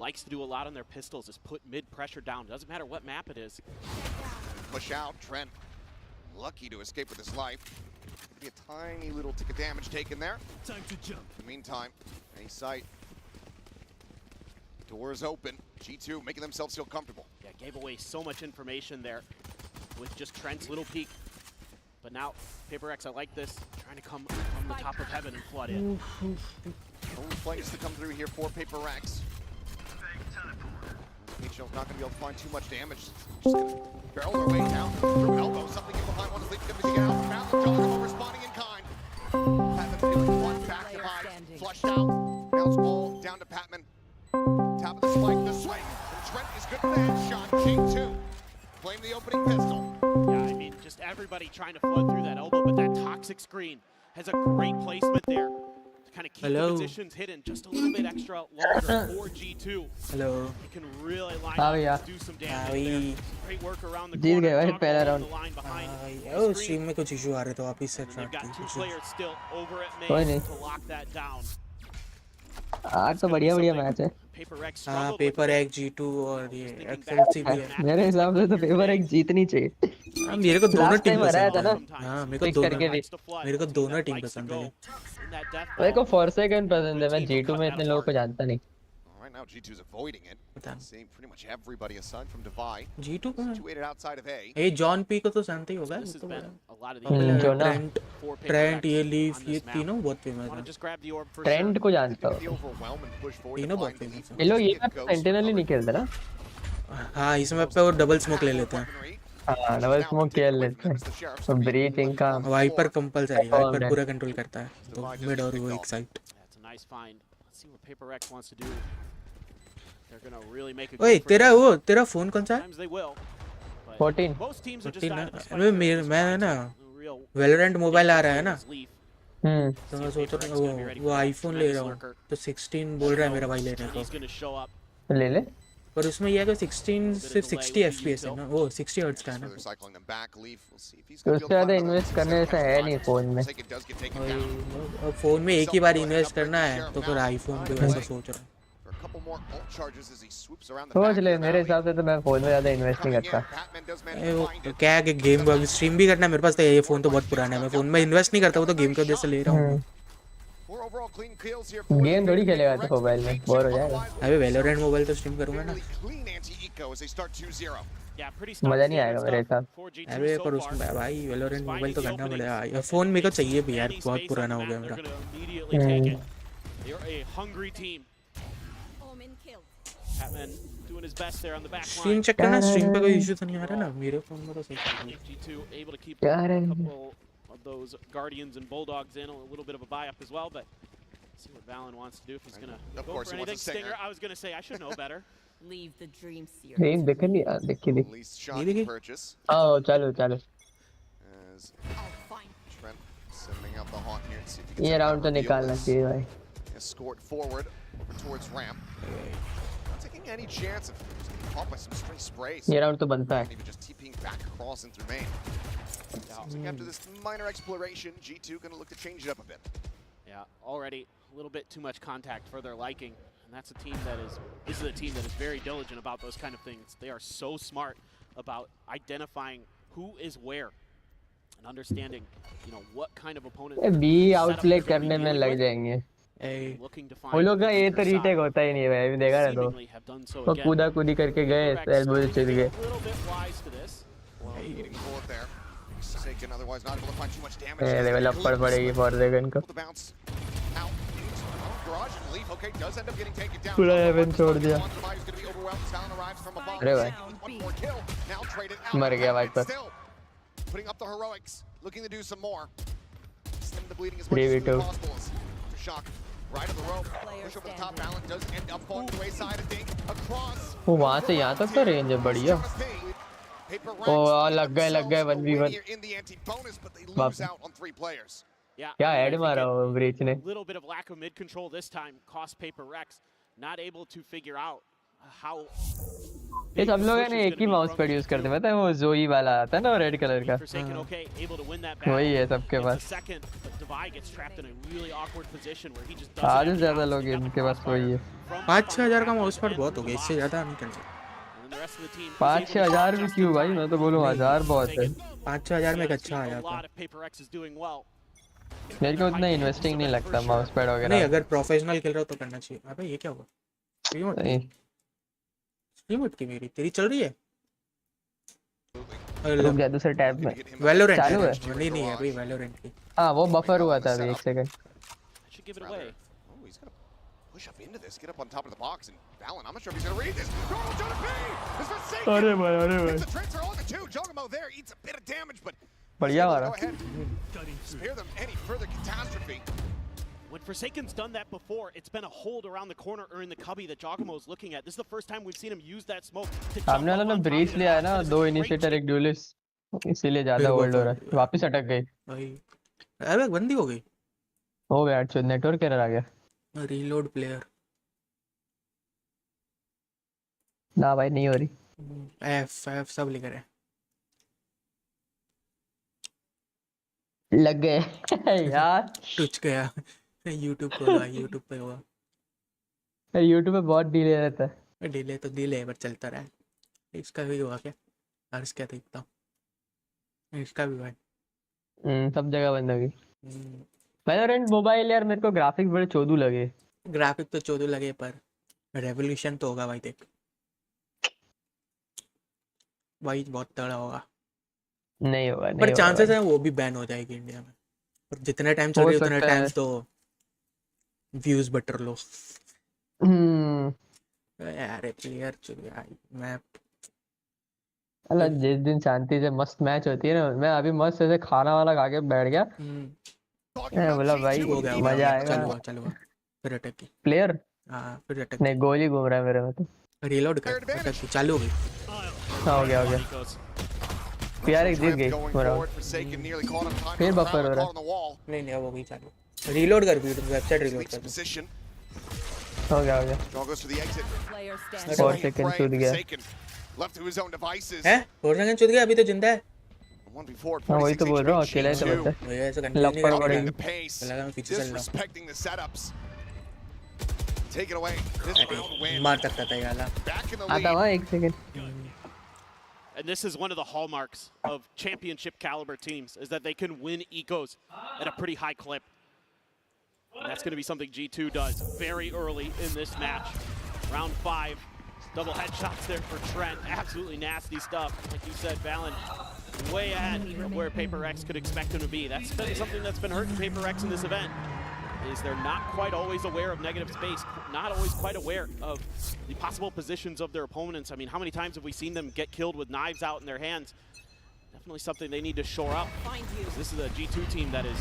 likes to do a lot on their pistols is put mid pressure down. Doesn't matter what map it is. Push out, Trent. Lucky to escape with his life. Be a tiny little tick of damage taken there. Time to jump. In the meantime, any sight. Doors open. G2 making themselves feel comfortable. Yeah, gave away so much information there with just Trent's little peek. But now, PRX, I like this. Trying to come from the top of heaven and flood in. No flanks to come through here for PRX. HL's not going to be able to find too much damage. Just going to barrel their way down through elbow. Something in behind one is going to get out from Malin. John responding in kind. Patman feeling one back to hide. Flushed out. Now it's all down to Patman. Top of the spike, the swing. And Trent is good for the headshot. G2 claim the opening pistol. Yeah, I mean, just everybody trying to flood through that elbow, but that toxic screen has a great placement there to kind of keep the positions hidden just a little bit extra longer for G2. Hello. You can really line up and do some damage there. Great work around the corner. The line behind oh, stream में कुछ issue आ रहे तो आप इस set they've got two players still over at main to lock that down. आज तो बढ़िया match है. हाँ, PRX G2 और ये XLG भी है. मेरे हिसाब से तो PRX जीतनी चाहिए. हाँ, मेरे को दोनों टीम पसंद है. हाँ, मेरे को दोनों टीम पसंद है. मेरे को Forsaken पसंद है. मैं G2 में इतने लोगों को जानता नहीं. Right now G2's avoiding it. Seeing pretty much everybody aside from Divide. G2 situated outside of A. A John P को तो जानते ही होगा. ट्रेंट ये लीफ ये तीनों बहुत फेमस हैं. ट्रेंट को जानता हूँ. तीनों बहुत फेमस हैं. ये लोग ये सेंटिनल ही नहीं खेलते ना. हाँ, इसमें पे वो डबल स्मोक ले लेते हैं. हाँ, डबल स्मोक खेल लेते हैं. तो ब्रीथ इनका वाइपर कंपलसरी. वाइपर पूरा कंट्रोल करता है. तो मिड और वो एक साइड. ओए तेरा फोन कौन सा है? 14. मैं ना Valorant मोबाइल आ रहा है ना. तो मैं सोच रहा हूँ वो आईफोन ले रहा हूँ. तो 16 बोल रहा है मेरा भाई लेने को. ले ले. पर उसमें ये है कि 16 सिर्फ 60 FPS है ना. वो 60 हर्ट्ज का है ना. तो उससे ज़्यादा इन्वेस्ट करने से है नहीं फोन में. फोन में एक ही बार इन्वेस्ट करना है तो फिर आईफोन पे वैसा सोच रहा हूँ. सोच ले. मेरे हिसाब से तो मैं फोन में ज़्यादा इन्वेस्ट नहीं करता. वो क्या है कि गेम को स्ट्रीम भी करना है मेरे पास. तो ये फोन तो बहुत पुराना है. मैं फोन में इन्वेस्ट नहीं करता. वो तो गेम की वजह से ले रहा हूँ. गेम थोड़ी खेलेगा तो मोबाइल में बोर हो जाएगा. अबे Valorant मोबाइल तो स्ट्रीम करूंगा ना. मजा नहीं आएगा मेरे हिसाब. अबे पर उसमें भाई Valorant मोबाइल तो करना पड़ेगा. ये फोन मेरे को चाहिए भी यार. बहुत पुराना हो गया मेरा. स्ट्रीम चेक करना. स्ट्रीम पे कोई इशू तो नहीं आ रहा ना. मेरे फोन में तो सही है. यार those Guardians and Bulldogs in a little bit of a buy up as well, but see what Valen wants to do if he's gonna go for anything. Stinger, I was gonna say I should know better. Leave the dream seer. नहीं देख नहीं यार. देख के देख. आओ चलो. ये राउंड तो निकालना चाहिए भाई. Escort forward over towards ramp. Not taking any chance of caught by some stray sprays. ये राउंड तो बनता है. Even just TPing back across and through main. After this minor exploration, G2 going to look to change it up a bit. Yeah, already a little bit too much contact for their liking, and that's a team this is a team that is very diligent about those kind of things. They are so smart about identifying who is where and understanding, what kind of opponent. बी outplay करने में लग जाएंगे. वो लोग का ये तो रीटेक होता ही नहीं है भाई. देखा ना तो वो कूदा करके गए. एल्बो से चल गए. Otherwise not able to find too much damage. Level up पर पड़ेगी Forsaken को. पूरा हेवन छोड़ दिया. अरे भाई मर गया भाई. पर putting up the heroics, looking to do some more. Stem the bleeding as much 3v2 as possible. Shock right of the rope. Push over the top. Balance does end up falling to the wayside. I think across. वो वहाँ से यहाँ तक तो range है बढ़िया. ओ लग गए 1v1. क्या हेड मारा वो ब्रीच ने. Little bit of lack of mid control this time cost PRX. Not able to figure out how ये सब लोग है ना एक ही माउस पैड यूज करते हैं, पता है वो जोई वाला आता है ना रेड कलर का, वही है सबके पास। आधे से ज्यादा लोग इनके पास वही है। 5-6 हज़ार का माउस पैड बहुत हो गया, इससे ज्यादा नहीं करना। 5-6 हज़ार भी क्यों भाई, मैं तो बोलूँ 1000 बहुत है। 5-6 हज़ार में एक अच्छा आ जाता। मेरे को उतना इन्वेस्टिंग नहीं लगता माउस पैड वगैरह। नहीं, अगर प्रोफेशनल खेल रहा हो तो करना चाहिए। अबे ये क्या हुआ? रिमोट की मेरी तेरी चल रही है? रुक जा, दूसरे टैब में वैलोरेंट चालू है। नहीं है अभी वैलोरेंट की। हाँ वो बफर हुआ था अभी, एक second. Push up into this, get up on top of the box, and Valorant, I'm not sure if he's gonna read this. अरे भाई it's a transfer on the two. Jogamo there eats a bit of damage, but बढ़िया go मारा। ahead, spare them any further catastrophe. When Forsaken's done that before, it's been a hold around the corner or in the cubby that Jogamo's looking at. This is the first time we've seen him use that smoke to सामने वाला ना breach लिया है ना, 2 initiator 1 dualist, इसीलिए ज्यादा hold हो रहा है। वापस अटक गई भाई। अबे बंदी हो गई। हो गया, अच्छा नेटवर्क एरर आ गया। Reload player. ना भाई नहीं हो रही। F सब लिख रहे हैं। लग गए यार। टूच गया। YouTube खोला, YouTube पे हुआ। YouTube पे बहुत डिले रहता है। डिले तो डिले पर चलता रहा है। इसका भी हुआ क्या? अर्ज क्या देखता हूँ। इसका भी हुआ। सब जगह बंद हो गई। वैलोरेंट मोबाइल यार मेरे को ग्राफिक्स बड़े चोदू लगे। ग्राफिक तो चोदू लगे पर रेवोल्यूशन तो होगा भाई, देख भाई बहुत तगड़ा होगा। नहीं होगा, नहीं पर होगा चांसेस है वो भी बैन हो जाएगी इंडिया में। पर जितने टाइम चल रही है उतने टाइम तो व्यूज बटर लो। अरे प्लेयर चुनिया मैप। अल्लाह जिस दिन शांति से मस्त मैच होती है ना, मैं अभी मस्त ऐसे खाना वाला खा के बैठ गया। मैं बोला भाई हो गया, मजा आएगा। चलो फिर अटैक की प्लेयर हां फिर अटैक नहीं, गोली घूम रहा है मेरे में तो। रीलोड कर, अटैक की चालू हो गई। हो गया PRX जीत गई। फिर बफर हो रहा है। नहीं अब हो गई चालू। रीलोड कर, वेबसाइट रीलोड कर। हो गया 4 सेकंड छूट गया है। 4 सेकंड छूट गया, अभी तो जिंदा है। हाँ वही तो बोल रहा हूँ, अकेला ही तो बता है। ऐसे लपड़ पड़ेगी। लगा मैं पीछे चल रहा हूं। मार सकता था यार। आता हुआ 1 second. And this is one of the hallmarks of championship caliber teams, is that they can win ecos at a pretty high clip. And that's going to be something G2 does very early in this match. Round 5, double headshots there for Trent. Absolutely nasty stuff. Like you said, Valen, way ahead of where PRX could expect him to be. That's been something that's been hurting PRX in this event, is they're not quite always aware of negative space, not always quite aware of the possible positions of their opponents. I mean, how many times have we seen them get killed with knives out in their hands? Definitely something they need to shore up. This is a G2 team that is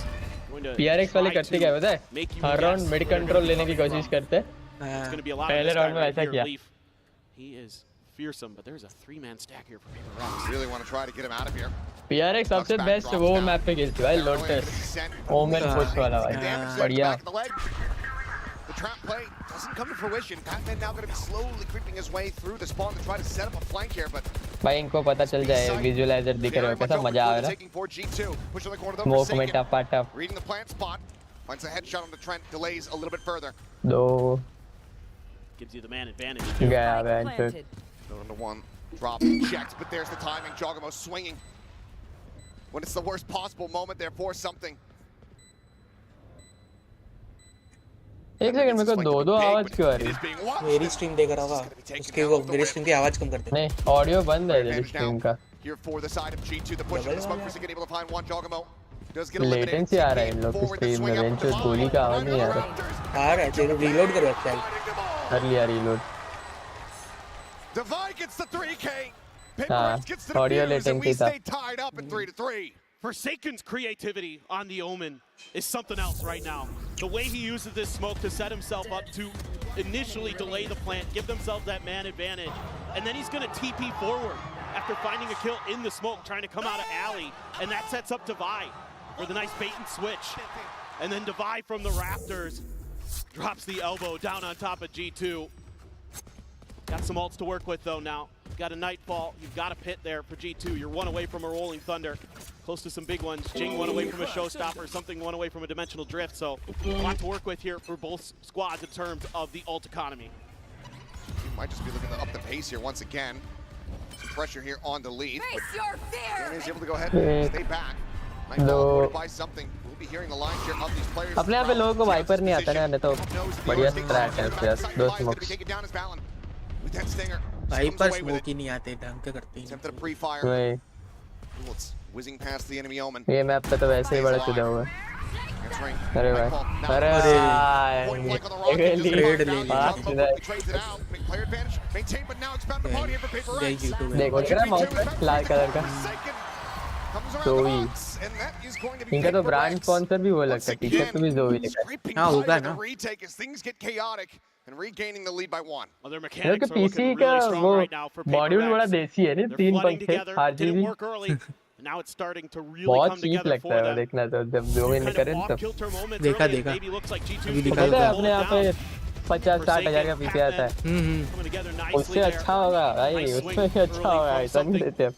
going to PRX वाले करते क्या पता है? हर round mid control लेने की कोशिश करते हैं। पहले राउंड में ऐसा किया। He is fearsome, but there's a 3-man stack here for PRX. Really want to try to get him out of here. PRX सबसे बेस्ट वो मैप पे खेलती है भाई, लोटस ओमेन पुश वाला भाई, बढ़िया। The trap play doesn't come to fruition. Batman now going to be slowly creeping his way through the spawn to try to set up a flank here, but भाई इनको पता चल जाए, visualiser दिख रहा है कैसा मजा आ रहा है। स्मोक में टपा-टप। Reading the plant spot, finds a headshot on the Trent, delays a little bit further. दो gives you the man advantage. गया बैन फिर। 1 drop checked, but there's the timing. Jogamo swinging when it's the worst possible moment there for something. एक second, मेरे को दो आवाज क्यों आ रही है? मेरी स्ट्रीम देख रहा होगा, उसके वो मेरी स्ट्रीम की आवाज कम कर दे। नहीं ऑडियो बंद है मेरी स्ट्रीम का। Here for the side of G2, the push of the smoke for able to find one. Jogamo does get latency आ रहा है इन लोग की स्ट्रीम में, बेंच पे गोली का आवाज नहीं आ रहा। आ रहा है, तेरे रीलोड कर वेबसाइट। कर लिया reload. Divide gets the 3K. हाँ ऑडियो लेटेंसी था। Tied up at 3-3. Forsaken's creativity on the Omen is something else right now. The way he uses this smoke to set himself up to initially delay the plant, give themselves that man advantage, and then he's going to TP forward after finding a kill in the smoke, trying to come out of alley, and that sets up Divide for the nice bait and switch. And then Divide from the rafters drops the elbow down on top of G2. Got some ults to work with though now. You've got a Nightfall, you've got a Pit there for G2. You're one away from a Rolling Thunder. Close to some big ones. Jing one away from a Showstopper, something one away from a Dimensional Drift. So a lot to work with here for both squads in terms of the ult economy. You might just be looking to up the pace here once again. Some pressure here on the lead. Dan is able to go ahead and stay back. Nightfall to buy something. We'll be hearing the lion's share of these players. अपने यहाँ पे लोगों को wiper नहीं आता ना तो बढ़िया स्ट्रैट है यार दो स्मोक्स वाइपर स्मोक ही नहीं आते ढंग के करते हैं वही whizzing past the enemy omen. ये मैप पे तो वैसे ही बड़ा सीधा हुआ अरे भाई अरे ट्रेड ले देखो क्या माउस लाल कलर का जोई इनका तो ब्रांड स्पॉन्सर भी वो लगता है टी-शर्ट पे भी जोई लिखा है हाँ होगा ना and regaining the lead by one. Other mechanics are PC looking का really strong वो right now for मॉड्यूल बड़ा PRX. देसी है ना तीन पंखे Didn't RGB work early. Now it's starting to really बहुत come चीप together लगता for है them. देखना तो जब जो इन करें तब देखा देखा अभी दिखा पता है अपने यहाँ पे 50-60 हजार का पीसी आता है उससे अच्छा होगा भाई उसमें अच्छा होगा ऐसा नहीं देते अब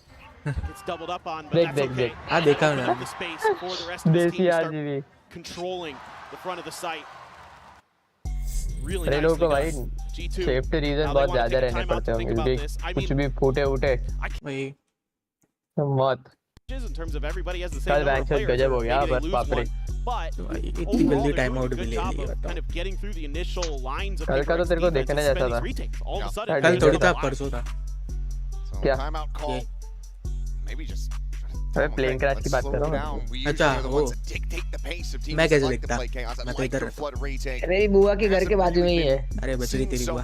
देख देख देख हाँ देखा ना देसी RGB controlling the front of the site. Really अरे लोगों को भाई G2 सेफ्टी रीजन बहुत ज्यादा रहने पड़ते होंगे कुछ भी फूटे उठे वही मत in terms of everybody has the कल same number बैंक of से players. गजब हो गया Maybe they बस lose बाप रे one, but इतनी overall, जल्दी they're time doing out a भी good ले job लिया of kind of getting through the initial lines of कल का तो तेरे को PRX देखने defense, जैसा था retakes. All of a sudden, कल they थोड़ी get था a lot. परसों था क्या Timeout call. Maybe just अरे प्लेन क्रैश की बात कर रहा हूँ अच्छा वो मैं कैसे देखता मैं तो इधर रहता मेरी बुआ के घर के बाजू में ही है अरे बच गई तेरी बुआ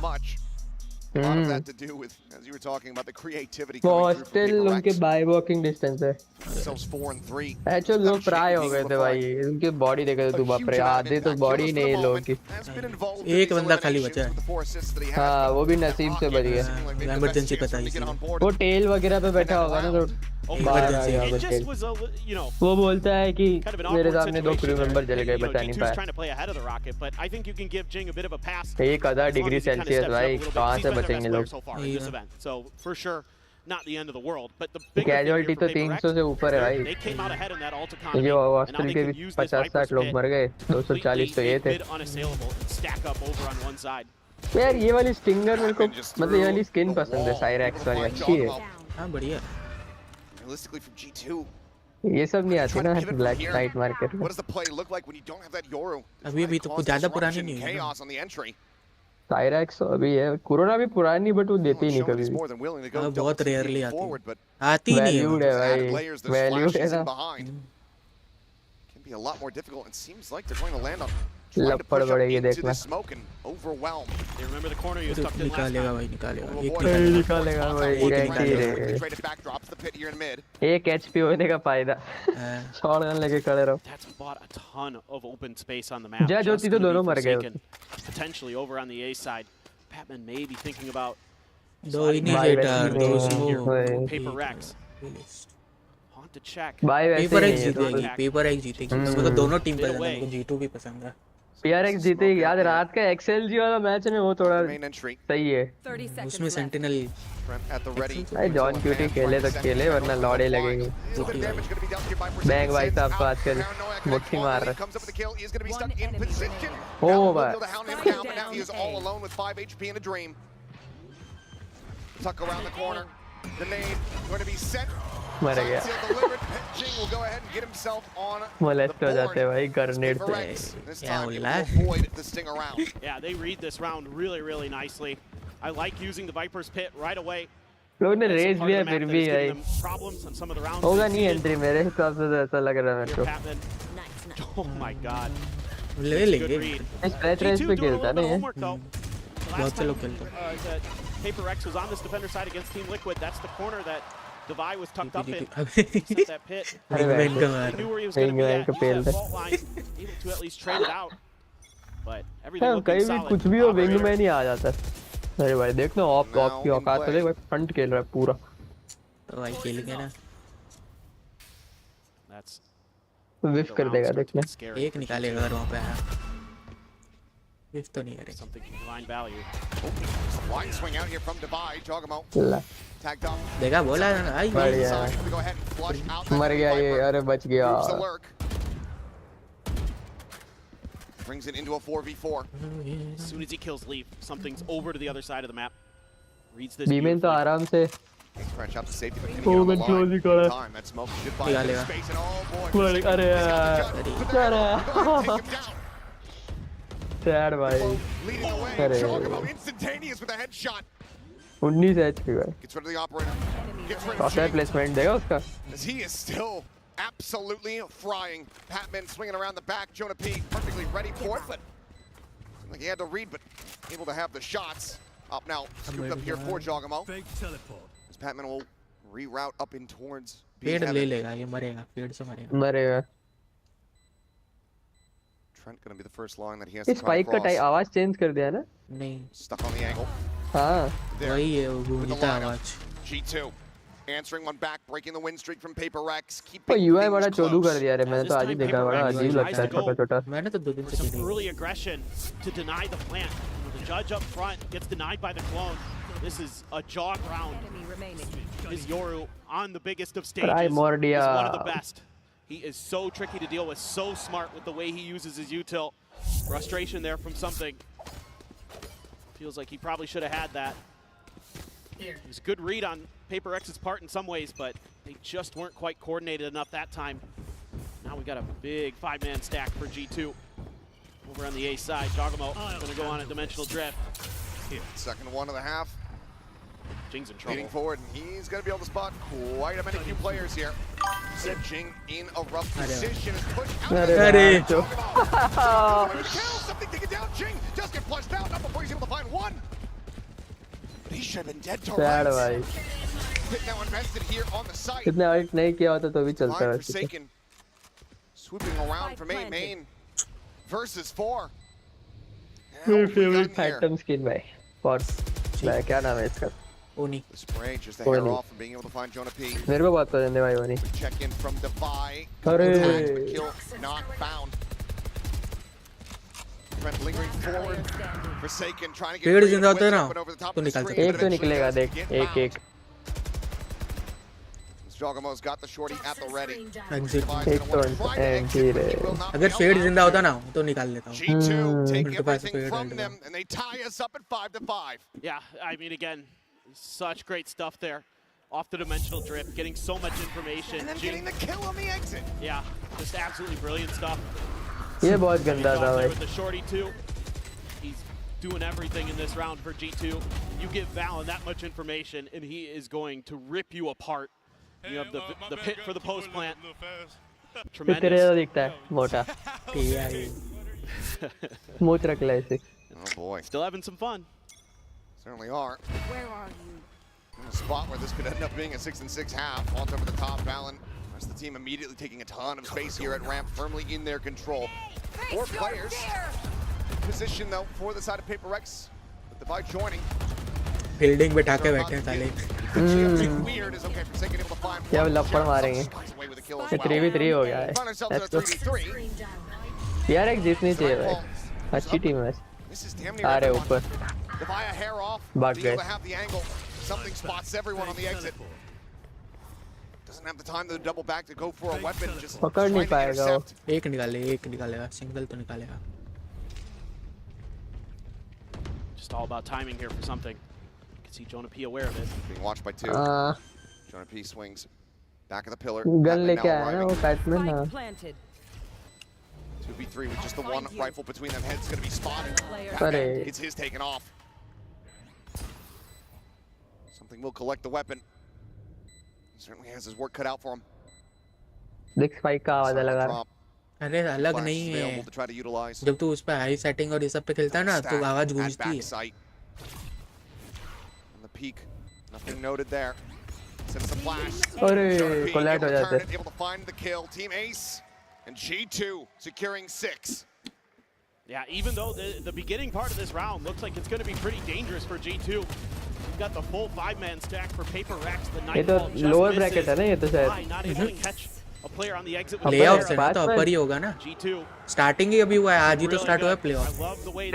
वो हॉस्टल उनके बाय वॉकिंग डिस्टेंस है एक्चुअली लोग प्राय हो गए थे भाई उनकी बॉडी देखे तो तू बाप रे आधे तो बॉडी नहीं है लोगों की एक बंदा खाली बचा है हाँ वो भी नसीब से बच गया इमरजेंसी पता ही वो टेल वगैरह पे बैठा होगा ना तो बाहर आ गया It just टेल was वो बोलता है कि kind of an मेरे awkward सामने दो situation क्रू there. मेंबर चले गए You know, बचा नहीं G2's पाया trying to play ahead of the rocket, but I think you can give Jing a bit of a pass. 1000 degree Celsius भाई कहाँ से बचेंगे लोग So far in this event. So for sure, not the end of the world. But the bigger casualty तो 300 से ऊपर है भाई they came out ahead in that ult economy. ये And now हॉस्टल they के can भी use this 50-60 Viper's लोग pit मर गए 240 तो ये थे mid unassailable and stack up over on one side. यार ये वाली स्टिंगर मेरे को मतलब ये वाली स्किन पसंद है साइरेक्स वाली अच्छी है हाँ बढ़िया Realistically from G2. ये सब नहीं आती ना ब्लैक नाइट मार्केट में What does the play look like when you don't have that Yoru? अभी तो कुछ ज्यादा पुरानी नहीं है Chaos on the entry. साइरेक्स अभी है कोरोना भी पुरानी बट वो देती नहीं कभी भी हाँ बहुत रेयरली आती ही नहीं वैल्यूड है है भाई वैल्यूड है ना Can be a lot more difficult and seems like they're going to land on लपड़ पड़ेगी देखना They remember the corner you was tucked in last निकालेगा time. भाई निकालेगा निकालेगा भाई गैंकी रे एक एचपी होने का फायदा शॉटगन लेके खड़े रहो That's bought a ton of open space on the map. जज होती तो दोनों मर गए Potentially over on the A side. Patman may be thinking about दो इनिशिएटर दो smoke Paper X. Want to check. भाई वैसे पेपर ही एक्स जीतेगी पेपर एक्स जीतेगी मतलब दोनों टीम पसंद है मुझे G2 भी पसंद है PRX जीतेगी याद रात का XLG वाला मैच में वो थोड़ा सही है उसमें सेंटिनल भाई जॉन क्यूटी खेले तो खेले वरना लौड़े लगेंगे बैंग भाई साहब को आजकल मुट्ठी मार रहे ओ भाई Tuck around the corner. The nade going to be sent. मर गया Jing will go ahead and get himself on molest हो जाते हैं भाई ग्रेनेड पे This क्या time he बोला will avoid the sting around. Yeah, they read this round really, really nicely. I like using the Viper's pit right away. लोग ने That's a rage part of लिया the map फिर that भी is भाई giving them problems on some of the rounds होगा they've नहीं seen. Entry मेरे हिसाब से तो ऐसा लग रहा है मेरे Here, को Patman. Oh my God. ले Good लेंगे read. इस प्लेट रेस G2 पे doing a खेलता little bit नहीं of है homework though. The बहुत last से लोग time खेलते हैं that Paper X was on this defender side against Team Liquid, that's the corner that Devi was tucked up in. Set that pit. रिंगमैन का He मार knew where he was going to be Ringman at. का Use pail that था। fault line, able to at least trade it out. But everything looking कहीं भी solid. कुछ भी हो wingman ही आ जाता है अरे भाई देखना ऑफ ऑफ की औकात तो देख भाई फ्रंट खेल रहा है पूरा तो भाई खेल गया ना That's विफ कर देगा देखना scary. एक निकालेगा अगर वहाँ पे आया Fifth तो नहीं है रे. Something can find value. Line swing out here from Divide. Jogamo tagged up. देखा बोला ना आई. बढ़िया. We go ahead and flush out. मर गया ये. अरे बच गया. Moves the lurk. Brings it into a 4v4. As soon as he kills Leaf, something's over to the other side of the map. Reads this. बीमेन तो आराम से. Scratch out the safety, but can he get on the line? Time. That smoke should find निकालेगा. space and oh boy. अरे sad भाई. Leading away. अरे. Jogamo instantaneous with a headshot. 19 HP भाई. Gets rid of the operator. Gets rid of Offside placement देगा उसका. as he is still absolutely frying. Patman swinging around the back. Jonah P perfectly ready for it, but seemed like he had to read, but able to have the shots. Up now, scooped up here for Jogamo. As Patman will reroute up in towards पेड़ B7. ले लेगा ये मरेगा पेड़ से मरेगा. मरेगा. Trent gonna be the first line that he has to इस come स्पाइक का across. आवाज चेंज कर दिया ना. नहीं. Stuck on the angle. हाँ. There. वही है वो With the गूंजता lineup. आवाज. G2 answering one back, breaking the win streak from PRX. तो Keeping UI things बड़ा चोदू कर close. दिया रे. मैंने तो आज ही देखा. बड़ा अजीब लगता है छोटा छोटा. मैंने तो 2 दिन For से some खेली. early aggression to deny the plant. The judge up front gets denied by the clone. This is a jog round. Enemy remaining. Is Yoru on the biggest of stages. Try more, Is dear. one of the best. He is so tricky to deal with, so smart with the way he uses his util. Frustration there from something. Feels like he probably should have had that. It was a good read on PRX's part in some ways, but they just weren't quite coordinated enough that time. Now we got a big 5-man stack for G2. Over on the A side, Jogamo going to go on a dimensional drift. Second one of the half. Jing's in Leading trouble. forward, and he's going to be able to spot quite a many few players here. Sent Jing in a rough position. Is pushed out. अरे. Something taken down. Jing just get flushed out. Not before he's able to find one. But he should have been dead to sad rights. भाई. Hit now invested here on the site. कितने out नहीं किया होता तो भी चलता Line है. Forsaken. Swooping around from A main versus 4. मेरी फेवरेट फैंटम स्किन भाई. फॉर क्या नाम है इसका? ओनी. The spray just a hair off from being able to find Jonah P. मेरे को बहुत पसंद है भाई वो नहीं. Check in from Defy. अरे. Kill not found. Trent lingering forward. Forsaken trying to get पेड़ जिंदा होता है ना over the top तो of the निकाल screen, सकते एक but तो eventually निकलेगा does देख. get एक found. एक. Jogamo's got the shorty at the ready. Exit. एक तो एंटी रे. अगर फेड जिंदा होता ना तो निकाल लेता हूँ. G2 take Multiple everything fade from and them, and they tie us up at 5-5. Yeah, I mean, again, such great stuff there. Off the dimensional drift, getting so much information. And then Jing- getting the kill on the exit. Yeah, just absolutely brilliant stuff. ये बहुत गंदा Job था there भाई. with the shorty too. He's doing everything in this round for G2. You give Valen that much information, and he is going to rip you apart. You have the pit for the post plant. तेरे Tremendous. तो दिखता है मोटा. मूछ रख ले ऐसे. Oh boy, Still having some fun. certainly are. Where are you? In a spot where this could end up being a 6-6 half. Launched over the top, Valen. Rest of the team immediately taking a ton of space here at ramp, firmly in their control. 4 players. Position though for the side of PRX. With the Divide joining. Fielding बैठा के बैठे हैं साले. Weird is okay. Forsaken able to find. क्या वो लपड़ मारेंगे. Away with a kill as ये well. 3v3 हो गया है. Find ourselves in a 3v3. यार एक जीतनी चाहिए भाई. अच्छी टीम है. This is damn near आ रहे everyone. ऊपर. Defy a hair off. भाग Be गए. able to have the angle. Something spots everyone on the exit. Doesn't have the time to double back to go for a weapon. Just पकड़ नहीं trying to पाएगा वो. intercept. एक निकालेगा single तो निकालेगा. Just all about timing here for something. You can see Jonah P aware of it. Being watched by 2. Jonah P swings. Back of the pillar. Gun Batman लेके now आया ना arriving. वो batsman. Spike planted. 2v3 with just the one rifle between them. Head's going to be spotted. Player. Batman Sorry. gets his taken off. Something will collect the weapon. He certainly has his work cut out for him. देख spike का आवाज Silent लगा. drop. अरे अलग Flash नहीं is है. available to try to utilize. जब तू उस पे हाई सेटिंग और ये सब पे खेलता है ना तो आवाज At गूंजती back है. sight. On the peak, nothing noted there. Sends the flash. अरे Jonah P कोलैट able हो to जाता turn है. it, able to find the kill. Team Ace and G2 securing 6. Yeah, even though the beginning part of this round looks like it's going to be pretty dangerous for G2. You've got the full 5-man stack for PRX. The ये तो Nightfall just lower misses. bracket है ना ये तो शायद. Why not able to catch a player on the exit. Playoffs है ना तो ऊपर ही होगा ना. G2. Starting ही अभी हुआ है, आज ही तो start हुआ है playoff.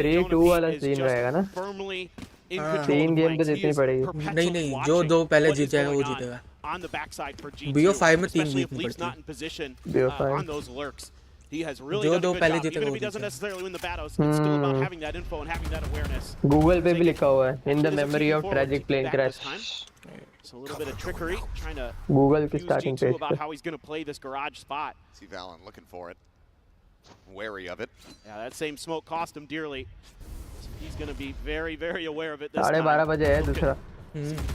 3-2 वाला सीन रहेगा ना. 3 गेम पे जीतनी पड़ेगी. नहीं जो दो पहले जीत जाएगा वो जीतेगा. On the backside for G2. BO5 में 3 especially if जीतनी Leaf's not पड़ती in position BO5. on those lurks. He has really done a good job. Even if he doesn't necessarily win the battles, it's still about having that info and having that awareness. Google पे भी लिखा हुआ है. In the memory of tragic plane crash. So a little bit of trickery, trying to Google की use starting G2 page about how he's going to play this garage spot. See Valen looking for it. Wary of it. Yeah, that same smoke cost him dearly. So he's going to be very, very aware of it this time. 12:30 बजे है दूसरा.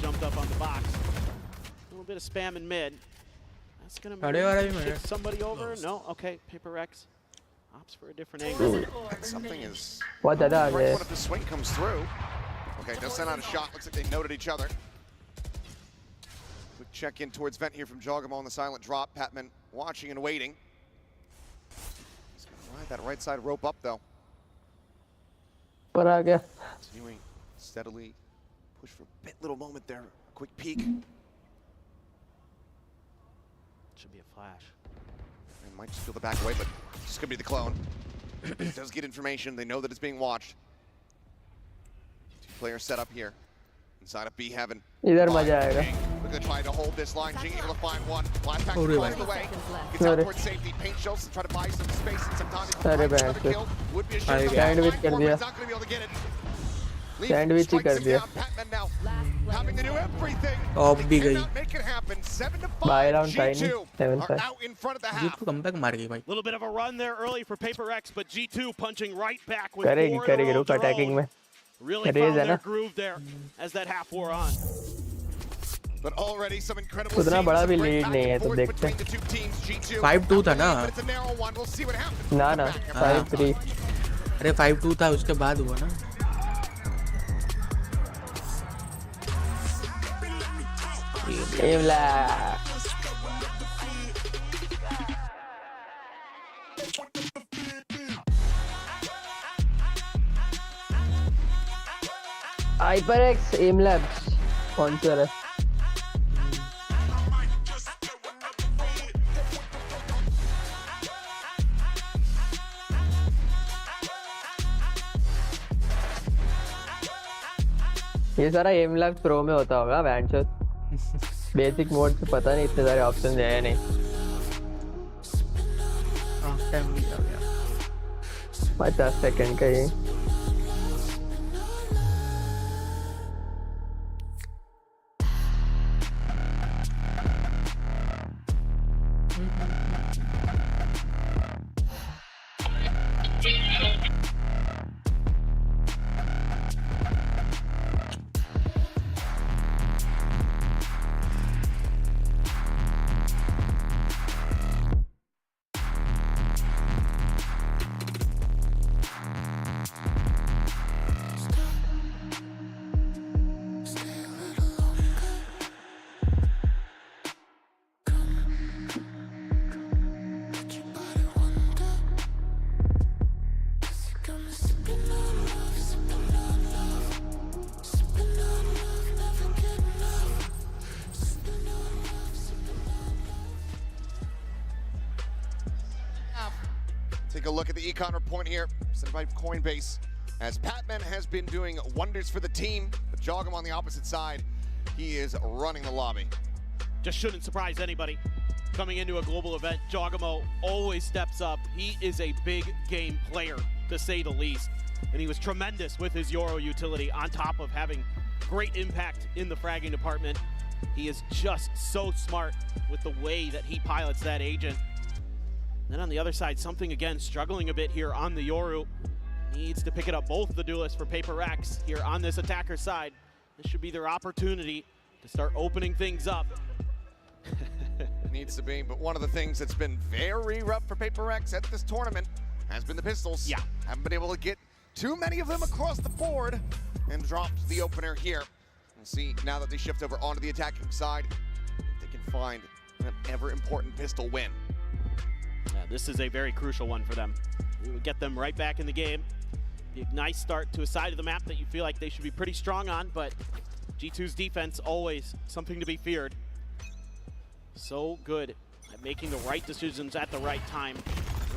Jumped up on the box. A little bit of spam in mid. That's going to shift somebody over. No, okay. Paper X opts for a different angle. Something is. बहुत ज़्यादा आ गया. What if the swing comes through? Okay, does send out a shot. Looks like they noted each other. Quick check in towards vent here from Jogamo on the silent drop. Patman watching and waiting. He's going to ride that right side rope up though. पर आ गया. Continuing steadily. Push for a bit little moment there. A quick peek. Should be a flash. And might just feel the back away, but it's going to be the clone. It does get information. They know that it's being watched. 2 players set up here. Inside of B heaven. इधर मजा आएगा. Look at trying to hold this line. Jing able to find one. Last pack across the way. Gets out towards safety. Paint shows to try to buy some space and some time. Another kill. Would be a shot. Sandwich कर दिया. He's not going to be able to get it. Sandwich ही कर दिया. Patman now having to do everything. Off भी गई. Make it happen. 7-5. Buy round tiny. G2 7-5. are out in front of the half. G2 comeback मार गई भाई. Little bit of a run there early for Paper X, but G2 punching right back with करेगी रुक attacking में. Really found their groove there as that half wore on. But already some incredible उतना बड़ा भी lead नहीं है तो देखते हैं. 5-2 था ना. ना 5-3. अरे 5-2 था उसके बाद हुआ ना. HyperX Aim Labs sponsor है. ये सारा Aim Labs Pro में होता होगा वैंचर. बेसिक मोड से पता नहीं इतने सारे ऑप्शन है नहीं. टाइम भी आ गया. 50 सेकंड का ये. Take a look at the econ report here, sent by Coinbase. As Patman has been doing wonders for the team, but Jogam on the opposite side, he is running the lobby. Just shouldn't surprise anybody. Coming into a global event, Jogamo always steps up. He is a big game player, to say the least. And he was tremendous with his Euro utility, on top of having great impact in the fragging department. He is just so smart with the way that he pilots that agent. Then on the other side, something again struggling a bit here on the Yoru. Needs to pick it up, both the duelists for Paper X here on this attacker side. This should be their opportunity to start opening things up. Needs to be, but one of the things that's been very rough for Paper X at this tournament has been the pistols. Yeah. Haven't been able to get too many of them across the board and dropped the opener here. We'll see now that they shift over onto the attacking side, if they can find an ever important pistol win. Yeah, this is a very crucial one for them. It would get them right back in the game. Be a nice start to a side of the map that you feel like they should be pretty strong on, but G2's defense always something to be feared. So good making the right decisions at the right time.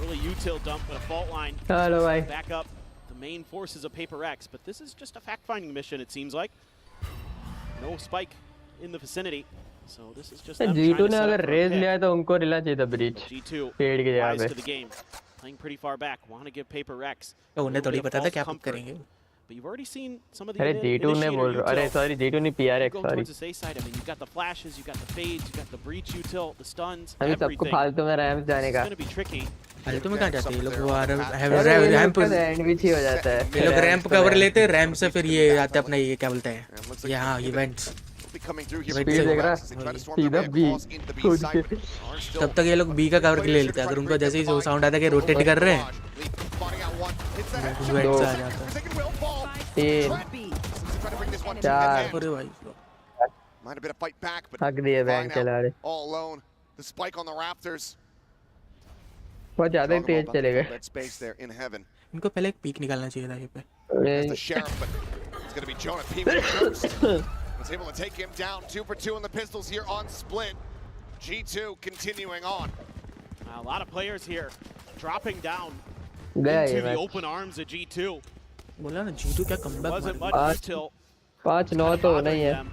Early util dump, but a fault line. Hello, bhai. Back up the main forces of Paper X, but this is just a fact-finding mission, it seems like. No spike in the vicinity, so this is just them trying G2 to ने set up अगर for a raise pick. लिया तो उनको रिला चाहिए था breach G2 पेड़ की जगह rise पे to the game, playing pretty far back, want to give Paper X तो उन्हें थोड़ी पता था क्या comfort. करेंगे. But you've already seen some of the अरे G2 ने बोल रहा अरे सॉरी G2 नहीं PRX go sorry towards the safe side. I mean, you've got the flashes, you've got the fades, you've got the breach util, the stuns, अभी सबको everything. फालतू में रैम्स जाने It's का going to be tricky. अरे तुम्हें कहाँ जाते हैं ये लोग वो रैम्प रैंप सैंडविच ही हो जाता है ये लोग रैंप कवर लेते हैं रैंप से फिर ये आते अपना ये क्या बोलते हैं यहाँ इवेंट्स सीधा बी तब तक ये लोग बी का कवर ले लेते हैं अगर उनको जैसे ही साउंड आता है कि रोटेट कर रहे हैं इवेंट्स आ जाता है 3 4 अरे भाई Might have been a fight back, but हक दिए बैंक चला रहे all alone. The spike on the Raptors. बहुत ज़्यादा ही तेज चले गए That space there in heaven. इनको पहले एक पीक निकालना चाहिए था ये पे As the sheriff, but it's going to be Jonah P. with the first. Was able to take him down 2 for 2 on the pistols here on split. G2 continuing on. A lot of players here dropping down गया into ये the match open arms of G2. बोला ना G2 क्या comeback Wasn't मारा much until 5-9 तो होना ही है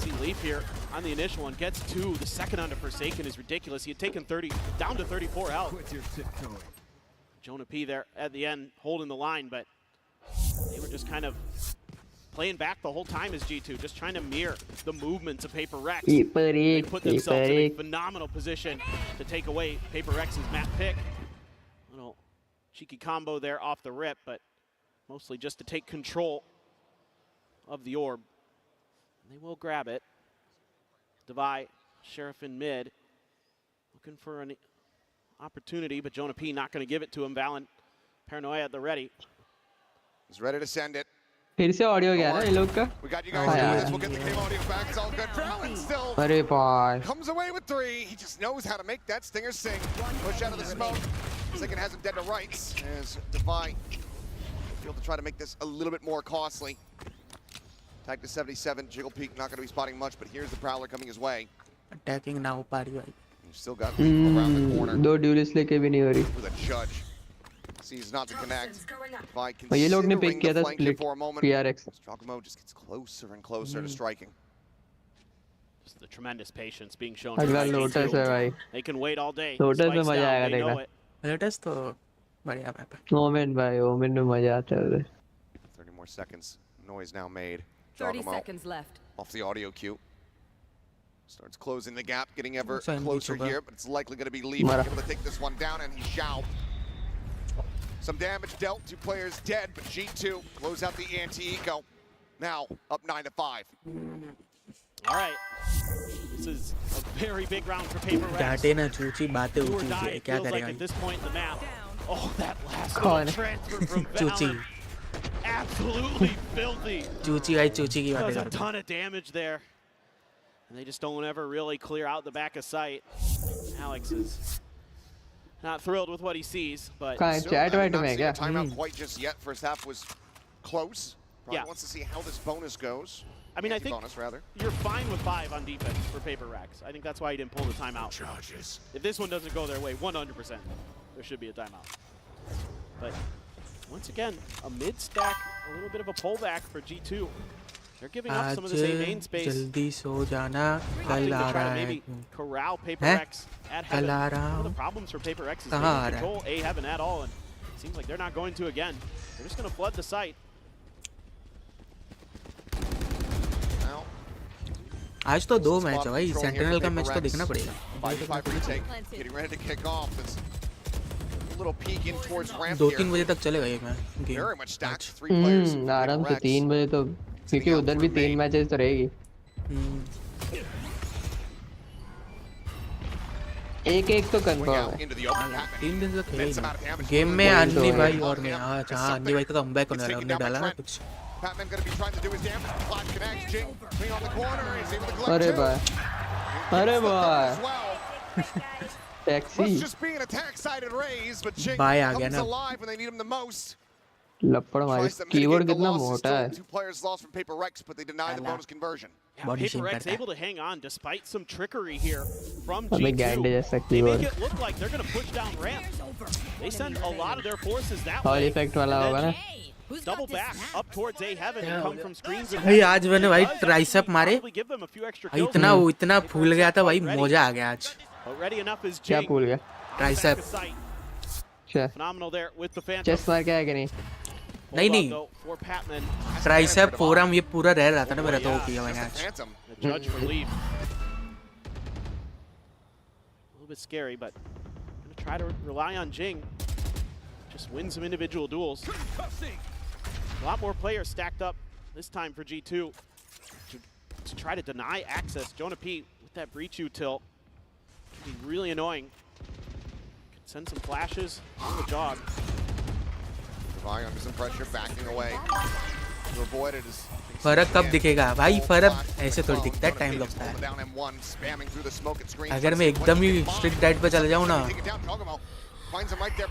see Leaf here on the initial one gets 2. The second under Forsaken is ridiculous. He had taken 30 down to 34 health. Jonah P there at the end holding the line, but they were just kind of playing back the whole time as G2, just trying to mirror the movements of Paper X. They put themselves in a phenomenal position to take away Paper X's map pick. Little cheeky combo there off the rip, but mostly just to take control of the orb. They will grab it. Devi, Sheriff in mid, looking for an opportunity, but Jonah P not going to give it to him. Valen, Paranoia at the ready. He's ready to send it. फिर से audio गया ना ये लोग का We got you guys into this. We'll get the game audio back. It's all good. Valen still अरे भाई comes away with 3. He just knows how to make that stinger sing. Push out of the smoke. Second has him dead to rights. As Devi able to try to make this a little bit more costly. Tag to 77. Jiggle Peak not going to be spotting much, but here's the Prowler coming his way. Attacking ना हो पा रही भाई You've still got Leaf around the corner. दो dualist लेके भी नहीं हो रही With a judge. Sees not to connect. ये लोग ने पिक किया था flank split for a moment. PRX Strogamo just gets closer and closer to striking. Just the tremendous patience being shown. अगला by लोटस G2. है भाई They can wait all day. Lotus में Spikes मजा down, आएगा they know देखना it. Latest तो बढ़िया map है ओमेन भाई ओमेन में मजा आता है 30 more seconds. Noise now made. 30 Strogamo seconds left. off the audio cue. Starts closing the gap, getting ever Same closer Nicholas. here, but it's likely going to be Leaf Mara. able to take this one down, and he shall. Some damage dealt, 2 players dead, but G2 close out the anti-eco. Now up 9-5. All right. This is a very big round for Paper Rex. डांटे ना चूची बातें Do or होती die, है it क्या feels like करेगा at this point in the map. Oh, that last Con. little transfer from चूची Valen. Absolutely filthy. चूची भाई चूची की बातें Does a करते ton of damage there. And they just don't ever really clear out the back of sight. Alex is not thrilled with what he sees, but कहाँ है Still, chat I white mean, में not है seeing क्या a timeout quite just yet. First half was close. Probably Yeah. wants to see how this bonus goes. I mean, I think Bonus rather. you're fine with 5 on defense for Paper Rex. I think that's why he didn't pull the timeout. If this one doesn't go their way, 100%, there should be a timeout. But once again, a mid-stack, a little bit of a pullback for G2. They're giving up some of the same main आज space. जल्दी सो जाना Opting कल to uh try रहा to है maybe corral Paper हैं? X at कल Heaven. आ रहा One of हूँ the problems for Paper X is they कहाँ आ don't रहा है? control A Heaven at all, and it seems like they're not going to again. They're just going to flood the site. Now, आज तो 2 match है भाई Controlling sentinel का Paper match तो Rex. देखना पड़ेगा 5-5 retake. Getting ready to kick off. This little peek in towards ramp 2-3 here. बजे तक चलेगा ये match game Very much stacked. 3 players. आराम से Paper Rex. 3 बजे तो क्योंकि उधर भी 3 मैचेस तो रहेगी एक तो Going कंफर्म out है into the open. Batman 3 दिन से खेले ही immense amount of नहीं damage. गेम में Point अन्नी तो भाई है। और मैं हाँ जहाँ अन्नी भाई का कमबैक होने वाला है, उन्होंने डाला ना कुछ Batman going to be trying to do his damage. Flash connects. Jing swing on the corner. He's able to collect अरे 2. भाई अरे भाई As well. Taxi Must just be an attack-sided raise, but Jing Bye आ गया comes ना। alive when they need him the most. लपड़ भाई keyboard कितना मोटा है। Two players lost from PRX, but they denied the bonus conversion. PRX able to hang on despite some trickery here from अबे G2. गैंडे जैसा They make keyboard. it look like they're going to push down ramp. They send a lot of their forces that hall way. Effect वाला होगा ना। Double back up towards A heaven and come from screens. भाई आज मैंने भाई tricep मारे भाई इतना फूल गया था भाई मजा आ गया आज। क्या फूल गया? Tricep Phenomenal there with the Phantom. Chest मार के आया कि नहीं? नहीं ट्राइसेप फोरम ये पूरा रह रहा था ना मेरा तो वो किया मैंने आज। Judge for leave. A little bit scary, but I'm gonna try to rely on Jing. Just win some individual duels. A lot more players stacked up this time for G2 to try to deny access. Jonah P with that breach util could be really annoying. Could send some flashes on the jog. Devi under some pressure, backing away to avoid it. फर्क कब दिखेगा भाई? फर्क ऐसे थोड़ी दिखता है, time लगता है। अगर मैं एकदम ही स्ट्रिक्ट डाइट पे चले जाऊँ ना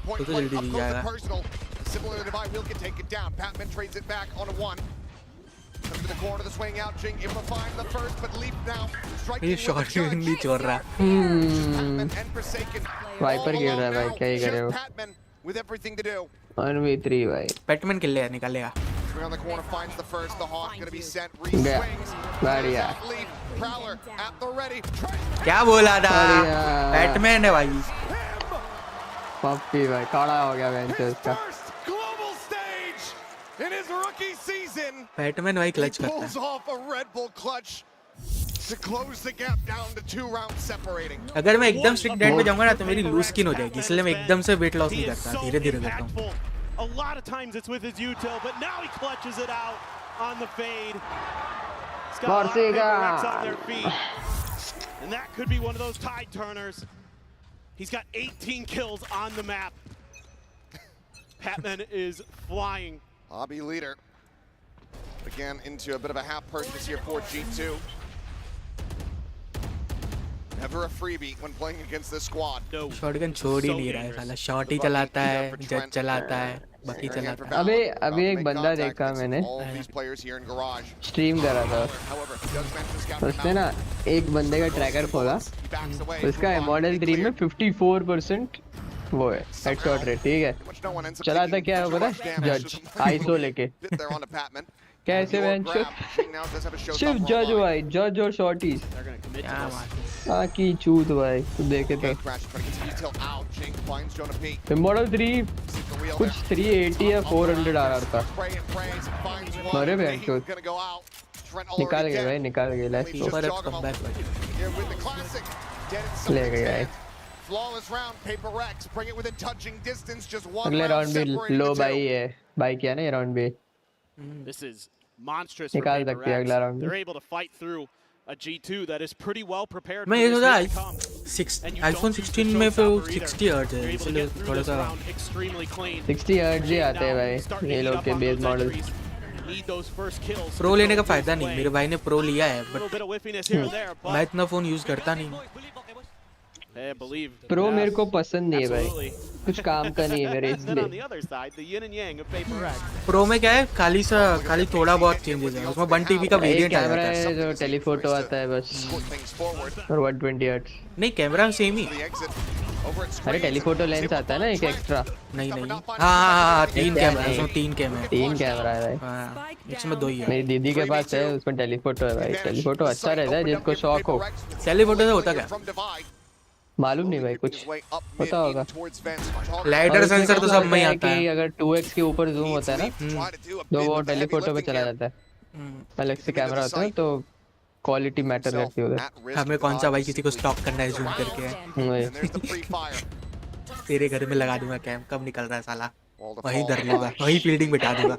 तो जल्दी दिख जाएगा। ये शॉट नहीं छोड़ रहा। वाइपर गिर रहा है भाई, क्या ही करे वो। 1v3 भाई। बैटमैन किल लेगा, निकालेगा। On the corner finds the first, the Hawk gonna be sent, Yeah. बढ़िया। Prowler at the ready. क्या बोला था? बैटमैन है भाई। पप्पी भाई खड़ा हो गया वेंचर्स का। Global stage in his rookie season. Batman भाई क्लच करता Pulls है। off a Red Bull clutch to close the gap down to 2 rounds separating. अगर मैं एकदम स्ट्रिक्ट डाइट पे जाऊंगा ना तो मेरी लूज स्किन हो जाएगी, इसलिए मैं एकदम से वेट लॉस नहीं करता, धीरे-धीरे करता हूँ। A lot of times it's with his util, but now he clutches it out on the fade. He's got a lot of PRX on their feet. And that could be one of those tide turners. He's got 18 kills on the map. Patman is flying. Hobby leader. Again into a bit of a half purchase here for G2. Never a freebie when playing against this squad. Shotgun छोड़ ही नहीं रहा है साला, shot ही चलाता है, जज चलाता है, बाकी चलाता है। अभी एक बंदा देखा मैंने, स्ट्रीम कर रहा था, उसने ना एक बंदे का ट्रैकर खोला, उसका मॉडल 3 में 54% वो है हेडशॉट रेट, ठीक है। चला था क्या है पता? जज आईसो लेके कैसे सिर्फ जज भाई, जज और शॉटीज की चूत भाई, तू देखे तो मॉडल 3 कुछ 380 या 400 आ रहा था। अरे बहन चूत निकाल गए भाई, निकाल गए। ले गए भाई। अगले राउंड भी लो बाई है, बाई किया ना ये राउंड भी। This is monstrous for निकाल सकते हैं अगला round. They're able to fight through a G2 that is pretty well prepared. मैं ये सोचा iPhone 16 में फिर 60 हर्ट्ज है, इसलिए थोड़ा सा 60 हर्ट्ज ही आते हैं भाई ये लोग के बेस मॉडल। प्रो लेने का फायदा नहीं, मेरे भाई ने प्रो लिया है बट मैं इतना फोन यूज करता नहीं। प्रो मेरे को पसंद नहीं है भाई, कुछ काम का नहीं है मेरे इसलिए। प्रो में क्या है, खाली थोड़ा बहुत चेंजेस है उसमें। 1 TB का वेरिएंट आ जाता है, जो टेलीफोटो आता है बस, और 120 हर्ट्ज। नहीं कैमरा सेम ही। अरे टेलीफोटो लेंस आता है ना एक एक्स्ट्रा। नहीं हाँ 3 कैमरा, उसमें 3 कैमरा है भाई, इसमें 2 ही है। मेरी दीदी के पास है, उसमें टेलीफोटो है भाई। टेलीफोटो अच्छा रहता है जिसको शौक हो। टेलीफोटो से होता क्या मालूम नहीं भाई, कुछ होता होगा। लाइटर सेंसर तो सब में ही आता है। अगर 2x के ऊपर जूम होता है ना तो वो टेलीफोटो पे चला जाता है। अलग से कैमरा होता है तो क्वालिटी मैटर करती है उधर। हमें कौन सा भाई किसी को स्टॉक करना है जूम करके। तेरे घर में लगा दूंगा कैम, कब निकल रहा है साला वही धर लूंगा, वही फील्डिंग बिठा दूंगा।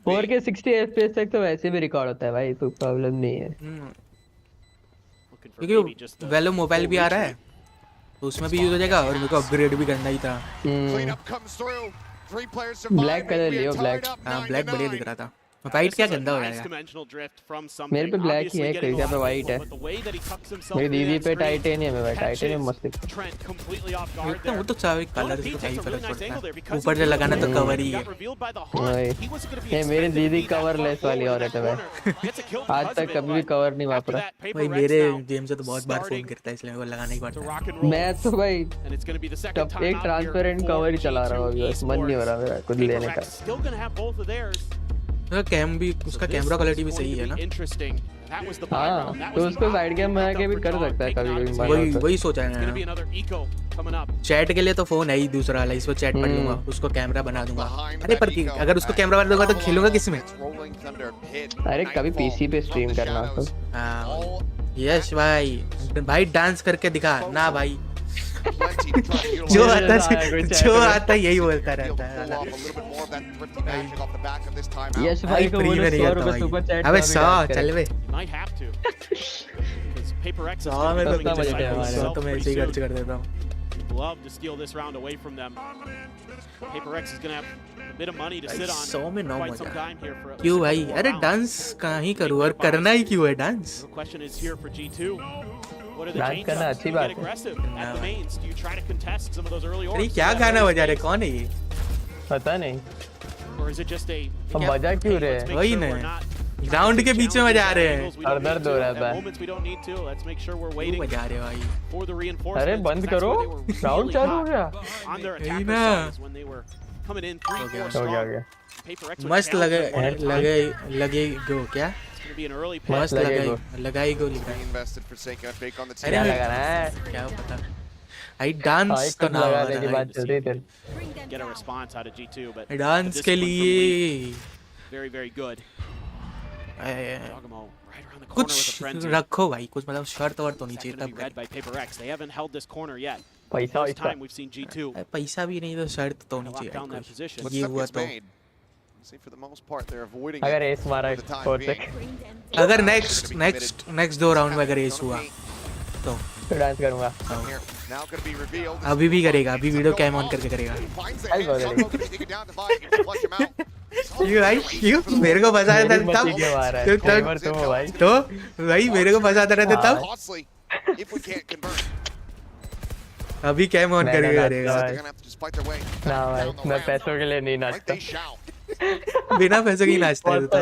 4K 60 FPS तक तो वैसे भी रिकॉर्ड होता है भाई, तो प्रॉब्लम नहीं है। क्योंकि वेलो मोबाइल भी आ रहा है तो उसमें भी यूज हो जाएगा, और मेरे को अपग्रेड भी करना ही था। ब्लैक कलर लियो, ब्लैक। हाँ ब्लैक बढ़िया दिख रहा था। वाइट क्या गंदा हो nice जाएगा। dimensional drift from मेरे something. पे ब्लैक ही Obviously है, getting a क्या lot पे of वाइट है। but the way that he tucks himself मेरी through दीदी that पे screen टाइटेनियम है भाई, टाइटेनियम catches मस्त दिखता है। Trent completely off guard देखता हूँ वो there. तो चाहे Jonah कलर P से takes ही a फर्क really nice पड़ता angle there है, because ऊपर से लगाना तो कवर ही got है। revealed by the heart. वही। He wasn't going to be नहीं, मेरी expected to दीदी be that far कवरलेस वाली forward in औरत that है भाई। corner. Gets a kill आज because तक of it, कभी भी but कवर नहीं after वापरा। that, भाई PRX मेरे now गेम से तो बहुत बार फोन starting करता है इसलिए मेरे को लगाना ही to पड़ता है। rock and roll. मैं तो भाई And it's going to be the second तब time एक out here transparent for cover ही चला रहा हूँ अभी, बस मन नहीं हो रहा मेरा कुछ लेने का। PRX still going to have both of theirs. उसका कैम भी, उसका कैमरा क्वालिटी भी सही है ना। Interesting. That was the buy हाँ, round. That तो was उसको the साइड गेम बना के भी कर सकता है कभी कभी। वही वही सोचा It's going to be है। another eco coming up. Chat के लिए तो फोन है ही दूसरा वाला, इस पर चैट पढ़ लूंगा, उसको कैमरा बना दूंगा। अरे पर अगर उसको कैमरा बना दूंगा तो खेलूंगा किसमें? अरे कभी पीसी पे स्ट्रीम करना तो। हाँ यस भाई, भाई डांस करके दिखा ना भाई। जो आता यही बोलता रहता है। यश भाई को बोलो 100 रुपए सुपर चैट। अबे 100 चल बे। Might have to. Because PaperX is 100 going में to be तो coming into बजट है cycle हमारा। itself तो मैं pretty ऐसे ही soon. खर्च कर देता हूँ। Love to steal this round away from them. PaperX is going to have a bit of money to sit on 100 में 9 quite some मजा। time here for क्यों भाई? more अरे rounds. डांस कहाँ ही करूँ और करना ही क्यों है dance? The question is here for G2. What are the dance changes? करना Do अच्छी you बात get है। aggressive at the mains? Do you try to contest some of those early अरे orbs? क्या गाना बजा रहे, कौन है ये? पता नहीं Or is it just a हम बजा क्यों रहे let's हैं? make वही sure ना। we're not ग्राउंड के बीच में बजा रहे हैं। We don't दर्द need हो to. रहा At था। moments we don't need to. Let's make sure we're क्यों waiting बजा रहे हो भाई? for the reinforcements. अरे बंद because that's करो, where they were round really चालू हो hot गया। on their यही attacker ना। side is when they were coming in 3-4 हो गया strong. हो गया। PaperX would मस्त challenge लगे them one at a time. लगे गो क्या? It's going to be an early मस्त pick. लगाई गो लिखा है। क्या अरे लगा रहा है? क्या पता। आई डांस तो ना लगाने की बात चल रही थी। Get a response out of G2, but dance the के discipline from लिए Leaf, very, very good. Dogamo right around the corner with a कुछ frenzy. रखो भाई, कुछ मतलब शर्त वर्त होनी That's चाहिए going to तब be read by PaperX. They haven't held this corner yet. पैसा First पैसा। time we've seen G2 कर। पैसा भी नहीं तो शर्त तो होनी lock down that चाहिए position. कुछ। ये हुआ तो अगर एस मारा स्कोर तक अगर नेक्स्ट 2 राउंड में अगर एस हुआ तो डांस करूंगा। अभी भी करेगा, अभी वीडियो कैम ऑन करके करेगा। क्यों भाई, क्यों मेरे को फंसाया था तब? तो भाई मेरे को फंसाता रहता तब। अभी कैम ऑन करके करेगा। ना भाई, मैं पैसों के लिए नहीं नाचता। बिना पैसे की नाचता है तो।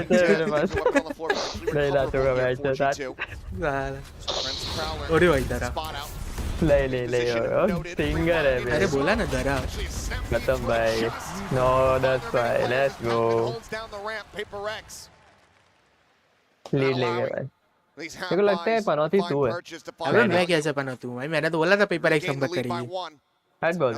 नहीं नाचूंगा मैं ऐसे साथ। अरे भाई दरा, ले सिंगर है अरे बे। बोला ना दरा। खत्म भाई। नो दैट्स भाई, लेट्स गो। लीड ले गए भाई। मेरे को लगता है पनौती तू है। अबे मैं कैसे बना तू भाई? मैंने तो बोला था पेपर एक कमबैक करेगी। हट बोल।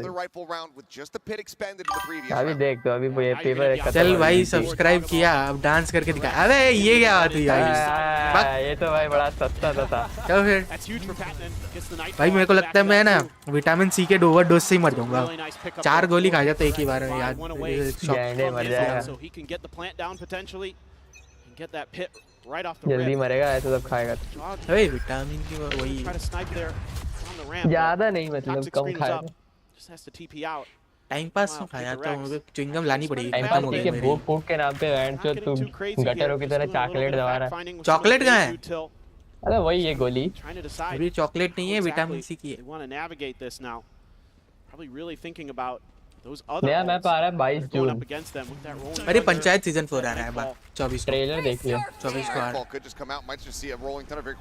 अभी देख तो अभी ये पेपर खत्म चल हो भाई गई। सब्सक्राइब किया, अब डांस करके दिखा। अबे ये क्या बात हुई भाई? ये तो भाई बड़ा सस्ता था। चलो फिर That's huge for Patman. Gets the night भाई, ball मेरे को off लगता है the मैं back ना of that too. Vitamin C के ओवरडोज से ही मर जाऊंगा। Really nice pick up 4 there. गोली खा जाता एक ही बार में यार। One away. शॉट। गैंडे मर जाएगा। So he can get the plant down potentially and get that pit right off the जल्दी rip. मरेगा ऐसा सब खाएगा। Jog, अबे विटामिन की वही try to snipe there on the ramp. ज्यादा नहीं मतलब Toxic कम screen is खाएगा। up. Just has to TP out. Time pass में खा जाता हूँ, च्युइंगम लानी पड़ेगी। टाइम खत्म पास हो के गई मेरी। भूख भूख के नाम पे वैन जो तू गटरों की तरह चॉकलेट दबा रहा है। चॉकलेट कहाँ है? अरे वही ये गोली। अभी चॉकलेट नहीं है, विटामिन सी की है। They want to navigate this now. Probably really thinking about those other नया मैप आ रहा है 22 going June. up against them with that rolling. अरे पंचायत सीजन 4 आ रहा है बार 24 को। ट्रेलर देख लियो। 24 को आ रहा है।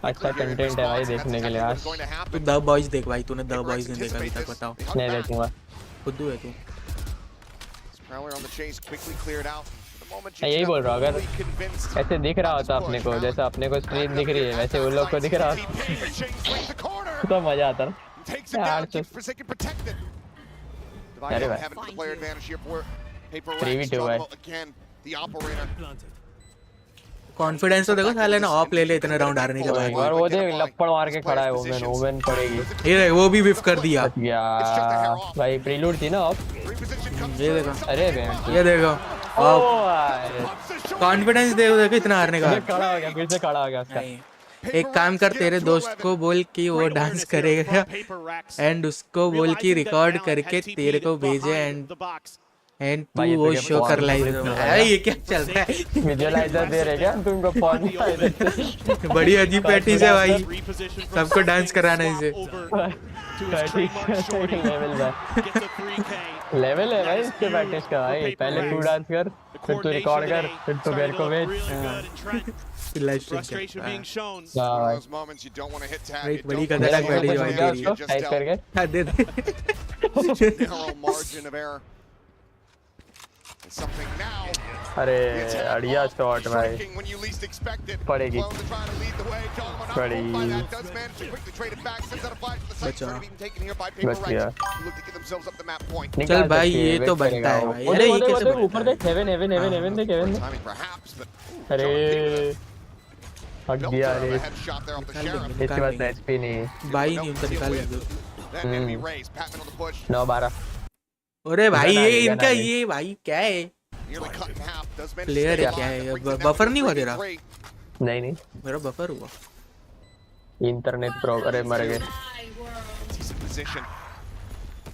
अच्छा कंटेंट है भाई देखने के लिए आज। तू द बॉयज देख भाई, तूने द बॉयज नहीं देखा अभी तक, बताओ। नहीं देखूंगा। खुद है तू। मैं यही बोल रहा हूँ, अगर ऐसे दिख रहा होता अपने को, जैसे अपने को स्क्रीन दिख रही है वैसे उन लोग को दिख रहा होता तो मजा आता ना यार। अरे भाई 3v2 है। कॉन्फिडेंस तो देखो साले ना, ऑफ ले ले इतने राउंड हारने के बाद। और वो देख लपड़ मार के खड़ा है ओमेन। ओमेन पड़ेगी। ये देख, वो भी विफ कर दिया। यार भाई प्रीलूड थी ना ऑफ। ये देखो, अरे ये देखो कॉन्फिडेंस देखो देखो इतना हारने का। खड़ा हो गया, फिर से खड़ा हो गया उसका। एक काम कर, तेरे दोस्त को बोल कि वो डांस करेगा एंड उसको बोल कि रिकॉर्ड करके तेरे को भेजे एंड भाई, तू ये तो वो क्या शो कर porn लाइव video में है? ये क्या चल रहा है विजुअलाइजर दे रहे क्या तुमको पॉन बड़ी अजीब पैटीज है भाई सबको डांस कराना इसे लेवल है भाई इसके प्रैक्टिस का भाई पहले तू डांस कर फिर तू रिकॉर्ड कर फिर तू मेरे को भेज live Frustration being shown. One of those moments you don't want to hit tab. एक You बड़ी don't खतरनाक want to बैठी hit है tab. भाई You just टाइप dealt करके हाँ, दे दे narrow margin of error. And something now. अरे अड़िया shot भाई Striking when you least expect it. पड़ेगी Clone to try to lead the way. John not fooled by that. Does manage to quickly trade it back. Sends out a flash to the site. बचा। Sort of even taken here by Paper बच Rex. गया Look to get themselves up the map point. चल भाई ये तो बनता है भाई अरे ये कैसे बनता ऊपर देख हेवन हेवन हेवन हेवन देख हेवन देख Timing perhaps, but अरे हट built गया out रे a headshot there off the sheriff. इसके पास एचपी नहीं भाई नहीं उनका निकाल लेंगे Then enemy raise. Patman on the push. 9-12 अरे भाई गन आ ये गई, गन इनका आ गई। ये भाई क्या है Nearly cut in half. Does manage to Player stay है क्या alive. है? Brings it बफर down नहीं to हुआ तेरा? 3-3. नहीं नहीं मेरा बफर हुआ इंटरनेट प्रो अरे मर गए Decent position.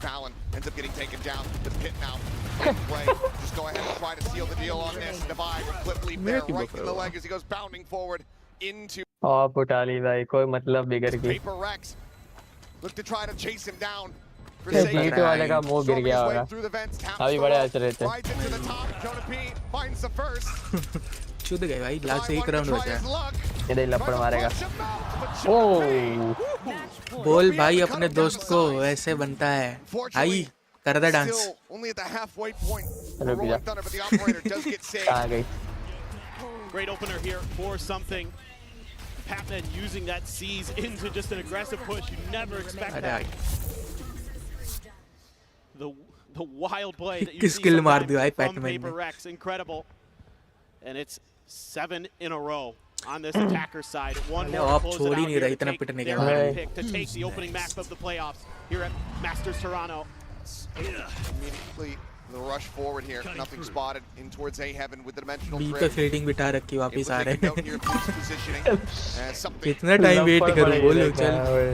Fallon ends up getting taken down. The pit now. Play. Just go ahead and try to seal the deal on this. Divide with clip leap there, right in the leg as he goes bounding forward into of उठा ली भाई कोई मतलब बिगड़ की Paper Rex. Look to try to chase him down. जीटू वाले का मुंह गिर गया होगा अभी बड़े हंस रहे थे Rides into the top. Jonah P finds the first. चूद गए भाई लास्ट एक राउंड बचा है इधर लपड़ मारेगा ओ बोल भाई अपने दोस्त को ऐसे बनता है भाई कर दे dance Still only at the halfway point. रुक जा Rolling Thunder, but the operator does get saved. कहाँ गई Great opener here for something. Patman using that seize into just an aggressive push. You never expect अरे that. भाई The wild play that you किस see kill मार sometimes दिया भाई from Patman Paper ने Rex. Incredible. And it's 7 in a row on this attacker side. One more to आप close it छोड़ ही out नहीं here रहा to इतना take पिटने के their बाद बाद। pick to take the opening map of the playoffs here at Masters Toronto. Immediately the rush forward here. Nothing spotted in towards A heaven with the dimensional बी पे drift. Fielding बिठा रखी वापस आ रहे हैं हैं कितना टाइम वेट करूं बोलो चल अरे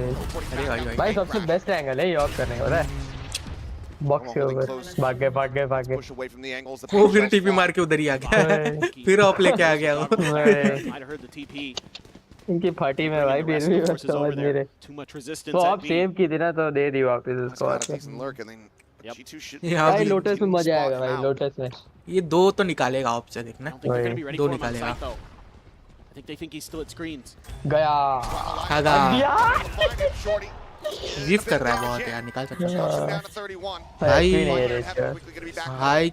अरे भाई भाई सबसे बेस्ट एंगल है ये ऑफ करने का पता है बॉक्स के ऊपर भाग गए वो फिर टीपी मार के उधर ही आ गया फिर ऑफ लेके आ गया वो Might have heard the TP. इनकी फाटी में भाई फिर भी बस समझ नहीं रहे Too much resistance. तो at आप B. सेव की थी ना तो दे दी वापस उसको आके यहाँ भाई भी लोटस में मजा आएगा भाई लोटस में ये दो तो निकालेगा ऑफ से I देखना don't think they're going to be ready दो for him on निकालेगा site, though. I think they think he's still at screens. गया खागा यार गिफ्ट कर रहा है बहुत यार निकाल सकता है भाई भाई नहीं है इसका भाई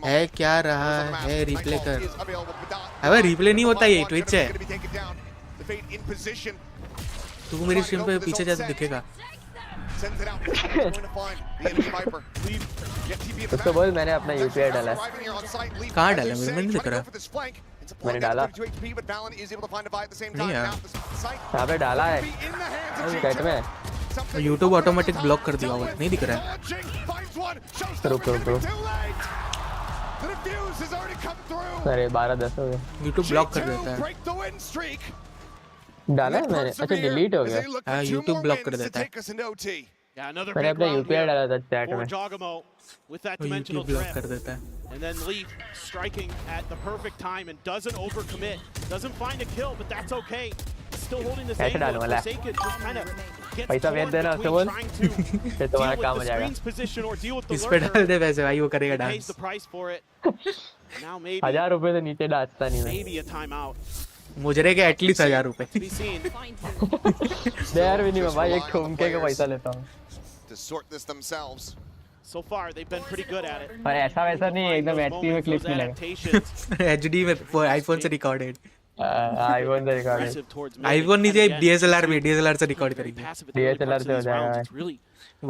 है क्या रहा है रिप्ले कर अबे रिप्ले नहीं होता ये ट्विच है तू मेरी स्ट्रीम पे पीछे जा तो दिखेगा उसको बोल मैंने अपना यूपीआई डाला है कहाँ डाला मुझे नहीं दिख रहा मैंने डाला नहीं यार यहाँ पे डाला है चैट में यूट्यूब ऑटोमेटिक ब्लॉक कर दिया होगा नहीं दिख रहा है रुक अरे 12-10 हो गए यूट्यूब ब्लॉक कर देता है डाला है मैंने अच्छा डिलीट हो गया हाँ यूट्यूब ब्लॉक कर देता है Yeah, another मैंने big अपना round यूपीआई here डाला था चैट for में Jogamo with that वो dimensional यूट्यूब ब्लॉक drift. कर देता है And then Leaf striking at the perfect time and doesn't overcommit. Doesn't find a kill, but that's okay. Still holding this ऐसे angle. डालूं वाला Forsaken just kind of gets पैसा torn भेज देना उससे between बोल trying to फिर deal तुम्हारा with काम the हो जाएगा screen's position or deal with the इस पे lurker. डाल दे वैसे भाई वो करेगा He pays dance the price for it. Now maybe 1000 रुपए से नीचे डांसता नहीं मैं maybe a timeout. मुझरे के एटलीस्ट 1000 रुपए To be seen. यार भी नहीं मैं भाई एक ठुमके का पैसा लेता हूँ to sort this themselves. So far they've been pretty good at it. पर ऐसा वैसा नहीं है एकदम एचपी में क्लिप Those मिलेगा adaptations. एचडी में आईफोन से रिकॉर्डेड आईफोन से record Aggressive towards mid. IPhone नहीं चाहिए Again, डीएसएलआर में डीएसएलआर से रिकॉर्ड very करेंगे passive at the early DSLR parts of से हो these जाएगा rounds. It's really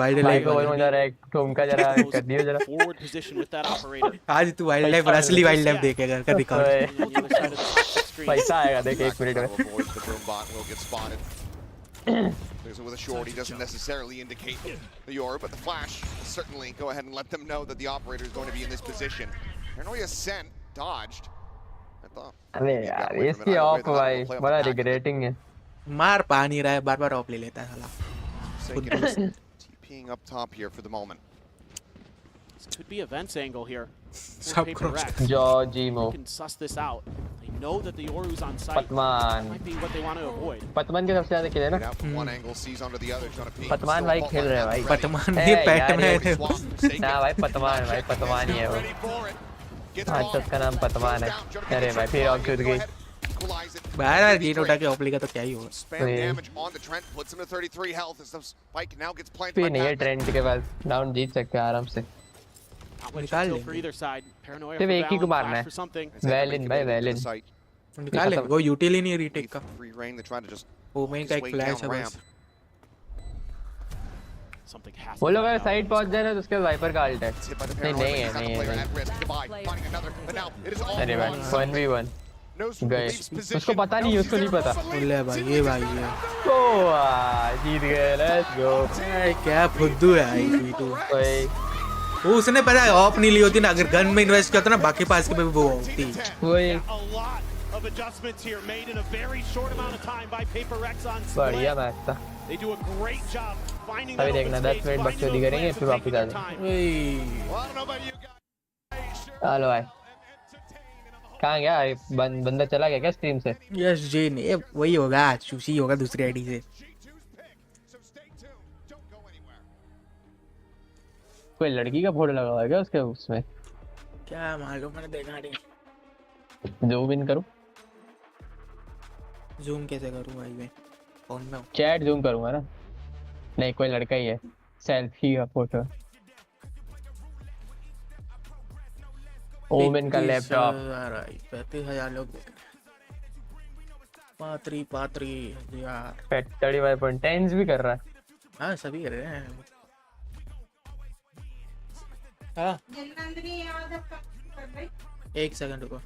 वाइल्ड भाई को लाइफ बोल जरा एक ठुमका जरा कर दियो जरा forward position with that operator. आज तू वाइल्ड लाइफ असली वाइल्ड लाइफ देखेगा कर रिकॉर्ड ओए, On the other side of the screen. पैसा आएगा देख एक मिनट में Avoids the boom bot will get spotted. There's with a short, he doesn't necessarily indicate the Yoru, but the flash will certainly go ahead and let them know that the operator is going to be in this position. Paranoia sent, dodged. I thought. अबे यार इसकी of भाई बड़ा regretting है मार पा नहीं रहा है बार-बार ऑफ ले लेता है साला TPing up top here for the moment. This could be a Vents angle here. Sub cross. Jojimo. You can suss this out. They know that the Oru's on site. Patman. Might be what they want to avoid. पतमान के सबसे ज़्यादा किल है ना? One angle sees onto the other, trying to peek. पतमान भाई खेल रहे हैं भाई. पतमान ये पैटर्न है ना भाई पतमान ही है वो. हाँ तो उसका नाम पतमान है. अरे भाई फिर AxodusGG. बाहर गेट उठा के ऑफ लेगा तो क्या ही होगा. फिर नहीं है ट्रेंड के पास. राउंड जीत सकते हैं आराम से. निकाल ले. सिर्फ एक ही को मारना है. वैलिन भाई वैलिन. निकाल ले. वो यूटिलिटी नहीं रीटेक का. ओमेन का एक फ्लैश है बस. वो लोग अगर साइड पहुंच जाए ना तो उसके वाइपर का अल्ट है. नहीं है. अरे भाई 1v1 गए. उसको पता नहीं, उसको नहीं पता. ले भाई ये भाई है. ओ जीत गए. Let's go. क्या फुद्दू है भाई V2. वो उसने पता है ऑफ नहीं ली होती ना. अगर गन में इन्वेस्ट किया था ना बाकी पास के पे वो होती. वही बढ़िया मैच था. अभी देखना 10 मिनट बकचोदी करेंगे फिर वापस आ जाएंगे. हेलो भाई कहाँ गया? बंदा चला गया क्या स्ट्रीम से? यस जी ने वही होगा. चूसी होगा दूसरी आईडी से. कोई लड़की का फोटो लगा हुआ है क्या उसके उसमें? क्या मालूम, मैंने देखा नहीं. जूम इन करूं? जूम कैसे करूं भाई मैं फोन में? चैट जूम करूंगा ना. नहीं कोई लड़का ही है. सेल्फी का फोटो. ओमेन का लैपटॉप. 35,000 लोग पात्री यार. 35.10 भी कर रहा है. हाँ सभी कर रहे हैं. हाँ एक सेकंड रुको.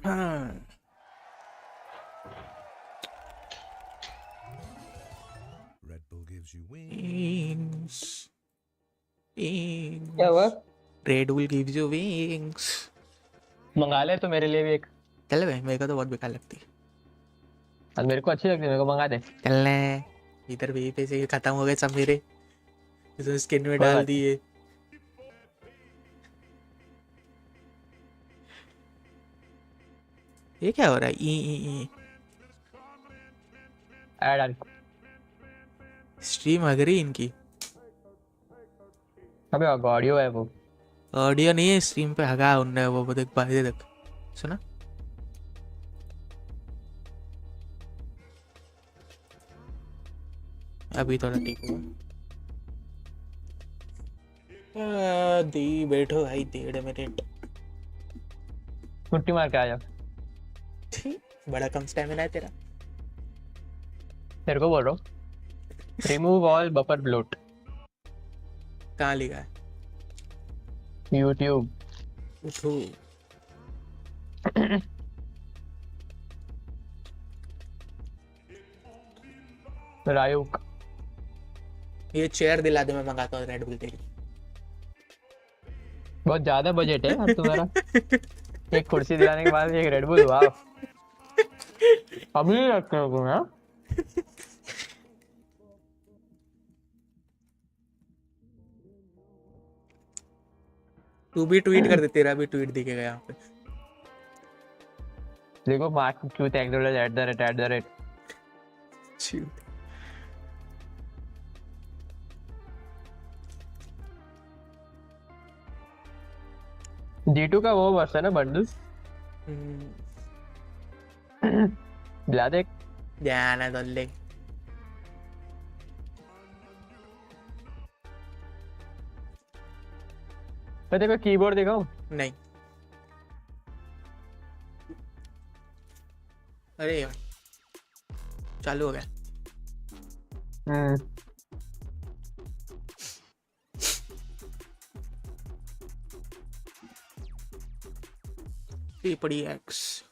हाँ Red Bull gives you wings. क्या हुआ? Red Bull gives you wings. मंगा ले तो मेरे लिए भी एक. चल भाई मेरे को तो बहुत बेकार लगती है. और मेरे को अच्छी लगती है. मेरे को मंगा दे. चलने इधर भी पैसे खत्म हो गए सब मेरे. इसमें स्किन में डाल दिए. ये क्या हो रहा है? ई ऐड स्ट्रीम अगर ही इनकी. अबे ऑडियो है वो. ऑडियो नहीं है स्ट्रीम पे. हगा उनने वो देख बाहर देख. सुना? अभी थोड़ा ठीक हुआ. दी बैठो भाई 1.5 मिनट. छुट्टी मार के आ जाओ. बड़ा कम स्टैमिना है तेरा. तेरे को बोल रहा हूँ. Remove all buffer bloat. कहाँ लिखा है? यूट्यूब. उठो. रायुक ये चेयर दिला दे, मैं मंगाता हूँ रेड बुल तेरी. बहुत ज्यादा बजट है यार तुम्हारा. एक कुर्सी दिलाने के बाद एक रेड बुल. वाह अभी रखते हो तुम यार. तू भी ट्वीट कर दे. तेरा भी ट्वीट दिखेगा यहाँ पे. देखो मार्क क्यों @@. D2 का वो वर्ष है ना बंडल. दिला दे. जाना दल्ले मैं देखो कीबोर्ड दिखाऊं? नहीं अरे यार चालू हो गया PRX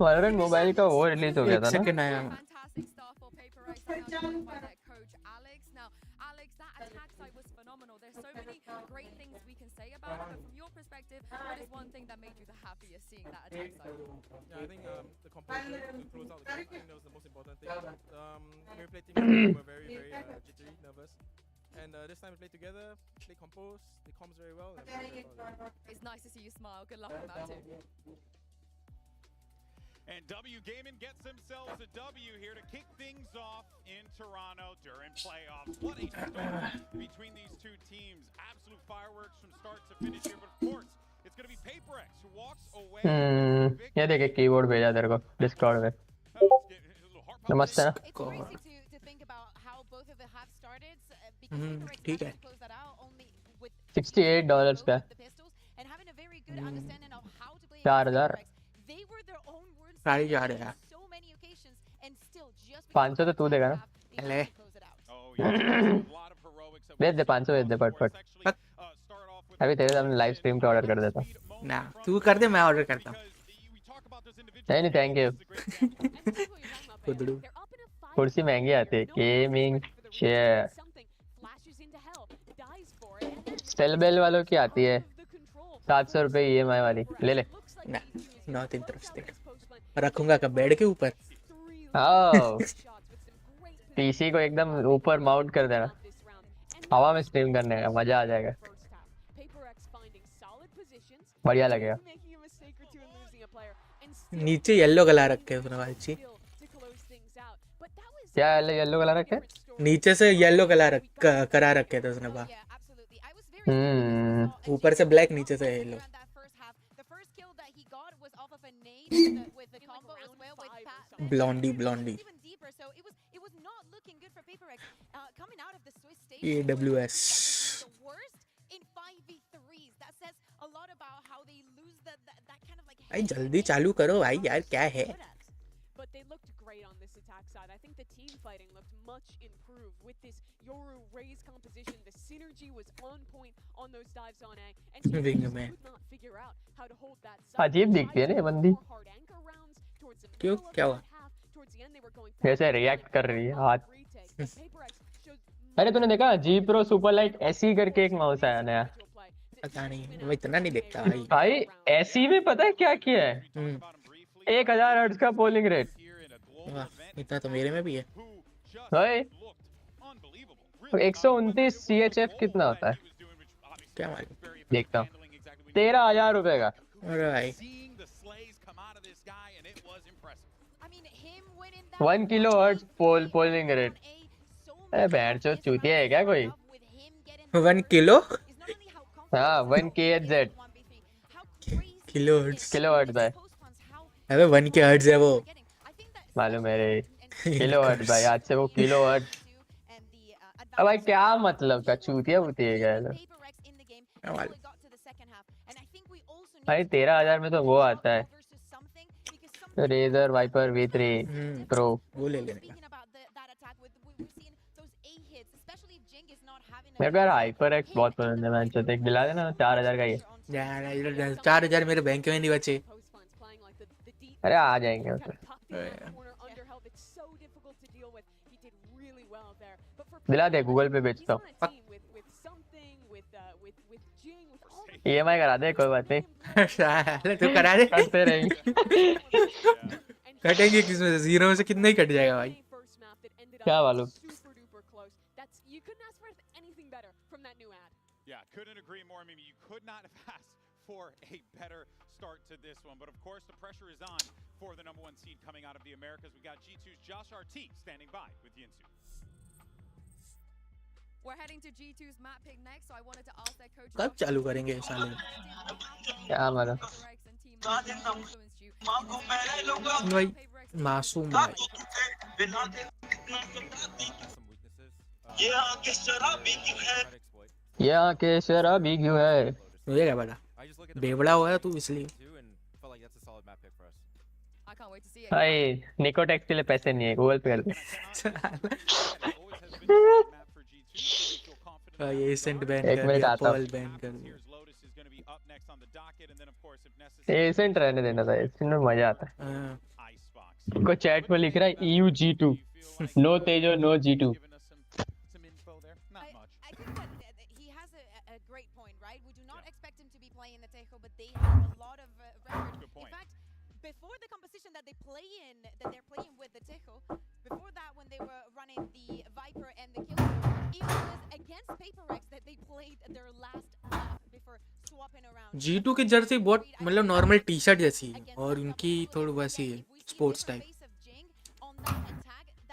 Valorant मोबाइल का वो रिलीज हो गया था ना? सेकंड आया Fantastic start for PRX and by their coach Alex. Now, Alex, that attack side was phenomenal. There's so many great things we can say about it, but from your perspective, what is one thing that made you the happiest seeing that attack side? Yeah, I think the composure to close out the game, I think that was the most important thing. When we played team, we were very, very jittery, nervous. And this time we played together, played composed, they comms very well. And I'm very proud of them. It's nice to see you smile. Good luck on that too. And W Gaming gets themselves a W here to kick things off in Toronto during playoffs. What a story between these two teams. Absolute fireworks from start to finish here, but of course, it's going to be PRX who walks away. ये देखे keyboard भेजा तेरे को Discord में नमस्ते ना It's crazy to think about how both of them have started because PRX ठीक है managed to close that out only with $68 का the pistols and having a very good understanding of how to play 4000 PRX. They were their own words सारी जा रहे हैं so many occasions and still just 500 तो तू देगा ना ले भेज दे 500 भेज दे फट अभी तेरे सामने लाइव स्ट्रीम पे ऑर्डर कर देता ना तू कर दे मैं ऑर्डर करता हूँ नहीं थैंक यू खुदड़ू कुर्सी महंगी आती है गेमिंग शेयर सेल बेल वालों की आती है 700 रुपए EMI वाली ले ले ना नॉट इंटरेस्टेड रखूंगा कब बेड के ऊपर पीसी को एकदम ऊपर माउंट कर देना हवा में स्ट्रीम करने का मजा आ जाएगा बढ़िया लगेगा नीचे येलो कलर रखे हैं उसने वालची क्या येलो कलर रखे नीचे से येलो कलर करा रखे थे उसने बाहर ऊपर से ब्लैक नीचे से येलो ब्लॉन्डी ब्लॉन्डी AWS भाई जल्दी चालू करो भाई यार क्या है But they looked great on this attack side. I think the team fighting looked much improved with this Yoru Raze composition. The synergy was on point on those dives on A, and teams Wing just में could not figure out how to hold that side. अजीब दिखती है ना ये बंदी Hard anchor rounds towards the क्यों middle of क्या the हुआ half. Towards the end they were going कैसे रिएक्ट कर रही है हाथ retake. PRX showed अरे तूने देखा G Pro Super Light SE करके एक माउस आया नया पता नहीं मैं इतना नहीं देखता भाई भाई SE में पता है क्या किया है 1000 हर्ट्ज का पोलिंग रेट वाह इतना तो मेरे में भी है भाई 129 CHF कितना होता है क्या मालूम देखता हूँ 13,000 रुपए का अरे भाई 1 किलो हर्ट्ज पोलिंग रेट अरे बैंड चो चूतिया है क्या कोई 1 किलो हाँ 1 KHZ किलो हर्ट्ज भाई अबे 1 के हर्ट्ज है वो मालूम है रे किलो हर्ट्ज भाई आज से वो किलो हर्ट्ज अब भाई क्या मतलब का चूतिया बुती है क्या भाई 13,000 में तो वो आता है रेजर वाइपर V3 प्रो वो ले लेने का मेरे को यार हाइपर एक्स बहुत पसंद है मैंने देख दिला देना 4,000 का ही है यार 4,000 मेरे बैंक में नहीं बचे अरे आ जाएंगे उसमें दिला दे गूगल पे बेचता हूँ EMI करा दे कोई बात नहीं तू करा दे करते रहेंगे कटेंगे किसमें से जीरो में से कितना ही कट जाएगा भाई क्या मालूम Yeah, couldn't agree more. I mean, you could not have asked for a better start to this one. But of course, the pressure is on for the #1 seed coming out of the Americas. We got G2's Josh RT standing by with Yinsu. We're heading to G2's map pick next, so I wanted to ask their coach. कब चालू करेंगे ये साले? क्या मालूम? भाई मासूम भाई. ये आके शराबी क्यों है? मुझे क्या पता? बेवड़ा हुआ है तू इसलिए. भाई निकोटेक्स के लिए पैसे नहीं है, गूगल पे कर दे. ये सेंट बैन एक मिनट कर, आता हूं. पॉल बैन कर. एसेंट रहने देना था, इसमें मजा आता है. को चैट में लिख रहा है EU G2, नो तेजो no G2. I think that he has a great point, right? We do not expect him to be playing the Tejo, but they have a lot of record. In fact, before the composition that they play in, that they're playing with the Tejo, before that when they were running the Viper and the Killer, it was against PRX that they played their last map before swapping around. G2 की Jersey बहुत मतलब normal T shirt जैसी है और उनकी थोड़ी वैसी है स्पोर्ट्स टाइप.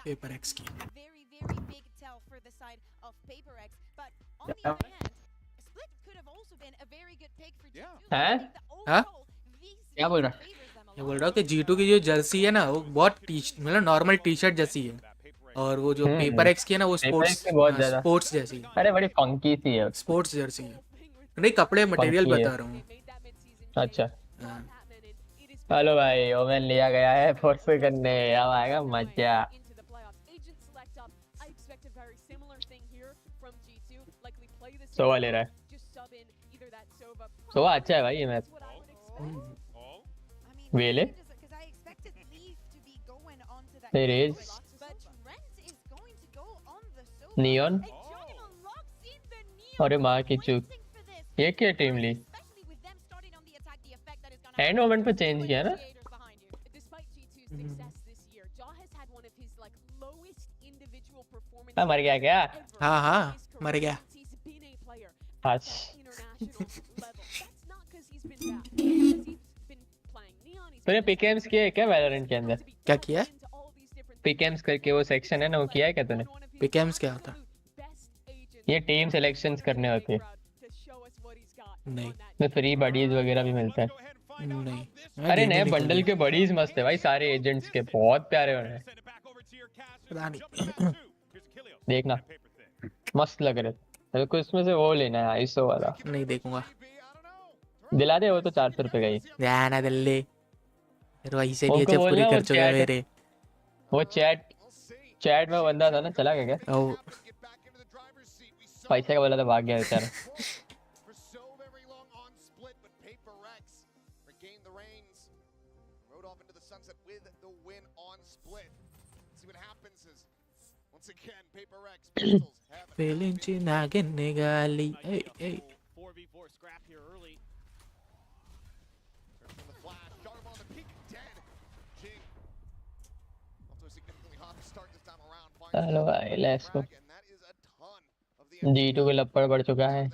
PRX की. Very big tell for the side of PRX, but on the other hand, Split could have also been a very good pick for G2. हैं? हाँ? क्या बोल रहा? ये बोल रहा हूँ कि G2 की जो जर्सी है ना वो बहुत मतलब नॉर्मल टी शर्ट जैसी है और वो जो PRX की है ना वो स्पोर्ट्स जैसी है. अरे बड़ी फंकी सी है. स्पोर्ट्स जर्सी है. नहीं कपड़े मटेरियल बता रहा हूँ. अच्छा. हेलो भाई, ओमेन लिया गया है फोर्स करने, अब आएगा मजा. सोवा ले रहा है. सोवा अच्छा है भाई ये मैच. वेले there is नियॉन. अरे माँ की चूक. ये क्या टीम ली? एंड मोमेंट पे चेंज किया ना. मर गया क्या? हाँ मर गया. तूने पिकेम्स किया है क्या वैलोरेंट के अंदर? क्या किया है? पिकेम्स करके वो सेक्शन है ना, वो किया है क्या तूने? पिकेम्स क्या होता? ये टीम सिलेक्शंस करने होते हैं. नहीं. में फ्री बडीज वगैरह भी मिलता है. नहीं. अरे नए बंडल के बडीज मस्त है भाई, सारे एजेंट्स के बहुत प्यारे हो रहे हैं. पता नहीं. देखना मस्त लग रहे. तेरे को इसमें से वो लेना है आईसो वाला. नहीं देखूंगा. दिला दे, वो तो 400 रुपए का ही. ना दिल्ली ऐसे नहीं जब पूरी कर चुका है मेरे. वो चैट में बंदा था ना, चला गया क्या? ओ पैसे का बोला था, भाग गया बेचारा. Feeling nagging gali. Hey. 4v4 scrap here early. चलो भाई लेट्स गो. G2 के लपड़ पड़ चुका है.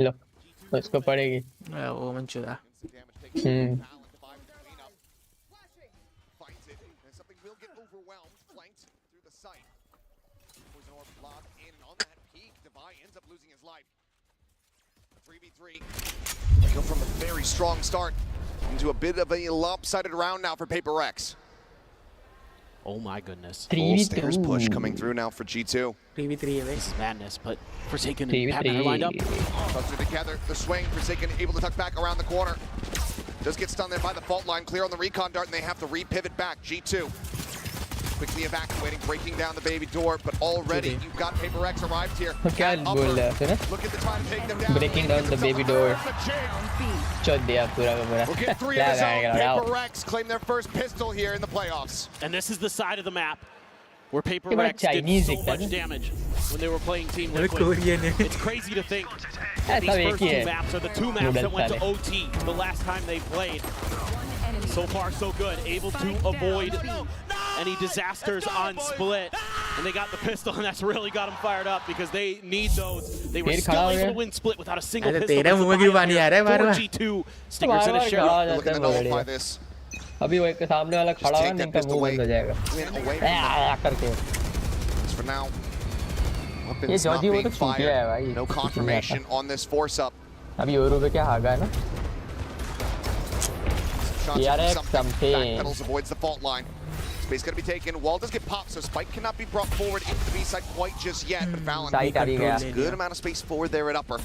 लो उसको पड़ेगी. वो मंचूदा. They go from a very strong start into a bit of a lopsided round now for PRX. Oh my goodness. Full stairs push coming through now for G2. 3v3 This is madness, but Forsaken and Batman are lined up. Tucks it together, the swing, Forsaken able to tuck back around the corner. Does get stunned there by the fault line, clear on the recon dart, and they have to re-pivot back. G2 quickly evacuating, breaking down the baby door, but already you've got PRX arrived here. क्या बोल रहा है? Look at the time to take them down. Breaking down the baby door. चोद दिया पूरा का पूरा. We'll get 3 of his own. PRX claim their first pistol here in the playoffs. And this is the side of the map where PRX did so much damage when they were playing Team Liquid. It's crazy to think that these first two maps are the two maps that went to OT the last time they played. So far, so good. Able to avoid any disasters on Split. And they got the pistol, and that's really got them fired up because they need those. They were still able to win Split without a single pistol. For G2 Stickers and a shell. Looking to nullify this. अभी वो एक सामने वाला खड़ा हुआ नहीं का मुंह बंद हो जाएगा करके for now. ये जॉजी वो तो छूट गया है भाई No confirmation on this force up. अभी यूरो पे क्या हागा है ना PRX something. Backpedals avoids the fault line. Space gonna be taken. Wall does get popped, so Spike cannot be brought forward into the B side quite just yet. But Valorant has a good amount of space forward there at upper.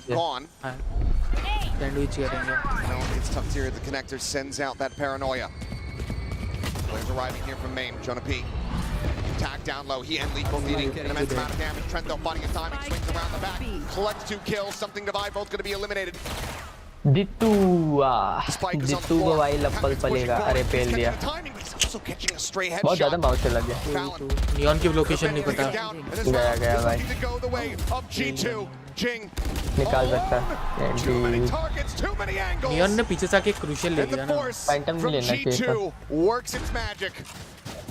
Gone. Sandwich करेंगे. It's tough here at the connector. Sends out that paranoia. Players arriving here from main. Jonah P. Tag down low. He and Lethal needing an immense amount of damage. Trento finding his timing. Swings around the back. Collects 2 kills. Something Divide both going to be eliminated. Dittu को भाई लप्पल पलेगा अरे पेल दिया बहुत ज़्यादा mouse से लग गया neon की लोकेशन नहीं पता गया भाई निकाल सकता नियॉन ने पीछे से आके क्रूशियल ले लिया ना फैंटम भी लेना चाहिए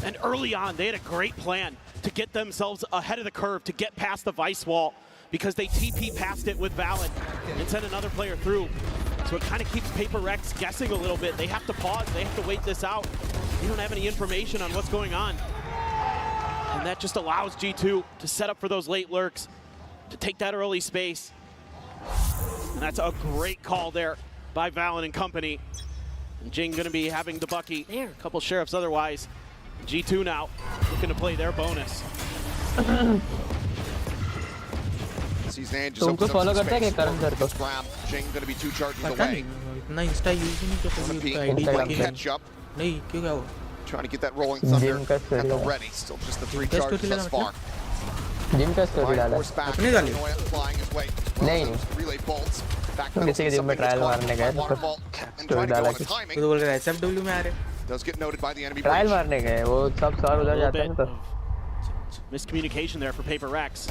And early on, they had a great plan to get themselves ahead of the curve, to get past the Vice wall, because they TP past it with Valid and sent another player through. So it kind of keeps PRX guessing a little bit. They have to pause, they have to wait this out. They don't have any information on what's going on. And that just allows G2 to set up for those late lurks, to take that early space. And that's a great call there by Valid and company. And Jing gonna be having the Bucky, a couple sheriffs otherwise. G2 now, looking to play their bonus. तुमको follow करता है क्या करण sir को? पता नहीं इतना Insta use नहीं करता नहीं क्यों क्या हुआ? Trying to get that rolling thunder at the ready. Still just the 3 charges thus far. Gym का स्टोरी डाला अपने डाले नहीं किसी के जिम में ट्रायल मारने गए तो स्टोरी डाला कि तो बोल रहे SFW में आ रहे does get noted by the enemy trial मारने गए वो सब सर उधर जाते हैं तो miscommunication there for PRX.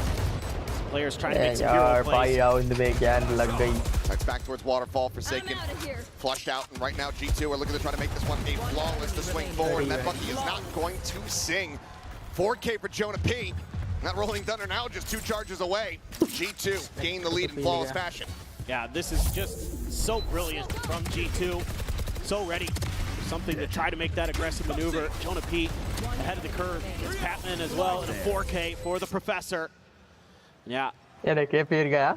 Players trying to make some hero plays. Round में ज्ञान लग गई. Back towards waterfall, Forsaken flushed out, and right now G2 are looking to try to make this one a flawless to swing forward, and that Bucky is not going to sing. 4K for Jonah P. That rolling thunder now just 2 charges away. G2 gain the lead in flawless fashion. Yeah, this is just so brilliant from G2. So ready. Something to try to make that aggressive maneuver. Jonah P ahead of the curve. It's Patman as well, and a 4K for the Professor. Yeah. Yeah, they kept here, guy.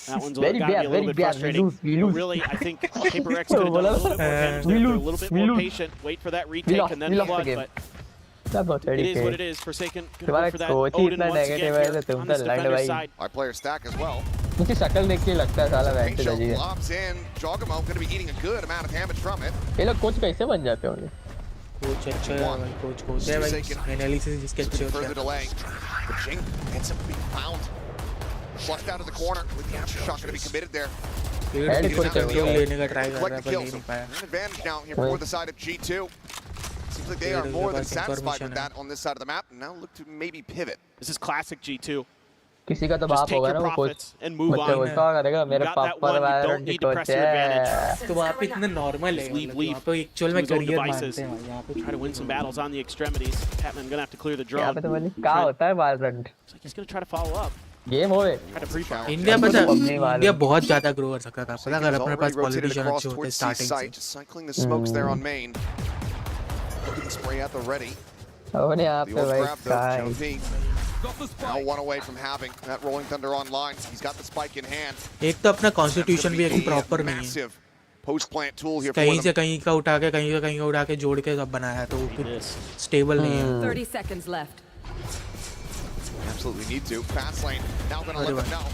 That one's gotta be a little bit frustrating. We lose. Really, I think PRX could have done a little bit more damage there. They're a little bit more patient. Wait for that retake and then flood, but it is what it is. Forsaken gonna go for that Odin once again here on this defender's side. Our player stack as well. मुझे शक्ल देख के लगता है साला वैंट है जी lobs in. Jogamo going to be eating a good amount of damage from it. ये लोग कोच कैसे बन जाते होंगे कोच अच्छा है भाई कोच होते हैं भाई एनालिसिस जिसके अच्छे होते हैं Jing ends up being found flushed out of the corner. Shot going to be committed there. लेने का ट्राई कर रहा है पर ले नहीं पाया advantage now here for the side of G2. Seems like they are more than satisfied with that on this side of the map. Now look to maybe pivot. This is classic G2. किसी का तो बाप होगा ना वो coach and move on. बोलता होगा देखो मेरे पापा वैलोरेंट की कोच है तो वहाँ पे इतना नॉर्मल है वहाँ पे एक्चुअल में करियर मानते हैं यहाँ पे try to win some battles on the extremities. Patman gonna have to clear the drone. यहाँ पे तो बोली क्या होता है Valorant He's gonna try to follow up. Game होए इंडिया पता इंडिया बहुत ज्यादा ग्रो कर सकता था पता अगर अपने पास पॉलिटिशियन अच्छे होते स्टार्टिंग से cycling the smokes there on main. Looking to spray at the ready. और यहाँ पे भाई Now one away from having that rolling thunder online. He's got the spike in hand. एक तो अपना कॉन्स्टिट्यूशन भी एक प्रॉपर नहीं है post plant tool here कहीं से कहीं का उठा के कहीं का उठा के जोड़ के सब बनाया है तो स्टेबल नहीं है 30 seconds left. Absolutely need to. Fast lane. Now gonna let them know.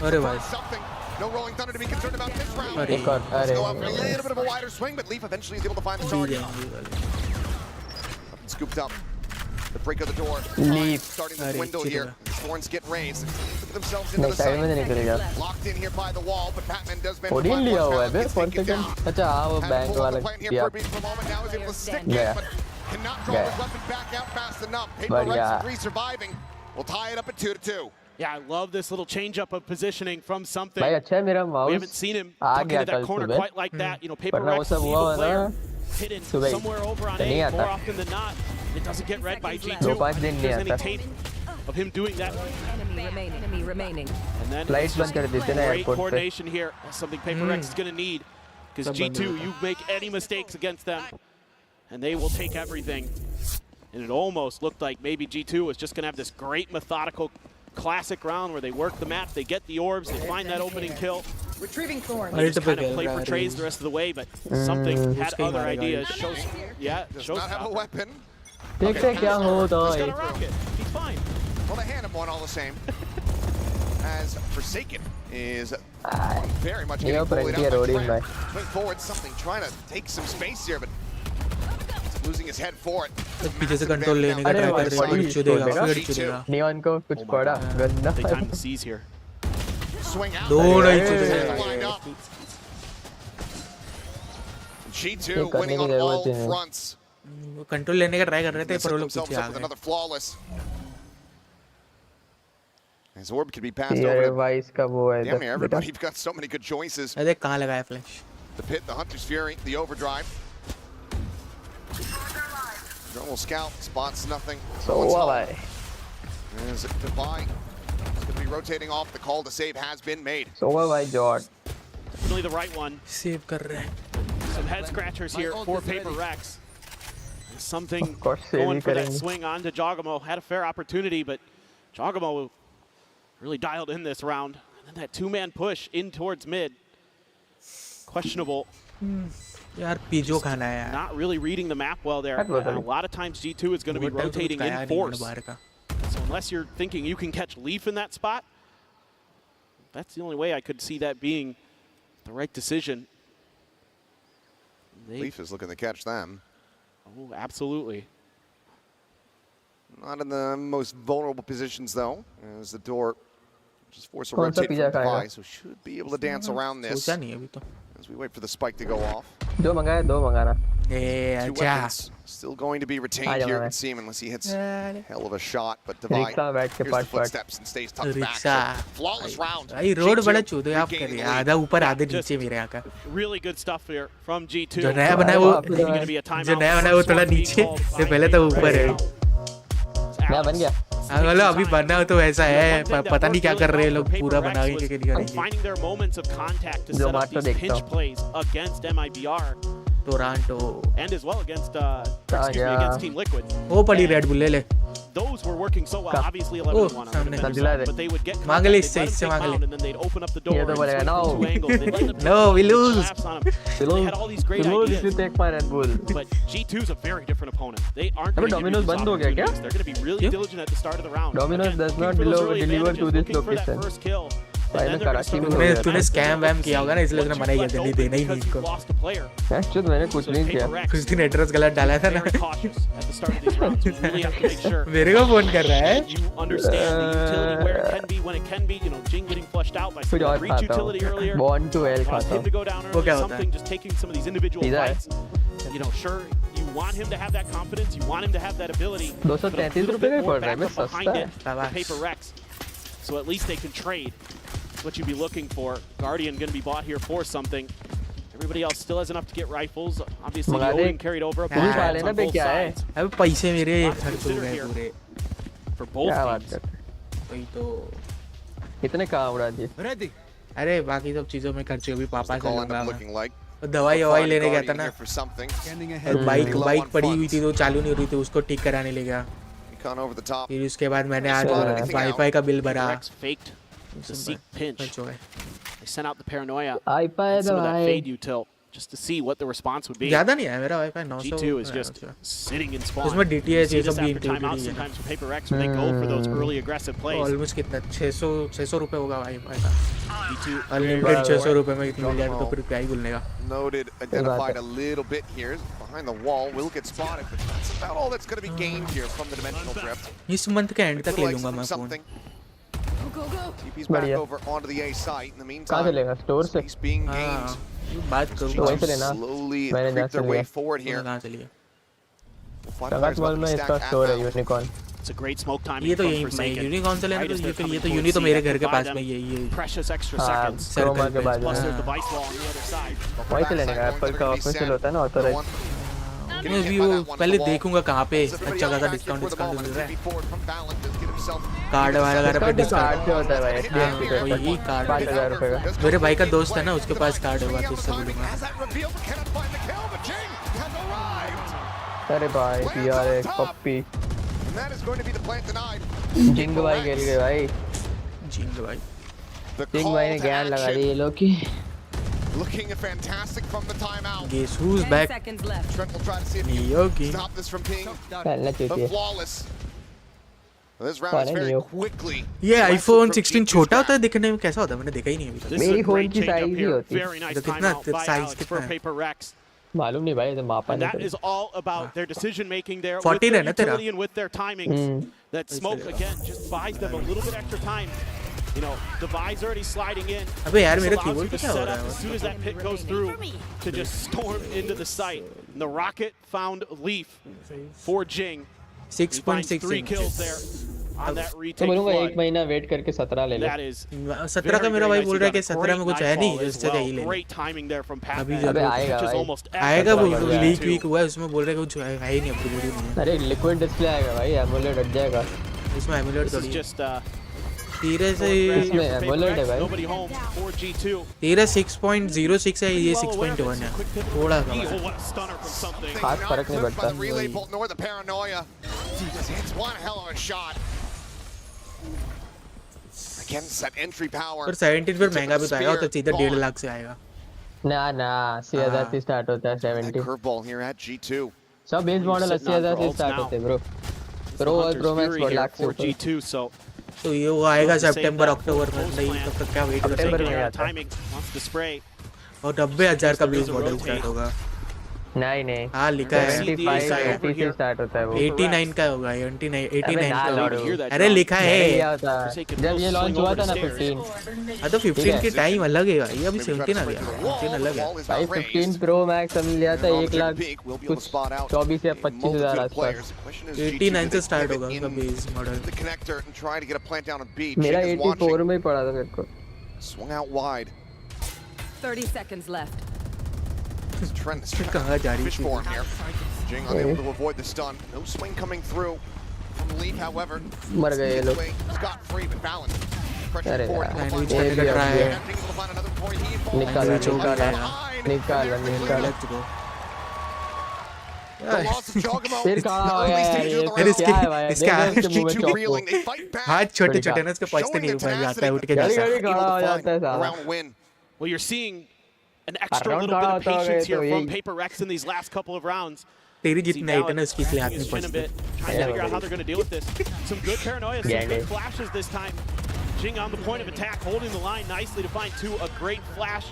अरे भाई something. No rolling thunder to be concerned about this round. अरे Let's go up a little bit of a wider swing, but Leaf eventually is able to find the target. Scooped up. The break of the door. Leaf. Starting the window here. Thorns get raised. Look at themselves into the side. Locked in here by the wall, but Patman does manage to find लिया हुआ है फिर for second. अच्छा हाँ वो bank वाला दिया. Now is able to stick it, but cannot draw his weapon back out fast enough. PRX surviving. We'll tie it up at 2-2. Yeah, I love this little change up of positioning from something. भाई अच्छा है मेरा mouse. We haven't seen him tuck into that corner quite like that. You know, PRX is an evil player. Hidden somewhere over on A more often than not. It doesn't get read by G2. There's any tape of him doing that. Enemy remaining. And then Flights just great coordination here. That's something PRX is going to need Because G2, you make any mistakes against them, and they will take everything. And it almost looked like maybe G2 was just going to have this great methodical classic round where they work the map, they get the orbs, they find that opening kill. Retrieving thorns. They just kind of play for trades the rest of the way, but something had other ideas. Shows, yeah, does not have a weapon. He's got a rocket. He's fine. Well, they hand him one all the same. As Forsaken is very much getting bullied out by Trent. Swing forward, something trying to take some space here, but losing his head for it. पीछे से control लेने का try कर रहे हैं, फिर चुदेगा, फिर चुदेगा. Neon को कुछ पड़ा, गंदा. They time the C's here. Swing out. दोनों ही चुदेगा. G2 winning on all fronts. वो कंट्रोल लेने का ट्राई कर रहे थे, पर वो लोग पीछे आ गए. His orb can be passed over. Damn near everybody. You've got so many good choices. अरे कहाँ लगाया flash? The pit, the Hunter's Fury, the overdrive. Drone will scout, spots nothing. So why? As Dubai is going to be rotating off. The call to save has been made. So why, George? Definitely the right one. Save कर रहे हैं. Some head scratchers here for PRX. Something going for that swing on to Jogamo. Had a fair opportunity, but Jogamo really dialed in this round. And then that two-man push in towards mid. Questionable. यार piezo खाना है यार. Not really reading the map well there. And a lot of times G2 is going to be rotating in force. So unless you're thinking you can catch Leaf in that spot, that's the only way I could see that being the right decision. Leaf is looking to catch them. Oh, absolutely. Not in the most vulnerable positions though, as the door just force a rotate from Dubai, so should be able to dance around this as we wait for the spike to go off. दो मंगाना. Two weapons still going to be retained here, it would seem, unless he hits hell of a shot. But Dubai here's the footsteps and stays tucked back. So, flawless round. भाई road बड़ा चूदे आप कर रहे हैं. आधा ऊपर आधे नीचे मेरे यहाँ का. Really good stuff here from G2. जो नया बना है वो थोड़ा नीचे. ये पहले तो ऊपर है. नया बन गया. मतलब अभी बना हो तो ऐसा है, पता नहीं क्या कर रहे हैं लोग, पूरा बना के करेंगे. Finding their moments of contact to set up these pinch plays against MIBR. Toronto. And as well against against Team Liquid. वो पड़ी Red Bull ले ले. Those were working so well. Obviously 11-1, but they would get मांग ले इससे मांग ले. and then they'd open up the door from two angles. No, we lose. They had all these great ideas. You take my Red Bull. But G2 is a very different opponent. They aren't going to give you these opportunities. They're going to be really diligent at the start of the round. Dominos does not deliver to this location. तूने scam वैम किया होगा ना, इसलिए उसने मना किया था, नहीं देना ही नहीं इसको. एक्चुअली मैंने कुछ नहीं किया. कुछ दिन एड्रेस गलत डाला था ना. मेरे को फोन कर रहा है. Born to L खाता. वो क्या होता है? You know, sure, you want him to have that confidence, you want him to have that ability. 233 रुपए का पड़ रहा है, मैं सस्ता है. PRX, so at least they can trade. What you'd be looking for. Guardian going to be bought here for something. Everybody else still has enough to get rifles. Obviously, the Odin carried over a bunch on both sides. अब पैसे मेरे खर्च हो गए पूरे. For both teams. वही तो. कितने कहाँ उड़ा दिए? Ready. अरे बाकी सब चीजों में खर्चे भी पापा से लगा. Like दवाई लेने गया था ना. और बाइक पड़ी हुई थी तो चालू नहीं हो रही थी, उसको ठीक कराने ले गया. फिर उसके बाद मैंने आज वाईफाई का बिल भरा. To seek pinch. They sent out the paranoia. iPad some of that fade util just to see what the response would be. ज़्यादा नहीं है मेरा wifi 900. G2 is just sitting in spawn. उसमें DTS ये सब भी included है. Sometimes for PRX when they go for those early aggressive plays. Almost कितना 600 रुपए होगा वाईफाई का. G2 unlimited 600 रुपए में इतनी मिल जाए तो फिर क्या ही बोलने का. Noted, identified a little bit here behind the wall. Will get spotted, but that's about all that's going to be gained here from the dimensional drift. इस मंथ के एंड तक ले लूँगा मैं phone. TP's back over onto the A site. In the meantime, कहाँ से लेगा? Store से. Space being gained. बात करूँ. वहीं से लेना. Slowly creep their way forward here. कहाँ से लिया? संगत मॉल में इसका स्टोर है unicorn. It's a great smoke time. ये तो यूनिकॉर्न से लेना तो ये तो यूनि तो मेरे घर के पास में ये. Precious extra seconds. क्रोमा के बाद. Plus there's the device wall on the other side. वहीं से लेने का एप्पल का ऑफिशियल होता है ना ऑथराइज. मैं भी वो पहले देखूंगा कहाँ पे अच्छा खासा डिस्काउंट मिल रहा है कार्ड वगैरह पे डिस्काउंट होता है भाई वही कार्ड 5000 रुपए का मेरे भाई का दोस्त है ना उसके पास कार्ड होगा तो उससे बोलूंगा अरे भाई PRX पप्पी जिंग भाई खेल गए भाई जिंग भाई ने ज्ञान लगा दी ये लोग की Looking fantastic from the timeout. Guess who's back? Trent will try to see if he can stop this from being flawless. This round is very quickly. ये iPhone 16 छोटा होता है दिखने में कैसा होता है मैंने देखा ही नहीं अभी तक मेरी फोन की साइज ही होती है तो कितना साइज कितना है मालूम नहीं भाई तो मापा नहीं that is all about their decision making there 14 है ना तेरा and with their timings that smoke again just buys them a little bit extra time. You know, the Devi's already sliding in. अबे यार मेरा कीबोर्ड पे क्या हो रहा है as soon as that pit goes through to just storm into the site. And the rocket found Leaf for Jing. 6.6 3 kills there on that retake. तो बोलूँगा एक महीना वेट करके 17 ले ले. That is 17 का मेरा भाई बोल रहा है कि 17 में कुछ है नहीं इससे यही ले. Great timing there from Pat. अबे आएगा वो लीक वीक हुआ है उसमें बोल रहे हैं कुछ है ही नहीं अपनी वीडियो में. अरे लिक्विड डिस्प्ले आएगा भाई एमुलेट हट जाएगा. इसमें एमुलेट थोड़ी तेरे से इसमें एमुलेट है भाई तेरा 6.06 है ये 6.1 है थोड़ा कम खास फर्क नहीं पड़ता पर 17 पर महंगा भी तो आएगा तो सीधा 1.5 लाख से आएगा ना 80,000 से स्टार्ट होता है 70 सब बेस मॉडल 80,000 से स्टार्ट होते हैं ब्रो प्रो और प्रो मैक्स 1 लाख से ऊपर तो ये वो आएगा सितंबर अक्टूबर में नहीं तब तक क्या वेट करें और 90,000 का बेस मॉडल स्टार्ट होगा नहीं हाँ लिखा है 75 से स्टार्ट होता है वो 89 का होगा 89 का होगा अरे लिखा है जब ये लॉन्च हुआ था ना 15 हाँ तो 15 की टाइम अलग है भाई अभी 17 आ गया 17 अलग है भाई 15 प्रो मैक्स हमने लिया था 1 लाख कुछ 24 या 25,000 आसपास 89 से स्टार्ट होगा उसका बेस मॉडल मेरा 84 में ही पड़ा था मेरे को swung out wide 30 seconds left Trent is trying to fish for him here. Jing unable to avoid the stun. No swing coming through from Leaf, however. मर गए ये लोग. Scot free but balanced. Pressure अरे forward. निकाल. फिर हाथ छोटे-छोटे ना उसके पहुंचते नहीं ऊपर जाता है उठ के जाता है. Well, you're seeing an extra little bit of patience here from PRX in these last couple of rounds. तेरी जितनी हाइट है ना उसकी इसलिए हाथ नहीं पहुंचते. Trying to figure out how they're going to deal with this. Some good paranoia, some good flashes this time. Jing on the point of attack, holding the line nicely to find two. A great flash.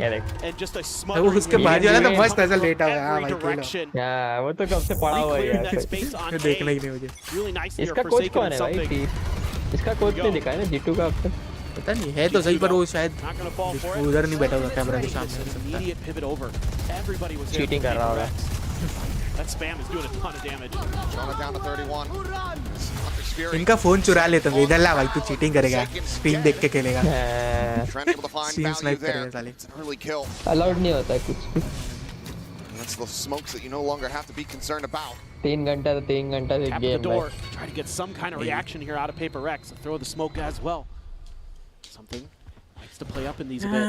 And just a smothering. वो उसके बाद वाला तो मस्त ऐसा लेटा हुआ है भाई खेलो. यार वो तो कब से पड़ा हुआ है यार. देखना ही नहीं मुझे. Really nice here. इसका कोच कौन है भाई? इसका कोच नहीं दिखा है ना G2 का अब तक. पता नहीं है तो सही पर वो शायद उधर नहीं बैठा हुआ कैमरा के सामने चीटिंग कर रहा होगा इनका फोन चुरा लेता हूँ इधर ला भाई तू चीटिंग करेगा स्ट्रीम देख के खेलेगा स्ट्रीम स्नाइप करेगा साले अलाउड नहीं होता कुछ That's the smokes that you no longer have to be concerned about. 3 घंटा तो 3 घंटा से गेम है. Try to get some kind of reaction here out of PRX. Throw the smoke as well. Something likes to play up in these a bit.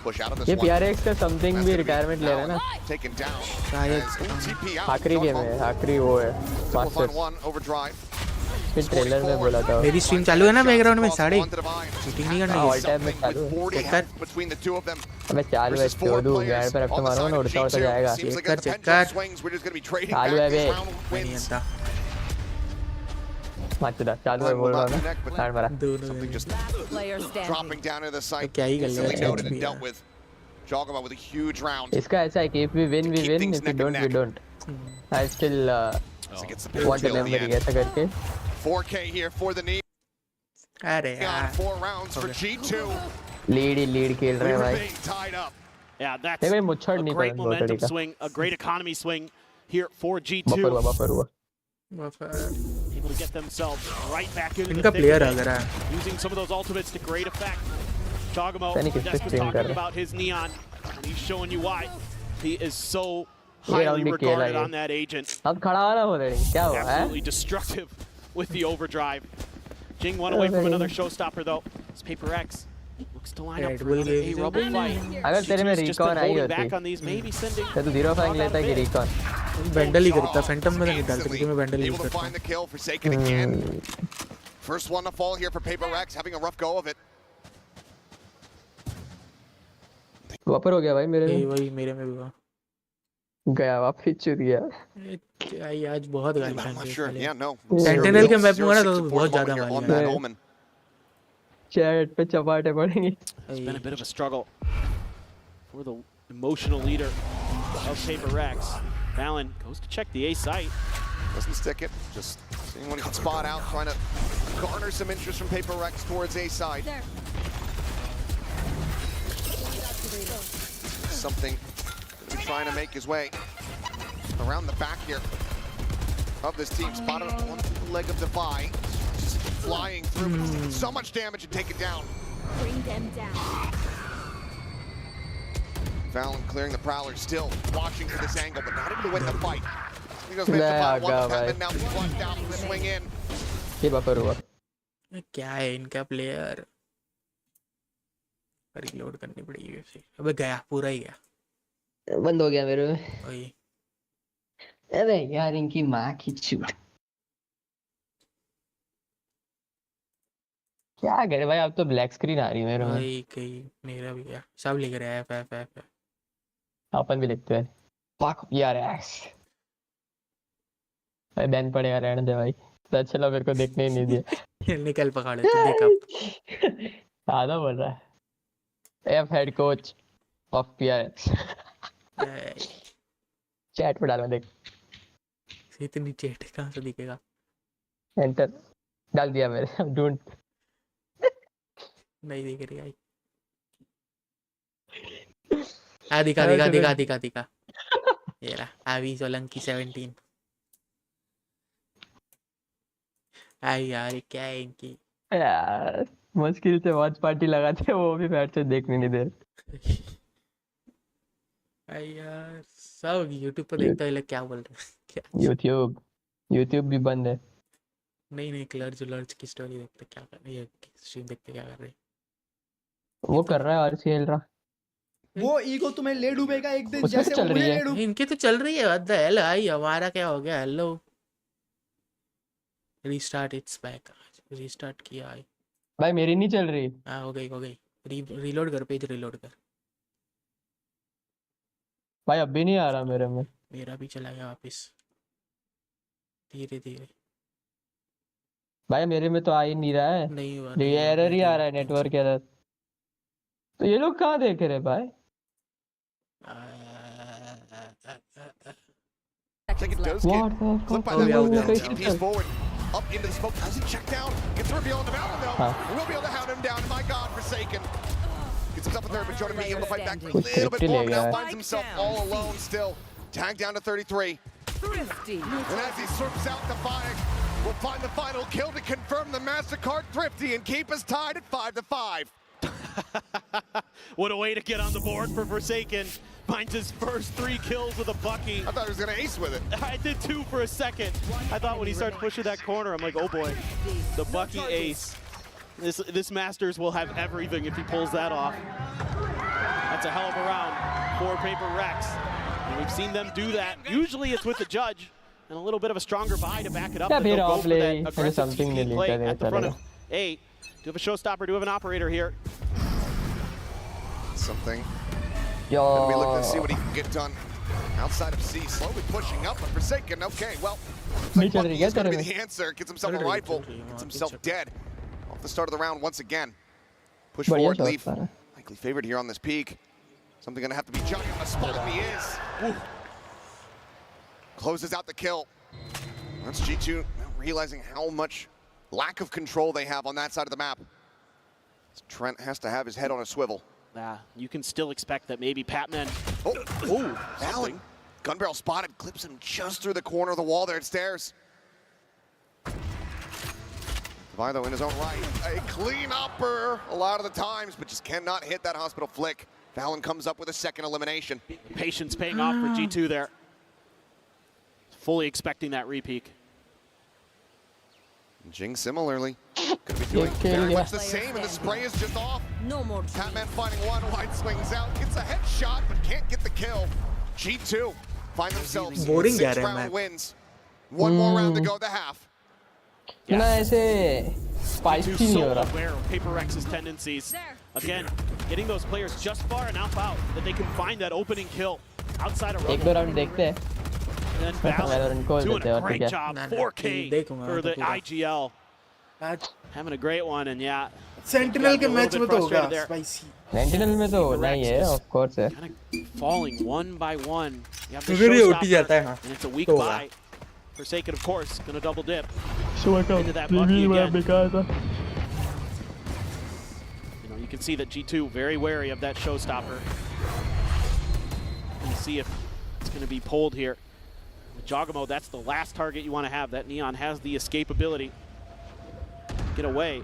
Push out of this ये PRX का something भी retirement ले रहा है ना. Taken down. शायद आखिरी game है आखिरी वो है मास्टर्स. फिर ट्रेलर में बोला था. मेरी स्ट्रीम चालू है ना बैकग्राउंड में साढ़े शूटिंग नहीं करनी ऑल टाइम में चालू है. अबे चालू है तो दो यार पर अब मारो ना उड़ता उड़ता जाएगा. चेक कर चालू है बे नहीं आता माचुदा चालू है बोल रहा हूं ना. काट मारा dropping down into the site. क्या ही कर ले Jogama with a huge round. इसका ऐसा है कि if we win we win, if we don't we don't. I still want to memory ऐसा करके 4K here for the knee. अरे यार 4 rounds for G2. लीड खेल रहे हैं भाई. Yeah, that's a great momentum swing, a great economy swing here for G2. Buffer हुआ Able to get themselves right back into इनका प्लेयर आ गया using some of those ultimates to great effect. Chogamo just was talking about his neon, and he's showing you why he is so highly regarded on that agent. अब खड़ा वाला बोल रहे क्या हुआ है? Absolutely destructive with the overdrive. Jing one away from another showstopper though. It's Paper X. Looks to line up for another A-Rubble fight. अगर तेरे में recon आई होती, तो तू 0 फैंग लेता है कि recon? बैंडल ही करता, फैंटम में नहीं डालता क्योंकि मैं बैंडल यूज करता हूं. First one to fall here for Paper X, having a rough go of it. वापर हो गया भाई मेरे में. वही मेरे में भी हुआ. गया वापस चुर गया. क्या आज बहुत गाली खाते हैं. सेंटिनल के मैप में ना तो बहुत ज्यादा गाली. चैट पे चपाटे पड़ेंगे. It's been a bit of a struggle for the emotional leader of Paper X. Valen goes to check the A site. Doesn't stick it, just seeing when he can spot out, trying to garner some interest from Paper X towards A side. Something he's trying to make his way around the back here of this team. Spotted one leg of Defy, just flying through. So much damage and take it down. Bring them down. Valen clearing the Prowler, still watching for this angle, but not able to win the fight. He goes mid to fight, one Batman now flushed out from the swing in. ये buffer हुआ. क्या है इनका player? Reload करनी पड़ेगी वैसे. अबे गया, पूरा ही गया. बंद हो गया मेरे में. वही. अबे यार इनकी माँ की चूत. क्या करे भाई, अब तो ब्लैक स्क्रीन आ रही है मेरे में. वही कहीं मेरा भी गया. सब लिख रहे हैं एफ. अपन भी लिखते हैं. फक यार एक्स. भाई बैन पड़ेगा, रहने दे भाई. तो चलो मेरे को देखने ही नहीं दिया. निकल पकड़ तू देख अब. आधा बोल रहा है. F head coach of PRX. Chat पे डालना देख. इतनी चैट कहाँ से दिखेगा? एंटर डाल दिया मैंने. ढूंढ. नहीं दिख रही आई. दिखा. ये रहा आवी सोलंकी 17. आई यार क्या है इनकी यार. मुश्किल से वॉच पार्टी लगाते हैं, वो भी बैठ से देखने नहीं दे. आई यार सब YouTube पर देखता है. क्या बोल रहे हैं? YouTube भी बंद है. नहीं क्लर्ज की स्टोरी देखते क्या कर रही है, स्ट्रीम देखते क्या कर रहे हैं. वो कर रहा है और खेल रहा. वो ईगो तुम्हें ले डूबेगा एक दिन, जैसे चल रही है. इनकी तो चल रही है. व्हाट द हेल आई हमारा क्या हो गया? Hello restart it's back. Restart किया आई. भाई मेरी नहीं चल रही. हां हो गई. रीलोड कर, पेज रीलोड कर. भाई अब भी नहीं आ रहा मेरे में. मेरा भी चला गया वापस धीरे. भाई मेरे में तो आ ही नहीं रहा है. नहीं हुआ. एरर ही आ रहा है नेटवर्क एरर. तो ये लोग कहाँ देख रहे भाई? Up into the smoke, doesn't check down, gets the reveal on the Valorant though. We'll be able to hound him down. My God, Forsaken gets himself a third, but Jordan being able to fight back a little bit more. Now finds himself all alone still. Tagged down to 33. Thrifty. And as he swoops out to 5, we'll find the final kill to confirm the MasterCard Thrifty and keep us tied at 5-5. What a way to get on the board for Forsaken. Finds his first 3 kills with a Bucky. I thought he was going to ace with it. I did too for a second. I thought when he started pushing that corner, I'm like, oh boy, the Bucky ace. This Masters will have everything if he pulls that off. That's a hell of a round for Paper Rex. And we've seen them do that. Usually it's with the judge and a little bit of a stronger buy to back it up. But they'll go for that aggressive TP play at the front of A. Do you have a showstopper? Do you have an operator here? Something. Gonna be looking to see what he can get done outside of C. Slowly pushing up, but Forsaken. Okay, well, looks like Bucky is going to be the answer. Gets himself a rifle. Gets himself dead. Off the start of the round once again. Push forward, Leaf. Likely favored here on this peak. Something going to have to be judged on the spot. He is. Woo. Closes out the kill. That's G2 now realizing how much lack of control they have on that side of the map. Trent has to have his head on a swivel. Yeah, you can still expect that maybe Patman. Oh, Valen. Gun barrel spotted, clips him just through the corner of the wall there at stairs. Vilo in his own right, a clean upper a lot of the times, but just cannot hit that hospital flick. Valen comes up with a second elimination. Patience paying off for G2 there. fully expecting that repeak. Jing similarly. Could be doing very much the same, and the spray is just off. No more. Catman finding one, wide swings out, gets a headshot, but can't get the kill. G2 find themselves with 6 round wins. One more round to go the half. Yes. G2 so aware of PRX's tendencies. Again, getting those players just far enough out that they can find that opening kill outside of एक दो round देखते हैं. And then Valorant doing a great job. 4K for the IGL. Having a great one, and yeah. Sentinel के match में तो होगा spicy. Sentinel में तो होना ही है, of course है. Kind of falling one by one. You have the showstopper, and it's a weak buy. Forsaken, of course, gonna double dip into that bucky again. You know, you can see that G2 very wary of that showstopper. And see if it's gonna be pulled here. With Jogamo, that's the last target you want to have. That Neon has the escape ability. Get away.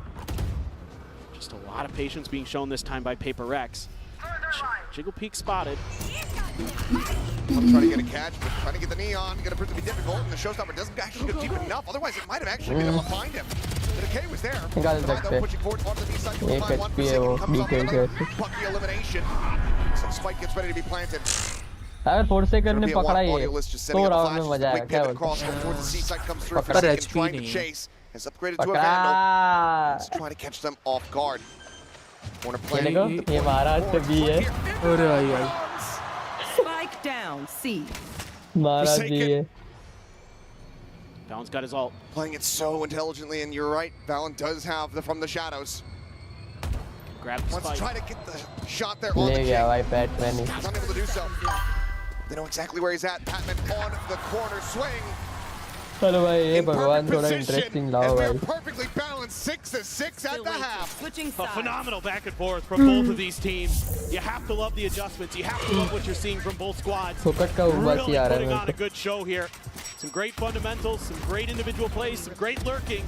Just a lot of patience being shown this time by PRX. Jiggle Peak spotted. I'm trying to get a catch, but trying to get the Neon, gonna prove to be difficult, and the showstopper doesn't actually go deep enough. Otherwise, it might have actually been able to find him. The decay was there. Pushing forward onto the D-side, one Forsaken comes off the other. Pucky elimination. So Spike gets ready to be planted. अगर Forsaken ने पकड़ा ये तो round में मजा आएगा क्या बोलते has upgraded to a Vandal. Let's try to catch them off guard. Corner play. ये महाराज से भी है. अरे भाई. Spike down. C. महाराज भी है. Valen's got his ult. Playing it so intelligently, and you're right. Valen does have the from the shadows. Grab the Wants to try to get the shot there on the Jing. He's unable to do so. They know exactly where he's at. Patman on the corner swing. चलो भाई ये भगवान थोड़ा interesting लाओ भाई. Perfectly balanced 6-6 at the half. A phenomenal back and forth from both of these teams. You have to love the adjustments. You have to love what you're seeing from both squads. Really putting on a good show here. Some great fundamentals, some great individual plays, some great lurking.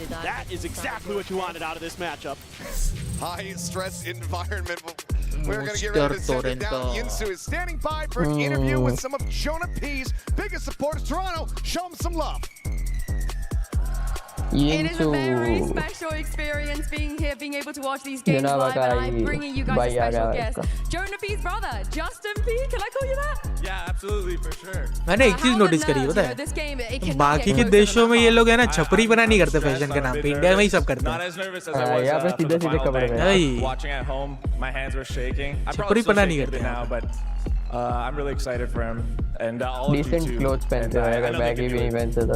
That is exactly what you wanted out of this matchup. High stress environment. We're going to get ready to send it down. Yinsu is standing by for an interview with some of Jonah P's biggest supporters. Toronto, show them some love. It is a very special experience being here, being able to watch these games live, and I'm bringing you guys a special guest. Jonah P's brother, Justin P. Can I call you that? Yeah, absolutely, for sure. मैंने एक चीज notice करी पता है बाकी के देशों में ये लोग है ना छपरी बना नहीं करते फैशन के नाम पे इंडिया में ही सब करते हैं यहाँ पे सीधे सीधे कपड़े में watching at home my hands were shaking छपरी पना नहीं करते now but I'm really excited for him and all decent clothes पहनते हैं अगर baggy भी नहीं पहनते तो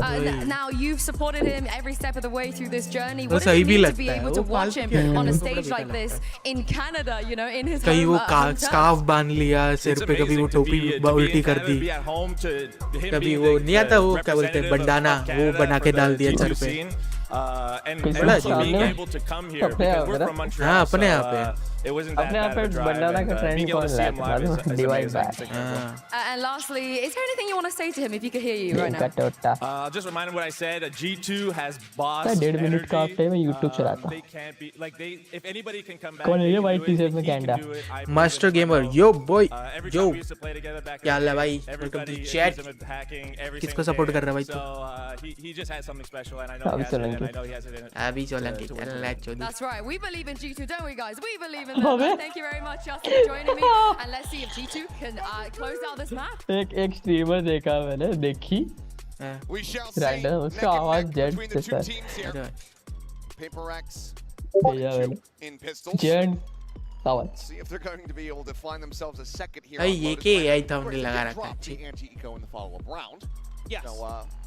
now you've supported him every step of the way through this journey. What does it mean to be able to watch him on a stage like this in Canada, you know, in his कहीं वो scarf बांध लिया सिर पे कभी वो टोपी उल्टी कर दी कभी वो नहीं आता वो क्या बोलते हैं बंडाना वो बना के डाल दिया सर पे and also being able to come here because we're from Montreal. हाँ अपने यहाँ पे it wasn't that bad of a drive and being able to see him live is amazing. And lastly, is there anything you want to say to him if he could hear you right now? Just remind him what I said. G2 has boss energy. They can't be like if anybody can come back, कौन है ये white t-shirt में कैंडा? Master Gamer, yo boy, yo. क्या हाल है भाई? Welcome to chat. किसको support कर रहा है भाई तू? So he just had something special, and I know he has it. And I know he has it in it. अभी चलेंगे चलना चोदी. That's right. We believe in G2, don't we, guys? We believe in them. Thank you very much, Justin, for joining me. And let's see if G2 can close out this map. एक streamer देखा मैंने देखी. We shall see. Random उसका आवाज gent से था. PRX in pistols. Gent आवाज. See if they're going to be able to find themselves a second here. अरे ये क्या AI thumbnail लगा रखा है? Anti-eco in the follow-up round. Yes. So,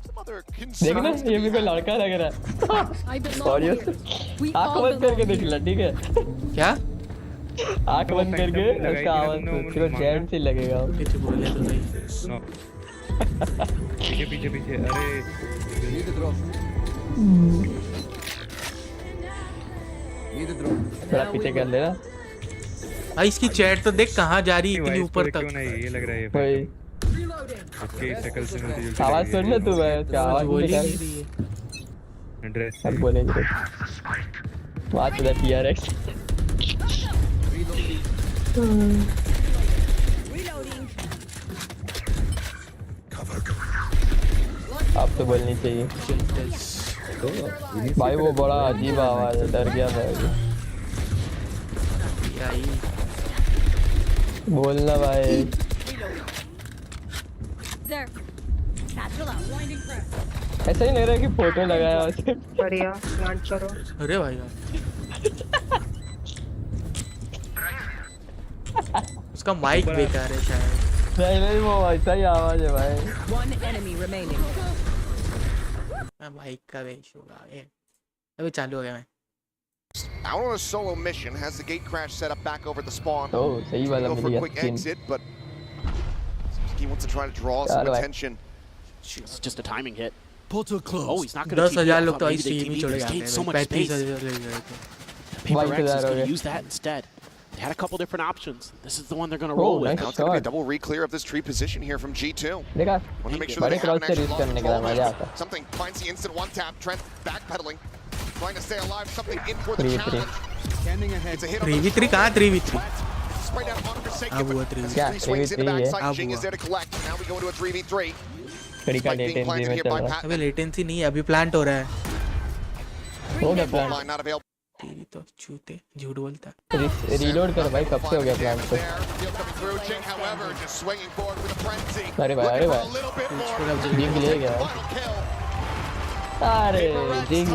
some other देखना ये भी कोई लड़का लग रहा है. Audience. आँख बंद करके देख ला ठीक है? क्या? आँख बंद करके उसका आवाज फिर जेंट से लगेगा. पीछे बोले तो सही. पीछे पीछे अरे. थोड़ा पीछे कर लेना. भाई इसकी चैट तो देख कहाँ जा रही है इतनी ऊपर तक. ये लग रहा है भाई. इसके शक्ल से मिलती आवाज सुन ले तू क्या आवाज बोल रही है ड्रेस सब बोलेंगे बात है PRX तो बोलनी चाहिए भाई वो बड़ा अजीब आवाज है डर गया मैं बोलना भाई ऐसा ही लग रहा है कि फोटो लगाया उसे बढ़िया लॉन्च करो अरे भाई उसका माइक बेकार है शायद नहीं वो ऐसा ही आवाज है भाई One enemy remaining. माइक का इशू है अभी चालू हो गया मैं Out on a solo mission, has the gate crash set up back over the spawn. Oh, सही वाला Go for a quick exit, but he wants to try to draw some attention. It's just a timing hit. Portal closed. Oh, he's not going to 10,000 लोग तो ऐसे ही चले जाते हैं so much space. 35,000 Paper X is going to use that instead. They had a couple different options. This is the one they're going to roll with. Now it's going to be a double re-clear of this tree position here from G2. देखा Want to make sure that they बड़े have an cross से use करने के बाद मजा आता है something finds the instant one tap. Trent backpedaling, trying to stay alive. Something in for the challenge. It's a hit on the 3v3 कहाँ 3v3 spray down on Forsaken. अब हुआ 3v3 क्या Three swings in the 3v3 है backside. Jing is there to collect. Now we go into a 3v3. कड़ी का Spike being latency planted में here चल by रहा है Pat. अबे लेटेंसी नहीं है अभी प्लांट हो रहा है हो गया Ball plan line not available. तेरी तो चूते झूठ बोलता रीलोड कर भाई कब से हो गया प्लान तो अरे भाई जिंग ले गया अरे जिंग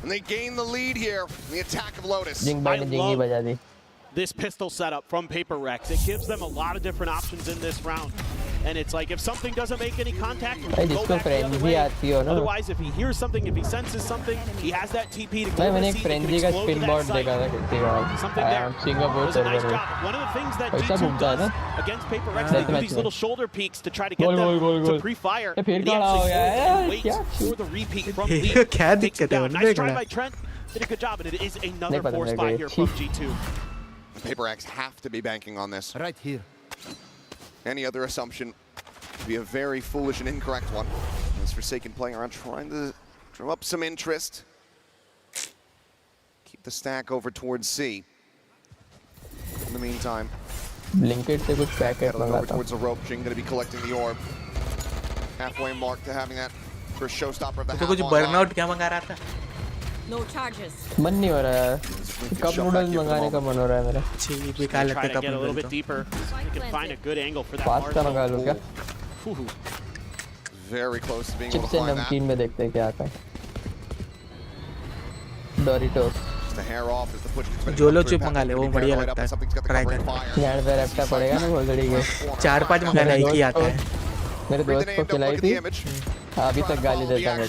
And they gain the lead here in the attack of Lotus. जिंग भाई ने जिंग ही बजा दी This pistol setup from Paper Rex, it gives them a lot of different options in this round. And it's like if something doesn't make any contact, we can go back the other way. Otherwise, if he hears something, if he senses something, he has that TP to go to the seat, he can explode to that site. Something there. Singapore It was a nice job. One of the things that G2 does against Paper Rex, they do these little shoulder peeks to try to get them to pre-fire. They actually wait for the repeat from Lee. क्या Takes it दिक्कत है down. Nice try by Trent. Did a good job, and it is another 4 spot here from G2. Paper X have to be banking on this. Right here. Any other assumption would be a very foolish and incorrect one. This Forsaken playing around, trying to drum up some interest. Keep the stack over towards C. In the meantime, Blinkit से कुछ packet over मंगाता towards the rope. Jing going to be collecting the orb. Halfway mark to having that first showstopper of the तो कुछ half burnout क्या मंगा रहा था No charges. मन नहीं हो रहा है कप नूडल्स मंगाने का मन हो रहा है मेरा छी बेकार लगता है Try to cup get a little noodle bit तो deeper. You can find a good angle for that pasta मंगा लो क्या Very close to being chips able to and find that. नमकीन में देखते हैं क्या आता है Doritos Just a hair off as the push gets ready to जोलो come chip through. मंगा ले वो Pat's बढ़िया gonna be लगता है something's got the try cover कर and fire. यार पे रैप्टा पड़ेगा ना भोसड़ी के 4-5 मंगाना एक ही आता है मेरे दोस्त को खिलाई थी अभी तक गाली देता है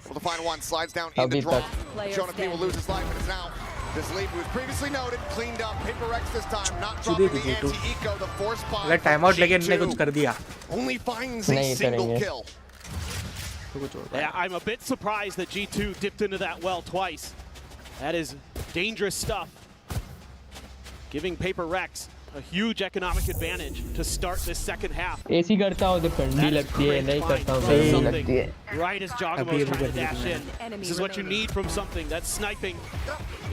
Well, the final one slides down in अभी the draw. तक Jonah P will lose his life, but it's now this lead was previously noted, cleaned up. Paper X this time, not dropping the anti-eco, the force spot. मतलब time out लेके इन्होंने कुछ कर दिया Only finds a single kill. Yeah, I'm a bit surprised that G2 dipped into that well twice. That is dangerous stuff. Giving Paper Rex a huge economic advantage to start this second half. AC करता हूँ तो ठंडी लगती है नहीं करता हूँ गर्मी लगती है Right as Jogamo is trying to dash in. This is what you need from something. That sniping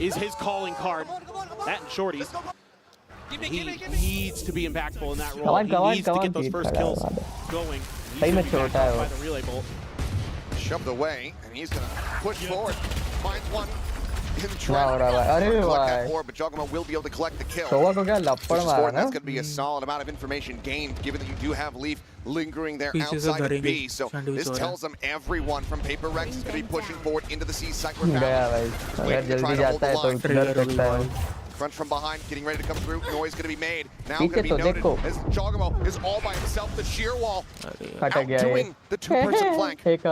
is his calling card. That and shorties. He needs to be impactful in that role. He needs to get those first kills going. सही में छोटा है By the relay bolt. Shoved away, and he's going to push forward. Finds one. अरे भाई but Jogamo will be able to collect the kill. सोवा को क्या लपड़ मारा ना That's going to be a solid amount of information gained, given that you do have Leaf lingering there outside of B. So this tells them everyone from Paper Rex is going to be pushing forward into the C site. गया भाई अगर जल्दी जाता है तो डर सकता है Front from behind, getting ready to come through. Noise going to be made. Now going to be noted as Jogamo is all by himself. The sheer wall outdoing the two-person flank. एक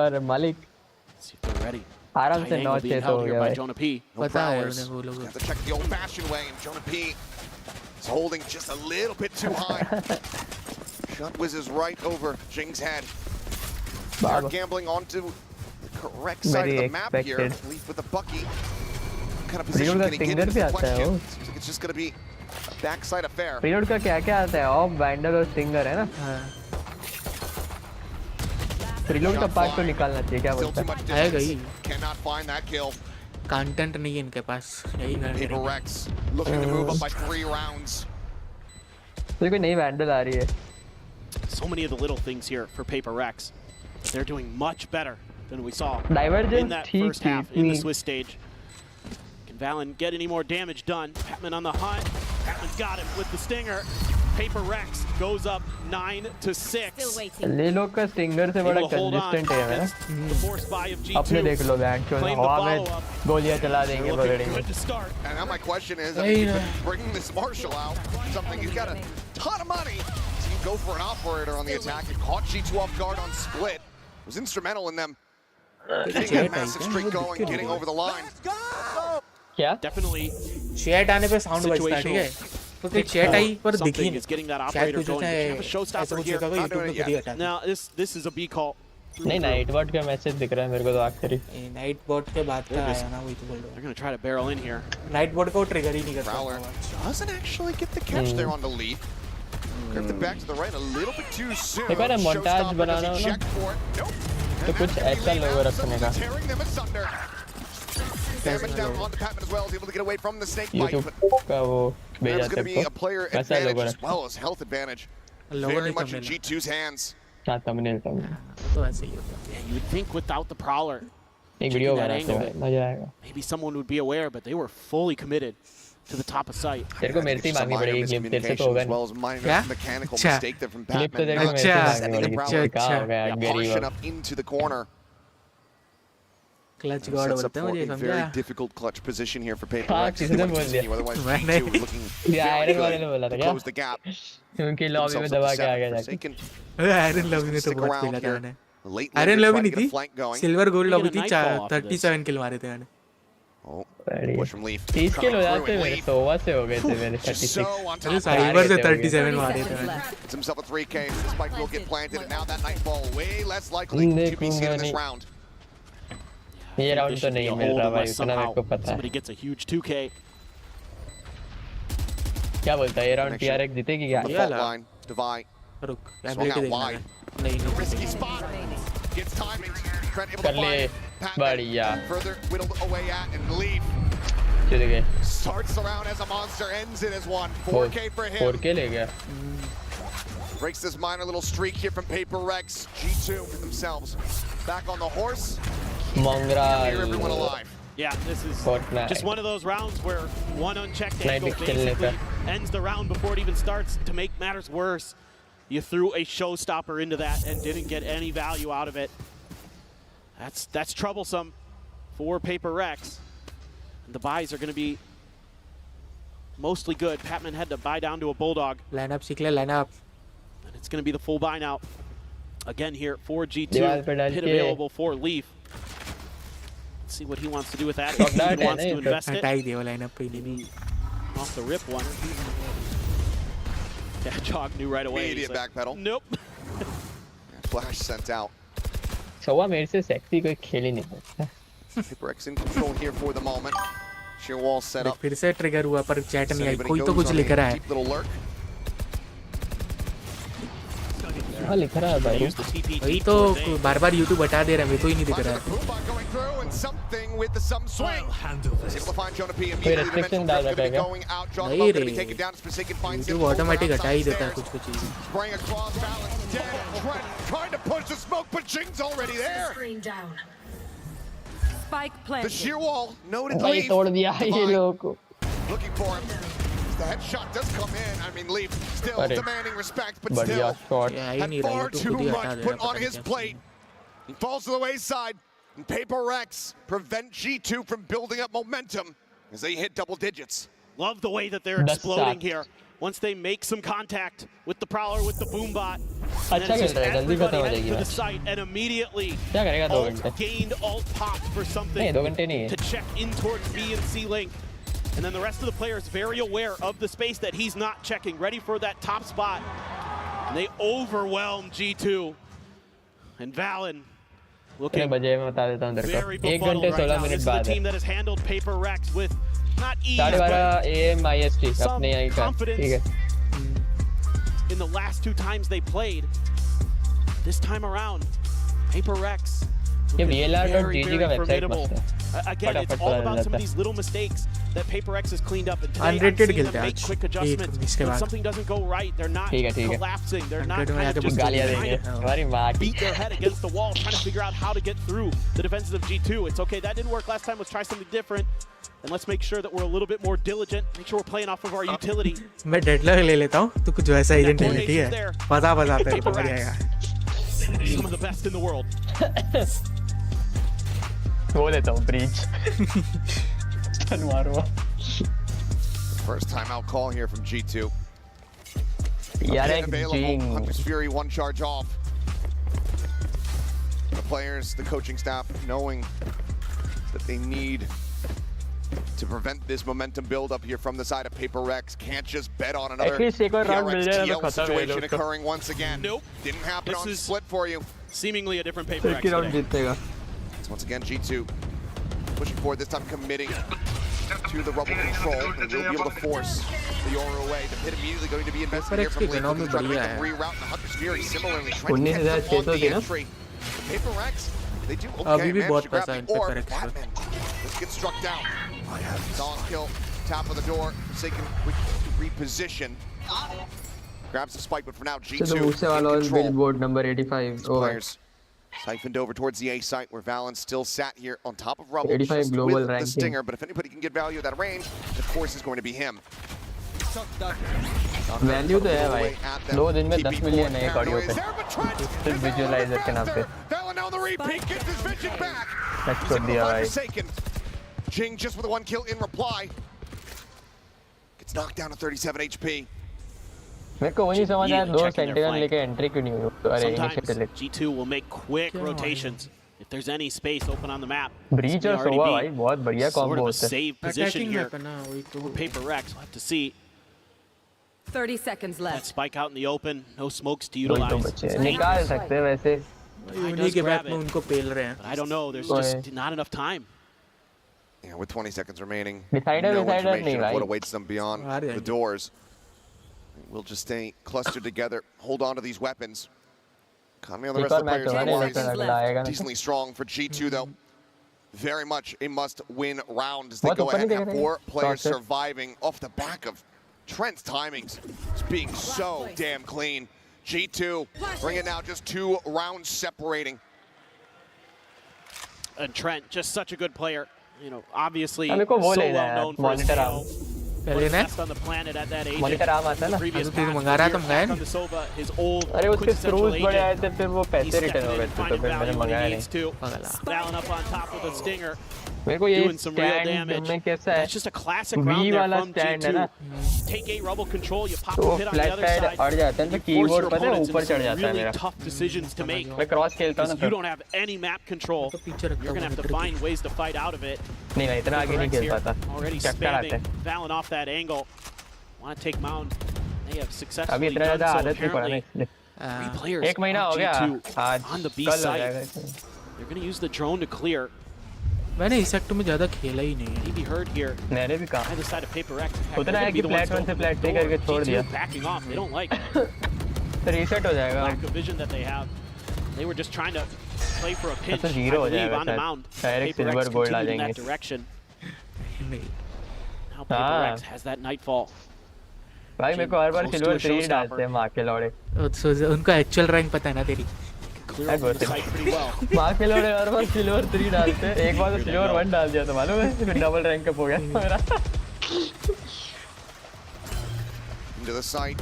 और मालिक See if they're ready. आराम से 9-6 हो गया भाई Jonah P. पता है उन्हें वो लोग Have to check the old-fashioned way, and Jonah P is holding just a little bit too high. Shot whizzes right over Jing's head. Start gambling onto the correct side of the map here. Leaf with the Bucky. What kind of position can he get in this question? Seems like it's just going to be a backside affair. Reload का क्या आता है of binder और stinger है ना reload का part तो निकालना चाहिए क्या बोलता है आएगा ही Cannot find that kill. Content नहीं है इनके पास यही Paper Rex looking to move up by 3 rounds. तो कोई नई वैंडल आ रही है So many of the little things here for PRX. But they're doing much better than we saw in that first half in the Swiss stage. Can Valen get any more damage done? Patman on the hunt. Patman's got him with the stinger. PRX goes up 9-6. ले लोग का stinger से बड़ा consistent है ना अपने देख लो bank चो हवा में गोलियां चला देंगे पकड़ेंगे And now my question is, I mean, bringing this Marshall out, something he's got a ton of money. So you go for an operator on the attack. It caught G2 off guard on split. It was instrumental in them getting that massive streak going, getting over the line. क्या? Definitely. Chat आने पे sound बजता है, ठीक है? तो फिर chat आई पर दिखी नहीं. Chat कुछ ऐसा कुछ होगा YouTube में वीडियो हटा. Now this is a B call. नहीं नाइट बॉट का मैसेज दिख रहा है मेरे को तो आखिरी. नाइट बॉट के बाद का आया ना वही तो बोल रहा हूँ. They're gonna try to barrel in here. Nightbot को ट्रिगर ही नहीं करता. Prowler doesn't actually get the catch there on the lead. Gripped it back to the right a little bit too soon. एक बार montage बनाना हो ना तो कुछ ऐसा लोगो रखने का. Damage down onto Patman as well. Is able to get away from the snake bite. YouTube का वो There's going to be a player advantage as well as health advantage. Very much in G2's hands. हाँ thumbnail. तो ऐसे ही होता. Yeah, you would think without the Prowler, एक video बनाते हैं मजा आएगा. maybe someone would be aware, but they were fully committed to the top of sight. तेरे को मेरे से मांगनी पड़ेगी क्लिप तेरे से तो होगा नहीं. क्या? क्लिप तो तेरे को मेरे से मांगनी पड़ेगी. क्या हो गया गरीब. Up into the corner. Clutch god बोलते हैं मुझे समझा. Very difficult clutch position here for PRX. हाँ किसी ने बोल दिया. Otherwise G2 looking आयरन वाले ने बोला था क्या? close the gap. उनकी लॉबी में दबा के आ गया जाके. आयरन लॉबी में तो बहुत खेला था मैंने. आयरन लॉबी नहीं थी. सिल्वर गोल्ड लॉबी थी. 37 किल मारे थे मैंने. Oh, push from Leaf. 30 किल हो जाते मेरे 100 से हो गए थे मेरे 36. अरे साइबर से 37 मारे थे मैंने. It's himself a 3K. The spike will get planted, and now that nightfall way less likely to be seen in this round. ये राउंड तो नहीं मिल रहा भाई उतना मेरे को पता है. Somebody gets a huge 2K. क्या बोलता है ये राउंड PRX जीतेगी क्या? The fault line, divide. रुक. Swung out wide. नहीं. Risky spot. Gets timing. Trent able to कर ले. बढ़िया. Further whittled away at and Leaf. चल गए. Starts the round as a monster, ends it as one. 4K for him. 4K ले गया. Breaks this minor little streak here from PRX. G2 themselves back on the horse. Mongrel. Yeah, this is just one of those rounds where one unchecked angle basically ends the round before it even starts. To make matters worse, you threw a showstopper into that and didn't get any value out of it. That's troublesome for PRX. And the buys are going to be mostly good. Patman had to buy down to a Bulldog. Line up, Sikla, line up. And it's going to be the full buy now. Again here for G2. Hit available for Leaf. Let's see what he wants to do with that. If he wants to invest it. Off the rip one. Yeah, Jog knew right away. Immediate back pedal. Nope. Flash sent out. सवा मेरे से sexy कोई खेल ही नहीं सकता. PRX in control here for the moment. Sheer wall set up. फिर से trigger हुआ पर चैट नहीं आई. कोई तो कुछ लिख रहा है. हाँ लिख रहा है भाई. वही तो बार-बार YouTube हटा दे रहा है. मेरे को ही नहीं दिख रहा है. कोई restriction डाल रखा है क्या? नहीं रे. YouTube ऑटोमेटिक हटा ही देता है कुछ-कुछ चीजें. Trying to push the smoke, but Jing's already there. Spike planted. The sheer wall noted भाई Leaf. तोड़ दिया ये लोगों को. Looking for him. The headshot does come in. I mean, Leaf still demanding respect, but still had far too much put on his plate. He falls to the wayside. And PRX prevent G2 from building up momentum as they hit double digits. Love the way that they're exploding here. Once they make some contact with the Prowler, with the Boombot, and then just everybody heads to the site, and immediately gained alt pop for something to check in towards B and C link. And then the rest of the players very aware of the space that he's not checking, ready for that top spot. And they overwhelm G2. And Valen looking very befuddled right now. This is the team that has handled PRX with not ease, but some confidence in the last two times they played. This time around, PRX very, very formidable. Again, it's all about some of these little mistakes. that PRX has cleaned up. And today Unrated I've seen them खेलते हैं make आज quick adjustments. When something doesn't go right, they're not collapsing. They're not kind of just trying to beat their head against the wall, trying to figure out how to get through the defenses of G2. It's okay, that didn't work last time. Let's try something different. And let's make sure that we're a little bit more diligent. Make sure we're playing off of our utility. मैं deadlock ले लेता हूँ, तो कुछ वैसा agent ले ले, ठीक है? मजा आता है, समझ आएगा. Some of the best in the world. वो लेता हूँ breach. First timeout call here from G2. Yarek available. Hunter's Fury, one charge off. The players, the coaching staff, knowing that they need to prevent this momentum build up here from the side of PRX. Can't just bet on another PRX TL situation occurring once again. Nope. Didn't happen on split for you. Seemingly a different PRX today. So once again, G2 pushing forward, this time committing to the rubble control, and will be able to force the Yoru away. The pit immediately going to be invested here from Link, who's trying to make a reroute, and the Hunter's Fury similarly trying to get them on the entry. PRX, they do okay, manage to grab the orb. Flatman, let's get struck down. Solid kill, top of the door, Forsaken reposition. Grabs the spike, but for now, G2 in control. Billboard number 85. Players siphoned over towards the A site where Valens still sat here on top of Rubble 85 global with ranking. the Stinger, but if anybody can get value at that range, of course is going to be him. Value तो है भाई. 2 दिन में 10 million है audio पे. सिर्फ visualiser के नाम पे. That's good दिया भाई. Jing just with a 1 kill in reply. Gets knocked down to 37 HP. मेरे को वही समझ आया 2 सेंटिनल लेके एंट्री क्यों नहीं हुई. अरे Sometimes G2 will make quick rotations if there's any space open on the map. Breach और सोवा भाई बहुत बढ़िया कॉम्बो होता है. Sort of a save position here for PRX. We'll have to see. 30 seconds left. That spike out in the open, no smokes to utilize. निकाल सकते हैं वैसे. उन्हीं के बैट में उनको पेल रहे हैं. I don't know, there's just not enough time. Yeah, with 20 seconds remaining, decider no information नहीं, of what awaits them beyond the doors. We'll just stay clustered together, hold on to these weapons. Economy on the rest of the players is decently strong for G2 though. Very much a must-win round as they go ahead and have 4 players surviving off the back of Trent's timings. It's being so damn clean. G2 bring it now, just 2 rounds separating. And Trent, just such a good player. You know, obviously so well known for his skill. Best on the planet at that age. The previous match, on the Sova, his old quintessential agent. He's stepping in and finding value when he needs to. Styling up on top with a stinger. Doing some real damage. That's just a classic round there from G2. Take a rubble control, you pop a hit on the other side. You force your opponents into some really tough decisions to make. Because you don't have any map control. You're going to have to find ways to fight out of it. Already spamming Valen off that angle. Want to take Mound. They have successfully done so apparently. 3 players on G2 on the B site. They're going to use the drone to clear. मैंने इस sector में ज़्यादा खेला ही नहीं है. Maybe heard here. मैंने भी कहा. Either side of PRX. उतना है कि फ्लैट 1 से फ्लैट 3 करके छोड़ दिया. Backing off. They don't like it. तो रीसेट हो जाएगा. Lack of vision that they have. They were just trying to play for a pinch. I believe on the mound. Direct silver gold आ जाएंगे. In that direction. Now PRX has that nightfall. भाई मेरे को हर बार silver 3 डालते हैं माँ के लौड़े. उनका actual rank पता है ना तेरी. माँ के लोड़े हर बार सिल्वर 3 डालते हैं. एक बार तो सिल्वर 1 डाल दिया था मालूम है. फिर डबल रैंक अप हो गया मेरा. Into the site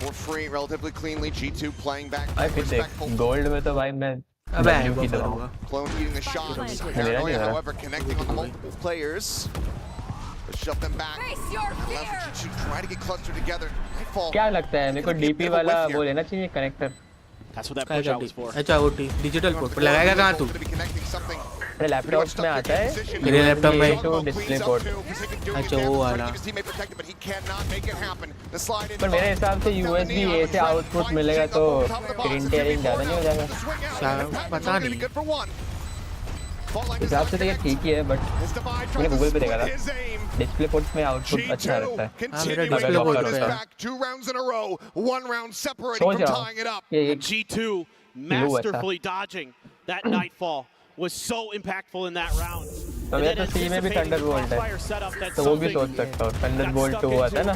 for free, relatively cleanly. G2 playing back. Respectful. Gold में तो भाई मैं Clone eating the shot. However, connecting on the multiple players. Shove them back. G2 try to get clustered together. क्या लगता है मेरे को DP वाला वो लेना चाहिए connector. That's what that push out was for. अच्छा वो डिजिटल पोर्ट लगाएगा कहाँ तू? मेरे लैपटॉप में आता है. मेरे लैपटॉप में तो डिस्प्ले पोर्ट. अच्छा वो वाला. पर मेरे हिसाब से USB A से आउटपुट मिलेगा तो स्क्रीन टेयरिंग ज़्यादा नहीं हो जाएगा. पता नहीं. हिसाब से तो ये ठीक ही है बट मैंने गूगल पे देखा था. डिस्प्ले पोर्ट में आउटपुट अच्छा रहता है. मेरा डिस्प्ले पोर्ट पे है. 2 rounds in a row, 1 round separating from tying it up. G2 masterfully dodging that nightfall was so impactful in that round. तो मैं तो सी में भी थंडरबोल्ट है, तो वो भी सोच सकता हूँ। थंडरबोल्ट 2 आता है ना,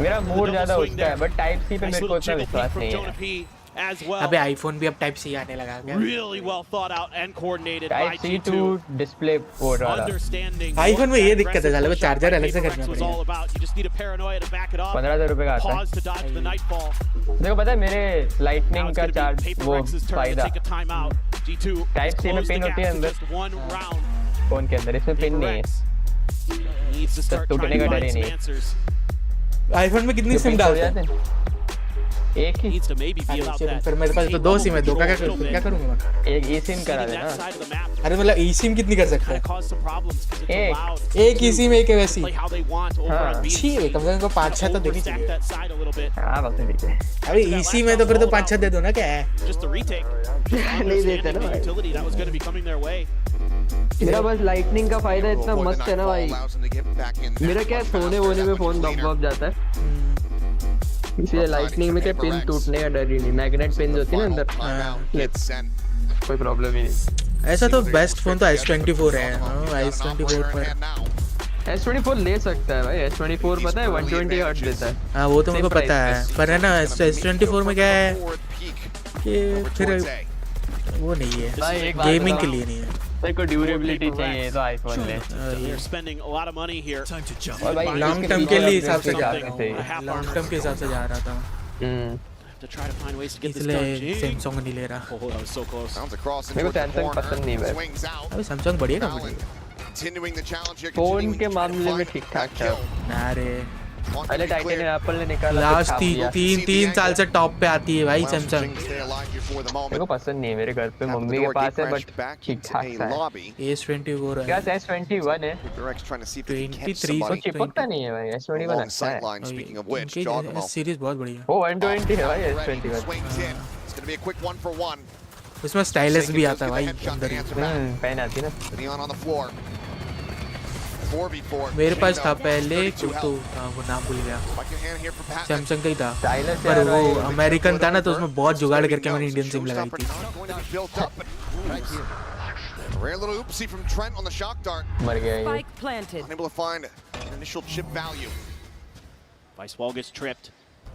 मेरा मूड ज्यादा उसका है, बट टाइप सी पे मेरे को उतना विश्वास नहीं है। अबे आईफोन भी अब टाइप सी आने लगा क्या? Really well thought out and coordinated by type C to display port वाला। आईफोन में ये दिक्कत है साले, वो चार्जर अलग से करना पड़ेगा। 15,000 रुपए का आता है। देखो पता है मेरे लाइटनिंग का चार्ज वो फायदा टाइप सी में पिन होती है अंदर, फोन के अंदर, इसमें पिन नहीं है, तो टूटने का डर ही नहीं है। आईफोन में कितनी सिम डालते हैं? एक ही। फिर मेरे पास तो 2 सिम है, 2 का क्या करूँगा मैं? एक ई सिम करा देना। अरे मतलब ई सिम कितनी कर सकते हैं? एक ई सिम एक है वैसी। अच्छी है, कम से कम 5-6 तो देनी चाहिए। हाँ बात ठीक है। अरे ई सिम है तो फिर तो 5-6 दे दो ना, क्या है? नहीं देते ना भाई। मेरा बस लाइटनिंग का फायदा इतना मस्त है ना भाई, मेरा क्या सोने वोने में फोन दब जाता है, इसलिए लाइटनिंग में क्या पिन टूटने का डर ही नहीं। मैग्नेट पिन होती है ना अंदर, कोई प्रॉब्लम ही नहीं। ऐसा तो बेस्ट फोन तो S24 है। S24 पर S24 ले सकता है भाई। S24 पता है 120 हर्ट्ज देता है। हाँ वो तो मेरे को पता है, पर है ना S24 में क्या है कि फिर वो नहीं है, गेमिंग के लिए नहीं है। तेरे को ड्यूरेबिलिटी चाहिए तो आईफोन ले। और भाई लॉन्ग टर्म के लिए हिसाब से जा रहा था, लॉन्ग टर्म के हिसाब से जा रहा था, इसलिए सैमसंग नहीं ले रहा। मेरे को सैमसंग पसंद नहीं है। अभी सैमसंग बढ़िया कंपनी है, फोन के मामले में ठीक ठाक है। अरे पहले टाइटन एप्पल ने निकाला, लास्ट 3 साल से टॉप पे आती है भाई सैमसंग। मेरे को पसंद नहीं है, मेरे घर पे मम्मी के पास है, बट ठीक ठाक है। S24 है क्या S21 है, 23 वो चिपकता नहीं है भाई। S21 अच्छा है, सीरीज बहुत बढ़िया। वो 120 है भाई S21। उसमें स्टाइलिश भी आता है भाई अंदर ही, पेन आती है ना। मेरे पास था पहले तो वो नाम भूल गया, सैमसंग का ही था, पर वो अमेरिकन था ना, तो उसमें बहुत जुगाड़ करके मैंने इंडियन सिम लगाई थी। मर गया ये।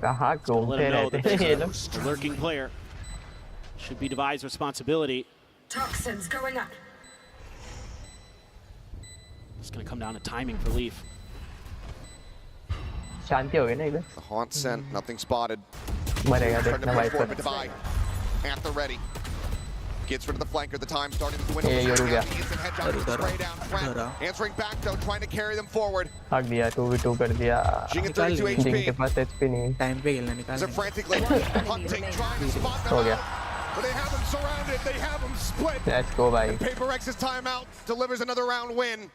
कहाँ घूमते रहते हैं ये लोग। Lurking player should be Devi's responsibility. Toxins going up. It's going to come down to timing for Leaf. शांति हो गई ना इधर। The haunt sent, nothing spotted. मरेगा देखना भाई पर। At the ready. Gets rid of the flanker. The time starting to dwindle. ये रुक गया। Answering back though, trying to carry them forward. हट दिया, 2v2 कर दिया। जिनके पास HP नहीं। टाइम पे खेलना निकाल। हो गया। But they have him surrounded. They have him split. Let's go भाई। PRX's timeout delivers another round win.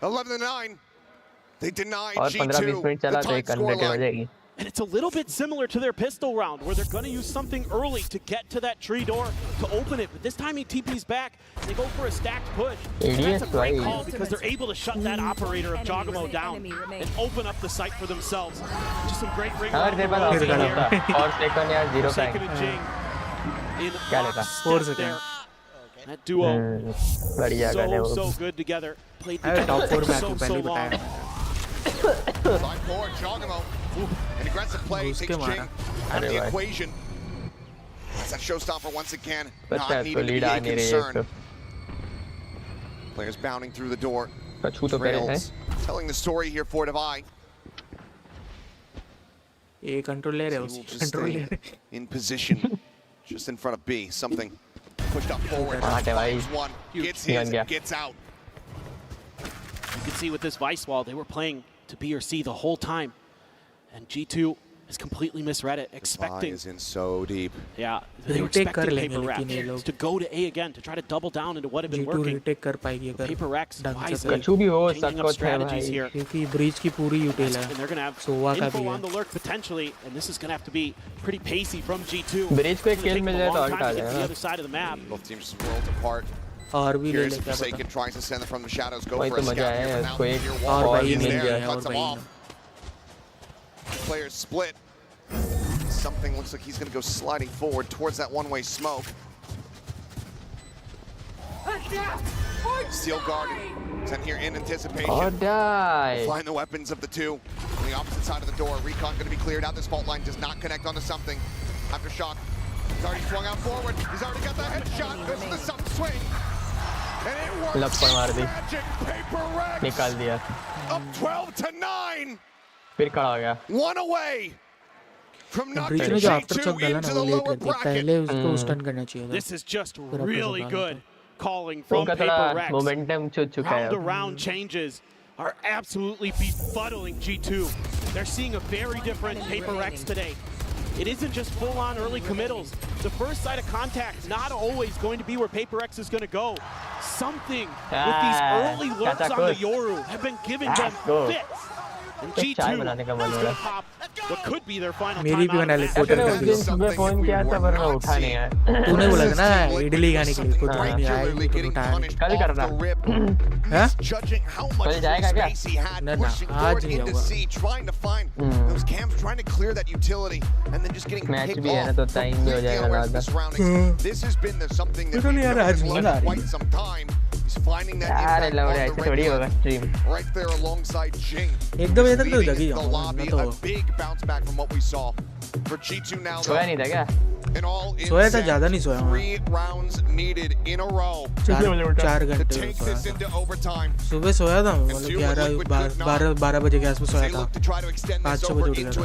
11-9. They deny और G2 15-20 मिनट चला तो 100 हो जाएगी। And it's a little bit similar to their pistol round, where they're going to use something early to get to that tree door to open it. But this time he TP's back. They go for a stacked push. And that's a great call because they're able to shut that operator of Jogamo down and open up the site for themselves. Just some great ring. और तेरे पास option होता और second यार 0 का क्या लेता 4 second. That duo बढ़िया gun है वो। so good together. Played अरे टॉप 4 में so आके पहले long. बताया। Side forward, Jogamo. An aggressive play takes Jing out of the equation. That's that showstopper once again. Not needing to be a concern. Players bounding through the door. Trails telling the story here for Devi. ये control ले रहे हो, control ले रहे। In position, just in front of B. Something pushed up forward. One gets his, gets out. You can see with this Vice wall, they were playing to B or C the whole time. And G2 has completely misread it, expecting. is in so deep. Yeah, they were expecting PRX to go to A again, to try to double down into what had been working. retake कर पाएगी अगर PRX wisely कछु भी हो changing up strategies here. क्योंकि breach की पूरी यूटिल है। And they're going to have info on the lurk potentially, and this is going to have to be pretty pacey from G2. Breach को एक kill मिल जाए तो ult आ जाएगा। The other side of the map. Both teams worlds apart. और भी ले लेके Forsaken tries to send them from the shadows. Go वही for तो a मजा scout है here. उसको एक और भाई मिल there, गया cuts और them भाई। off. Players split. Something looks like he's going to go sliding forward towards that one-way smoke. Steel guarded. Sent here in anticipation. Oh, die. Find the weapons of the two. On the opposite side of the door. Recon going to be cleared out. This fault line does not connect onto something. Aftershock. He's already swung out forward. He's already got the headshot. Goes to the sun swing. And it works. Magic PRX. निकाल दिया. Up 12-9. फिर खड़ा हो गया. One away. From not bridge में जो after chalk डाला ना वो लेट करती है. पहले उसको स्टन करना चाहिए था. This is just really good calling from PRX. Momentum छूट चुका है. Round-to-round changes are absolutely befuddling G2. They're seeing a very different PRX today. It isn't just full-on early committals. The first side of contact not always going to be where PRX is going to go. Something with these early lurks on the Yoru have been giving them fits. And G2 is going to pop what could be their final मेरी भी बना ले उस दिन सुबह phone किया था पर मैं उठा नहीं आया. तूने बोला था ना इडली खाने के लिए खुद नहीं आया तो उठा नहीं. कल करना. हाँ? कल जाएगा क्या? ना ना आज नहीं होगा. मैच भी है ना तो टाइम भी हो जाएगा ज़्यादा. तो नहीं यार आज नहीं आ रही. यार लग रहा है ऐसे थोड़ी होगा स्ट्रीम. एक दो बजे तक तो जगी जाऊंगा ना तो. सोया नहीं था क्या? सोया था ज़्यादा नहीं सोया हूँ. 4 घंटे सोया. सुबह सोया था मतलब 11-12 बजे के आसपास सोया था. 5-6 बजे उठ गया था.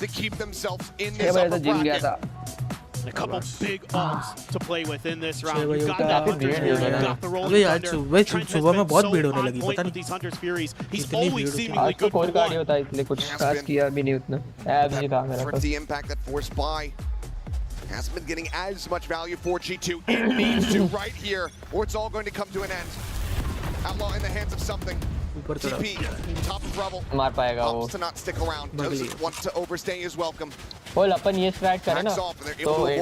6 बजे तो जिम गया था. And a couple big ults to play with in this round. You've got that Hunter's Fury, you've got the rolling thunder. सुबह में बहुत भीड़ होने लगी पता नहीं. These Hunter's Furies, he's इतनी always भीड़ होती है. seemingly good for कार्ड होता है इसलिए कुछ खास किया भी नहीं उतना. ऐब नहीं था मेरा पास. The impact that forced by hasn't been getting as much value for G2. It needs to right here, or it's all going to come to an end. Outlaw in the hands of something. TP, top of rubble. मार पाएगा वो. Opts to not stick around. Doesn't want to overstay his welcome. बोल अपन ये straight करें ना तो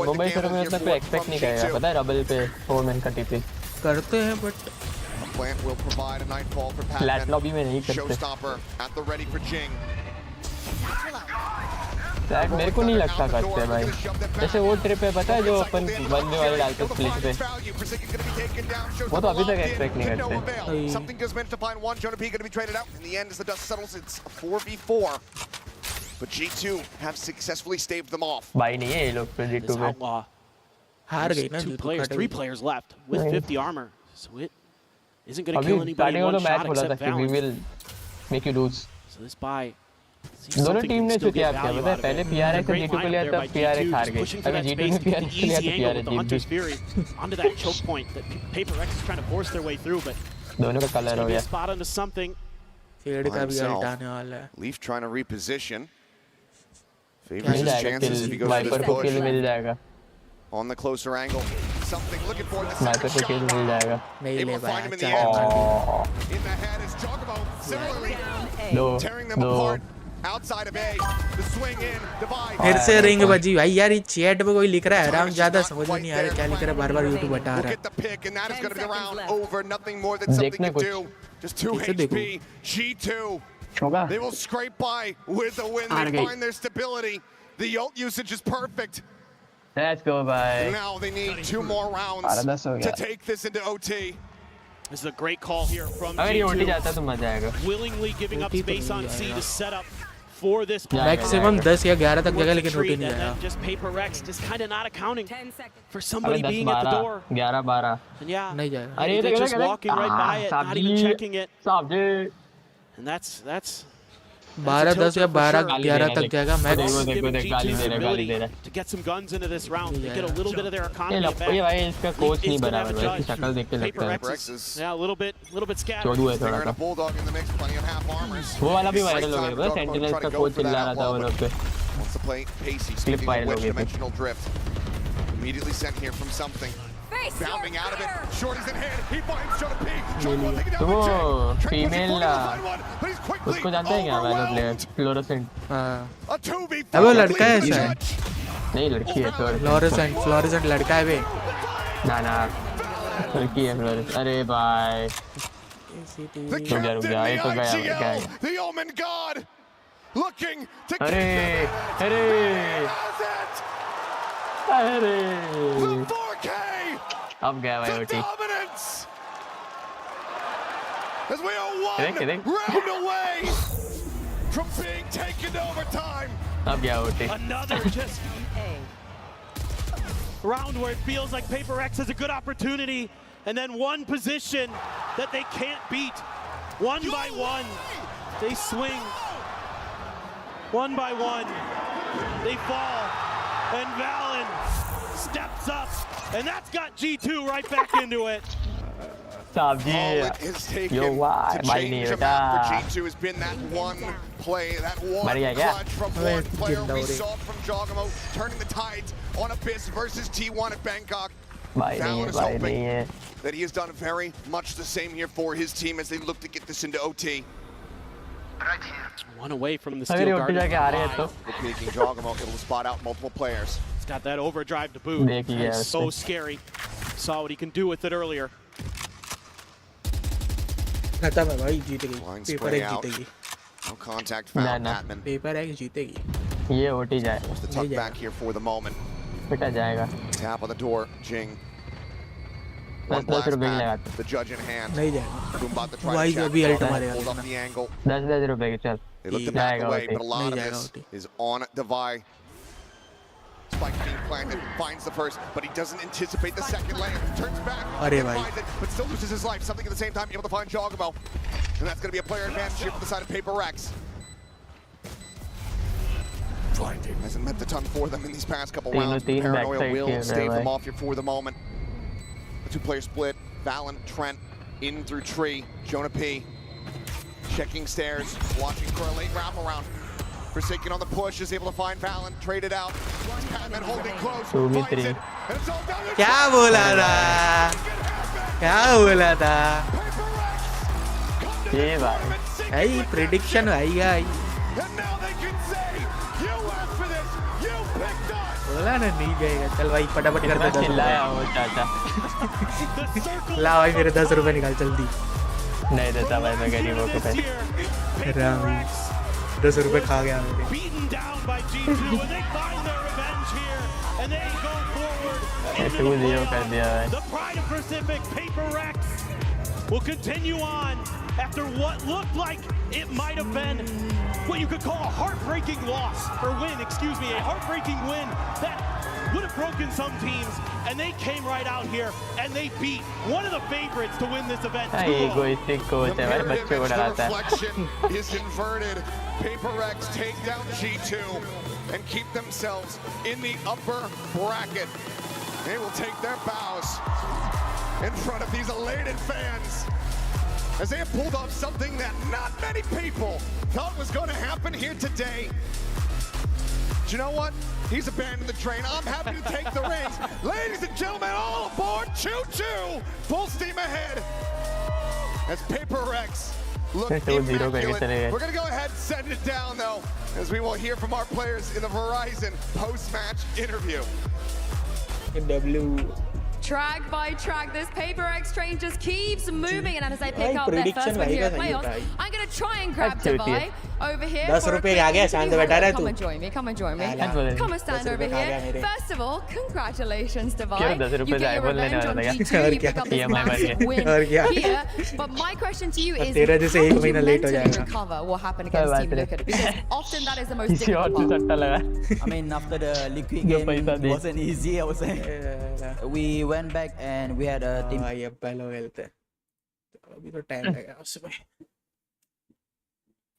मुंबई शुरू में उतना कोई एक्सपेक्ट नहीं करेगा. पता है रबल पे 4 मैन का टीपी करते हैं बट फ्लैट लॉबी में नहीं करते. फ्लैट मेरे को नहीं लगता करते भाई. जैसे वो ट्रिप है पता है जो अपन बंदे वाले डालते स्प्लिट पे वो तो अभी तक एक्सपेक्ट नहीं करते. But G2 have successfully staved them off. भाई नहीं है ये लोग पे G2 में. हार गई ना. 2 players, 3 players left with 50 armor. So it isn't going to kill anybody in one shot except Valorant. We will make you lose. So this buy. दोनों टीम ने जो किया पता है पहले PRX से G2 को लिया तब PRX हार गई. अगर G2 ने PRX को लिया तो PRX जीत गई. Onto that choke point that PRX is trying to force their way through, but दोनों का कलर हो गया. Spot onto something. फेड का भी हटाने वाला है. Leaf trying to reposition. Favors his chances if he goes for this push. मिल जाएगा. On the closer angle. Something looking for the Sniper को kill मिल जाएगा. नहीं ले पाया. In the head is Jogabo. Similarly, tearing them apart. Outside of A, the swing in, divide. फिर से ring बजी भाई यार. ये चैट पे कोई लिख रहा है राम ज्यादा समझ में नहीं आ रहा क्या लिख रहा है. बार-बार YouTube बता रहा है. Get the pick and that is going to be the round over. Nothing more that something can do. Just 2 HP. G2. They will scrape by with a win. They find their stability. The ult usage is perfect. Let's go bye. Now they need 2 more rounds to take this into OT. This is a great call here from अगर ये OT जाता तो मजा आएगा. Willingly giving up space on C to set up for this. Maximum 10 या 11 तक जगह लेकिन OT नहीं आया. Just PRX just kind of not accounting for somebody being at the door. 11-12. And yeah, नहीं जाएगा. they're just walking right by it, not even checking it. And that's 12-10 या 12-11 तक जाएगा max. To get some guns into this round, they get a little bit of their economy back. ये भाई इसका coach नहीं बराबर है. इसकी शक्ल देख के लगता है. Yeah, a little bit scattered. चोदू है थोड़ा सा. वो वाला भी वायरल हो गया था. Sentinels का कोच चिल्ला रहा था वो लोग पे. क्लिप वायरल हो गई थी. Immediately sent here from something. Bounding out of it. Shorty's in hand. He finds Shorty P. तो वो फीमेल उसको जानते हैं क्या वाले प्लेयर फ्लोरोसेंट. अब वो लड़का है शायद. नहीं लड़की है. फ्लोरोसेंट लड़का है बे. ना लड़की है फ्लोरोसेंट. अरे भाई रुक जा ये तो गया क्या है. अरे अब गया भाई OT As we are one round away from being taken to overtime. अब गया OT Another just round where it feels like PRX has a good opportunity, and then one position that they can't beat. One by one, they swing. One by one, they fall. And Valen steps up, and that's got G2 right back into it. All it has taken to change a map for G2 has been that one play, that one clutch from one player. We saw it from Jogamo, turning the tides on Abyss versus T1 at Bangkok. Valen is hoping that he has done very much the same here for his team as they look to get this into OT. One away from the steel guard. Peeking Jogamo able to spot out multiple players. He's got that overdrive to boot. It's so scary. Saw what he can do with it earlier. खत्म है भाई, जीत गई PRX जीतेगी No contact found. Batman. PRX जीतेगी ये OT जाए the tuck back here for the moment. पिटा जाएगा Tap on the door. Jing. One blast back. The judge in hand. नहीं जाएगा Boombot the try भाई to अभी अल्ट hold मारेगा up the angle. 10,000 रुपए की चल They look to back away, but a lot of this is on Devi. Spike being planted, finds the first, but he doesn't anticipate the second layer. Turns back, finds it, but still loses his life. Something at the same time, able to find Jogamo. And that's going to be a player advantage here for the side of PRX. Hasn't meant a ton for them in these past couple rounds. Paranoia will stave them off here for the moment. The two-player split, Valen, Trent, in through tree, Jonah P. Checking stairs, watching for a late wraparound. Forsaken on the push, is able to find Valen, trade it out. Catman holding close, finds it, and it's all down to क्या बोला था ये भाई भाई prediction भाई भाई बोला ना नहीं जाएगा चल भाई फटाफट कर दे चिल्लाया वो चाचा ला भाई मेरे 10 रुपए निकाल जल्दी नहीं देता भाई मैं गरीबों को पैसे 10 रुपए खा गया मेरे कर दिया भाई The Pride of Pacific PRX will continue on after what looked like it might have been what you could call a heartbreaking loss, or win, excuse me, a heartbreaking win that would have broken some teams, and they came right out here and they beat one of the favorites to win this event. egoistic coach है भाई बच्चे को डराता है is inverted. PRX take down G2 and keep themselves in the upper bracket. They will take their bows in front of these elated fans as they have pulled off something that not many people thought was going to happen here today. Do you know what? He's abandoned the train. I'm happy to take the reins. Ladies and gentlemen, all aboard. Choo-choo. Full steam ahead. As PRX look immaculate. We're going to go ahead and send it down, though, as we will hear from our players in the Verizon post-match interview. Track by track, this PRX train just keeps moving, and as I pick up their first win here at playoffs, I'm going to try and grab Devi over here. 10 रुपए आ गया शांत बैठा रहा तू Come and join me, come and join me. Come and stand over here. First of all, congratulations, Devi. You get your revenge on G2, you pick up this massive win here. But my question to you is, how do you mentally recover what happened against Team Liquid? Because often that is the most difficult part. I mean, after the Liquid game, it wasn't easy, I would say. We went back and we had a team. ये पहले खेलते अभी तो time लगेगा उसमें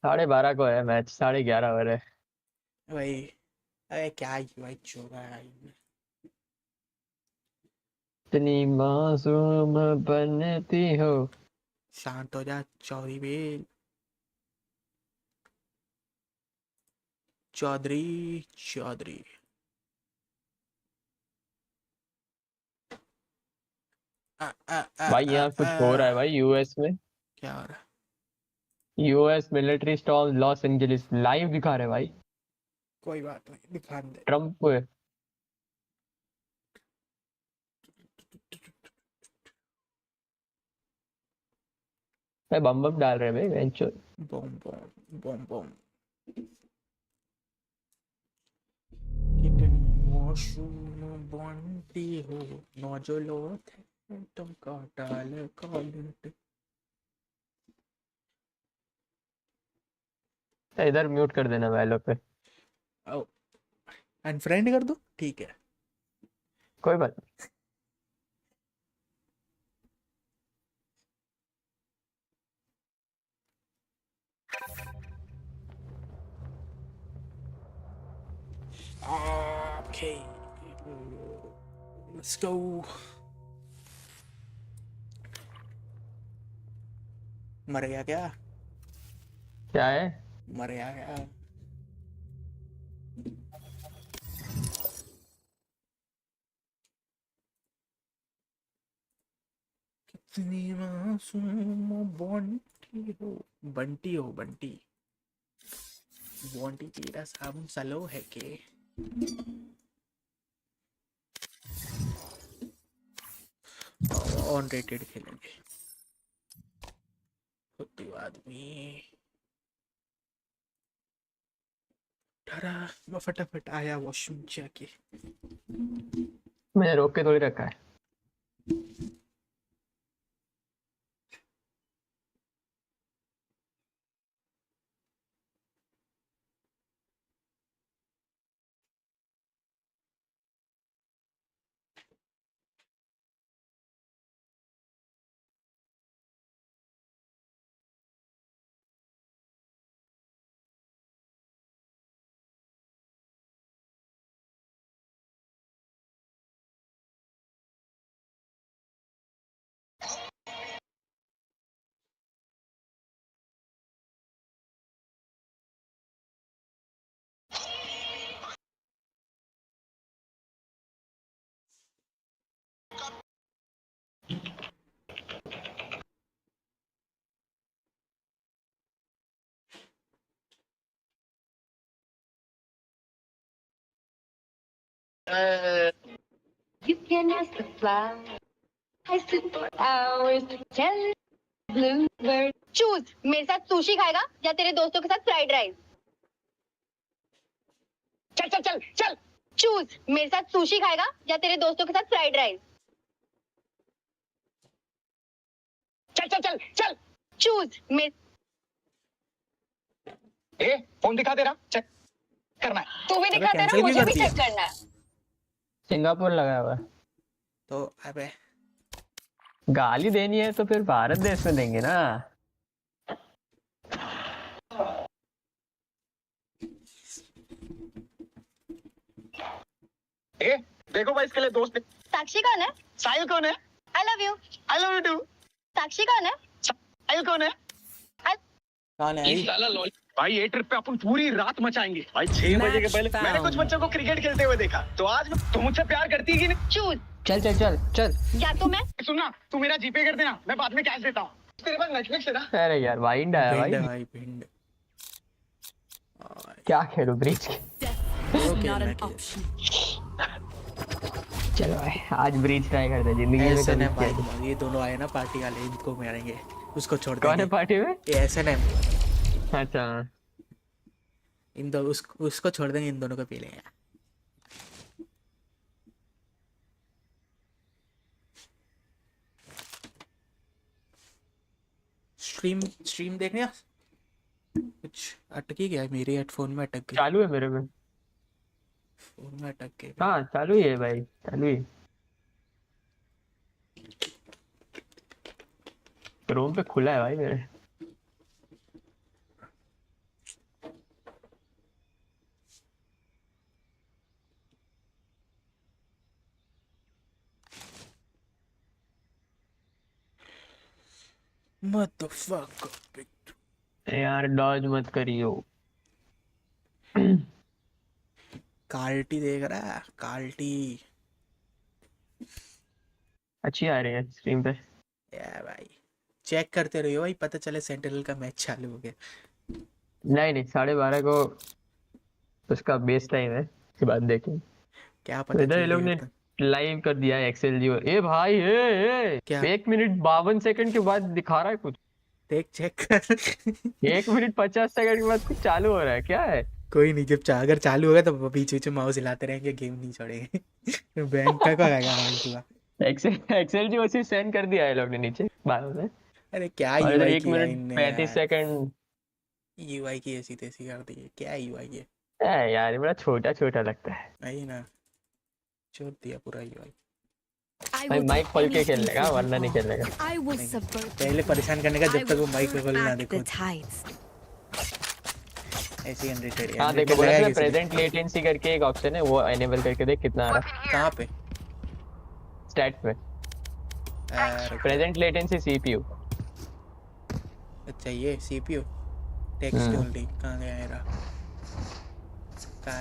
12:30 को है match 11:30 हो रहे भाई अरे क्या ही भाई चोरा है इतनी मासूम बनती हो शांत हो जा चौधरी भी चौधरी भाई यहाँ कुछ हो रहा है भाई यूएस में क्या हो रहा है US military stall Los Angeles live दिखा रहे भाई कोई बात नहीं दिखा दे ट्रम्प बम बम डाल रहे भाई वेंचर बम कितनी वॉशरूम बंटी हो नौजलो थे तुम काटाल कॉलेट। इधर म्यूट कर देना वैलो पे। अनफ्रेंड कर दो, ठीक है कोई बात नहीं। Okay, let's go. मर गया क्या? क्या है? मर गया क्या? कितनी मासूम बंटी हो, बंटी हो बंटी। बंटी तेरा साबुन सलो है के? ऑन रेटेड खेलेंगे फुद्दू आदमी। मैं फटाफट आया वॉशरूम जाके। मैंने रोक के थोड़ी रखा है। You can ask the flower. I sit for hours to tell bluebird. Choose मेरे साथ सुशी खाएगा या तेरे दोस्तों के साथ फ्राइड राइस? चल चल चल चल। Choose मेरे साथ सुशी खाएगा या तेरे दोस्तों के साथ फ्राइड राइस? चल चल चल चल। Choose मेरे फोन दिखा दे रहा, चेक करना है। तू भी दिखा तेरा, मुझे भी चेक करना है। सिंगापुर लगा हुआ है तो अबे गाली देनी है तो फिर भारत देश में देंगे ना। देखो भाई इसके लिए दोस्त। साक्षी कौन है? साहिल कौन है? I love you. I love you too. साक्षी कौन है? साहिल कौन है? कौन है? भाई ये ट्रिप पे अपन पूरी रात मचाएंगे भाई। 6 बजे के पहले मैंने कुछ बच्चों को क्रिकेट खेलते हुए देखा, तो आज तुम मुझसे प्यार करती है कि नहीं? चूज। चल चल चल चल। क्या तो मैं? सुनना, तू मेरा जीपे कर देना, मैं बाद में कैश देता हूँ। तेरे पास नेटफ्लिक्स है ना? अरे यार वाइंड आया भाई। भिंड क्या खेलूं ब्रिज के? चलो भाई आज ब्रिज ट्राई करते हैं जिंदगी में। SNM भाई ये दोनों आए ना पार्टी वाले, इनको मारेंगे, उसको छोड़ देंगे। कौन है पार्टी में? ये SNM। अच्छा इन दो उसको छोड़ देंगे, इन दोनों को पी लेंगे। स्ट्रीम देखने कुछ अटकी गया मेरे हेडफोन में, अटक गया। चालू है मेरे में, फोन में अटक गया। हाँ चालू ही है भाई, चालू ही। रूम पे खुला है भाई मेरे। Motherfucker. यार डॉज मत करियो। कार्टी देख रहा है? कार्टी अच्छी आ रही है स्ट्रीम पे। या भाई चेक करते रहियो भाई, पता चले सेंटिनल का मैच चालू हो गया। नहीं 12:30 को उसका बेस टाइम है, उसके बाद देखें क्या तो पता। इधर ये लोग ने लाइव कर दिया है XLG। ए भाई ए क्या? 1 मिनट 52 सेकंड के बाद दिखा रहा है कुछ। देख चेक कर। 1 मिनट 50 सेकंड के बाद कुछ चालू हो रहा है, क्या है? कोई नहीं, जब अगर चालू होगा तो बीच बीच में माउस हिलाते रहेंगे, गेम नहीं छोड़ेंगे। बैंक का आएगा माउस हुआ। XLG वैसे सेंड कर दिया है लोग ने नीचे बाद में। अरे क्या और इधर यूआई 1 किया मिनट इनने 35 यार, सेकंड। यूआई की ऐसी तैसी कर दी है, क्या यूआई है यार ये बड़ा छोटा छोटा लगता है। नहीं ना, छोड़ दिया पूरा यूआई। भाई माइक खोल के खेलेगा वरना नहीं खेलेगा। पहले परेशान करने का जब तक वो माइक खोल ना देखो। ऐसी अनरेटेड है। हां देखो बोला ना प्रेजेंट लेटेंसी करके एक ऑप्शन है, वो एनेबल करके देख कितना आ रहा है। कहां पे? स्टैट पे प्रेजेंट लेटेंसी सीपीयू। अच्छा ये सीपीयू टेक्स्ट ओनली कहां गया है?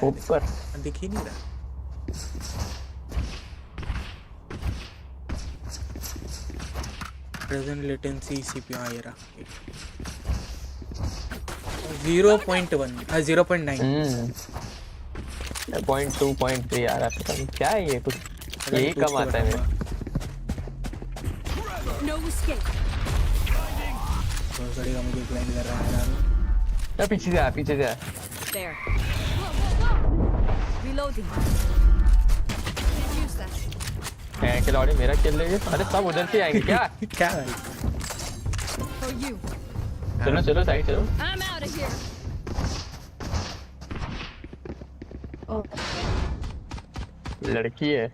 ऊपर दिख ही नहीं रहा। प्रेजेंट लेटेंसी सीपीयू आ रहा 0.1 0.9 0.2 0.3 आ रहा है। क्या है ये? कुछ यही कम आता है मेरा। बहुत बड़ी का मुझे ब्लाइंड कर रहा है यार। पीछे जा पीछे जा। खिलाड़ी मेरा खेल लेंगे। अरे सब उधर से आएंगे क्या? क्या भाई? चलो चलो साइड चलो। लड़की है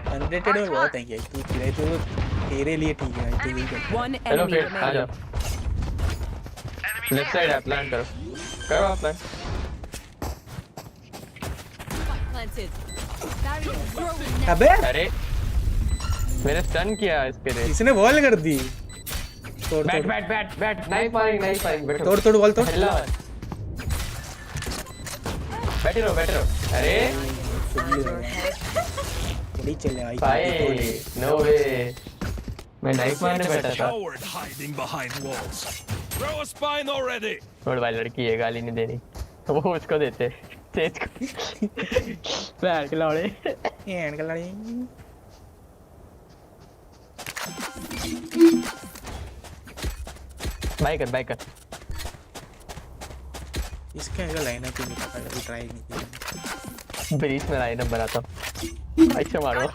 अनरेटेड में बहुत है ये। तू खेले तो तेरे लिए ठीक है। तू यही कर। हेलो फिर आ जाओ। लेफ्ट साइड है, प्लान करो करो प्लान। अबे अरे मैंने स्टन किया इस पे। इसने वॉल कर दी। तोड़ बैट तोड़ bat bat bat knife firing बैठो। तोड़ तोड़ वॉल तोड़। बैठे रहो बैठे रहो। अरे बड़ी चले भाई नो वे। मैं नाइफ मारने बैठा था। छोड़ भाई, लड़की है गाली नहीं देनी, वो उसको देते तेज को। बैठ के लौड़े एंड गलड़ी। बाय कर इसके आगे लाइनअप क्यों नहीं पता? कभी ट्राई नहीं किया। ब्रीच में लाइनअप बनाता हूँ। अच्छा मारो।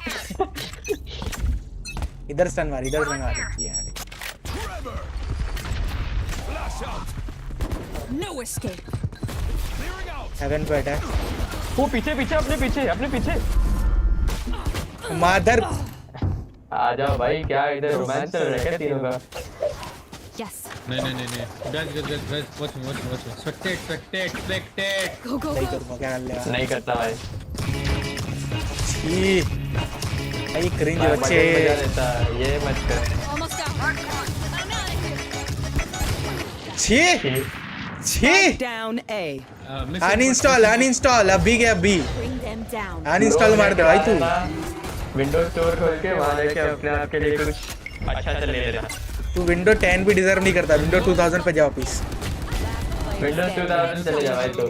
इधर स्टन मार यार। No escape. हेवन पे है वो पीछे अपने पीछे। मादर आ जाओ भाई, क्या इधर रोमांस चल रहा है तीनों का? Yes. नहीं guys watch me spectate Go. नहीं करूँगा, क्या कर लेगा? नहीं करता भाई। भाई क्रिंज बच्चे। ये मत कर। Almost out. I'm out of here. छी Down A. अनइंस्टॉल अभी क्या अभी Bring them down. अनइंस्टॉल मार दे भाई तू। विंडोज स्टोर खोल के वहां लेके अपने आप के लिए कुछ अच्छा चल ले लेना। तू विंडो 10 भी डिजर्व नहीं करता। विंडो 2000 पे जा वापस। विंडोज 2000 चले जा भाई तू।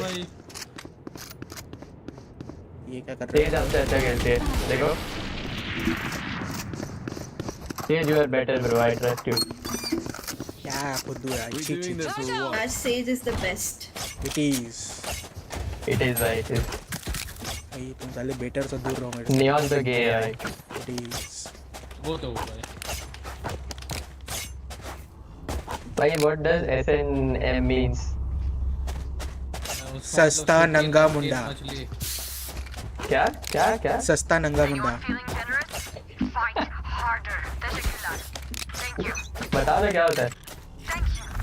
ये क्या कर तेज हमसे अच्छा खेलते हैं देखो। Tej you are better bro, I trust you. क्या खुद है? Our Sage is the best. It is भाई भाई तुम साले बेटर से दूर रहो मेरे। नियॉन तो गे है भाई। It is वो तो भाई what does SNM means? सस्ता नंगा मुंडा। क्या सस्ता नंगा मुंडा। बता दो क्या होता है?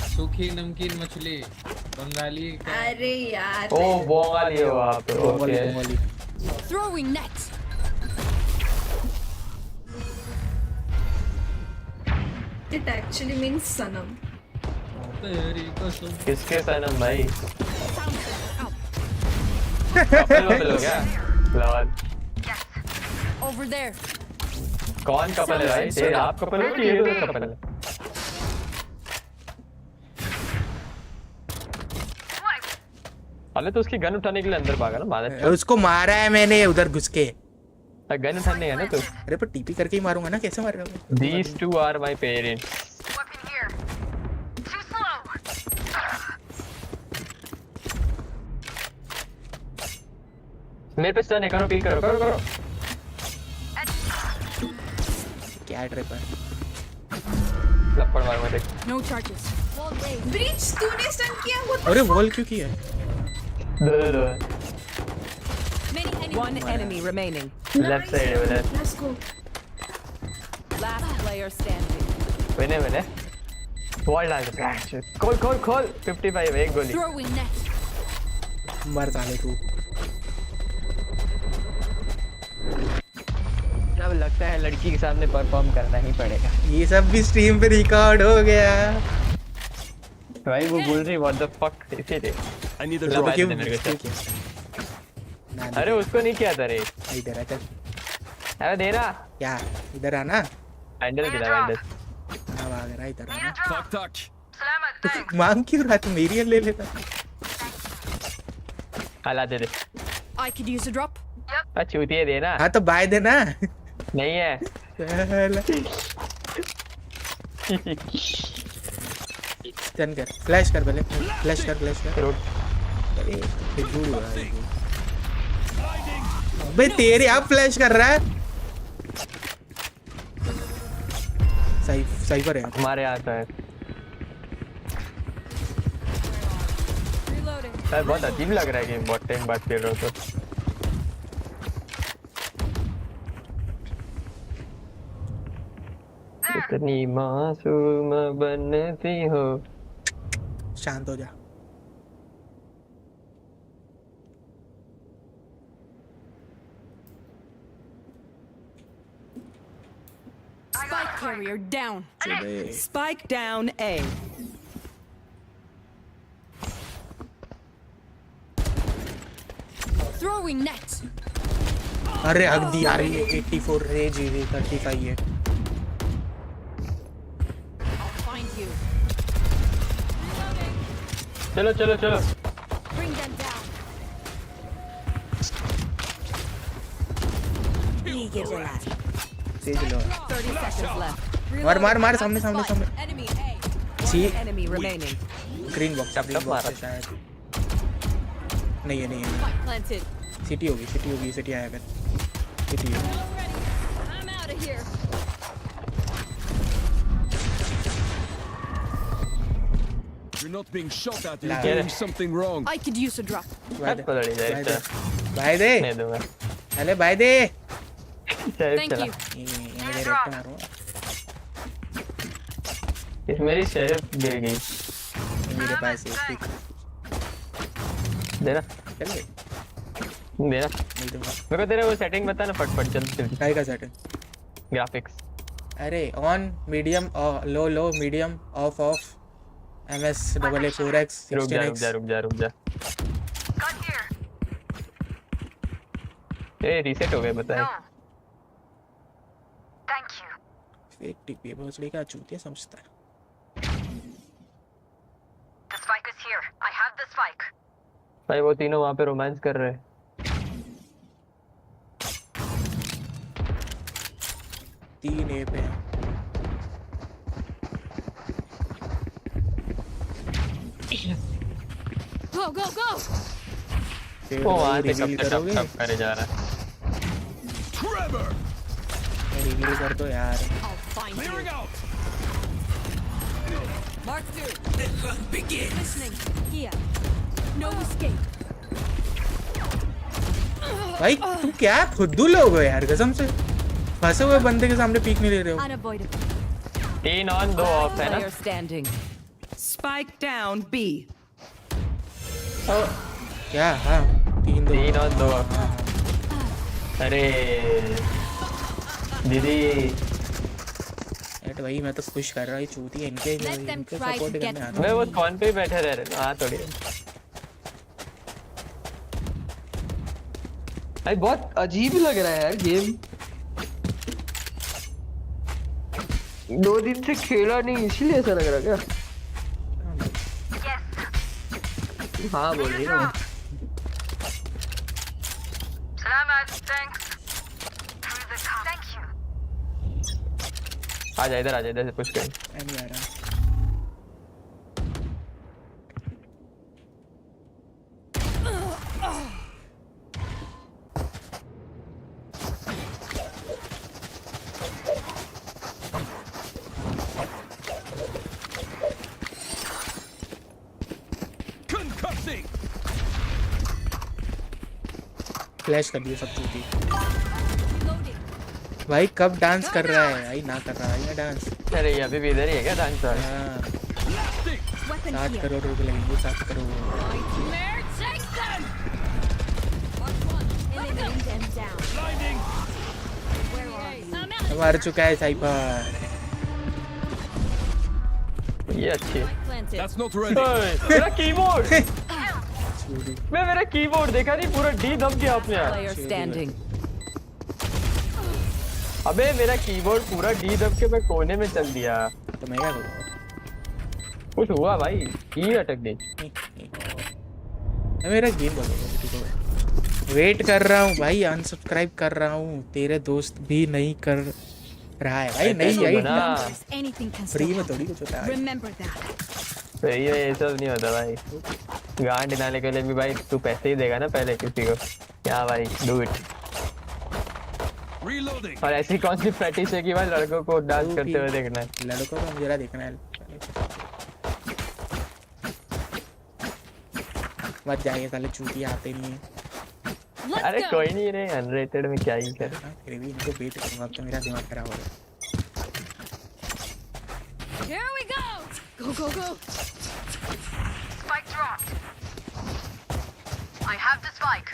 सूखी नमकीन मछली बंगाली। अरे यार। ओ बंगाली हो आप? Okay. Throwing net. It actually means sanam. किसके सनम भाई? कपल हो क्या? लॉल। Over there. कौन कपल है भाई? तेरे आप कपल हो कि ये दोनों कपल है? अरे तो उसकी गन उठाने के लिए अंदर भागा ना मादर। उसको मारा है मैंने उधर घुस के। गन उठाने है ना तू? अरे पर टीपी करके ही मारूंगा ना, कैसे मार रहा हूँ? These two are my parents. मेरे पे स्टन है, करो पीक करो करो करो। क्या ट्रिप है? लपड़ मार मत। No charges. Breach तूने stun किया वो? अरे वॉल क्यों किया? दो। One enemy remaining. Left side है left. Let's go. Last player standing. मैंने वॉल डाल दे। खोल 55 एक गोली। Throwing net. मर जाने तू। अब लगता है लड़की के सामने परफॉर्म करना ही पड़ेगा। ये सब भी स्ट्रीम पे रिकॉर्ड हो गया। भाई वो बोल रही व्हाट द फक इसीलिए। I need a drop. अरे उसको नहीं किया था रे। इधर आ चल। अरे दे ना। क्या? इधर आना। हैंडल गिरा हैंडल। हाँ भाग रहा इधर आना। टक। मांग क्यों रहा तू? मेरी ले लेता। हाला दे दे। I could use a drop. चूतिए दे ना। हाँ तो बाय देना। नहीं है। स्टन कर, फ्लैश कर पहले, फ्लैश कर। अरे दूर हुआ है। अबे तेरे आप फ्लैश कर रहा है। साइफर है हमारे यहाँ तो है। यार बहुत अजीब लग रहा है गेम, बहुत टाइम बाद खेल रहा हूँ तो। इतनी मासूम बनती हो। शांत हो जा। Spike carrier down. Spike down A. Throwing net. अरे हक दी यार, ये 84 रे जीवी 35 है। चलो Bring them down. तेज लो। 30 seconds left. मार सामने। Enemy A. C Enemy remaining. Green box मारा शायद। नहीं है। Spike planted. सिटी होगी सिटी आया कर। सिटी है। I'm out of here. You're not being shot at. You're doing something wrong. I could use a drop. बाय दे। नहीं दूंगा। अरे बाय दे। Thank you. मेरे रेट मारो। इस मेरी शेफ गिर गई। मेरे पास है पिक। देना। चल ले। देना। नहीं दूंगा। मेरे को तेरा वो सेटिंग बता ना फट जल्दी। काय का सेटिंग? ग्राफिक्स। अरे on medium low medium of MS AA4X 16X। रुक जा। ए रीसेट हो गए बताए। Thank you. फेक टिक भोसड़ी का चूतिया समझता है। The spike is here. I have the spike. भाई वो तीनों वहाँ पे रोमांस कर रहे हैं। 3 A पे। Go. वो वहाँ पे कब करे जा रहा है। रिवील कर दो यार। Mark 2. The hunt begins. Listening. Here. No escape. भाई तुम क्या खुद लोग हो यार कसम से। फंसे हुए बंदे के सामने पीक नहीं ले रहे हो। Unavoidable. 3 ऑन 2 ऑफ है ना। Player standing. Spike down B. क्या? हाँ 3 ऑन 2 ऑफ। अरे दीदी एट वही मैं तो खुश कर रहा हूँ चूती है इनके सपोर्ट करने आता। मैं वो कौन पे बैठे रह रहे। हाँ थोड़ी भाई बहुत अजीब लग रहा है यार गेम। 2 दिन से खेला नहीं इसलिए ऐसा लग रहा क्या? हाँ बोल रही हूँ। आजा इधर से पुश कर। नहीं आ रहा। फ्लैश कर दिए सब चूती। भाई कब डांस कर रहा है भाई? ना कर रहा है डांस। अरे ये अभी भी इधर ही है क्या डांस? हाँ 7 करोड़ रुपए लगेंगे 7 करोड़। मार चुका है साइपर। ये अच्छी। मेरा कीबोर्ड मैं मेरा कीबोर्ड देखा नहीं, पूरा डी दब गया अपने आप। अबे मेरा कीबोर्ड पूरा डी दब के मैं कोने में चल दिया। तो मैं क्या करूँ? कुछ हुआ भाई, की अटक गई। मेरा गेम बोलो। वेट कर रहा हूँ भाई, अनसब्सक्राइब कर रहा हूँ। तेरे दोस्त भी नहीं कर रहा है भाई। नहीं यही फ्री में थोड़ी कुछ होता है। सही है, ये सब नहीं होता भाई। गांड दिलाने के लिए भी भाई तू पैसे ही देगा ना पहले किसी को। क्या भाई, डू इट। और ऐसी कौन सी प्रैक्टिस है कि भाई लड़कों को डांस करते हुए देखना है? लड़कों को जरा देखना है। मत जाइए साले, चूती आते नहीं है। अरे कोई नहीं रे, अनरेटेड में क्या ही कर। फिर भी इनको बेट करूंगा, अब तो मेरा दिमाग खराब हो गया। Here we go. Go go go. Spike dropped. I have the spike.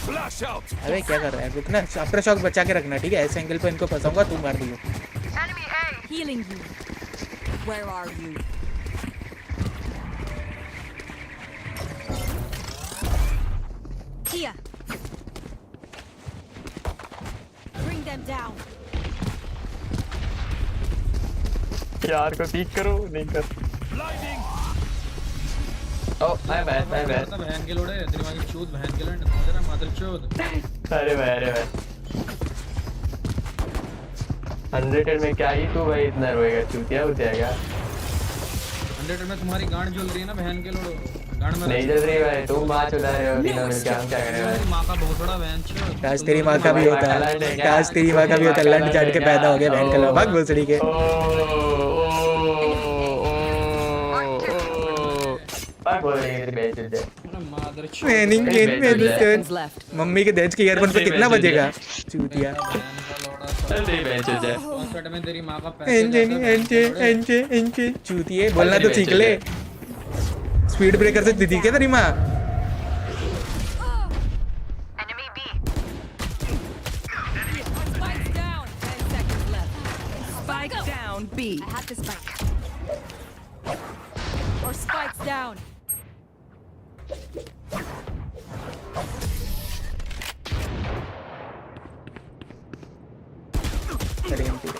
Flash out. अबे क्या कर रहा है? रुकना, आफ्टर शॉक बचा के रखना, ठीक है? ऐसे एंगल पे इनको फंसाऊंगा, तुम मार दियो। Enemy A. Healing you. Where are you? Here. Bring them down. यार को पीक करो, नहीं कर। ओ माय बैड बहन के लोड़े तेरी मां की चूत, बहन के लोड़े तेरा मादर चूत। अरे भाई 100 में क्या ही तू भाई इतना रोएगा? चूतिया हो जाएगा। 100 में तुम्हारी गांड जल रही है ना बहन के लोड़ो। गांड में नहीं जल रही भाई, तुम बात उड़ा रहे हो तीनों में। क्या क्या करे भाई? मां का बहुत बड़ा बहन चूत। काश तेरी मां का भी होता है, काश तेरी मां का भी होता है। लंड चढ़ के पैदा हो गया बहन के लोग, भाग भोसड़ी के। मम्मी के दहेज के ईयरफोन पे कितना बजेगा? चूतिया। चूतिए बोलना तो सीख ले। स्पीड ब्रेकर से दीदी क्या तेरी माँ? Spike down B. I have the spike. Or spikes down.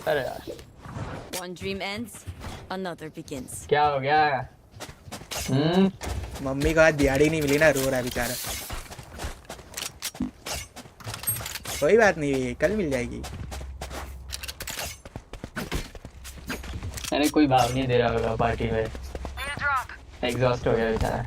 अरे यार, One dream ends, another begins. क्या हो गया? मम्मी को आज दिहाड़ी नहीं मिली ना, रो रहा है बेचारा। कोई बात नहीं, कल मिल जाएगी। अरे कोई भाव नहीं दे रहा होगा पार्टी में। एग्जॉस्ट हो गया बेचारा।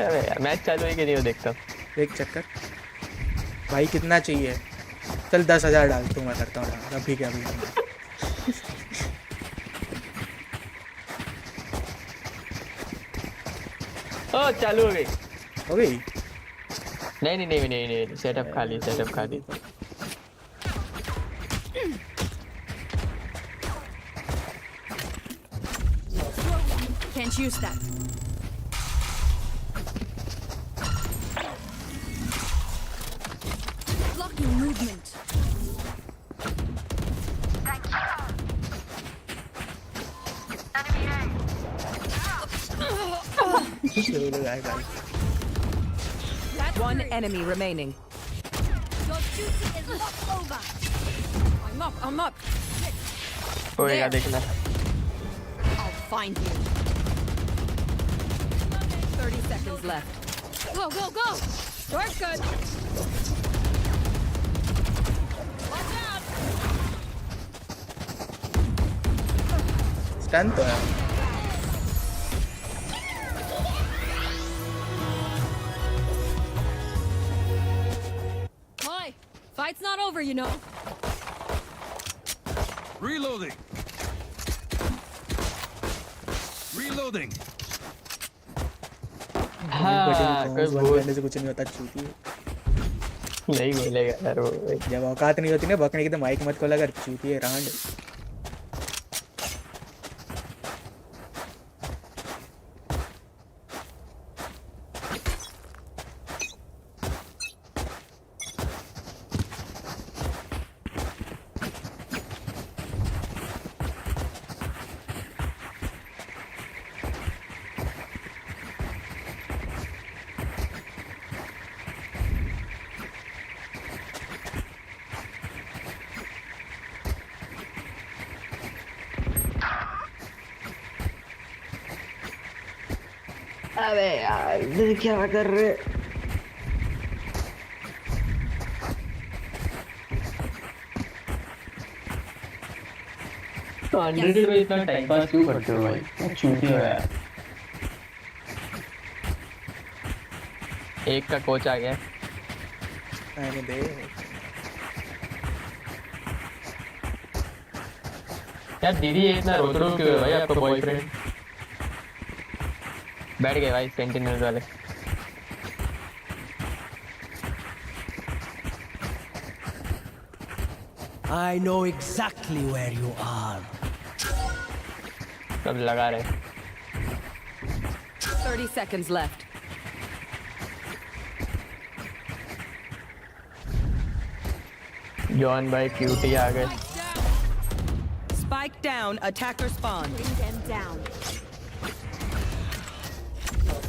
अरे यार मैच चालू है कि नहीं वो देखता हूँ। एक चक्कर भाई कितना चाहिए? चल 10,000 डाल, तो मैं करता हूँ अभी क्या अभी। ओ चालू हो गई। हो गई? नहीं सेटअप खाली। Can't use that. Blocking movement. One enemy remaining. Your duty is not over. I'm up. होएगा देखना। I'll find you. 30 seconds left. Go. Door's good. Watch out. Stun तो है। Hi, fight's not over, you know. Reloading. Reloading. बोलने से कुछ नहीं होता, चूती नहीं बोलेगा यार वो। जब औकात नहीं होती ना बकने की तो माइक मत खोला कर, चूती है रांड। अबे यार ये क्या कर रहे? तो 100 में इतना टाइम पास क्यों करते हो भाई? चूती हो यार। एक का कोच आ गया। आने दे। यार दीदी इतना रोक रोक क्यों है भाई आपका बॉयफ्रेंड? बैठ गए भाई सेंटिनल्स वाले। I know exactly where you are. सब लगा रहे। 30 seconds left. जॉन भाई क्यूटी आ गए। Spike down, attacker spawn. Bring them down.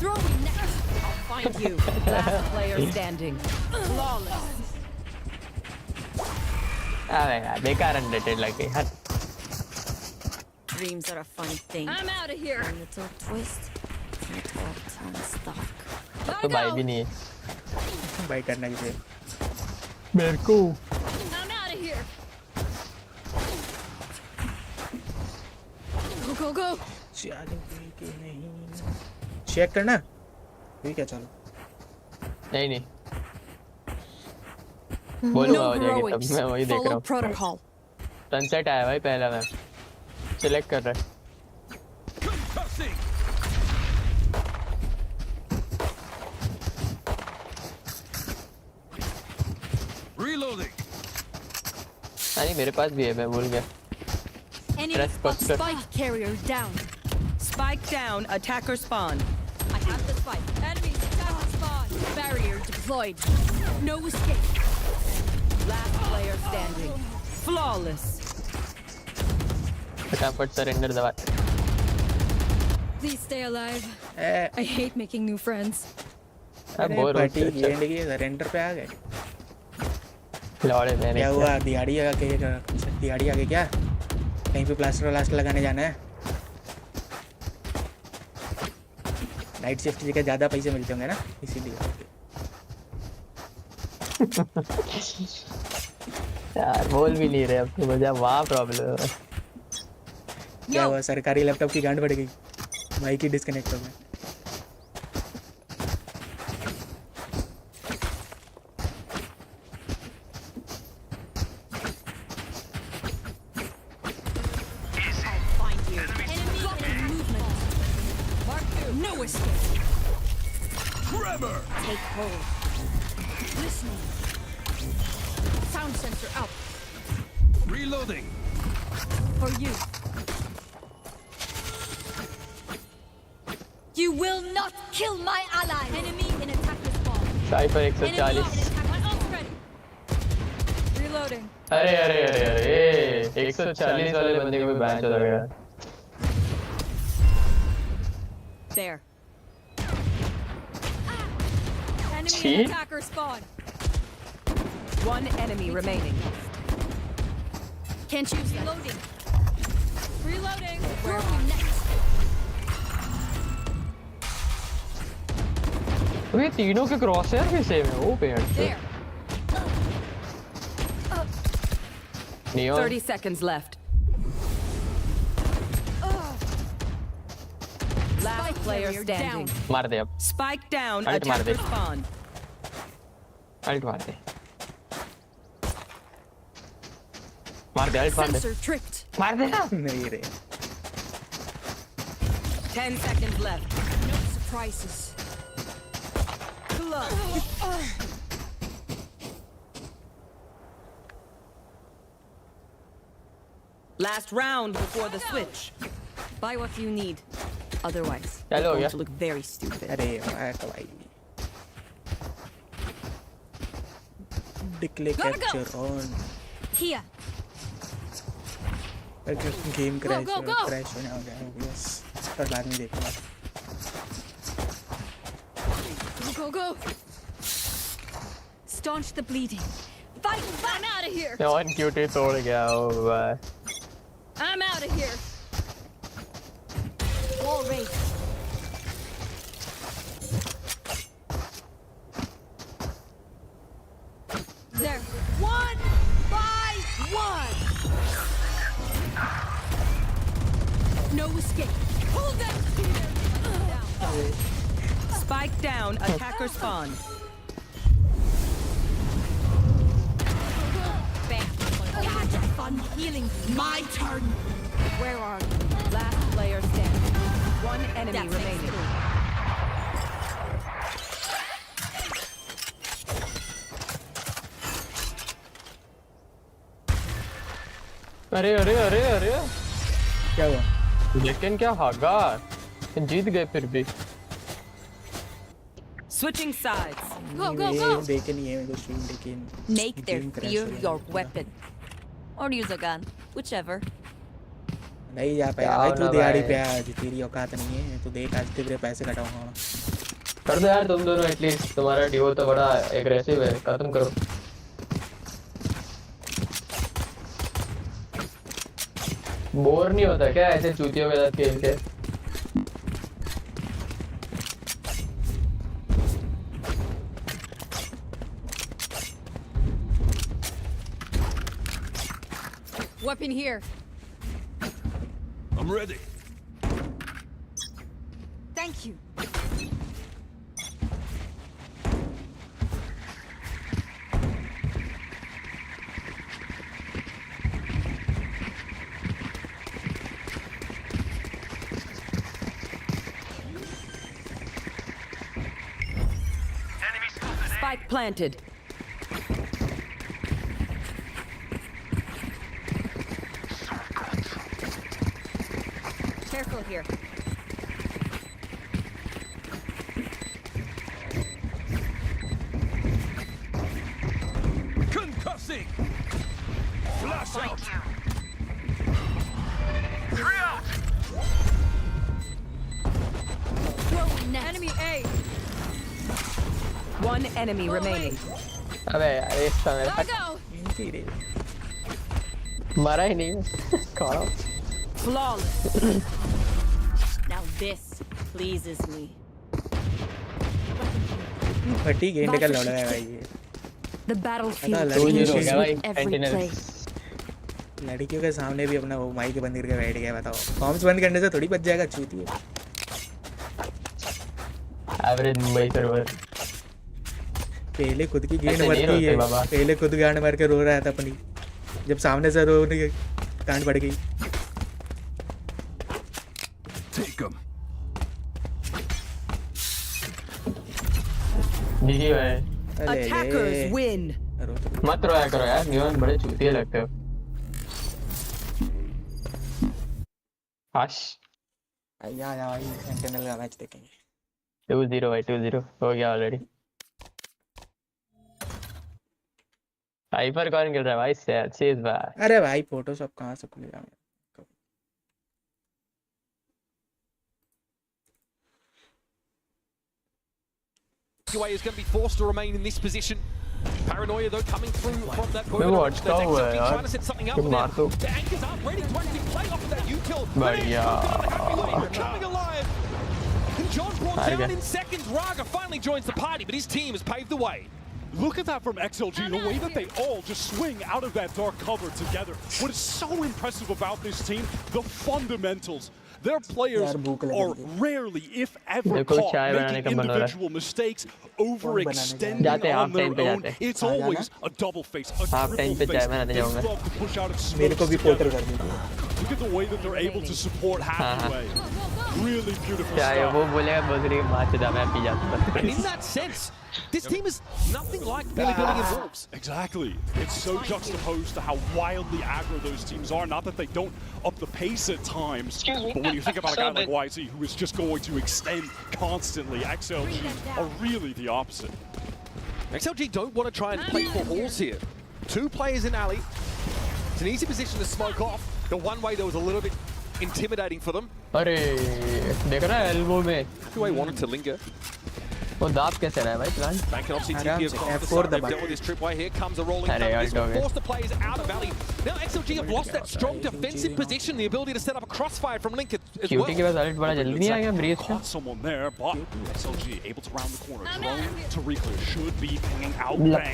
Throw me next. I'll find you. Last player standing. Flawless. अबे यार बेकार अनडेटेड लगे हट। Dreams are a funny thing. I'm out of here. A little twist, little tongue stuck. तो भाई भी नहीं है। भाई करना चाहिए। मेरे को। I'm out of here. Go go go. Check करना। ठीक है चलो। नहीं नहीं। बोलूँगा हो जाएगी तब, मैं वही देख रहा हूँ। Protocol. सनसेट आया भाई पहला मैच। सिलेक्ट कर रहा है। अरे मेरे पास भी है, मैं भूल गया। Enemy spike carrier down. Spike down, attacker spawn. I have the spike. Enemies attack spawn. Barrier deployed. No escape. Last player standing. Flawless. फटाफट सरेंडर दबा। Please stay alive. I hate making new friends. अब bore हो गए। And की surrender पे आ गए। लौड़े मैंने क्या हुआ? दिहाड़ी आ गई, दिहाड़ी आ गई क्या? कहीं पे प्लास्टर व्लास्टर लगाने जाना है? नाइट शिफ्ट की जगह ज़्यादा पैसे मिलते होंगे ना, इसीलिए। यार बोल भी नहीं रहे अब तो मुझे वहाँ प्रॉब्लम है। क्या हुआ? सरकारी लैपटॉप की गांड बढ़ गई, माइक ही डिस्कनेक्ट हो गया। Take hold. Listening. Sound sensor up. Reloading. For you. You will not kill my ally. Enemy in attacker spawn. साइपर 140। Reloading. अरे अरे अरे अरे 140 वाले बंदे को भी बैन चला गया। There. Enemy in attacker spawn. One enemy remaining. Can't use reloading. Reloading. Where are we next? ये तीनों के क्रॉसहेयर भी सेम है वो पेड़ से। Neon. 30 seconds left. Last player standing. मार दे अब. Spike down. Ult मार दे. Attacker spawn. Ult मार दे. मार दे. Ult मार दे. Sensor tricked. मार दे ना. नहीं रे. 10 seconds left. No surprises. Last round before the switch. Buy what you need. Otherwise, you're going to look very stupid. अरे वाह भाई. Declare capture on. Here. Game crash होने आ गया. Yes. पर बाद में देखूंगा. Go, go. Staunch the bleeding. Fight! I'm out of here. One QT तोड़ गया. Oh भाई. I'm out of here. Wall race. There. 1 by 1. No escape. Hold them here. Spike down. Attacker spawn. Fun healing. My turn. Where are you? Last player standing. One enemy remaining. अरे अरे अरे अरे. क्या हुआ? लेकिन क्या हागा. जीत गए फिर भी. Switching sides. Go, go, go. देखे नहीं है मेरे को stream लेकिन. Make their fear your weapon. Or use a gun, whichever. नहीं जा पाएगा भाई. तू दिहाड़ी पे आज. तेरी औकात नहीं है. तू देख आज तेरे पैसे कटाऊंगा. कर दो यार तुम दोनों एटलीस्ट. तुम्हारा डिओ तो बड़ा एग्रेसिव है. खत्म करो. बोर नहीं होता क्या ऐसे चूतियों के साथ खेल के? Weapon here. I'm ready. Thank you. Spike planted. Careful here. Concussing. Flash out. 3 out. Throwing net. Enemy A. One enemy remaining. अबे यार इस समय Go. मरा ही नहीं. कौन? Flawless. Now this pleases me. फटी गेंद का लड़ा है भाई ये. The battlefield changes with every play. लड़कियों के सामने भी अपना वो माइक बंद करके बैठ गया. बताओ कॉम्स बंद करने से थोड़ी बच जाएगा. चूती है. Average Mumbai server. पहले खुद की गेंद मरती है. पहले खुद गांड मार के रो रहा था अपनी. जब सामने से रोने की कांड पड़ गई. Take him. जीजी भाई. Attackers win. मत रोया करो यार. न्यून बड़े चूतिए लगते हो. हाश. आया भाई सेंटिनल का मैच देखेंगे. 2-0 भाई 2-0 हो गया ऑलरेडी. हाइपर कौन खेल रहा है भाई? सेज भाई. अरे भाई फोटोशॉप कहाँ से खुलेगा? Is going to be forced to remain in this position. Paranoia though coming through from that point. They're trying to set something up there. The anchors up, ready to actually play off of that util. Coming alive. And John brought down in seconds. Raga finally joins the party, but his team has paved the way. Look at that from XLG, the way that they all just swing out of that dark cover together. What is so impressive about this team, the fundamentals. Their players are rarely, if ever, caught making individual mistakes, overextending on their own. It's always a double face, a triple face. They love to push out explosives together. Look at the way that they're able to support halfway. Really beautiful stuff. And in that sense, this team is nothing like Billy Billy and Wolves. Exactly. It's so juxtaposed to how wildly aggro those teams are. Not that they don't up the pace at times, but when you think about a guy like YZ who is just going to extend constantly, XLG are really the opposite. XLG don't want to try and play for halls here. 2 players in alley. It's an easy position to smoke off. The one way that was a little bit intimidating for them. Two-way wanted to linger. Bank can obviously TP across the side. They've dealt with this tripway. Here comes a rolling thunder. This will force the players out of alley. Now XLG have lost that strong defensive position, the ability to set up a crossfire from Link as well. Caught someone there, but XLG able to round the corner. Drone to reclear should be pinging out. Wants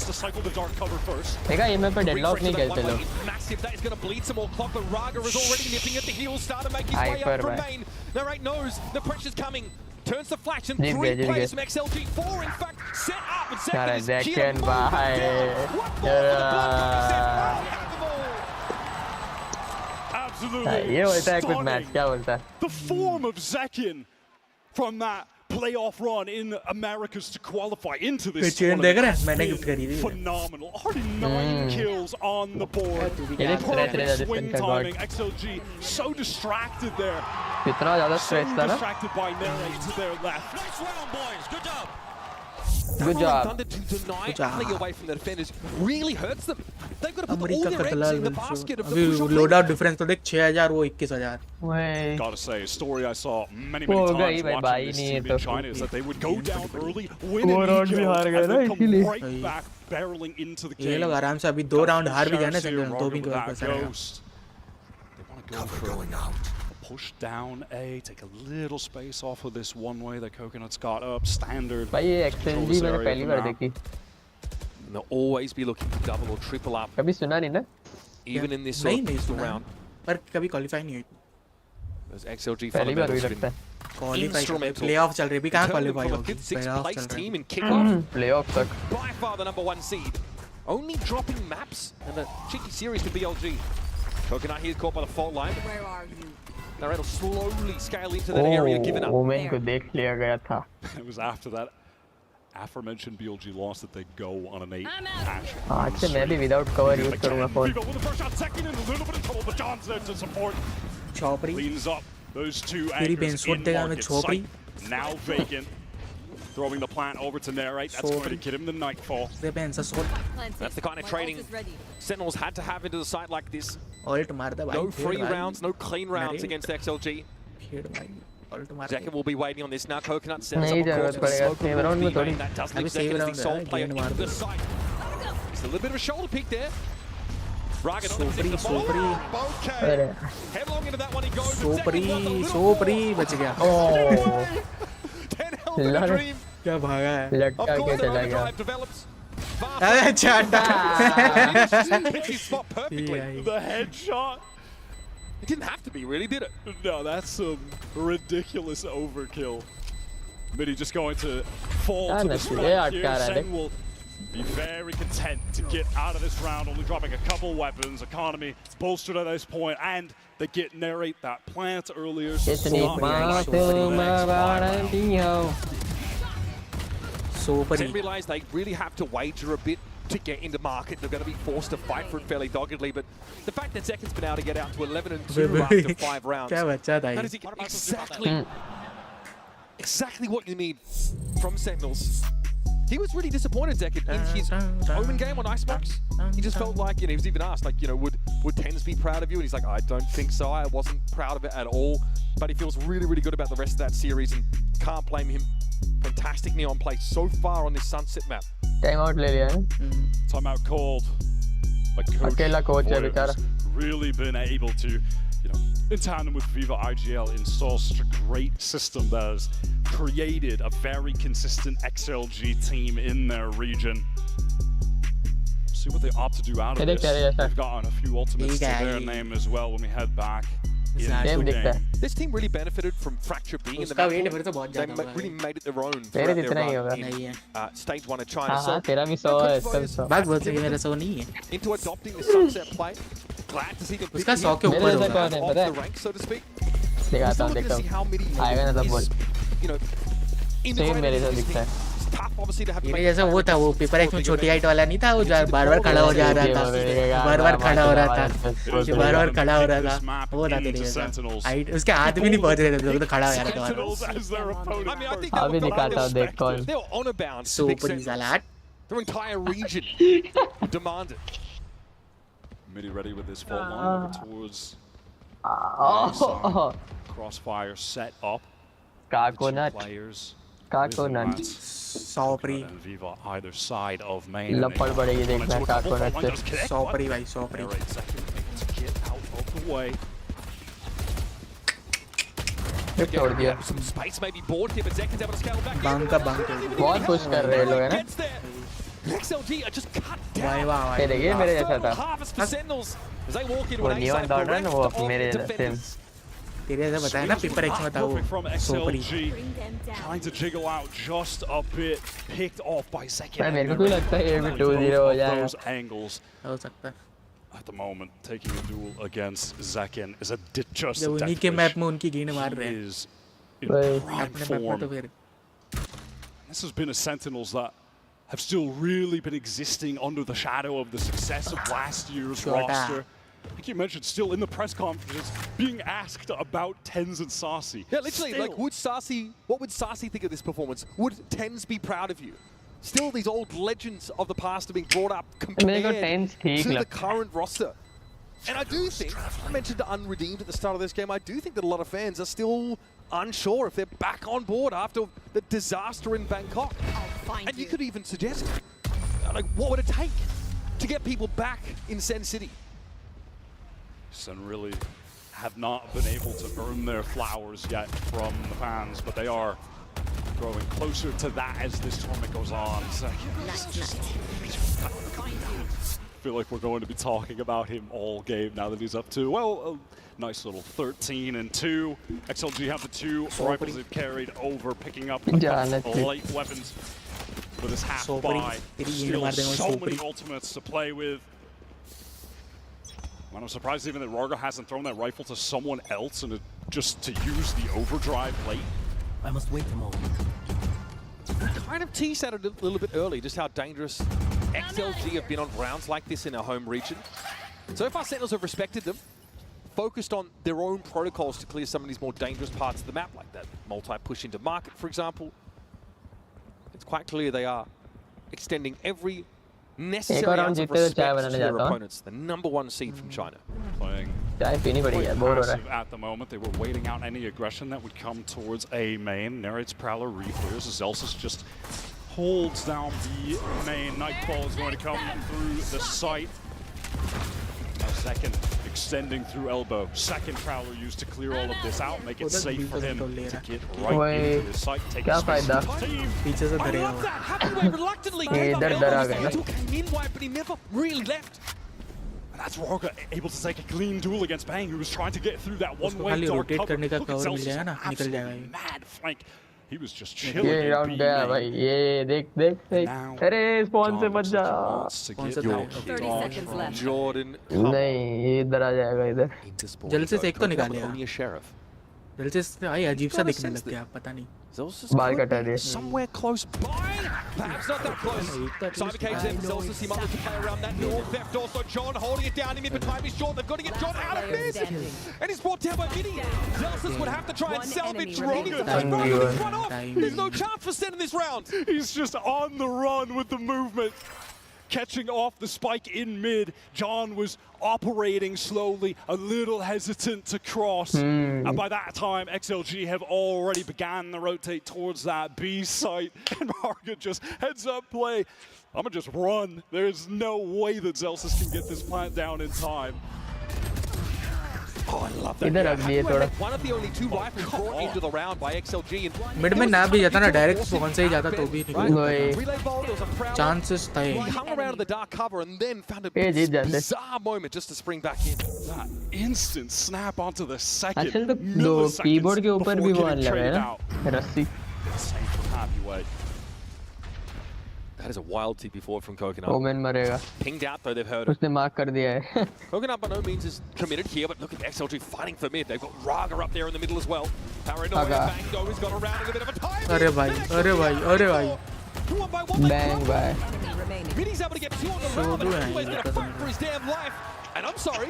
to cycle the dark cover first. Massive, that is going to bleed some more clock, but Raga is already nipping at the heels, starting to make his way up from main. Narrate knows the pressure's coming. Turns the flash and 3 players from XLG, 4 in fact, set up and second is Kian. What more for the Absolutely stunning. The form of Zekin from that playoff run in Americas to qualify into this tournament is phenomenal. Already 9 kills on the board. Perfect swing timing. XLG so distracted there. So distracted by Narrate to their left. Nice round, boys. Good job. Good job. Thunder to deny alley away from the defenders really hurts them. They've got to put all their eggs in the basket of the push-up. Loadout difference to 6000 wo 21000. Gotta say, a story I saw many times watching this team in China is that they would go down early, win an eco, and then come right back barreling into the game. ये लोग आराम से अभी 2 round हार भी जाने से 2 भी कर सकते हैं. They want to go for going out. Push down A, take a little space off of this one way that Coconut's got up, standard. XLG मैंने पहली बार देखी. They'll always be looking for double or triple up. कभी सुना नहीं ना? Even in this sort of pistol round. पर कभी qualify नहीं हुई. Those XLG fundamentals have been instrumental. Playoff चल रहे भी कहाँ qualify होगी? Playoff place team in kickoff. Playoff तक. By far the #1 seed. Only dropping maps and a cheeky series to BLG. Coconut here caught by the fault line. Where are you? Now it'll slowly scale into that area given up. Omen को देख लिया गया था. It was after that aforementioned BLG loss that they go on an 8 action. आज से मैं भी without cover use करूँगा phone. With the first shot, second in a little bit of trouble, but John's there to support. Chopri. Leans up. Those 2 anchors in market sight. Now vacant. Throwing the plant over to Narrate. That's going to get him the Nightfall. That's the kind of training Sentinels had to have into the site like this. No free rounds, no clean rounds against XLG. Zekin will be waiting on this now. Coconut sets up a course with smoke. That does leave Zekin as the sole player in the site. It's a little bit of a shoulder peek there. Raga not the ball. Headlong into that one he goes. So free, बच गया. 10 hell of a dream. क्या भागा है? लटका के चला गया. अरे चाटा. The headshot. It didn't have to be, really, did it? No, that's some ridiculous overkill. Midi just going to fall to the strike here. Sen will be very content to get out of this round, only dropping a couple weapons. Economy bolstered at this point, and they get Narrate that plant earlier. So Sen realize they really have to wager a bit to get into market. They're going to be forced to fight for it fairly doggedly, but the fact that Zekin's been able to get out to 11-2 after 5 rounds, that is exactly what you need from Sentinels. He was really disappointed, Zekin, in his Omen game on Icebox. He just felt like, he was even asked, like, would Tens be proud of you? And he's like, I don't think so. I wasn't proud of it at all. But he feels really, really good about the rest of that series and can't blame him. Fantastic neon play so far on this Sunset map. Timeout ले लिया है. Timeout called. But Coach has really been able to, in tandem with Viva IGL, install such a great system that has created a very consistent XLG team in their region. See what they opt to do out of this. They've gotten a few ultimates to their name as well when we head back. This team really benefited from Fracture being in the map. They really made it their own throughout their run in Stage 1 of China. Into adopting the sunset play. Glad to see them pick off the rank, so to speak. We're still looking to see how many is, you know, integrated into this team. It's tough, obviously, to have to make जैसा वो था वो paper x में छोटी height वाला नहीं था वो बार-बार खड़ा हो जा रहा था बार-बार खड़ा हो रहा था बार-बार खड़ा हो रहा था वो था तेरे जैसा हाइट उसके हाथ भी नहीं पहुंच रहे थे तो खड़ा हो जा रहा था अभी दिखाता हूं देख कौन they were honor bound so pretty salat their entire region demanded. Midi ready with this fault line over towards crossfire set up. Coconut. Coconut. Sopri. And Viva either side of main. लपड़ पड़ेगी देखना coconut से. Sopri भाई Sopri. Get out of the way. छोड़ दिया. Some space may be bored here, but Zekin's able to scale back. Bank बहुत push कर रहे लोग हैं ना. XLG are just cut down. ये देखिए मेरे जैसा था. वो नियॉन डॉट है ना वो मेरे जैसा सेम. तेरे जैसा बताया ना पेपर एक्स में था वो Sopori. Trying to jiggle out just a bit, picked off by Zekin. मेरे को क्यों लगता है ये भी 2-0 हो जाएगा. Those angles. हो सकता है. At the moment, taking a duel against Zekin is a just a उन्हीं के मैप में उनकी गेंद मार रहे हैं. Prime form. This has been a Sentinels that have still really been existing under the shadow of the success of last year's roster. Like you mentioned, still in the press conferences, being asked about TenZ and Saucy. Yeah, literally, like, what would Saucy think of this performance? Would TenZ be proud of you? Still, these old legends of the past are being brought up compared to the current roster. And I do think, I mentioned unredeemed at the start of this game, I do think that a lot of fans are still unsure if they're back on board after the disaster in Bangkok. And you could even suggest, like, what would it take to get people back in SEN City? SEN really have not been able to earn their flowers yet from the fans, but they are growing closer to that as this tournament goes on. I feel like we're going to be talking about him all game now that he's up to, well, a nice little 13-2. XLG have the 2 rifles they've carried over, picking up late weapons for this half buy. Still so many ultimates to play with. And I'm surprised even that Rorga hasn't thrown that rifle to someone else and just to use the overdrive late. I must wait a moment. Kind of teased at it a little bit early, just how dangerous XLG have been on rounds like this in our home region. So far, Sentinels have respected them, focused on their own protocols to clear some of these more dangerous parts of the map, like that multi-push into market, for example. It's quite clear they are extending every necessary ounce of respect to their opponents, the #1 seed from China. Playing passive at the moment. They were waiting out any aggression that would come towards A main. Narrates Prowler reclears as Zelsis just holds down the main. Nightfall is going to come through the site. A second extending through elbow. Second Prowler used to clear all of this out, make it safe for him to get right into the site. Take his team. I love that. Happyway reluctantly gave up elbow. Came in wide, but he never really left. And that's Rorga able to take a clean duel against Bang, who was trying to get through that one-way dark cover. Look at Zelsis, absolute mad flank. He was just chilling. ये round गया भाई ये देख अरे spawn से बच जा Jordan नहीं ये इधर आ जाएगा इधर जल्द से एक को निकालेगा जल्द से आई अजीब सा दिखने लग गया पता नहीं बाल कटा दिए somewhere close by perhaps not that close Simon Cage's in Zelsis he might look to play around that north left also John holding it down in mid but time is short they've got to get John out of mid and he's brought down by Midi Zelsis would have to try and salvage Midi front off there's no chance for Sen in this round he's just on the run with the movement catching off the spike in mid. John was operating slowly, a little hesitant to cross. And by that time, XLG have already began to rotate towards that B site. And Marga just heads up play. I'm gonna just run. There's no way that Zelsis can get this plant down in time. Oh, I love that. इधर रख दिए थोड़ा. One of the only two rifles brought into the round by XLG. Mid में ना भी जाता ना direct phone से ही जाता तो भी chances थे. He hung around the dark cover and then found a bizarre moment just to spring back in. That instant snap onto the second. आजकल तो दो कीबोर्ड के ऊपर भी वो आने लगा है ना रस्सी. Same for Happyway. That is a wild TP4 from Coconut. Omen मरेगा. Pinged out though, they've heard it. उसने मार्क कर दिया है. Coconut by no means is committed here, but look at XLG fighting for mid. They've got Raga up there in the middle as well. Paranoia, Bango has got around in a bit of a time. अरे भाई. Bang bye. Middy's able to get 2 on the round, but Happyway's going to fight for his damn life. And I'm sorry,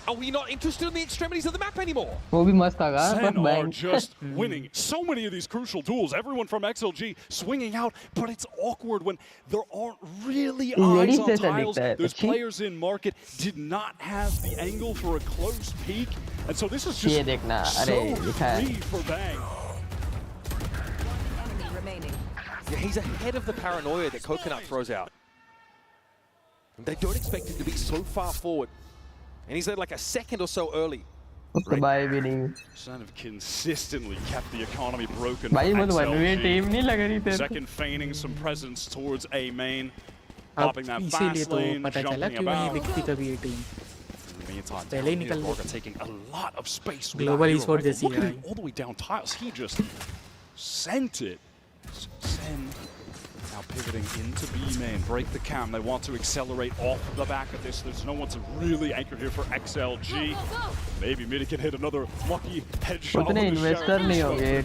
are we not interested in the extremities of the map anymore? वो भी मस्त था SEN are just winning so many of these crucial duels. Everyone from XLG swinging out, but it's awkward when there aren't really eyes on tiles. Those players in market did not have the angle for a close peek, and so this is just so free for Bang. Yeah, he's ahead of the paranoia that Coconut throws out. They don't expect him to be so far forward. And he's like a second or so early. SEN have consistently kept the economy broken. Second feigning some presence towards A main. Popping that fast lane, jumping about. In the meantime, Raga taking a lot of space. Global Esports जैसी Look at him all the way down tiles. He just sent it. SEN now pivoting into B main, break the cam. They want to accelerate off of the back of this. There's no one to really anchor here for XLG. Maybe Midi can hit another lucky headshot.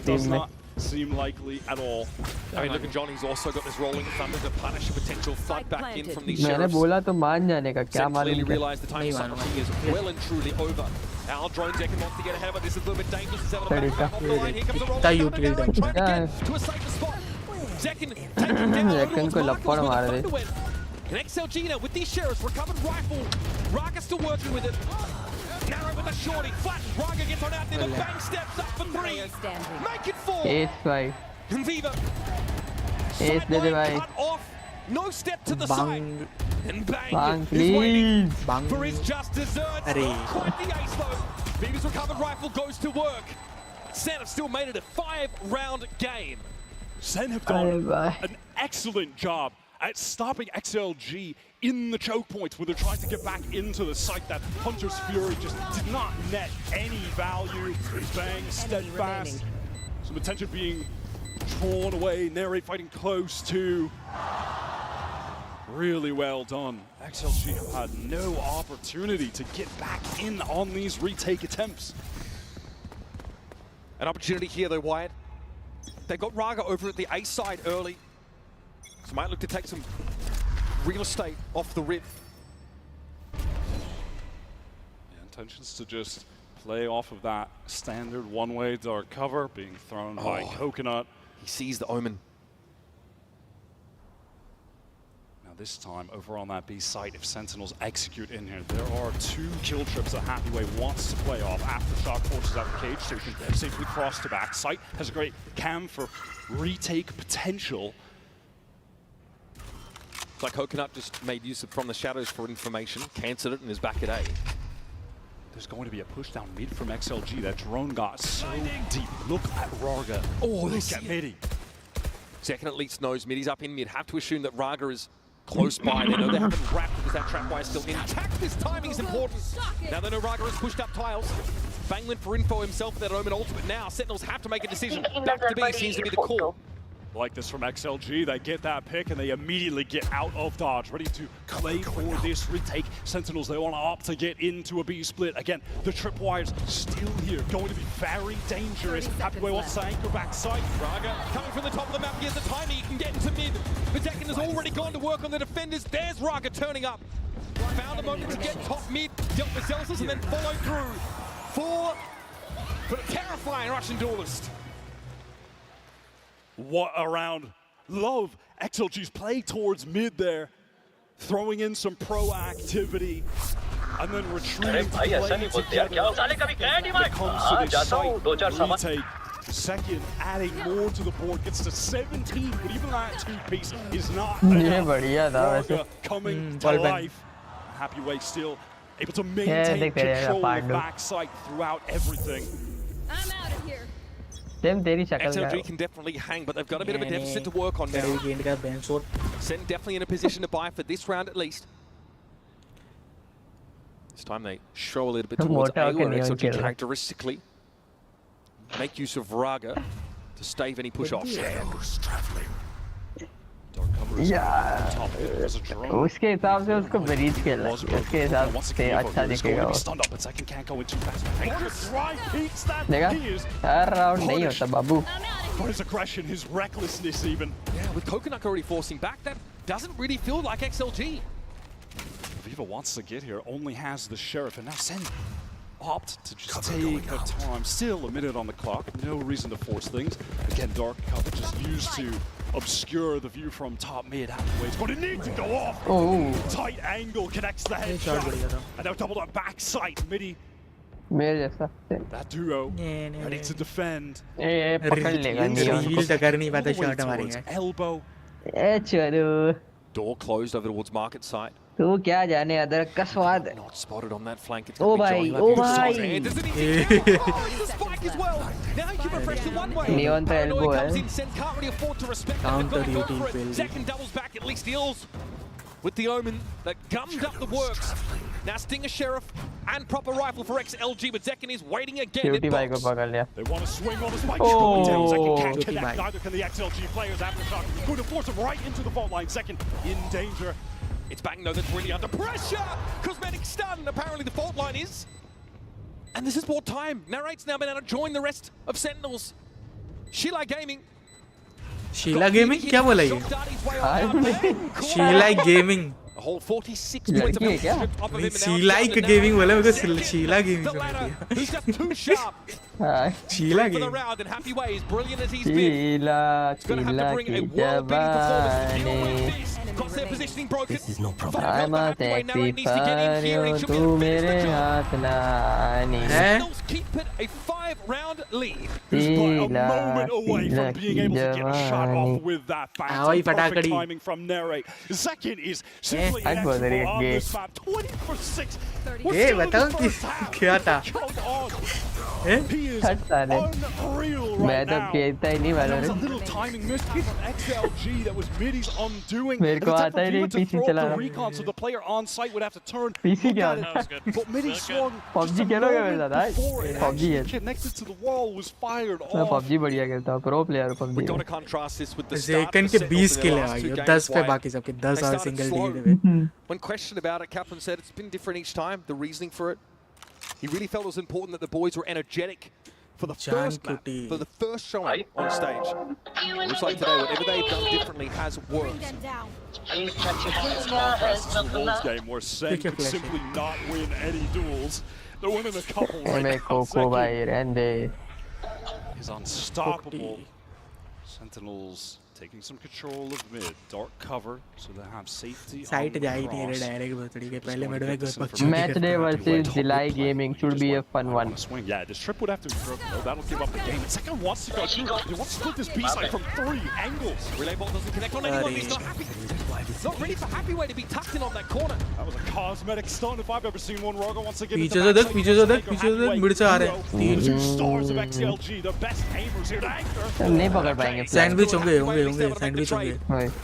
Does not seem likely at all. I mean, look at Johnny's also got this rolling thunder to punish a potential flood back in from these मैंने sheriffs. बोला तो मान जाने का क्या मालूम. Clearly realized the time something is well and truly over. Our drone Zekin wants to get ahead of it. This is a little bit dangerous. He's able to back off the line. Here comes the roll. Trying to get to a safer spot. Zekin taking down. Zekin को लपड़ मार दे. And XLG now with these sheriffs, recovered rifle. Raga still working with it. Narrow with a shorty. Flatten. Raga gets on out there, but Bang steps up for 3. Make it 4. Ace भाई. And Viva. Ace दे दे भाई. Cut off. No step to the side. And Bang please. is waiting for his just desserts. Quite the ace though. Viva's recovered rifle goes to work. SEN have still made it a 5-round game. SEN have done an excellent job at stopping XLG in the choke points where they're trying to get back into the site. That Hunter's Fury just did not net any value. Bang steadfast. Some attention being drawn away. Narrate fighting close to. Really well done. XLG had no opportunity to get back in on these retake attempts. An opportunity here though, Wyatt. They've got Raga over at the A side early. So might look to take some real estate off the rip. Intentions to just play off of that standard one-way dark cover being thrown by Coconut. He sees the Omen. Now this time over on that B site, if Sentinels execute in here, there are 2 kill trips that Happyway wants to play off. Aftershock forces out the cage station, safely cross to back. Site has a great cam for retake potential. It's like Coconut just made use of from the shadows for information, cancelled it and is back at A. There's going to be a push down mid from XLG. That drone got so deep. Look at Raga. Oh, look at Midi. Second at least knows Midi's up in mid. Have to assume that Raga is close by. They know they haven't wrapped because that trap wire is still intact. This timing is important. Now they know Raga has pushed up tiles. Bang went for info himself with that Omen ultimate. Now Sentinels have to make a decision. Back to B seems to be the call. Like this from XLG, they get that pick and they immediately get out of dodge, ready to claim for this retake. Sentinels, they want to opt to get into a B split. Again, the tripwire's still here, going to be very dangerous. Happyway wants to anchor back side. Raga coming from the top of the map, here's the timing, he can get into mid. But Zekin has already gone to work on the defenders. There's Raga turning up. Found a moment to get top mid, dealt with Zelsis and then followed through. 4 for a terrifying Russian duelist. What a round. Love XLG's play towards mid there. Throwing in some proactivity. And then retreating to play together. When it comes to this site retake. Second, adding more to the board. Gets to 17, but even that 2-piece is not enough. Raga coming to life. Happyway still able to maintain control of backside throughout everything. I'm out of here. XLG can definitely hang, but they've got a bit of a deficit to work on now. Sen definitely in a position to buy for this round at least. This time they show a little bit towards A, where XLG characteristically make use of Raga to stave any push-offs. उसके हिसाब से उसको breach खेलना उसके हिसाब से अच्छा दिखेगा वो देखा हर राउंड नहीं होता बाबू His aggression, his recklessness even. Yeah, with Coconut already forcing back, that doesn't really feel like XLG. Viva wants to get here, only has the Sheriff, and now Sen opt to just take her time. Still a minute on the clock, no reason to force things. Again, dark cover just used to obscure the view from top mid. It's going to need to go off. Oh. Tight angle connects the headshot. And now doubled up backside, midi. That duo ready to defend. Elbow. Door closed over towards market site. तू क्या जाने अदरक का स्वाद Not spotted on that flank. It's ओ भाई Neon to elbow है counter second doubles back, at least deals with the Omen that gummed up the works. Now Stinger Sheriff and proper rifle for XLG, but Zekin is waiting again. Cutie bhai ko pakad liya. They want to swing on the spike. Zekin can't connect. Neither can the XLG players. Aftershock going to force him right into the fault line. Zekin in danger. It's Bang though that's really under pressure. Cosmetic stun. Apparently the fault line is. And this is more time. Narrate's now been able to join the rest of Sentinels. Sheila Gaming. Sheila Gaming? क्या बोला ये? Sheila Gaming. A whole 46 points of health off of him. She like gaming बोला मेरे को Sheila Gaming He's just too sharp. Sheila for the Gaming. round in happy ways, brilliant as he's been. He's going to have to bring a world-beating performance to deal with this. Got their positioning broken. This is no problem. I'm a taxi तू मेरे हाथ ना आनी Sentinels keep it a 5-round lead. Just by a moment away from being able to get a shot off with that perfect timing from Narrate. Zekin is simply inexorable on this map. 20 for 6. बताओ क्या था? He is unreal right now. That was a little timing mistake from XLG that was Midi's undoing. मेरे को आता ही नहीं PC चलाना. Recon, so the player on site would have to turn. PC क्या? But Midi swung. PUBG खेलोगे मेरे साथ आज? PUBG है. Connected to the wall was fired off. मैं PUBG बढ़िया खेलता हूँ. Pro player PUBG. We got to contrast this with the start. Zekin के 20 किल है भाई. 10 पे बाकी सबके 10 और single deal. When questioned about it, Kaplan said it's been different each time. The reasoning for it. He really felt it was important that the boys were energetic for the first map, for the first showing on stage. Looks like today, whatever they've done differently has worked. It's contrast to the Wolves game where Sen could simply not win any duels. They're winning a couple right now. Is unstoppable. Sentinels taking some control of mid, dark cover, so they have safety. Site जा ही नहीं रहा direct बतड़ी के पहले mid में Match day versus Delay Gaming should be a fun one. Yeah, this trip would have to be broken though. That'll give up the game. Second wants to go through. He wants to split this B side from 3 angles. Relay ball doesn't connect on anyone. He's not happy. Not ready for happy way to be tucked in on that corner. That was a cosmetic stun if I've ever seen one. Raga wants to get पीछे से देख mid से आ रहे हैं. 2 stars of XLG, the best aimers here to anchor. नहीं पकड़ पाएंगे. Sandwich होंगे sandwich होंगे.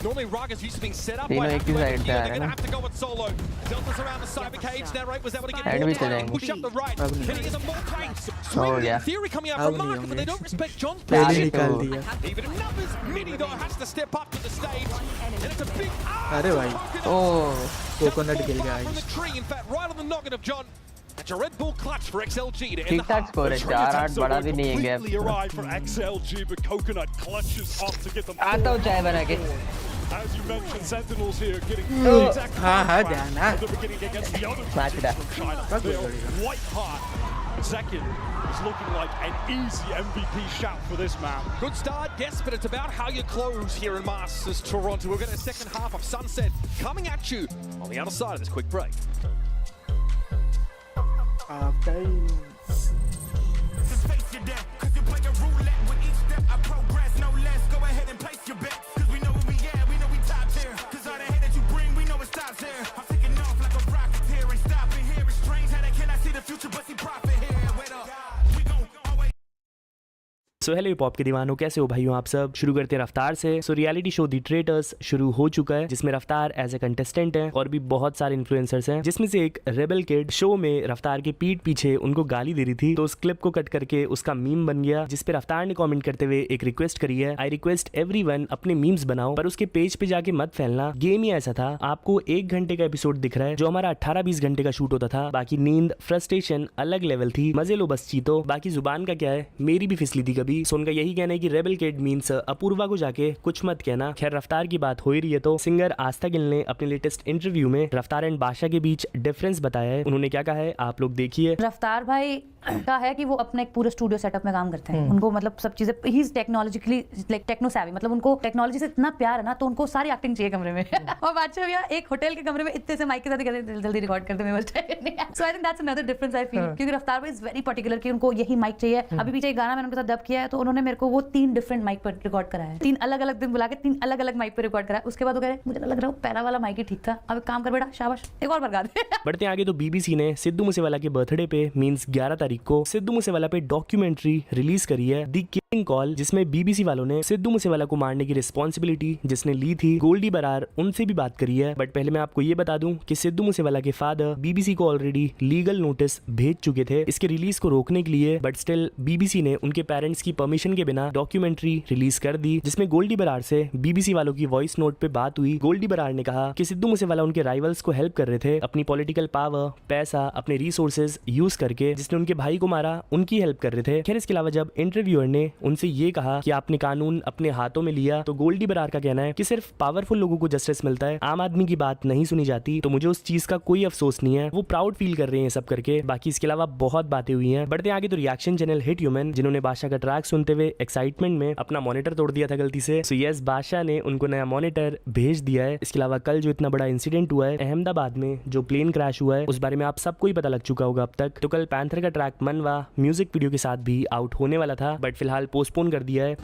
Normally Raga's used to being set up तीनों एक ही साइड पे आ they're रहे going to हैं. have to go it solo. Delta's around the cyber cage. Narrate was able to get Side भी चलेंगे. push up the right. Hitting is a more tight. हो Swing गया. in theory coming out from market, but they don't respect John's पहले position. निकाल दिया. Even if numbers, Midi though has to step up to the stage. And it's a big अरे भाई. Oh. Coconut गिर गया. From the tree, in fact, right on the noggin of John. That's a Red Bull clutch for XLG to end ठीक ठाक score है. 4-8 बड़ा भी नहीं है gap. Completely arrived for XLG, but Coconut clutches up to get them. आता हूँ चाय बना के. As you mentioned, Sentinels here getting exactly at the beginning against the other team from China. They are white hot. Zekin is looking like an easy MVP shout for this map. Good start, yes, but it's about how you close here in Masters Toronto. We've got a second half of Sunset coming at you on the other side of this quick break. Okay. I'm taking off like a rocket here and stopping here is so hello pop के दीवानों, कैसे हो भाइयों आप सब। शुरू करते हैं रफ्तार से। सो रियलिटी शो दी ट्रेटर्स शुरू हो चुका है, जिसमें रफ्तार एज ए कंटेस्टेंट है और भी बहुत सारे इन्फ्लुएंसर्स हैं, जिसमें से एक रेबल किड शो में रफ्तार के पीठ पीछे उनको गाली दे रही थी। तो उस क्लिप को कट करके उसका मीम बन गया, जिसपे रफ्तार ने कमेंट करते हुए एक रिक्वेस्ट करी है, आई रिक्वेस्ट एवरीवन अपने मीम्स बनाओ, पर उसके पेज पे जाके मत फैलना। गेम ही ऐसा था, आपको 1 घंटे का एपिसोड दिख रहा है, जो हमारा 18-20 घंटे का शूट होता था। बाकी नींद, फ्रस्ट्रेशन अलग लेवल थी, मजे लो बस चीतो। बाकी जुबान का क्या है, मेरी भी फिसली थी कभी। सो उनका यही कहना है कि रेबल किड मीन्स अपूर्वा को जाके कुछ मत कहना। खैर रफ्तार की बात हो ही रही है, तो सिंगर आस्था गिल ने अपने लेटेस्ट इंटरव्यू में रफ्तार एंड बादशाह के बीच डिफरेंस बताया है। उन्होंने क्या कहा है, आप लोग देखिए। रफ्तार भाई का है कि वो अपने एक पूरे स्टूडियो सेटअप में काम करते हैं। उनको मतलब सब चीजें, he is technologically like techno savvy, मतलब उनको टेक्नोलॉजी से इतना प्यार है ना, तो उनको सारी एक्टिंग चाहिए कमरे में। और बादशाह भैया एक होटल के कमरे में इतने से माइक के साथ कहते हैं जल्दी रिकॉर्ड कर दे, मैं so I think that's another difference I feel, क्योंकि रफ्तार भाई इज वेरी पर्टिकुलर कि उनको यही माइक चाहिए। अभी पीछे एक गाना मैंने उनके साथ डब किया है, तो उन्होंने मेरे को वो 3 डिफरेंट माइक पर रिकॉर्ड कराया है। 3 अलग-अलग दिन बुला के 3 अलग-अलग माइक पर रिकॉर्ड कराया। उसके बाद वो कह रहे मुझे लग रहा है पैरा वाला माइक ही ठीक था, अब एक काम कर बेटा, शाबाश एक और बरगा दे। बढ़ते आगे तो बीबीसी ने सिद्धू मूसेवाला के बर्थडे पे मींस 11 तारीख को सिद्धू मूसेवाला पे डॉक्यूमेंट्री रिलीज करी है, दी किलिंग कॉल, जिसमें बीबीसी वालों ने सिद्धू मूसेवाला को मारने की रिस्पॉन्सिबिलिटी जिसने ली थी, गोल्डी बरार, उनसे भी बात करी है। बट पहले मैं आपको ये बता दूं कि सिद्धू मूसेवाला के फादर बीबीसी को ऑलरेडी लीगल नोटिस भेज चुके थे इसके रिलीज को रोकने के लिए, बट स्टिल बीबीसी ने उनके पेरेंट्स की परमिशन के बिना डॉक्यूमेंट्री रिलीज कर दी, जिसमें गोल्डी बरार से बीबीसी वालों की वॉइस नोट पे बात हुई। गोल्डी बरार ने कहा कि सिद्धू मूसेवाला उनके राइवल्स को हेल्प कर रहे थे अपनी पॉलिटिकल पावर, पैसा, अपने रिसोर्सेज यूज करके, जिसने उनके भाई को मारा उनकी हेल्प कर रहे थे। खैर इसके अलावा जब इंटरव्यूअर ने उनसे ये कहा कि आपने कानून अपने हाथों में लिया, तो गोल्डी बरार का कहना है कि सिर्फ पावरफुल लोगों को जस्टिस मिलता है, आम आदमी की बात नहीं सुनी जाती। तो मुझे उस चीज का कोई अफसोस नहीं है, वो प्राउड फील कर रहे हैं सब करके। बाकी इसके अलावा बहुत बातें हुई हैं। बढ़ते आगे तो रिएक्शन चैनल हिट ह्यूमन, जिन्होंने बादशाह का ट्रैक सुनते हुए एक्साइटमेंट में अपना मॉनिटर तोड़ दिया था गलती से। सो यस, बादशाह ने उनको नया मॉनिटर भेज दिया है। इसके अलावा कल जो इतना बड़ा इंसिडेंट हुआ है अहमदाबाद में, जो प्लेन क्रैश हुआ है, उस बारे में आप सबको ही पता लग चुका होगा अब तक। तो कल पैंथर का ट्रैक मनवा म्यूजिक वीडियो के साथ भी आउट होने वाला था, बट फिलहाल पोस्टपोन कर दिया है।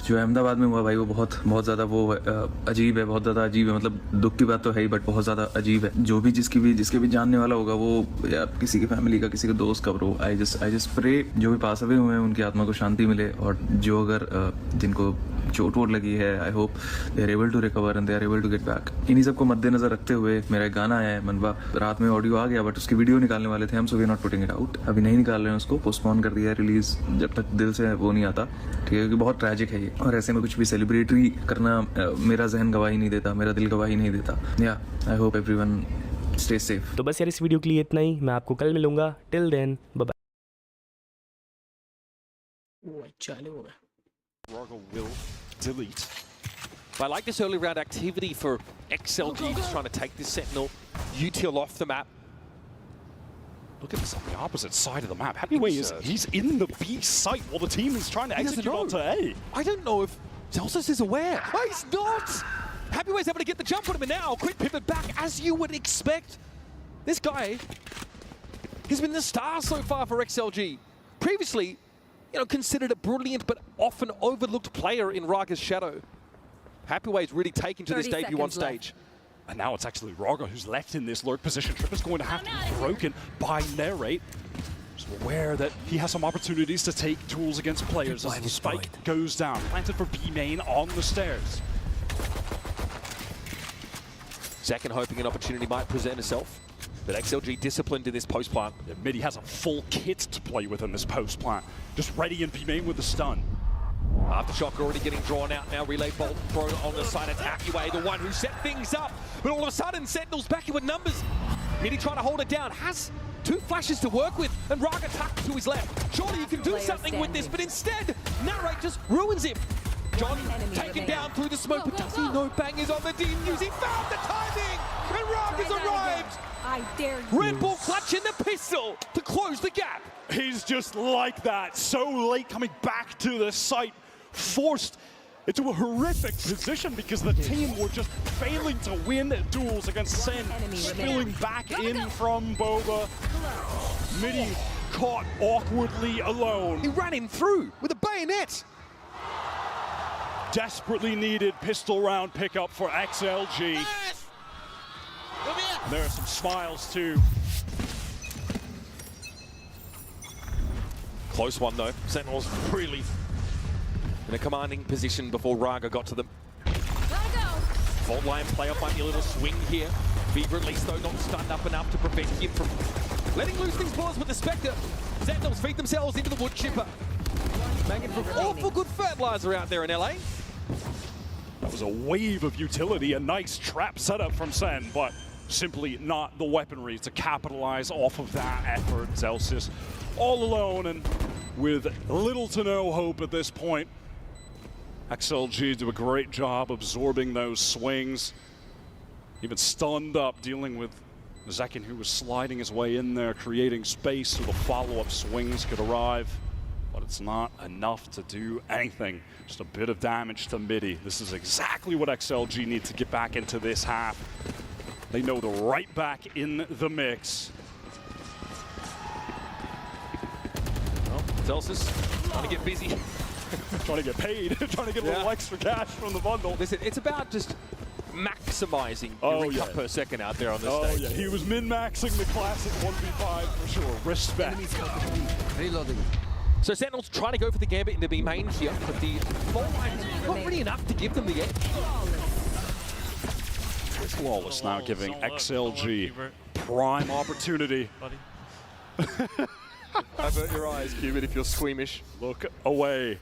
जो अहमदाबाद में हुआ भाई, वो बहुत ज़्यादा वो अजीब है, बहुत ज़्यादा अजीब है। मतलब दुख की बात तो है ही, बट बहुत ज़्यादा अजीब है। जो भी जिसके भी जानने वाला होगा, वो या किसी की फैमिली का, किसी का दोस्त का, ब्रो आई जस्ट प्रे जो भी पास अवे हुए हैं उनकी आत्मा को शांति मिले, और जो अगर जिनको चोट वोट लगी है, I hope they are able to recover and they are able to get back. इन्हीं सबको मद्देनजर रखते हुए मेरा एक गाना आया है मनवा, रात में ऑडियो आ गया, बट उसकी वीडियो निकालने वाले थे हम, so we are not putting it out. अभी नहीं निकाल रहे हैं उसको, पोस्टपोन कर दिया है रिलीज, जब तक दिल से वो नहीं आता, ठीक है, क्योंकि बहुत ट्रैजिक है ये। और ऐसे में कुछ भी सेलिब्रेटरी करना मेरा जहन गवाही नहीं देता, मेरा दिल गवाही नहीं देता। या I hope everyone stay safe. तो बस यार इस वीडियो के लिए इतना ही, मैं आपको कल मिलूंगा। Till then bye bye. Delete. But I like this early round activity for XLG, just trying to take this Sentinel util off the map. Look at this on the opposite side of the map. Happyway he's in the B site while the team is trying to execute onto A. I don't know if Celsius is aware. Oh, he's not! Happyway's able to get the jump on him, and now quick pivot back as you would expect. This guy, he's been the star so far for XLG. Previously, considered a brilliant but often overlooked player in Raga's shadow. Happyway's really taken to this debut on stage. And now it's actually Raga who's left in this lurk position. Trip is going to have to be broken by Narrate. So aware that he has some opportunities to take tools against players as the spike goes down. Planted for B main on the stairs. Second hoping an opportunity might present itself. But XLG disciplined in this post plant. Yeah, Midi has a full kit to play with in this post plant. Just ready in B main with the stun. Aftershock already getting drawn out now. Relay bolt thrown on the side of Akiway, the one who set things up. But all of a sudden, Sentinels back in with numbers. Midi trying to hold it down. Has 2 flashes to work with, and Raga tucked to his left. Surely you can do something with this, but instead, Narrate just ruins him. John taken down through the smoke, but does he know Bang is on the defuse? He found the timing, and Raga's arrived. I dare you. Red Bull clutching the pistol to close the gap. He's just like that, so late coming back to the site, forced into a horrific position because the team were just failing to win duels against Sen, spilling back in from Boba. Midi caught awkwardly alone. He ran him through with a bayonet. Desperately needed pistol round pickup for XLG. There are some smiles too. Close one though. Sentinels really in a commanding position before Raga got to them. Fault line player finding a little swing here. Fever at least though not stunned up enough to prevent him from letting loose these balls with the Spectre. Sentinels feed themselves into the wood chipper. Making for awful good fertilizer out there in LA. That was a wave of utility, a nice trap setup from Sen, but simply not the weaponry to capitalize off of that effort. Zelsis all alone and with little to no hope at this point. XLG do a great job absorbing those swings. Even stunned up, dealing with Zekin, who was sliding his way in there, creating space so the follow-up swings could arrive. But it's not enough to do anything. Just a bit of damage to midi. This is exactly what XLG need to get back into this half. They know they're right back in the mix. Well, Zelsis trying to get busy. Trying to get paid, trying to get a little extra cash from the bundle. Listen, it's about just maximizing every cut per second out there on this stage. Yeah, he was min-maxing the classic 1v5 for sure. Respect. Reloading. So Sentinels trying to go for the gambit into B main here, but the fault line is not really enough to give them the edge. It's Flawless now giving XLG prime opportunity. Avert your eyes, Cubit, if you're squeamish. Look away.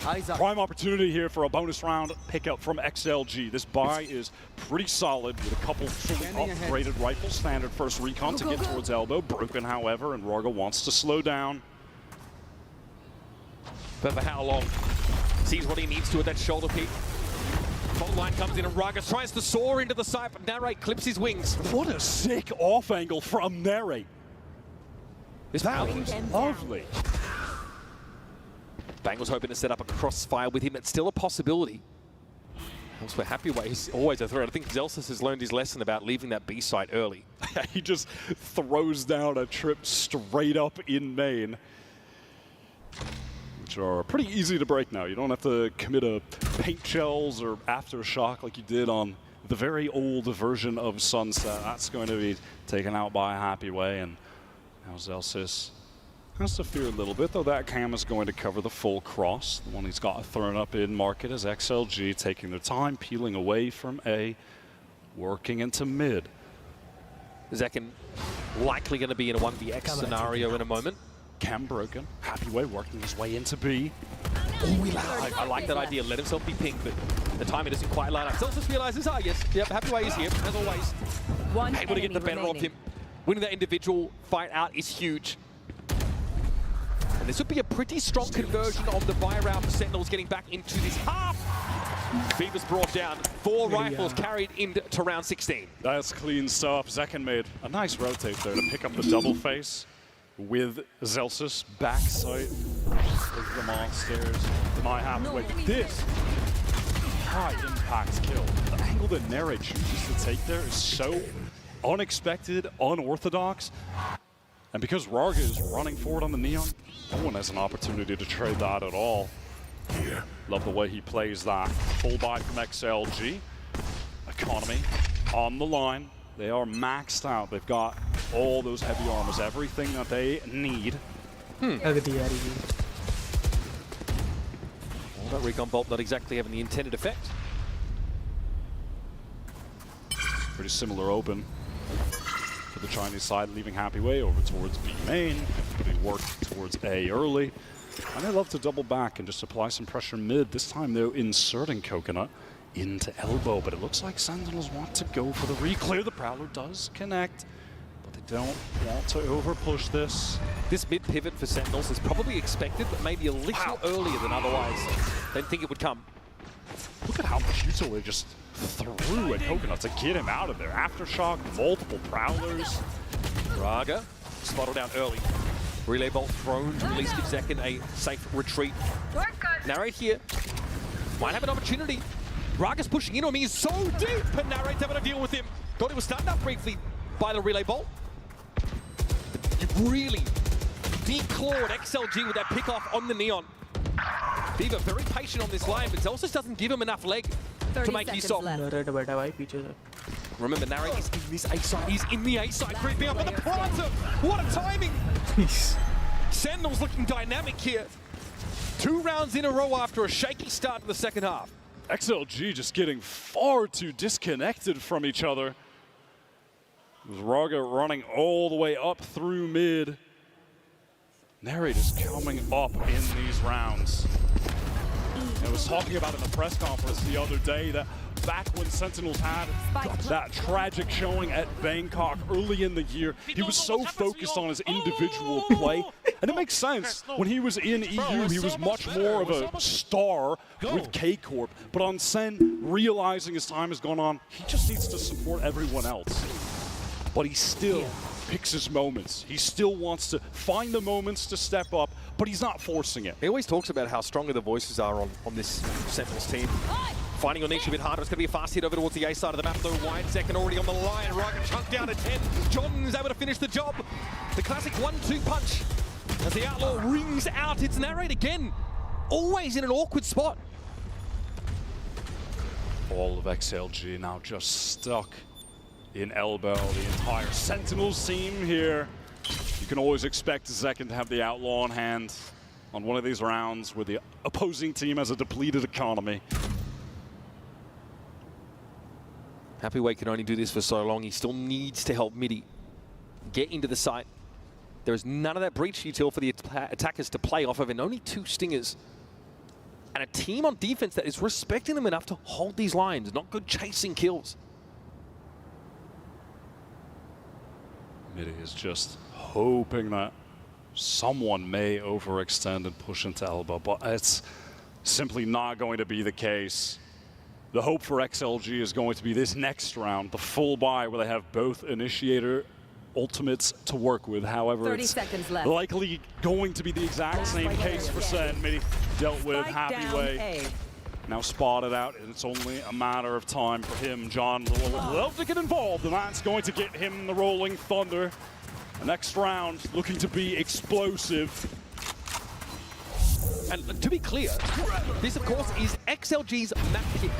Prime opportunity here for a bonus round pickup from XLG. This buy is pretty solid with a couple fully upgraded rifles. Standard first recon to get towards elbow. Broken, however, and Raga wants to slow down. But for how long? Sees what he needs to at that shoulder peak. Fault line comes in and Raga tries to soar into the side, but Narrate clips his wings. What a sick off angle from Narrate. That was lovely. Bangle's hoping to set up a crossfire with him. It's still a possibility. Elsewhere, Happyway is always a threat. I think Zelsis has learned his lesson about leaving that B site early. He just throws down a trip straight up in main, which are pretty easy to break now. You don't have to commit a paint shells or aftershock like you did on the very old version of Sunset. That's going to be taken out by Happyway, and now Zelsis has to fear a little bit, though that cam is going to cover the full cross. The one he's got thrown up in market as XLG taking their time, peeling away from A, working into mid. Zekin likely going to be in a 1vx scenario in a moment. Cam broken. Happyway working his way into B. I like that idea. Let himself be pinged, but the timing doesn't quite line up. Zelsis realizes, yes, yep, Happyway is here, as always. Able to get the better of him. Winning that individual fight out is huge. And this would be a pretty strong conversion on the buy round for Sentinels getting back into this half. Fever's brought down. 4 rifles carried into round 16. That's clean stuff. Zekin made a nice rotate there to pick up the double face with Zelsis backside of the monsters. My halfway. This high impact kill. The angle that Nere chooses to take there is so unexpected, unorthodox. And because Raga is running forward on the Neon, no one has an opportunity to trade that at all. Love the way he plays that. Full buy from XLG. Economy on the line. They are maxed out. They've got all those heavy armors, everything that they need. Well, that recon bolt not exactly having the intended effect. Pretty similar open for the Chinese side, leaving Happyway over towards B main. Everybody worked towards A early. And they love to double back and just apply some pressure mid. This time, though, inserting Coconut into elbow. But it looks like Sentinels want to go for the re-clear. The Prowler does connect, but they don't want to over-push this. This mid-pivot for Sentinels is probably expected, but maybe a little earlier than otherwise. Didn't think it would come. Look at how much utility just threw at Coconut to get him out of there. Aftershock, multiple Prowlers. Raga spotted out early. Relay bolt thrown to release, give Zekin a safe retreat. Narrate here. Might have an opportunity. Raga's pushing in on me. He's so deep, and Narrate's having to deal with him. Thought he was stunned up briefly by the relay bolt. You really declawed XLG with that pick off on the Neon. Viva very patient on this line, but Zelsis doesn't give him enough leg to make use of. Remember, Narrate is in this A side. He's in the A side, creeping up on the Prancer. What a timing! Sentinels looking dynamic here. 2 rounds in a row after a shaky start to the second half. XLG just getting far too disconnected from each other. Raga running all the way up through mid. Narrator's coming up in these rounds. I was talking about in the press conference the other day that back when Sentinels had that tragic showing at Bangkok early in the year, he was so focused on his individual play. And it makes sense. When he was in EU, he was much more of a star with K-Corp. But on SEN, realizing his time has gone on, he just needs to support everyone else. But he still picks his moments. He still wants to find the moments to step up, but he's not forcing it. He always talks about how stronger the voices are on this Sentinels team. Finding your niche a bit harder. It's going to be a fast hit over towards the A side of the map, though. Wide second already on the line. Raga chunked down to 10. John is able to finish the job. The classic 1-2 punch. As the Outlaw rings out, it's Narrate again. Always in an awkward spot. All of XLG now just stuck in elbow. The entire Sentinels team here. You can always expect Zekken to have the Outlaw on hand on one of these rounds where the opposing team has a depleted economy. Happyway can only do this for so long. He still needs to help Midi get into the site. There is none of that breach util for the attackers to play off of, and only 2 stingers. And a team on defense that is respecting them enough to hold these lines, not good chasing kills. Midi is just hoping that someone may overextend and push into elbow, but it's simply not going to be the case. The hope for XLG is going to be this next round, the full buy, where they have both initiator ultimates to work with. However, 30 it's seconds left. likely going to be the exact same case for Sen. Midi dealt with Happyway. Now spotted out, and it's only a matter of time for him. John would love to get involved, and that's going to get him the Rolling Thunder. The next round looking to be explosive. And to be clear, this of course is XLG's map pick.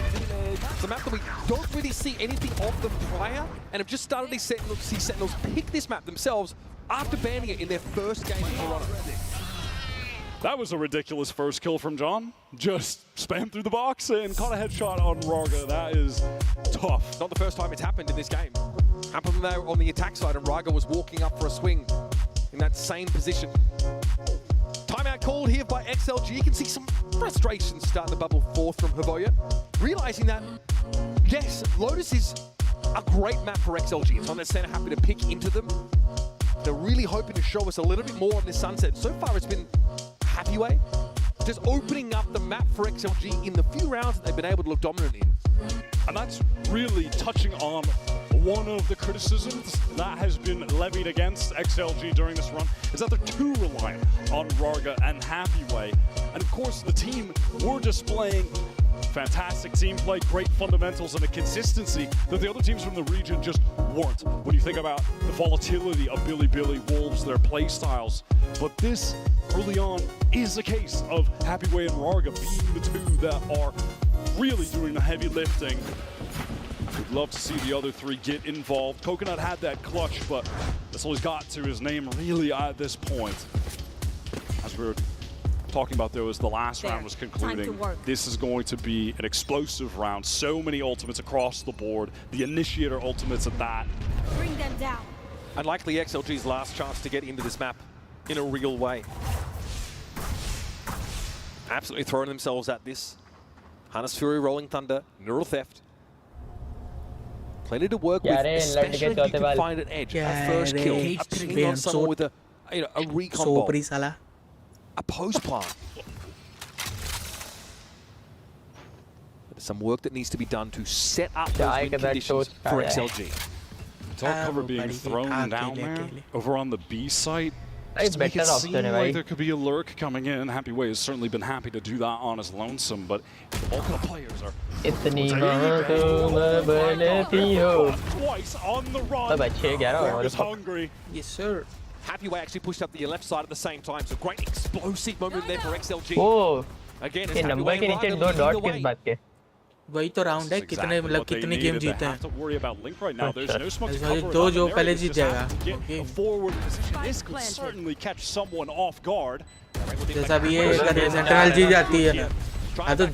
It's a map that we don't really see anything of them prior, and have just started to see Sentinels pick this map themselves after banning it in their first game in Toronto. That was a ridiculous first kill from John. Just spam through the box and caught a headshot on Raga. That is tough. Not the first time it's happened in this game. Happened there on the attack side, and Raga was walking up for a swing in that same position. Timeout called here by XLG. You can see some frustration starting to bubble forth from Havoya. Realizing that, yes, Lotus is a great map for XLG. It's one that SEN are happy to pick into them. They're really hoping to show us a little bit more on this sunset. So far, it's been Happyway just opening up the map for XLG in the few rounds that they've been able to look dominant in. And that's really touching on one of the criticisms that has been levied against XLG during this run, is that they're too reliant on Raga and Happyway. And of course, the team were displaying fantastic team play, great fundamentals, and a consistency that the other teams from the region just weren't. When you think about the volatility of Billy, Wolves, their play styles. But this, early on, is a case of Happyway and Raga being the two that are really doing the heavy lifting. We'd love to see the other 3 get involved. Coconut had that clutch, but that's all he's got to his name really at this point. As we were talking about, though, as the last round was concluding, this is going to be an explosive round. So many ultimates across the board. The initiator ultimates at that. Bring them down. And likely XLG's last chance to get into this map in a real way. Absolutely throwing themselves at this. Harness Fury, Rolling Thunder, Neural Theft. Plenty to work with, especially if you can find an edge, a first kill, a ping on someone with a recon bomb, a post plant. There's some work that needs to be done to set up those win conditions for XLG. Dark cover being thrown down there over on the B site. Just to make it seem like there could be a lurk coming in. Happyway has certainly been happy to do that on his lonesome, but the bulk of the players are twice on the run. Hungry. Yes, sir. Happyway actually pushed up the left side at the same time, so great explosive moment there for XLG. Oh, again, ये number के नीचे 2 dot किस बात के? वही तो round है, कितने मतलब कितने गेम जीते हैं। दो जो पहले जीत जाएगा। Forward position. This could certainly catch someone off guard. जैसा भी ये सेंटिनल जीत जाती है। हाँ तो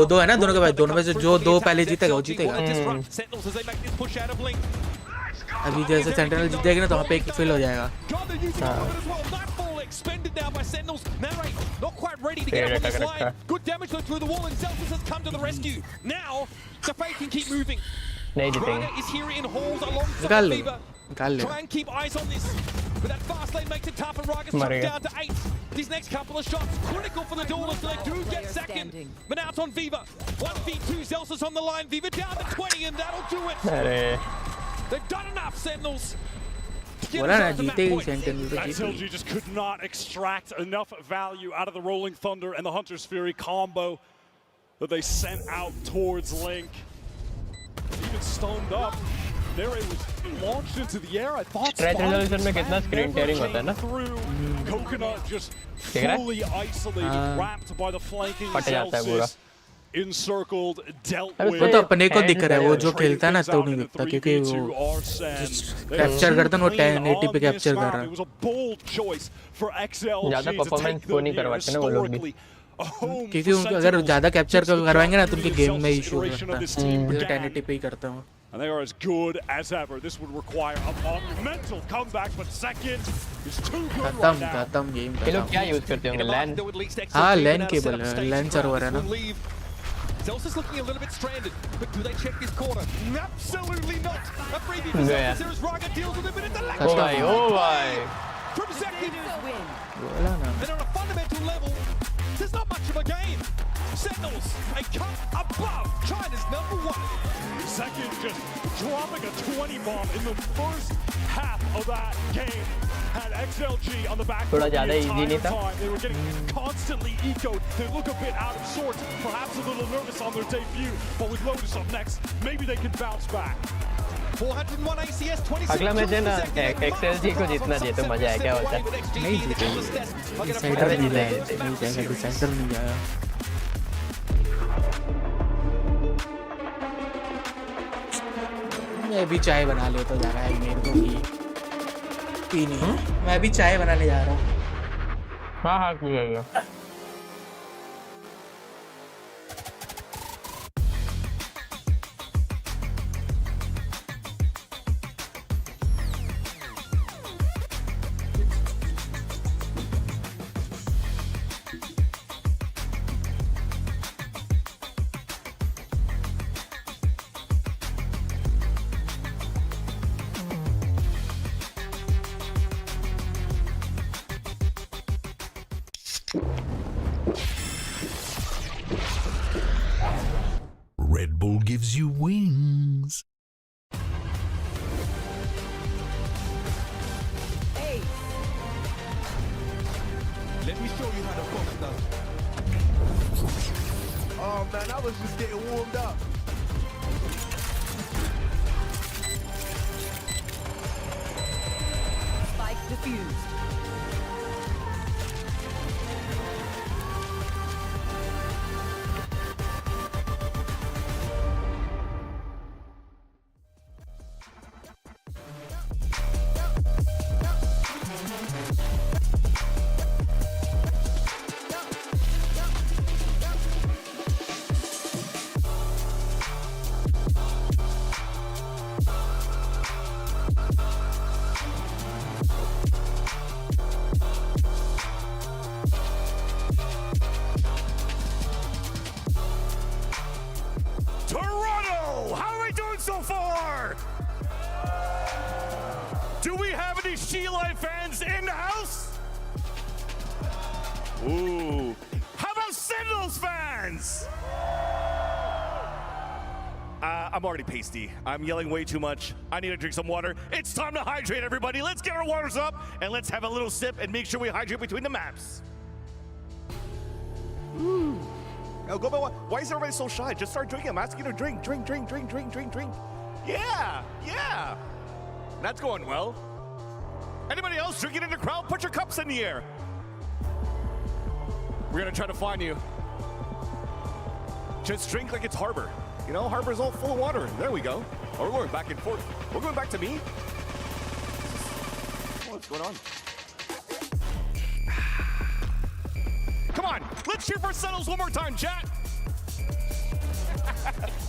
दो है ना दोनों के पास, दोनों में से जो दो पहले जीतेगा वो जीतेगा। अभी जैसे सेंटिनल जीतेगा ना तो वहाँ पे एक फिल हो जाएगा। Expended now by Sentinels. Marais not quite ready to get up on this line. Good damage though through the wall, and Zelsus has come to the rescue. Now, the fate can keep moving. Draga is here in halls alongside Fever. Try and keep eyes on this. But that fast lane makes it tough, and Raga's jumped down to 8. These next couple of shots, critical for the Duelists. They do get second. But now it's on Viva. 1v2, Zelsus on the line. Viva down to 20, and that'll do it. They've done enough, Sentinels. XLG just could not extract enough value out of the Rolling Thunder and the Hunter's Fury combo that they sent out towards Link. Even stoned up, Nere was launched into the air. I thought through. Coconut just fully isolated, wrapped by the flanking Celsius. Encircled, dealt with. वो तो अपने को दिख रहा है, वो जो खेलता है ना तो नहीं दिखता क्योंकि वो कैप्चर करता है, वो 1080 पे कैप्चर कर रहा है। ज़्यादा परफॉर्मेंस को नहीं करवाते ना वो लोग भी। क्योंकि उनको अगर ज़्यादा कैप्चर करवाएंगे ना तो उनके गेम में इशू होता है। 1080 पे ही करता हूँ। And they are as good as ever. This would require a monumental comeback, but second is too good right now. खत्म गेम। ये लोग क्या यूज करते होंगे? LAN? हाँ LAN केबल है, LAN सर्वर है ना। Zelsus looking a little bit stranded, but do they check this corner? Absolutely not. A freebie for Zelsus here as Raga deals with it, but it's a lack of time. From second. And on a fundamental level, there's not much of a game. Sentinels, a cut above China's #1. Second just dropping a 20 bomb in the first half of that game. Had XLG on the back foot the entire time. They were getting constantly echoed. They look a bit out of sorts, perhaps a little nervous on their debut. But with Lotus up next, maybe they can bounce back. 401 ACS, 26 अगला match है ना XLG को जीतना चाहिए तो मजा आया क्या होता है? नहीं जीतेंगे, डिसाइडर नहीं जाएगा, डिसाइडर नहीं जाएगा। मैं भी चाय बना ले तो जा रहा है मेरे को पीनी है। मैं भी चाय बनाने जा रहा हूँ। हाँ हाँ पी लेगा। Red Bull gives you wings. Hey. Let me show you how to focus does. Oh man, I was just getting warmed up. Spike defused. Toronto, how are we doing so far? Do we have any She-Life fans in the house? Ooh. How about Sentinels fans? I'm already pasty. I'm yelling way too much. I need to drink some water. It's time to hydrate, everybody. Let's get our waters up and let's have a little sip and make sure we hydrate between the maps. Ooh. Yo, go back. Why is everybody so shy? Just start drinking. I'm asking you to drink. Yeah. That's going well. Anybody else drinking in the crowd? Put your cups in the air. We're gonna try to find you. Just drink like it's Harbor. You know, Harbor's all full of water. There we go. Or we're going back and forth. We're going back to me. What's going on? Come on, let's cheer for Sentinels one more time, chat.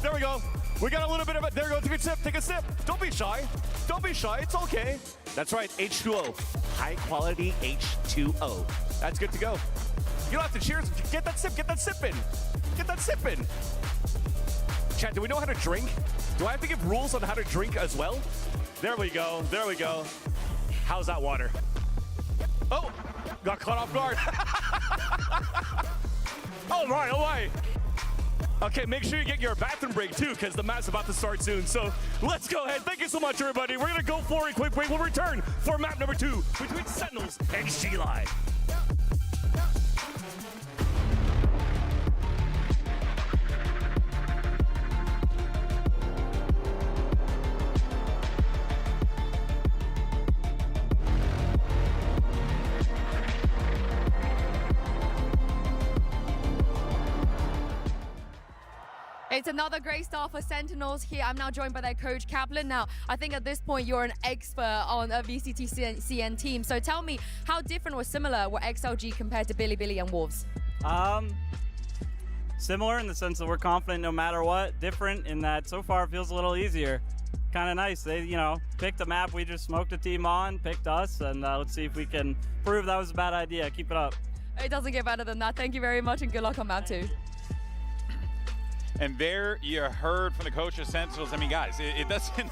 There we go. We got a little bit of it. There we go. Take a sip. Take a sip. Don't be shy. Don't be shy. It's okay. That's right. H2O. High quality H2O. That's good to go. You don't have to cheers. Get that sip. Get that sip in. Get that sip in. Chat, do we know how to drink? Do I have to give rules on how to drink as well? There we go. There we go. How's that water? Oh, got caught off guard. Oh my, oh my. Okay, make sure you get your bathroom break too, because the match's about to start soon. So let's go ahead. Thank you so much, everybody. We're going to go for a quick break. We'll return for map number 2 between Sentinels and G-Live. It's another great start for Sentinels here. I'm now joined by their coach, Kaplan. Now, I think at this point, you're an expert on a VCT CN team. So tell me, how different or similar were XLG compared to Billy and Wolves? Similar in the sense that we're confident no matter what. Different in that so far it feels a little easier. Kind of nice. They, picked a map we just smoked a team on, picked us, and let's see if we can prove that was a bad idea. Keep it up. It doesn't get better than that. Thank you very much, and good luck on map 2. And there you heard from the coach of Sentinels. I mean, guys, it doesn't,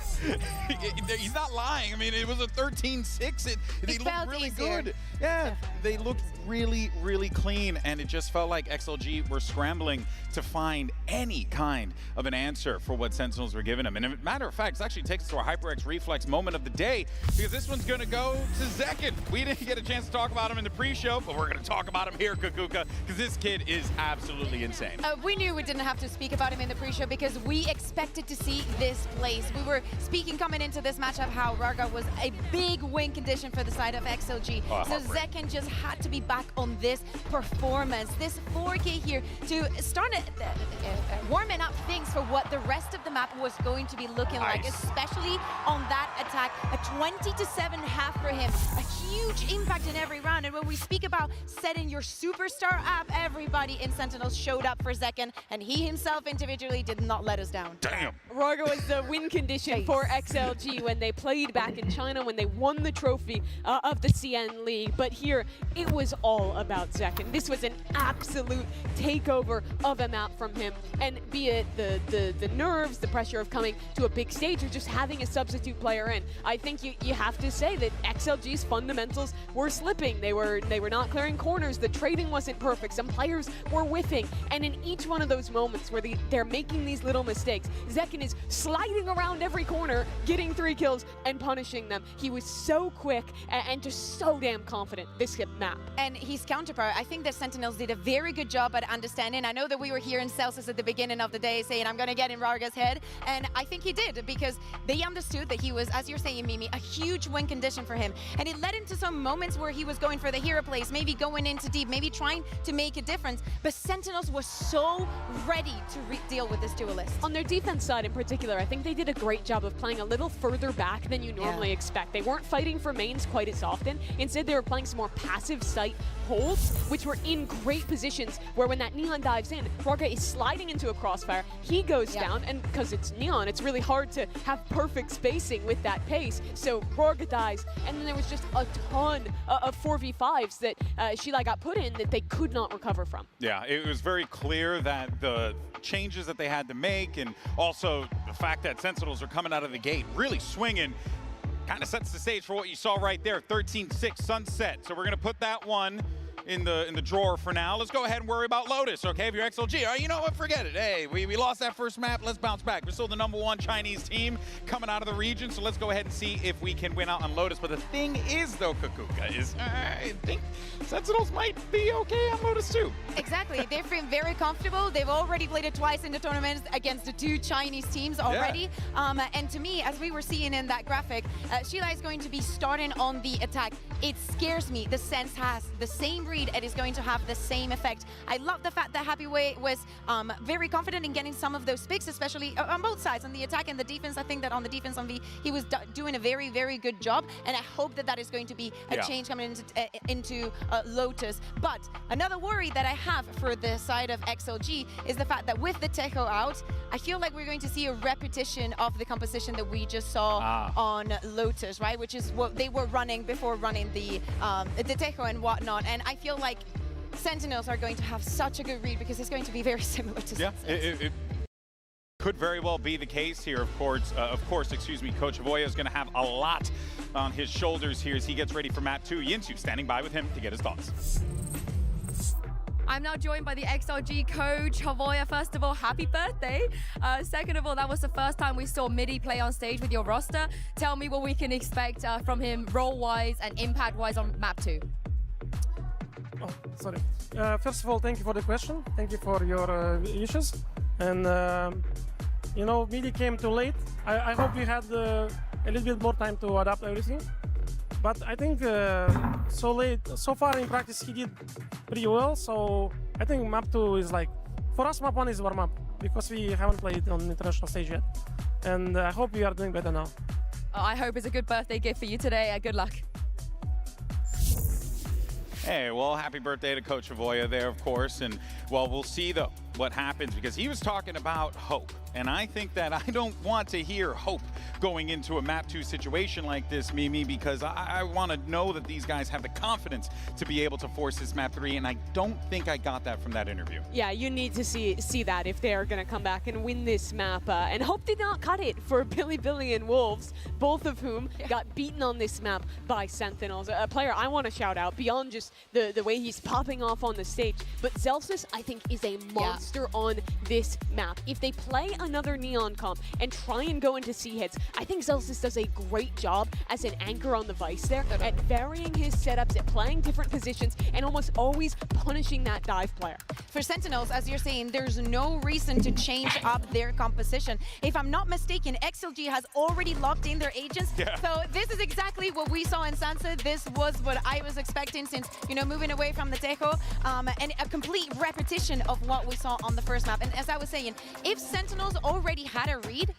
he's not lying. I mean, it was a 13-6. They looked really good. Yeah, they looked really, really clean. And it just felt like XLG were scrambling to find any kind of an answer for what Sentinels were giving them. And as a matter of fact, it actually takes us to our HyperX Reflex moment of the day, because this one's going to go to Zekin. We didn't get a chance to talk about him in the pre-show, but we're going to talk about him here, Kakuka, because this kid is absolutely insane. We knew we didn't have to speak about him in the pre-show because we expected to see this place. We were speaking coming into this matchup how Raga was a big win condition for the side of XLG. So Zekin just had to be back on this performance. This 4K here to start warming up things for what the rest of the map was going to be looking like, especially on that attack. A 20-7 half for him. A huge impact in every round. And when we speak about setting your superstar up, everybody in Sentinels showed up for Zekin, and he himself individually did not let us down. Damn. Raga was the win condition for XLG when they played back in China, when they won the trophy of the CN League. But here, it was all about Zekin. This was an absolute takeover of a map from him. And be it the nerves, the pressure of coming to a big stage, or just having a substitute player in, I think you have to say that XLG's fundamentals were slipping. They were not clearing corners. The trading wasn't perfect. Some players were whiffing. And in each one of those moments where they're making these little mistakes, Zekin is sliding around every corner, getting 3 kills and punishing them. He was so quick and just so damn confident this map. And his counterpart, I think the Sentinels did a very good job at understanding. I know that we were here in Celsius at the beginning of the day saying, I'm going to get in Raga's head. And I think he did, because they understood that he was, as you're saying, Mimi, a huge win condition for him. And it led into some moments where he was going for the hero plays, maybe going into deep, maybe trying to make a difference. But Sentinels was so ready to deal with this duelist. On their defense side in particular, I think they did a great job of playing a little further back than you normally expect. They weren't fighting for mains quite as often. Instead, they were playing some more passive site holds, which were in great positions where when that Neon dives in, Raga is sliding into a crossfire, he goes down, and because it's Neon, it's really hard to have perfect spacing with that pace. So Raga dies, and then there was just a ton of 4v5s that Sheila got put in that they could not recover from. Yeah, it was very clear that the changes that they had to make, and also the fact that Sentinels are coming out of the gate really swinging, kind of sets the stage for what you saw right there. 13-6 sunset. So we're going to put that one in the drawer for now. Let's go ahead and worry about Lotus, okay? If you're XLG, all right, you know what? Forget it. Hey, we lost that first map. Let's bounce back. We're still the #1 Chinese team coming out of the region, so let's go ahead and see if we can win out on Lotus. But the thing is, though, Kakuka, is I think Sentinels might be okay on Lotus too. Exactly. They feel very comfortable. They've already played it twice in the tournament against the 2 Chinese teams already. Yeah. And to me, as we were seeing in that graphic, Sheila is going to be starting on the attack. It scares me. The Sens has the same same read, it is going to have the same effect. I love the fact that Happyway was very confident in getting some of those picks, especially on both sides, on the attack and the defense. I think that on the defense on V, he was doing a very, very good job, and I hope that that is going to be a change coming into Lotus. But another worry that I have for the side of XLG is the fact that with the Tejo out, I feel like we're going to see a repetition of the composition that we just saw on Lotus, right? Which is what they were running before running the Tejo and whatnot. And I feel like Sentinels are going to have such a good read because it's going to be very similar to it could very well be the case here. Of course, Coach Avoya is going to have a lot on his shoulders here as he gets ready for map 2. Yinsu standing by with him to get his thoughts. I'm now joined by the XLG coach, Havoya. First of all, happy birthday. Second of all, that was the first time we saw Midi play on stage with your roster. Tell me what we can expect from him role-wise and impact-wise on map 2. Oh, sorry. First of all, thank you for the question. Thank you for your wishes. And, you know, Midi came too late. I hope we had a little bit more time to adapt everything. But I think so far in practice he did pretty well. So I think map 2 is like, for us map 1 is warm up because we haven't played on international stage yet. And I hope we are doing better now. I hope it's a good birthday gift for you today. Good luck. Hey, well, happy birthday to Coach Avoya there, of course. And, well, we'll see, though, what happens because he was talking about hope. And I think that I don't want to hear hope going into a map 2 situation like this, Mimi, because I want to know that these guys have the confidence to be able to force this map 3, and I don't think I got that from that interview. Yeah, you need to see that if they're going to come back and win this map. And Hope did not cut it for Billy and Wolves, both of whom got beaten on this map by Sentinels. A player I want to shout out beyond just the way he's popping off on the stage, but Zelsis, I think, is a monster on this map. If they play another Neon comp and try and go into C-hits, I think Zelsis does a great job as an anchor on the Vice there at varying his setups, at playing different positions, and almost always punishing that dive player. For Sentinels, as you're saying, there's no reason to change up their composition. If I'm not mistaken, XLG has already locked in their agents. So this is exactly what we saw in Sansa. This was what I was expecting since, you know, moving away from the Tejo, and a complete repetition of what we saw on the first map. And as I was saying, if Sentinels already had a read,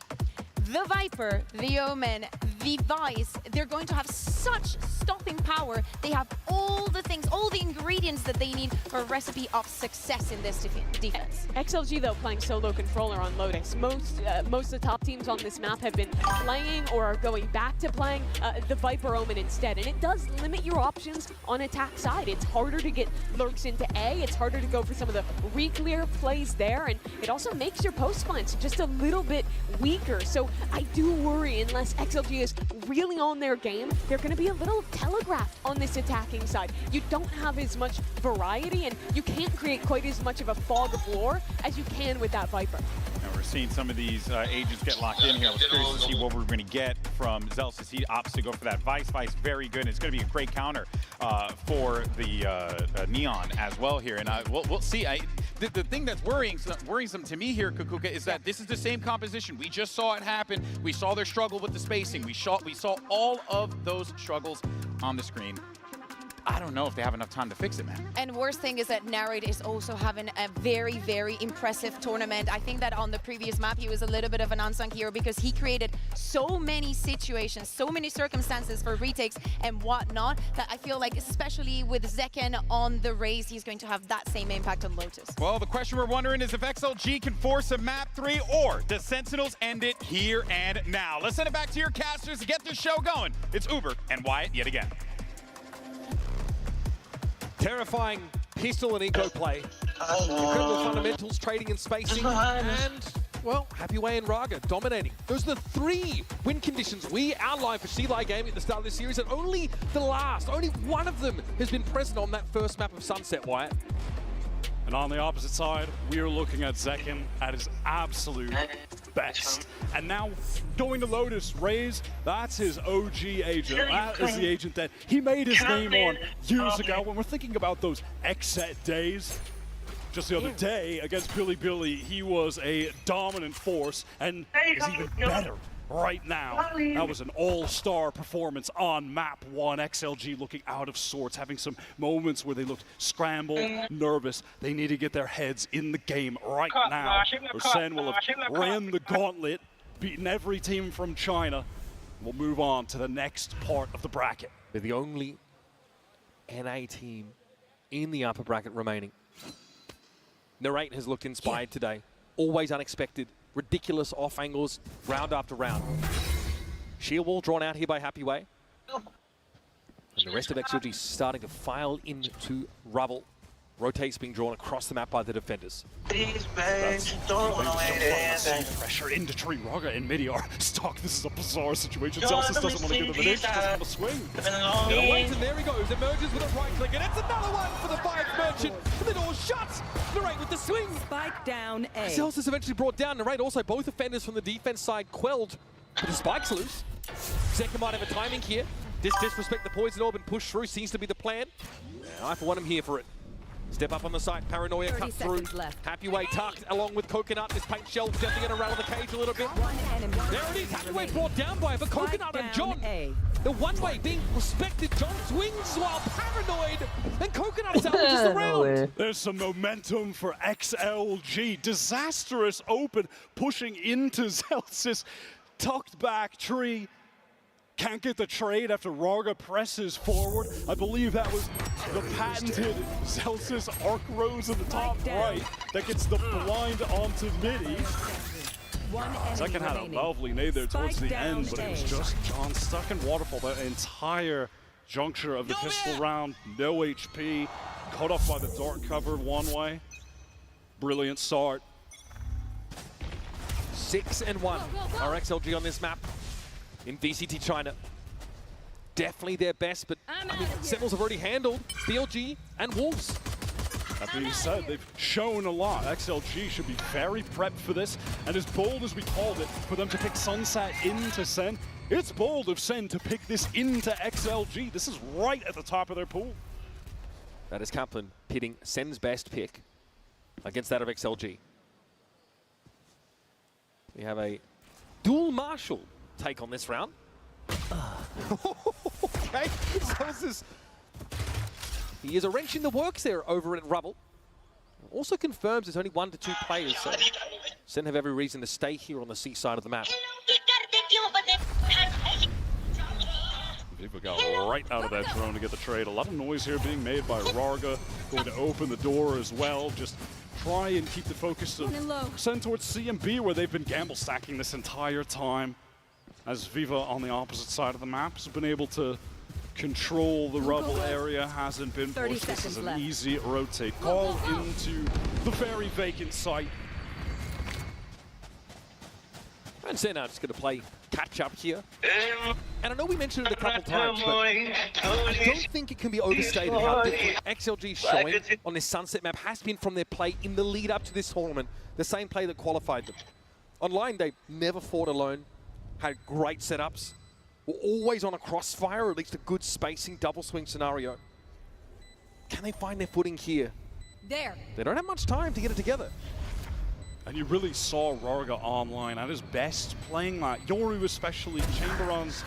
the Viper, the Omen, the Vice, they're going to have such stopping power. They have all the things, all the ingredients that they need for a recipe of success in this defense. XLG, though, playing solo controller on Lotus. Most of the top teams on this map have been playing or are going back to playing the Viper Omen instead. And it does limit your options on attack side. It's harder to get lurks into A. It's harder to go for some of the re-clear plays there. And it also makes your post plants just a little bit weaker. So I do worry, unless XLG is really on their game, they're going to be a little telegraphed on this attacking side. You don't have as much variety, and you can't create quite as much of a fog of war as you can with that Viper. Now we're seeing some of these agents get locked in here. I was curious to see what we're going to get from Zelsis. He opts to go for that Vice. Very good. And it's going to be a great counter for the Neon as well here. And we'll see. The thing that's worrisome to me here, Kukuka, is that this is the same composition. We just saw it happen. We saw their struggle with the spacing. We saw all of those struggles on the screen. I don't know if they have enough time to fix it, man. And worst thing is that Narrate is also having a very, very impressive tournament. I think that on the previous map, he was a little bit of an unsung hero because he created so many situations, so many circumstances for retakes and whatnot, that I feel like, especially with Zekken on the race, he's going to have that same impact on Lotus. Well, the question we're wondering is if XLG can force a map 3 or does Sentinels end it here and now? Let's send it back to your casters to get this show going. It's Uber and Wyatt yet again. Terrifying pistol and eco play. Incredible fundamentals, trading and spacing, and, well, Happyway and Raga dominating. Those are the 3 win conditions we outlined for Sealai Gaming at the start of this series, and only one of them has been present on that first map of Sunset, Wyatt. And on the opposite side, we are looking at Zekken at his absolute best. And now going to Lotus, Raze, that's his OG agent. That is the agent that he made his name on years ago. When we're thinking about those XSET days, just the other day against Billy, he was a dominant force and is even better right now. That was an all-star performance on map 1. XLG looking out of sorts, having some moments where they looked scrambled, nervous. They need to get their heads in the game right now, or SEN will have ran the gauntlet, beaten every team from China. We'll move on to the next part of the bracket. They're the only NA team in the upper bracket remaining. Narrate has looked inspired today. Always unexpected. Ridiculous off angles, round after round. Sheer wall drawn out here by Happy Way. And the rest of XLG starting to file into rubble. Rotates being drawn across the map by the defenders. Pressure into Tree. Raga in mid-AR. Stock, this is a bizarre situation. Celsius doesn't want to give him an inch, doesn't want to swing. Wait, and there he goes. Emerges with a right click, and it's another one for the Fire Merchant. And the door shuts. Narrate with the swing. Spike down A. Celsius eventually brought down. Narrate also both offenders from the defense side quelled. But the spike's loose. Zeka might have a timing here. Disrespect the poison orb and push through seems to be the plan. Yeah, I for one am here for it. Step up on the side, Paranoia cut through. Happy Way tucked along with Coconut. This paint shell definitely going to rattle the cage a little bit. There it is, Happy Way brought down by it, but Coconut and John. The one-way being respected. John swings while Paranoid, and Coconut salvages the round. There's some momentum for XLG. Disastrous open, pushing into Celsius. Tucked back Tree. Can't get the trade after Raga presses forward. I believe that was the patented Celsius arc rose in the top right that gets the blind onto Midi. Second had a lovely nade there towards the end, but it was just John stuck in waterfall that entire juncture of the pistol round. No HP, cut off by the dark cover one way. Brilliant start. 6-1 are XLG on this map. In VCT China. Definitely their best, but I mean, Sentinels have already handled BLG and Wolves. That being said, they've shown a lot. XLG should be very prepped for this, and as bold as we called it, for them to pick Sunset into SEN, it's bold of SEN to pick this into XLG. This is right at the top of their pool. That is Kaplan pitting SEN's best pick against that of XLG. We have a dual marshal take on this round. Okay, Celsius. He is a wrench in the works there over at Rubble. Also confirms there's only 1 to 2 players, so SEN have every reason to stay here on the C side of the map. Viva got right out of that drone to get the trade. A lot of noise here being made by Raga, going to open the door as well. Just try and keep the focus of SEN towards CMB, where they've been gamble stacking this entire time. As Viva on the opposite side of the map has been able to control the rubble area, hasn't been pushed. This is an easy rotate call into the very vacant site. And SEN are just going to play catch up here. And I know we mentioned it a couple times, but I don't think it can be overstated how different XLG showing on this Sunset map has been from their play in the lead up to this tournament. The same play that qualified them. Online, they never fought alone. Had great setups, were always on a crossfire, or at least a good spacing double swing scenario. Can they find their footing here? There. They don't have much time to get it together. And you really saw Raga online at his best, playing that. Yoru especially, Chamberon's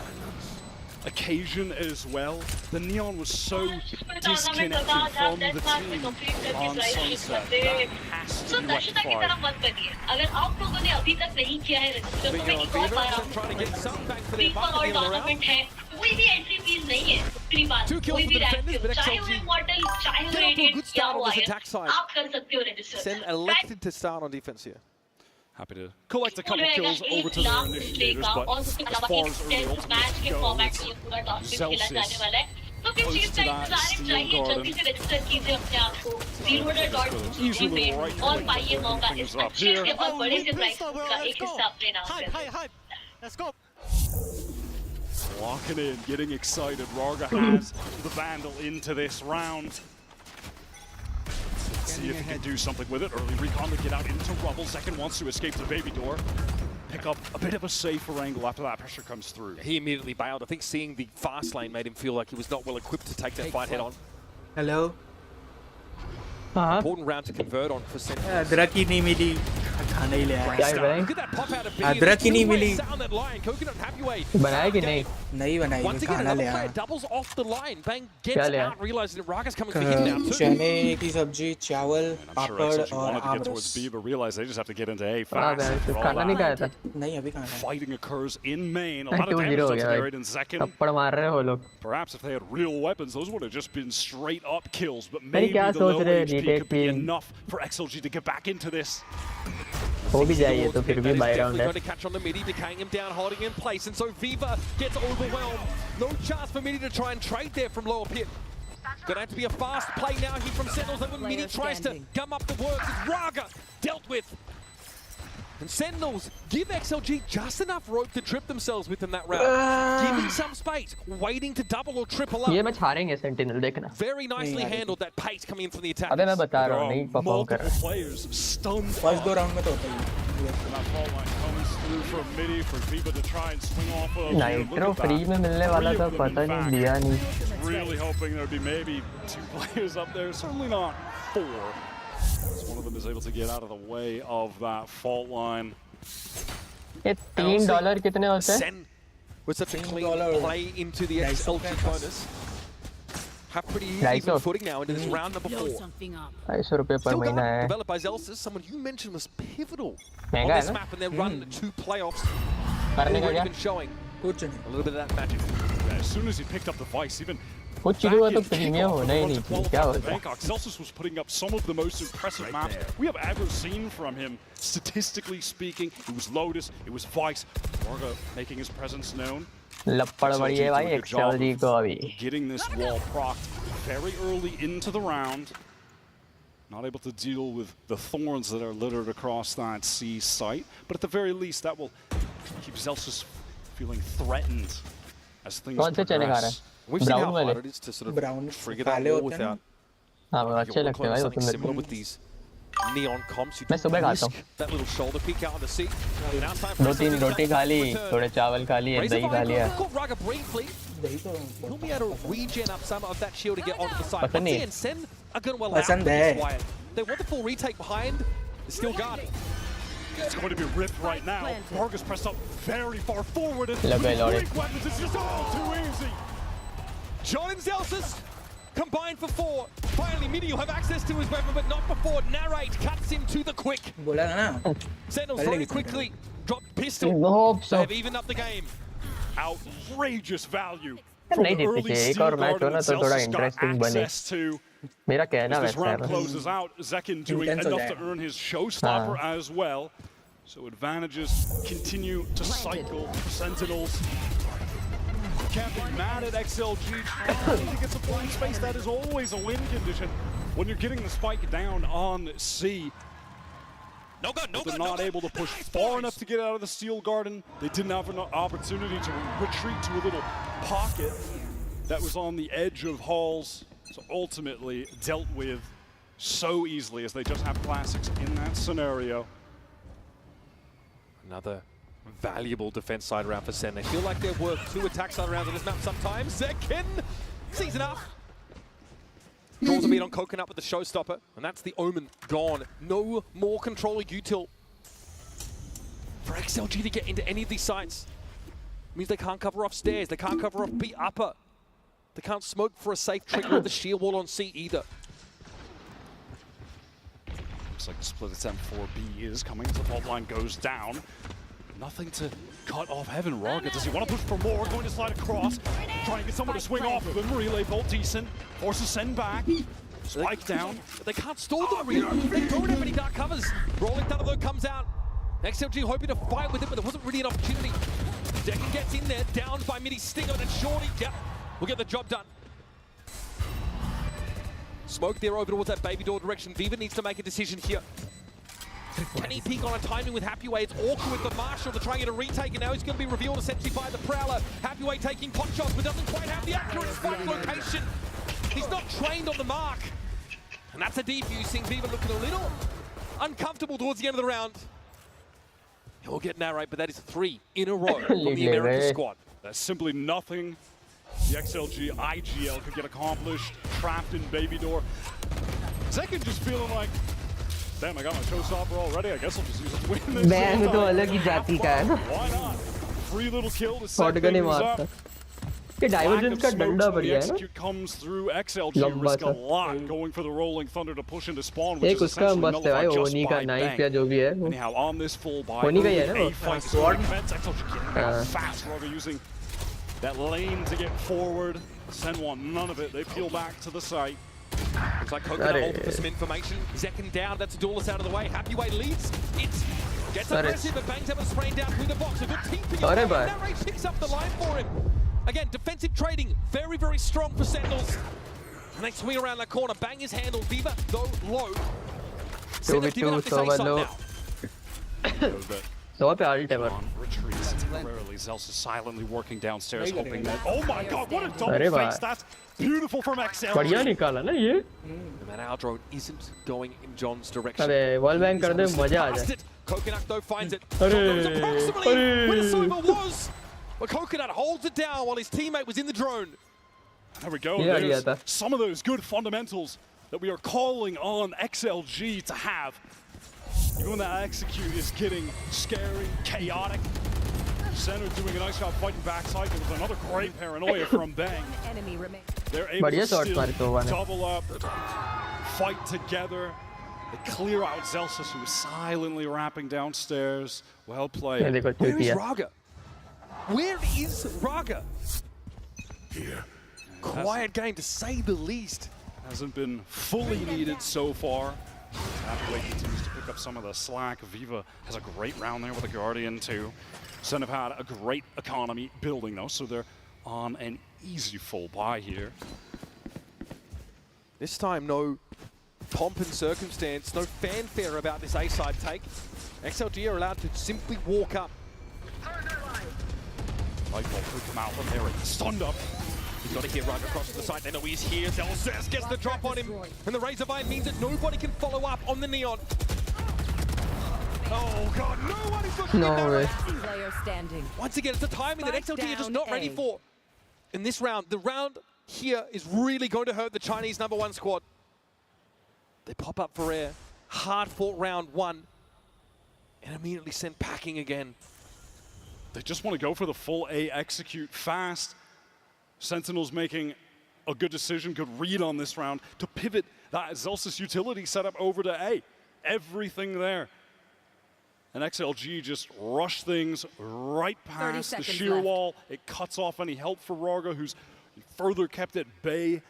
occasion as well. The Neon was so disconnected from the team on Sunset. That has to be rectified. Trying to get some back for their buck at the end of the round. 2 kills for the defenders, but XLG get off to a good start on this attack side. SEN elected to start on defense here. Happy to collect a couple kills over to their initiators, but as far as early ultimates go, it's Celsius close to that steel garden. Easily with the right click, open things up here. Let's go. Locking in, getting excited. Raga has the Vandal into this round. See if he can do something with it. Early recon to get out into rubble. Second wants to escape the baby door. Pick up a bit of a safer angle after that pressure comes through. He immediately bailed. I think seeing the fast lane made him feel like he was not well equipped to take that fight head on. Hello. Important round to convert on for SEN. Draki nahi mili. खाना ही ले आया क्या बनाई? अदरक ही नहीं मिली बनाया कि नहीं? नहीं बनाई खाना ले आया क्या ले आया? चने की सब्जी चावल पापड़ और आमरस खाना नहीं खाया था नहीं अभी खाना Fighting occurs in main. A 2-0 lot of damage हो that's गया buried in Zekin. थप्पड़ मार रहे हो लोग Perhaps if they had real weapons, those would have just been straight up kills. But नहीं maybe क्या the सोच low रहे HP retake could be की enough for XLG to get back into this. हो भी जाइए तो फिर भी बाय राउंड है Going to catch on the midi, decaying him down, holding in place, and so Viva gets overwhelmed. No chance for midi to try and trade there from lower pit. Gonna have to be a fast play now here from Sentinels. Then when midi tries to gum up the works, it's Raga dealt with. And Sentinels give XLG just enough rope to trip themselves within that round. Giving some space, waiting to double or triple up. ये match हारेंगे sentinel देखना Very nicely handled that pace coming in from the attack. अबे मैं बता रहा हूँ नहीं perform कर रहा फर्स्ट 2 राउंड में तो होता ही नाइट्रो फ्री में मिलने वाला था पता नहीं दिया नहीं Really hoping there'd be maybe 2 players up there, certainly not 4. As one of them is able to get out of the way of that fault line. ये $3 कितने होते हैं? Sen with such a clean play into the XLG bonus. Have pretty even footing now into this round number 4. ₹250 per महीना है. Developed by Zelsis, someone you mentioned was pivotal on महंगा है this ना? map and their run to playoffs. करने का Already क्या? been showing a little bit of that magic. Yeah, as soon as he picked up the vice, even कुछ चीज़ों का तो प्रीमियम होना ही नहीं थी क्या होता? Zelsis was putting up some of the most impressive maps we have ever seen from him. Statistically speaking, it was Lotus, it was Vice, Morga making his presence known. लपड़ बड़ी है भाई XLG को अभी. Getting this wall procced very early into the round. Not able to deal with the thorns that are littered across that C site, but at the very least that will keep Zelsis feeling threatened as things कौन से चने खा रहा है? We've seen how Brown वाले. hard it is to sort of trigger that wall without हाँ वो अच्छे लगते हैं भाई something उसमें. similar with these neon comps. You मैं सुबह खाता हूँ. that little shoulder peek out on the seat. 2-3 रोटी खा ली, थोड़े चावल खा लिए, दही खा लिया. Caught Raga briefly. He'll be able to regen up some of that shield to get onto the side. पसंद नहीं है. Once again, Sen are going to allow पसंद this है. quiet. They want the full retake behind. They're still guarding. It's going to be ripped right now. Vargas pressed up very far forward and लगे लौड़े. big weapons. It's just all too easy. John and Zelsis combined for 4. Finally, Midi will have access to his weapon, but not before Narrate cuts him to the quick. बोला था ना Sentinels very quickly dropped pistol. They have evened up the game. Outrageous value. नहीं जीते थे एक और match हो ना तो थोड़ा इंटरेस्टिंग बने. मेरा कहना As this वैसा है round बस. closes out, Zekin doing Intense हो enough to जाएगा. earn his showstopper as well. So advantages continue to cycle for Sentinels. Can't be mad at XLG trying to get some playing space. That is always a win condition when you're getting the spike down on C. They're not able to push far enough to get out of the steel garden. They didn't have an opportunity to retreat to a little pocket that was on the edge of halls. So ultimately dealt with so easily as they just have classics in that scenario. Another valuable defense side round for Sen. They feel like they've worked 2 attack side rounds on this map sometimes. Zekin sees enough. Draws a beat on Coconut with the showstopper, and that's the omen gone. No more control util for XLG to get into any of these sites. Means they can't cover off stairs, they can't cover off B upper. They can't smoke for a safe trigger of the sheer wall on C either. Looks like the split attempt for B is coming as the fault line goes down. Nothing to cut off Heaven. Raga, does he want to push for more? Going to slide across. Trying to get someone to swing off of him. Relay bolt decent. Forces send back. Spike down. But they can't stall the relay. They don't have any dark covers. Rolling Thunder though comes out. XLG hoping to fight with it, but there wasn't really an opportunity. Decken gets in there, downed by Midi Stinger, and then Shorty, yep, will get the job done. Smoke there over towards that baby door direction. Viva needs to make a decision here. Can he peek on a timing with Happyway? It's awkward with the Marshall to try and get a retake, and now he's going to be revealed essentially by the Prowler. Happyway taking pot shots, but doesn't quite have the accurate spike location. He's not trained on the mark. And that's a defusing. Viva looking a little uncomfortable towards the end of the round. He'll get Narrate, but that is 3 in a row from the American squad. There's simply nothing the XLG IGL could get accomplished. Trapped in baby door. Zekin just feeling like Damn, I got my showstopper already. I guess I'll just use it to win this. Man तो अलग ही जाति का है ना. Why not? Free little kill to set Shotgun he things मारता. up. ये divergence का डंडा बढ़िया है ना. Execute comes through. XLG risk a lot going for the rolling thunder to push into spawn, which एक is उसका essentially मस्त है भाई. nullified just ओनी का by knife bang. या जो भी है. Anyhow, on this full buy, ओनी का ही है ना a वो. fight is going defense. XLG getting out fast. Roger using that lane to get forward. Sen want none of it. They peel back to the site. Looks like Coconut holding for some information. Zekken down, that's a duelist out of the way. Happyway leads. It gets aggressive, but bangs up a spraying down through the box. A good team for you. Narrate picks up the line for him. Again, defensive trading, very, very strong for Sentinels. And they swing around that corner. Bang is handled. Viva, though, low. Sentinels giving up this A side now. So पे ult है retreats temporarily. Zels is silently working downstairs, hoping that. Oh my God! What a double face! That's beautiful from XL. बढ़िया निकाला ना ये. And our drone isn't going in John's direction. अरे wall bang कर दे मजा आ जाए. Coconut though finds it. अरे Approximately where the Cyber was. But Coconut holds it down while his teammate was in the drone. There we go. There's some of those good fundamentals that we are calling on XLG to have. Even when that execute is getting scary, chaotic. Center doing a nice job fighting backside. There was another great paranoia from Bang. They're able to still double up, fight together. They clear out Zelsis, who is silently rapping downstairs. Well played. Where is Raga? Where is Raga? Here. Quiet game, to say the least. Hasn't been fully needed so far. Happyway continues to pick up some of the slack. Viva has a great round there with a Guardian too. Sen have had a great economy building though, so they're on an easy full buy here. This time no pomp and circumstance, no fanfare about this A-side take. XLG are allowed to simply walk up. Lightball could come out from there, stunned up. He's got to get right across the side. They know he's here. Zelsis gets the drop on him. And the Razorvine means that nobody can follow up on the Neon. Oh, God. Nobody's looking in that way. Player standing. Once again, it's a timing that XLG are just not ready for. In this round, the round here is really going to hurt the Chinese #1 squad. They pop up for air. Hard-fought round one. And immediately sent packing again. They just want to go for the full A execute fast. Sentinels making a good decision, good read on this round to pivot that Zelsis utility setup over to A. Everything there. And XLG just rush things right past the sheer wall. It cuts off any help for Raga, who's further kept at bay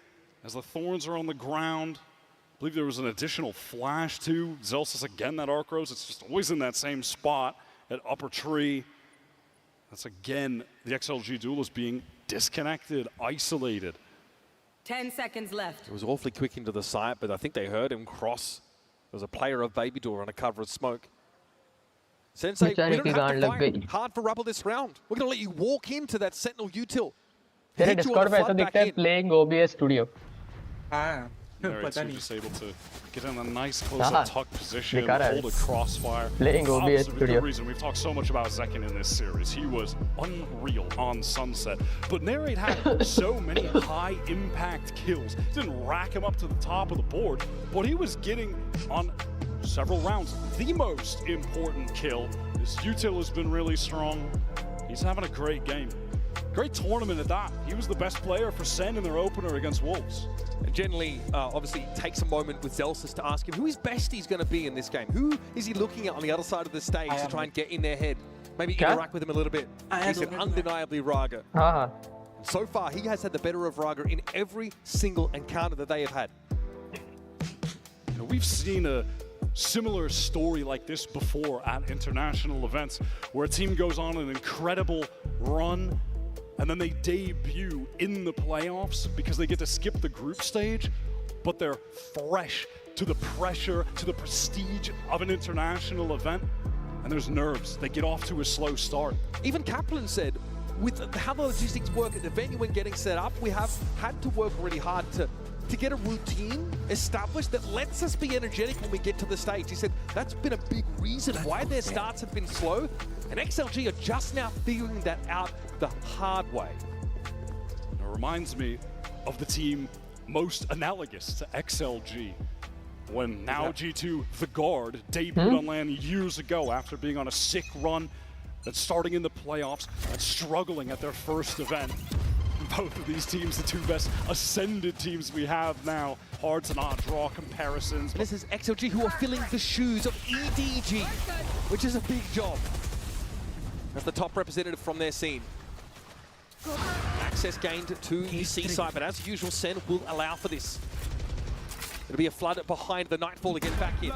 as the Thorns are on the ground. I believe there was an additional flash too. Zelsis again, that arc rose. It's just always in that same spot at upper tree. That's again the XLG duelist being disconnected, isolated. 10 seconds left. It was awfully quick into the site, but I think they heard him cross. There was a player of Baby Door on a cover of smoke. Sensei, we don't have to fight hard for rubble this round. We're going to let you walk into that Sentinel util. तेरे Discord पे ऐसा दिखता है playing OBS Studio. हाँ. Just able to get in a nice close-up tuck position, hold a crossfire. Playing OBS Studio. Good reason. We've talked so much about Zekken in this series. He was unreal on Sunset. But Narrate had so many high-impact kills. Didn't rack him up to the top of the board, but he was getting on several rounds. The most important kill. His util has been really strong. He's having a great game. Great tournament at that. He was the best player for Sen in their opener against Wolves. And generally, obviously, takes a moment with Zelsis to ask him who his bestie is going to be in this game. Who is he looking at on the other side of the stage to try and get in their head? Maybe interact with him a little bit. He said undeniably Raga. So far, he has had the better of Raga in every single encounter that they have had. You know, we've seen a similar story like this before at international events, where a team goes on an incredible run and then they debut in the playoffs because they get to skip the group stage, but they're fresh to the pressure, to the prestige of an international event, and there's nerves. They get off to a slow start. Even Kaplan said, with how the logistics work at the venue when getting set up, we have had to work really hard to get a routine established that lets us be energetic when we get to the stage. He said that's been a big reason why their starts have been slow, and XLG are just now figuring that out the hard way. It reminds me of the team most analogous to XLG. when now G2, the guard, debuted on LAN years ago after being on a sick run that's starting in the playoffs and struggling at their first event. Both of these teams, the two best ascended teams we have now. Hard to not draw comparisons. And this is XLG who are filling the shoes of EDG, which is a big job. As the top representative from their scene. Access gained to the C side, but as usual, SEN will allow for this. It'll be a flood behind the Nightfall to get back in.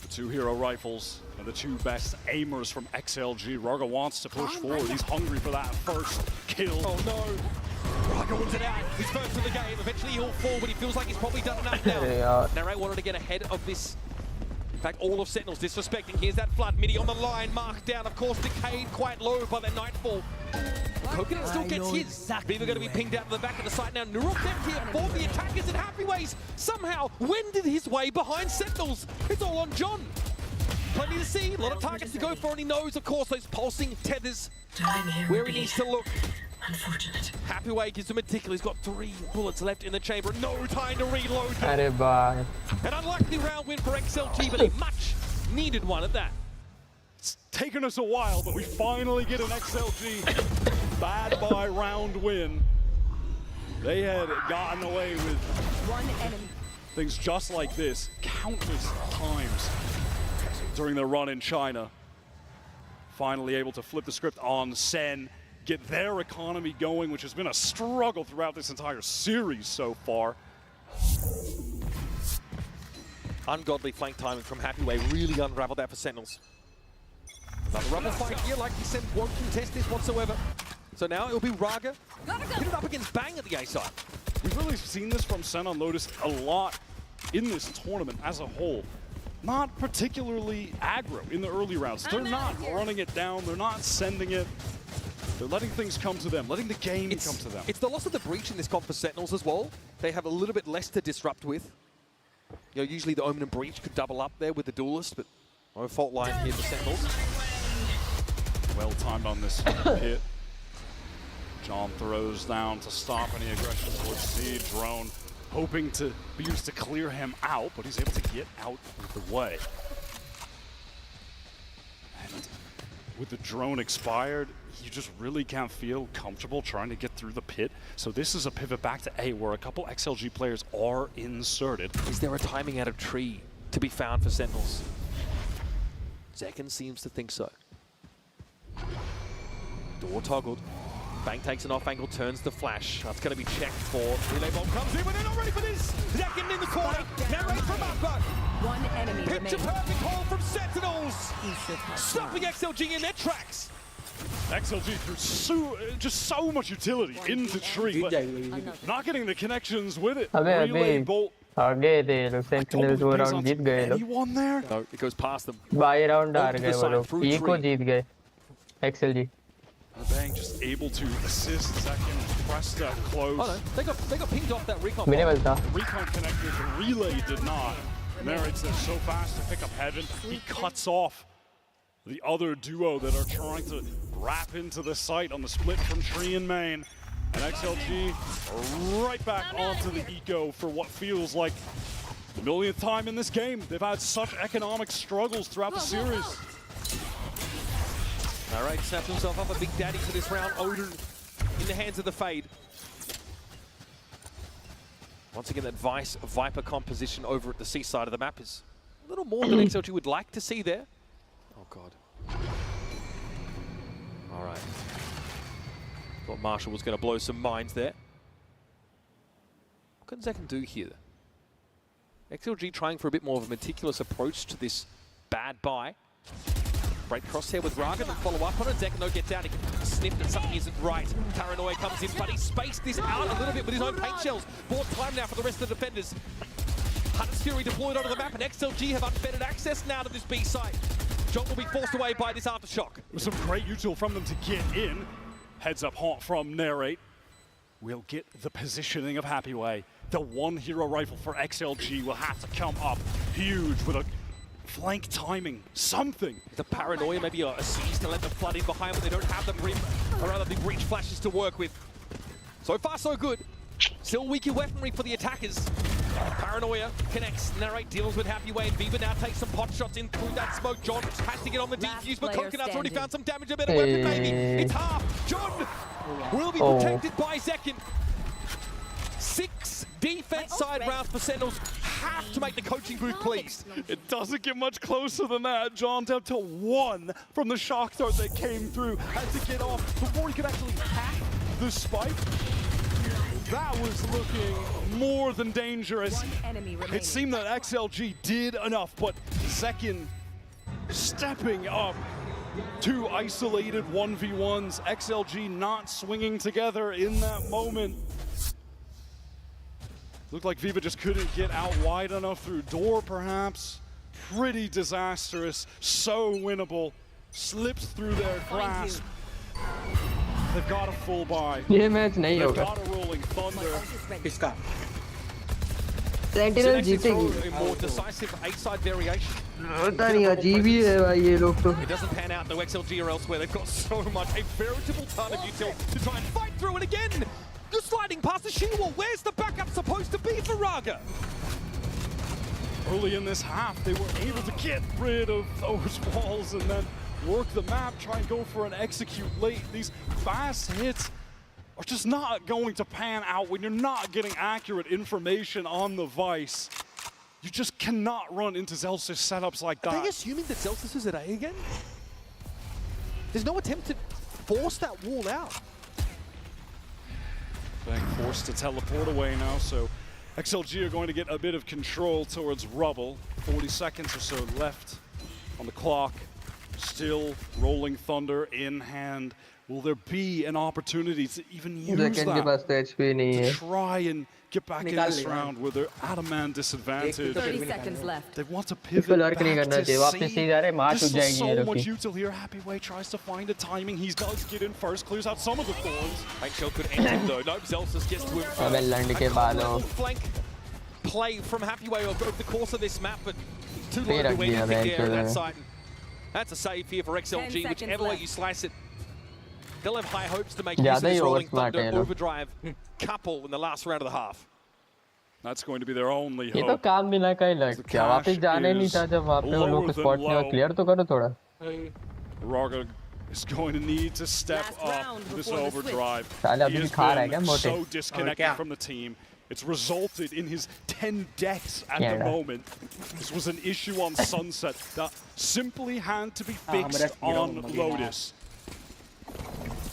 The two hero rifles are the two best aimers from XLG. Raga wants to push forward. He's hungry for that first kill. Oh no! Raga wants it out. He's first in the game. Eventually he'll fall, but he feels like he's probably done enough now. Narrate wanted to get ahead of this. In fact, all of Sentinels disrespecting. Here's that flood. Midi on the line, marked down. Of course, decayed quite low by the Nightfall. Coconut still gets his. Beaver going to be pinged out to the back of the site now. Nurok left here for the attackers in Happy Ways. Somehow wended his way behind Sentinels. It's all on John. Plenty to see, a lot of targets to go for, and he knows, of course, those pulsing tethers where he needs to look. Unfortunate. Happy Way gives him a tickle. He's got 3 bullets left in the chamber. No time to reload. An unlikely round win for XLG, but a much needed one at that. It's taken us a while, but we finally get an XLG bad bye round win. They had gotten away with one enemy. Things just like this countless times during their run in China. Finally able to flip the script on SEN, get their economy going, which has been a struggle throughout this entire series so far. Ungodly flank timing from Happy Way really unraveled that for Sentinels. Another rubble fight here, like he said, won't contest this whatsoever. So now it'll be Raga. Hit it up against Bang at the A side. We've really seen this from SEN on Lotus a lot in this tournament as a whole. Not particularly aggro in the early rounds. They're not running it down. They're not sending it. They're letting things come to them, letting the game come to them. It's the loss of the breach in this comp for Sentinels as well. They have a little bit less to disrupt with. You know, usually the Omen and Breach could double up there with the Duelist, but no fault line here for Sentinels. Well timed on this hit. John throws down to stop any aggression towards C. Drone hoping to be used to clear him out, but he's able to get out of the way. And with the drone expired, you just really can't feel comfortable trying to get through the pit. So this is a pivot back to A, where a couple XLG players are inserted. Is there a timing out of tree to be found for Sentinels? Zekken seems to think so. Door toggled. Bang takes an off angle, turns the flash. That's going to be checked for. Relay bomb comes in, but they're not ready for this. Zekken in the corner. Narrate from Upper. One enemy Picture perfect hole from Sentinels. Stopping XLG in their tracks. XLG threw just so much utility into tree, but not getting the connections with it. Relay bolt. आगे थे लोग sentinels वो round जीत गए लोग. Anyone there? No, it goes past them. By round हार गए वो लोग. इको जीत गए. XLG. Bang just able to assist second, pressed up close. Oh no, they got pinged off that recon. Recon connected, the relay did not. Narrates there so fast to pick up Heaven. He cuts off the other duo that are trying to wrap into the site on the split from Tree and Main. And XLG right back onto the eco for what feels like the millionth time in this game. They've had such economic struggles throughout the series. All right, snaps himself up a big daddy for this round. Odin in the hands of the Fade. Once again, that Viper composition over at the C side of the map is a little more than XLG would like to see there. Oh, God. All right. Thought Marshall was going to blow some minds there. What can Zekken do here? XLG trying for a bit more of a meticulous approach to this bad buy. Great crosshair with Raga and follow up on it. Zekken though gets out, he can sniff that something isn't right. Paranoia comes in, but he spaced this out a little bit with his own paint shells. More time now for the rest of the defenders. Hunter's Fury deployed onto the map, and XLG have unfettered access now to this B site. John will be forced away by this aftershock. With some great util from them to get in. Heads up hot from Narrate. We'll get the positioning of Happy Way. The one hero rifle for XLG will have to come up huge with a flank timing, something. The Paranoia, maybe a seize to let them flood in behind, but they don't have the Brim, or rather the breach flashes to work with. So far, so good. Still weaker weaponry for the attackers. Paranoia connects. Narrate deals with Happyway, and Viva now takes some pot shots in through that smoke. John has to get on the defuse, but Coconut's already found some damage. A better weapon, maybe. It's half. John will be protected by Zekin. 6 defense side rounds for Sentinels. Have to make the coaching booth pleased. It doesn't get much closer than that. John down to 1 from the shock dart that came through. Had to get off before he could actually hack the spike. That was looking more than dangerous. It seemed that XLG did enough, but Zekin stepping up. 2 isolated 1v1s. XLG not swinging together in that moment. Looked like Viva just couldn't get out wide enough through door, perhaps. Pretty disastrous, so winnable. Slips through their grasp. They've got a full buy. They've got a rolling thunder. Sentinels जीतेगी. A more decisive A-side variation. पता नहीं अजीब ही है भाई ये लोग तो. It doesn't pan out though. XLG or elsewhere. They've got so much, a veritable ton of util to try and fight through it again. You're sliding past the shield wall. Where's the backup supposed to be for Raga? Early in this half, they were able to get rid of those walls and then work the map, try and go for an execute late. These fast hits are just not going to pan out when you're not getting accurate information on the Vice. You just cannot run into Zelsis setups like that. Are they assuming that Zelsis is at A again? There's no attempt to force that wall out. Being forced to teleport away now, so XLG are going to get a bit of control towards Rubble. 40 seconds or so left on the clock. Still rolling thunder in hand. Will there be an opportunity to even use that to try and get back in this round where they're at a man disadvantage? 30 seconds left. They want to pivot back to C. This is so much util here. Happyway tries to find a timing. He does get in first, clears out some of the thorns. Make sure could end him though. Nope, Zelsis gets to him first. Flank play from Happyway over the course of this map, but too low to win anything there on that side. That's a save here for XLG, whichever way you slice it. They'll have high hopes to make use of this rolling thunder overdrive couple in the last round of the half. That's going to be their only ये तो hope. काम बिना का ही लग गया. वापस जाने नहीं था जब वहाँ पे वो लोग स्पॉट नहीं क्लियर तो करो थोड़ा. Raga is going to need to step up this overdrive. साले He अभी has खा रहा है क्या been मोटे? so disconnected from the team. It's resulted in his 10 deaths at the moment. This was an issue on Sunset that simply had to be fixed on Lotus.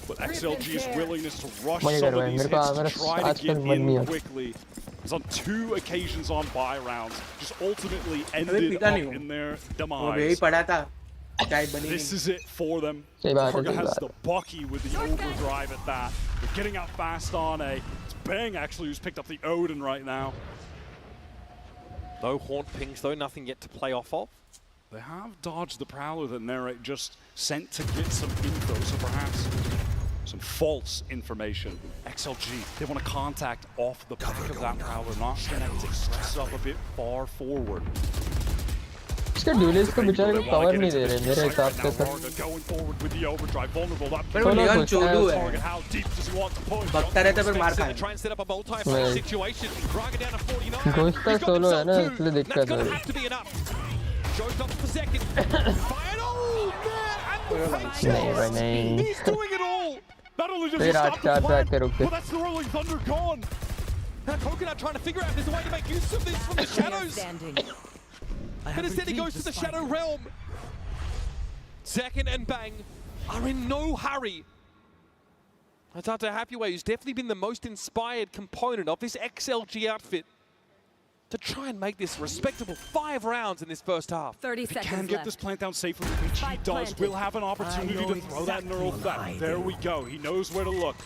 But XLG's willingness to rush some of these hits to try to get in quickly is on 2 occasions on buy rounds, just ultimately ended up in their demise. This is it for them. Raga has the Bucky with the overdrive at that. They're getting out fast on A. It's Bang actually who's picked up the Odin right now. No haunt pings though, nothing yet to play off of. They have dodged the Prowler that Narrate just sent to get some info, so perhaps some false information. XLG, they want to contact off the back of that Prowler, not connecting, press up a bit far forward. इसका dualist को बेचारे को cover नहीं दे रहे मेरे हिसाब से तो. Going forward with the overdrive, vulnerable. That पर वो लियोन चोदू है. target. How deep does he want to push? बकता रहता है पर मार खाए. Try and set up a multi-fight situation. Raga down to 49. Ghost का सोलो है ना इसलिए दिक्कत है. Have to be enough. Joe's up for second. Fired. Oh man! And the He's doing it all. Not only does he stop the plan, but that's the rolling thunder gone. Now Coconut trying to figure out if there's a way to make use of this from the shadows. But instead he goes to the Shadow Realm. Zekin and Bang are in no hurry. Atata Happyway, who's definitely been the most inspired component of this XLG outfit, to try and make this respectable 5 rounds in this first half. 30 seconds Can get this plant down safely, which he does. Will have an opportunity to throw that neural threat. There we go. He knows where to look.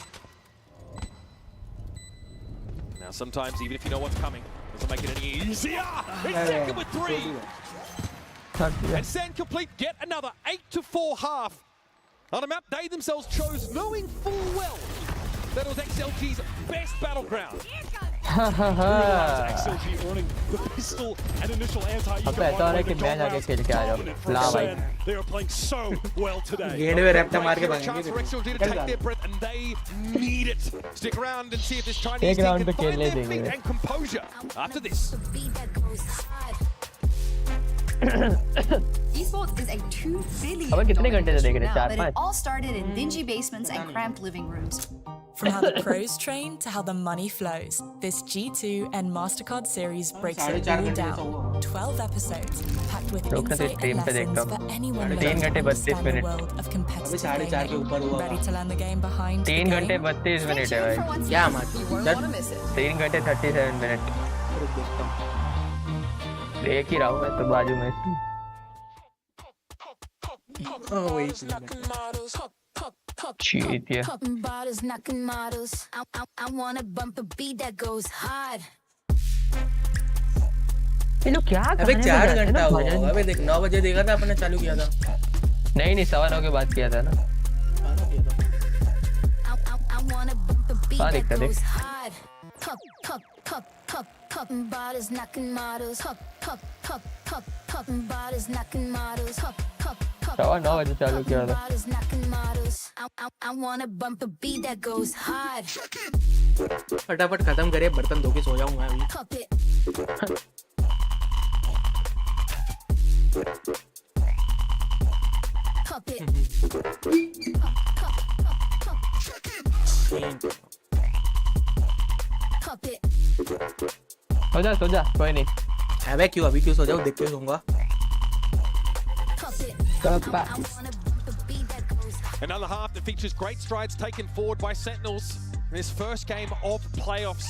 Now sometimes, even if you know what's coming, doesn't make it any easier. It's Zekin with 3. And SEN complete yet another 8-4 half on a map they themselves chose, knowing full well that it was XLG's best battleground. XLG earning the pistol and initial anti-ego. They are playing so well today. Chance for XLG to take their breath, and they need it. Stick around and see if this Chinese team can find their feet and composure after this. Esports is a $2 billion industry now, but it all started in dingy basements and cramped living rooms. From how the pros train to how the money flows, this G2 and MasterCard series breaks it all down. 12 episodes packed with insight and lessons for anyone looking to understand the world of competitive gaming. Ready to learn the game behind the game? 3 घंटे 32 minute है भाई. क्या मत? 3 घंटे 37 minute. देख ही रहा हूँ मैं तो बाजू में. Cheat, yeah. ये लोग क्या कर रहे हैं? 4 घंटा हुआ. अबे देख 9 बजे देखा था अपने चालू किया था. नहीं 9:15 के बाद किया था ना. हाँ देखता देख. सवा 9 बजे चालू किया था. फटाफट खत्म करे, बर्तन धो के सो जाऊंगा अभी. सो जा कोई नहीं. अबे क्यों अभी क्यों सो जाऊं, देख के सोऊंगा. Another half that features great strides taken forward by Sentinels in this first game of playoffs.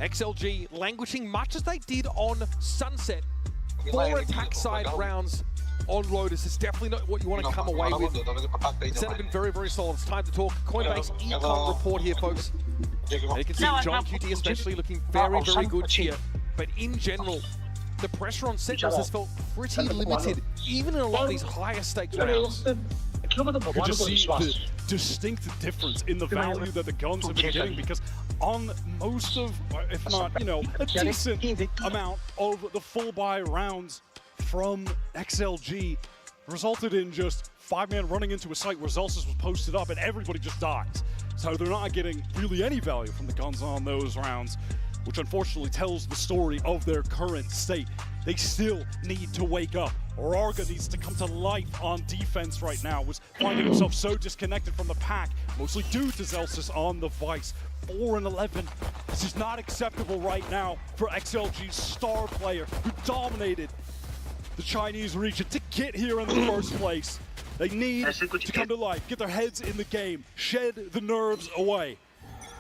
XLG languishing much as they did on Sunset. 4 attack side rounds on Lotus is definitely not what you want to come away with. Sen have been very, very solid. It's time to talk Coinbase econ report here, folks. And you can see John QT especially looking very, very good here. But in general, the pressure on Sentinels has felt pretty limited, even in a lot of these higher stakes rounds. You can just see the distinct difference in the value that the guns have been getting, because on most of, if not, you know, a decent amount of the full buy rounds from XLG resulted in just 5-man running into a site where Zelsis was posted up and everybody just dies. So they're not getting really any value from the guns on those rounds, which unfortunately tells the story of their current state. They still need to wake up. Rarga needs to come to life on defense right now, was finding himself so disconnected from the pack, mostly due to Zelsis on the Vice. 4-11. This is not acceptable right now for XLG's star player who dominated the Chinese region to get here in the first place. They need to come to life, get their heads in the game, shed the nerves away.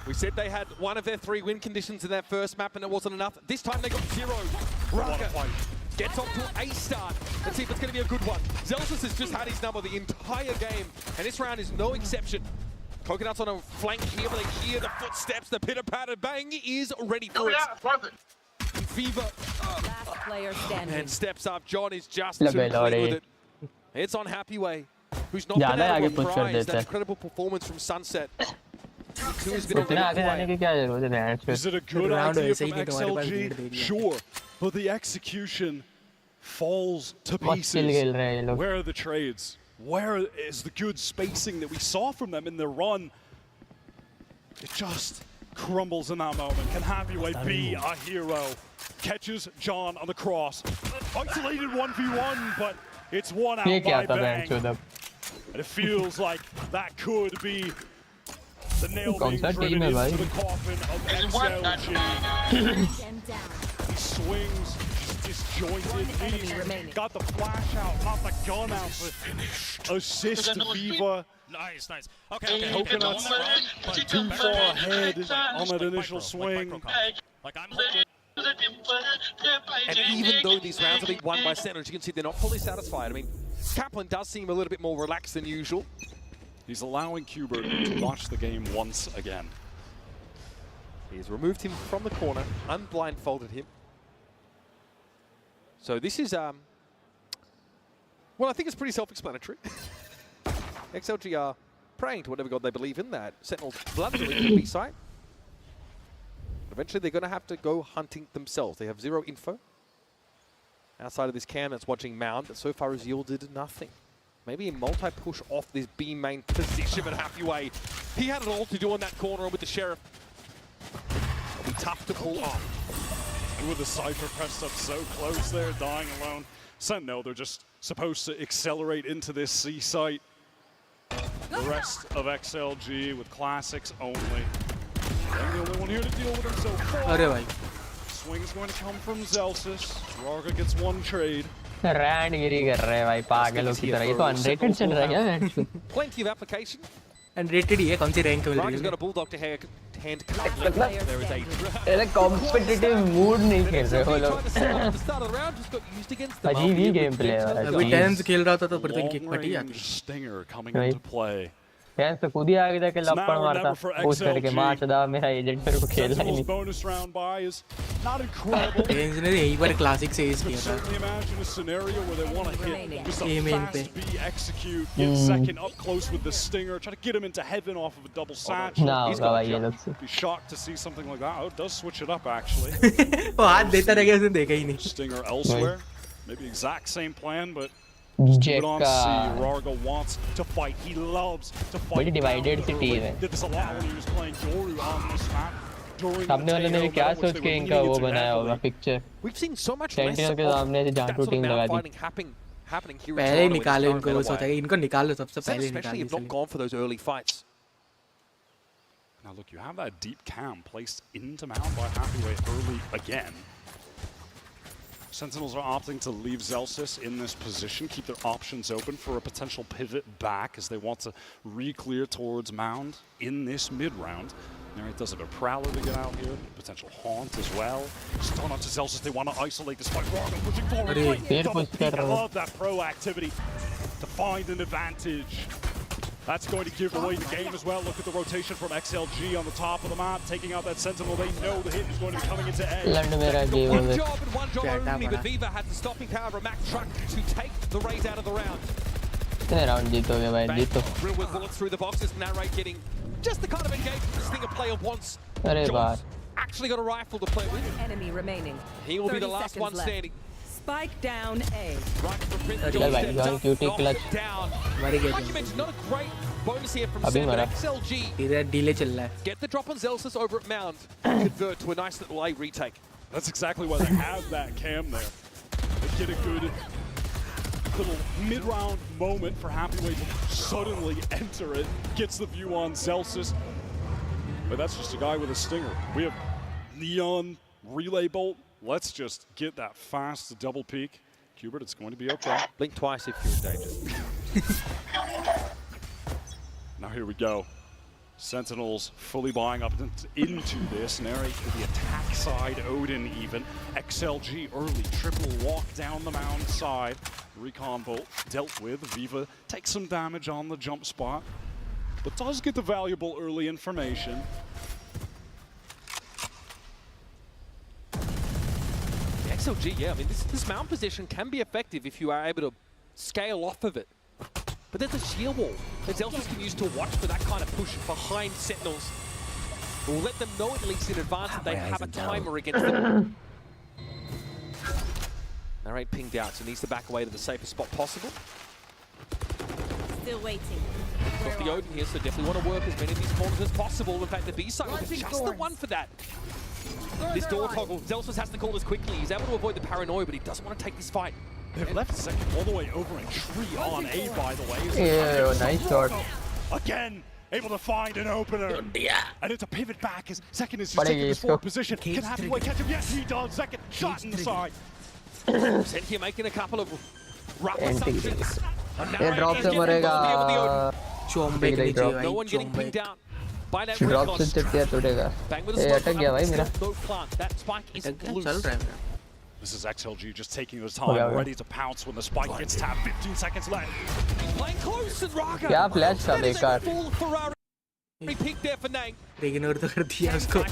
We said they had one of their 3 win conditions in that first map and it wasn't enough. This time they got 0. Raka gets off to a start. Let's see if it's going to be a good one. Zelsis has just had his number the entire game, and this round is no exception. Coconuts on a flank here, but they hear the footsteps, the pitter-patter. Bang is ready for it. Fever and steps up. John is just too clean with it. It's on Happy Way, who's not been able to prize that incredible performance from Sunset. Is it a good idea from XLG? Sure, but the execution falls to pieces. Where are the trades? Where is the good spacing that we saw from them in their run? It just crumbles in that moment. Can Happyway be a hero? Catches John on the cross. Isolated 1v1, but it's one out by Bang. And it feels like that could be the nail being driven into the coffin of XLG. He swings, disjointed. He's got the flash out, not the gun out, but assist Viva. Nice. Okay. Coconuts too far ahead on that initial swing. And even though these rounds have been won by Sentinels, you can see they're not fully satisfied. I mean, Kaplan does seem a little bit more relaxed than usual. He's allowing Kubert to watch the game once again. He's removed him from the corner, unblindfolded him. So this is, well, I think it's pretty self-explanatory. XLG are praying to whatever god they believe in, that Sentinels blood to the B site. Eventually, they're going to have to go hunting themselves. They have zero info outside of this cam that's watching Mound that so far has yielded nothing. Maybe a multi-push off this B main position, but Happyway, he had it all to do on that corner with the Sheriff. It'll be tough to pull off. With the Cypher pressed up so close there, dying alone. Sentinel, they're just supposed to accelerate into this C site. The rest of XLG with classics only. They're the only one here to deal with him so far. Swing is going to come from Zelsis. Raga gets one trade. रैंडगिरी कर रहे हैं भाई पागलों की तरह. ये तो unrated चल रहा है क्या? Plenty of application. अनरेटेड ही है. कौन सी रैंक मिल रही है? Raga's got a bulldog to hand. There is a. ये कॉम्पिटिटिव मूड नहीं खेल रहे हो लोग. अजीब ही गेम प्ले है. अभी 10th खेल रहा था तो फिर तो इनकी एक फटी आती. Stinger coming into play. यार तो खुद ही आगे जाके लपड़ मारता पोस्ट करके मार चदा मेरा एजेंट मेरे को खेलना ही नहीं. Bonus round buy is not incredible. ने यही बार क्लासिक से एज किया था. Imagine a scenario where they want to hit just a fast B execute, get second up close with the Stinger, try to get him into heaven off of a double satchel. He's got be shocked to see something like that. Oh, it does switch it up actually. वो हाथ देता रह गया उसने देखा ही नहीं. Stinger elsewhere, maybe exact same plan, but Jack Raga wants to fight. He loves to fight. बड़ी divided सी team है. Did this a lot when he was playing Yoru on this map. सामने वाले ने भी क्या सोच के इनका वो बनाया होगा picture. We've seen so much Sentinel के सामने से जहाँ टू टीम लगा दी. पहले ही निकाले इनको वो सोचा इनको निकालो सबसे पहले निकालो. Especially if not gone for those early fights. Now look, you have that deep cam placed into Mound by Happyway early again. Sentinels are opting to leave Zelsis in this position, keep their options open for a potential pivot back as they want to re-clear towards Mound in this mid-round. Narrate does have a Prowler to get out here, potential Haunt as well. Stun onto Zelsis, they want to isolate this fight. Raga pushing forward. I love that proactivity to find an advantage. That's going to give away the game as well. Look at the rotation from XLG on the top of the map, taking out that Sentinel. They know the hit is going to be coming into A. One job and one job only, but Viva had the stopping power of a Mack truck to take the raid out of the round. Round जीतोगे भाई जीतो. Real with bullets through the boxes. Narrate getting just the kind of engagement this Stinger player wants. अरे बात. Actually got a rifle to play with. Enemy remaining. He will be the last one standing. Spike down A. Right from Prince चल भाई John cutie clutch. Like you mentioned, not a great bonus here from Sen, but XLG. Delay चल रहा है. Get the drop on Zelsis over at Mound. Convert to a nice little A retake. That's exactly why they have that cam there. They get a good little mid-round moment for Happyway to suddenly enter it. Gets the view on Zelsis. But that's just a guy with a Stinger. We have Neon, Relay Bolt. Let's just get that fast double peek. Hubert, it's going to be okay. Blink twice if you're in danger. Now here we go. Sentinels fully buying up into this. Narrate to the attack side, Odin even. XLG early, triple walk down the Mound side. Recon Bolt dealt with. Viva takes some damage on the jump spot, but does get the valuable early information. XLG, yeah, I mean, this Mound position can be effective if you are able to scale off of it. But there's a sheer wall that Zelsis can use to watch for that kind of push behind Sentinels. We'll let them know at least in advance that they have a timer against them. Narrate pinged out, so needs to back away to the safest spot possible. Still waiting. Got the Odin here, so definitely want to work as many of these corners as possible. In fact, the B side was just the one for that. This door toggle, Zelsis has to call this quickly. He's able to avoid the paranoia, but he doesn't want to take this fight. They've left second all the way over and tree on A, by the way. Yeah, nice shot. Again, able to find an opener. And it's a pivot back as Second is just taking this forward position. Can Happyway catch him? Yes, he does. Second shot in the side. Sen here making a couple of rough assumptions. ये drop से मरेगा. No one getting pinged down by that drop से चिपकिया टूटेगा. ये अटक गया भाई मेरा. That spike is loose. This is XLG just taking the time, ready to pounce when the spike gets tapped. 15 seconds left. He's playing close and Raga. क्या flash था बेकार. Peek there for Nang. Ignore तो कर दिया उसको.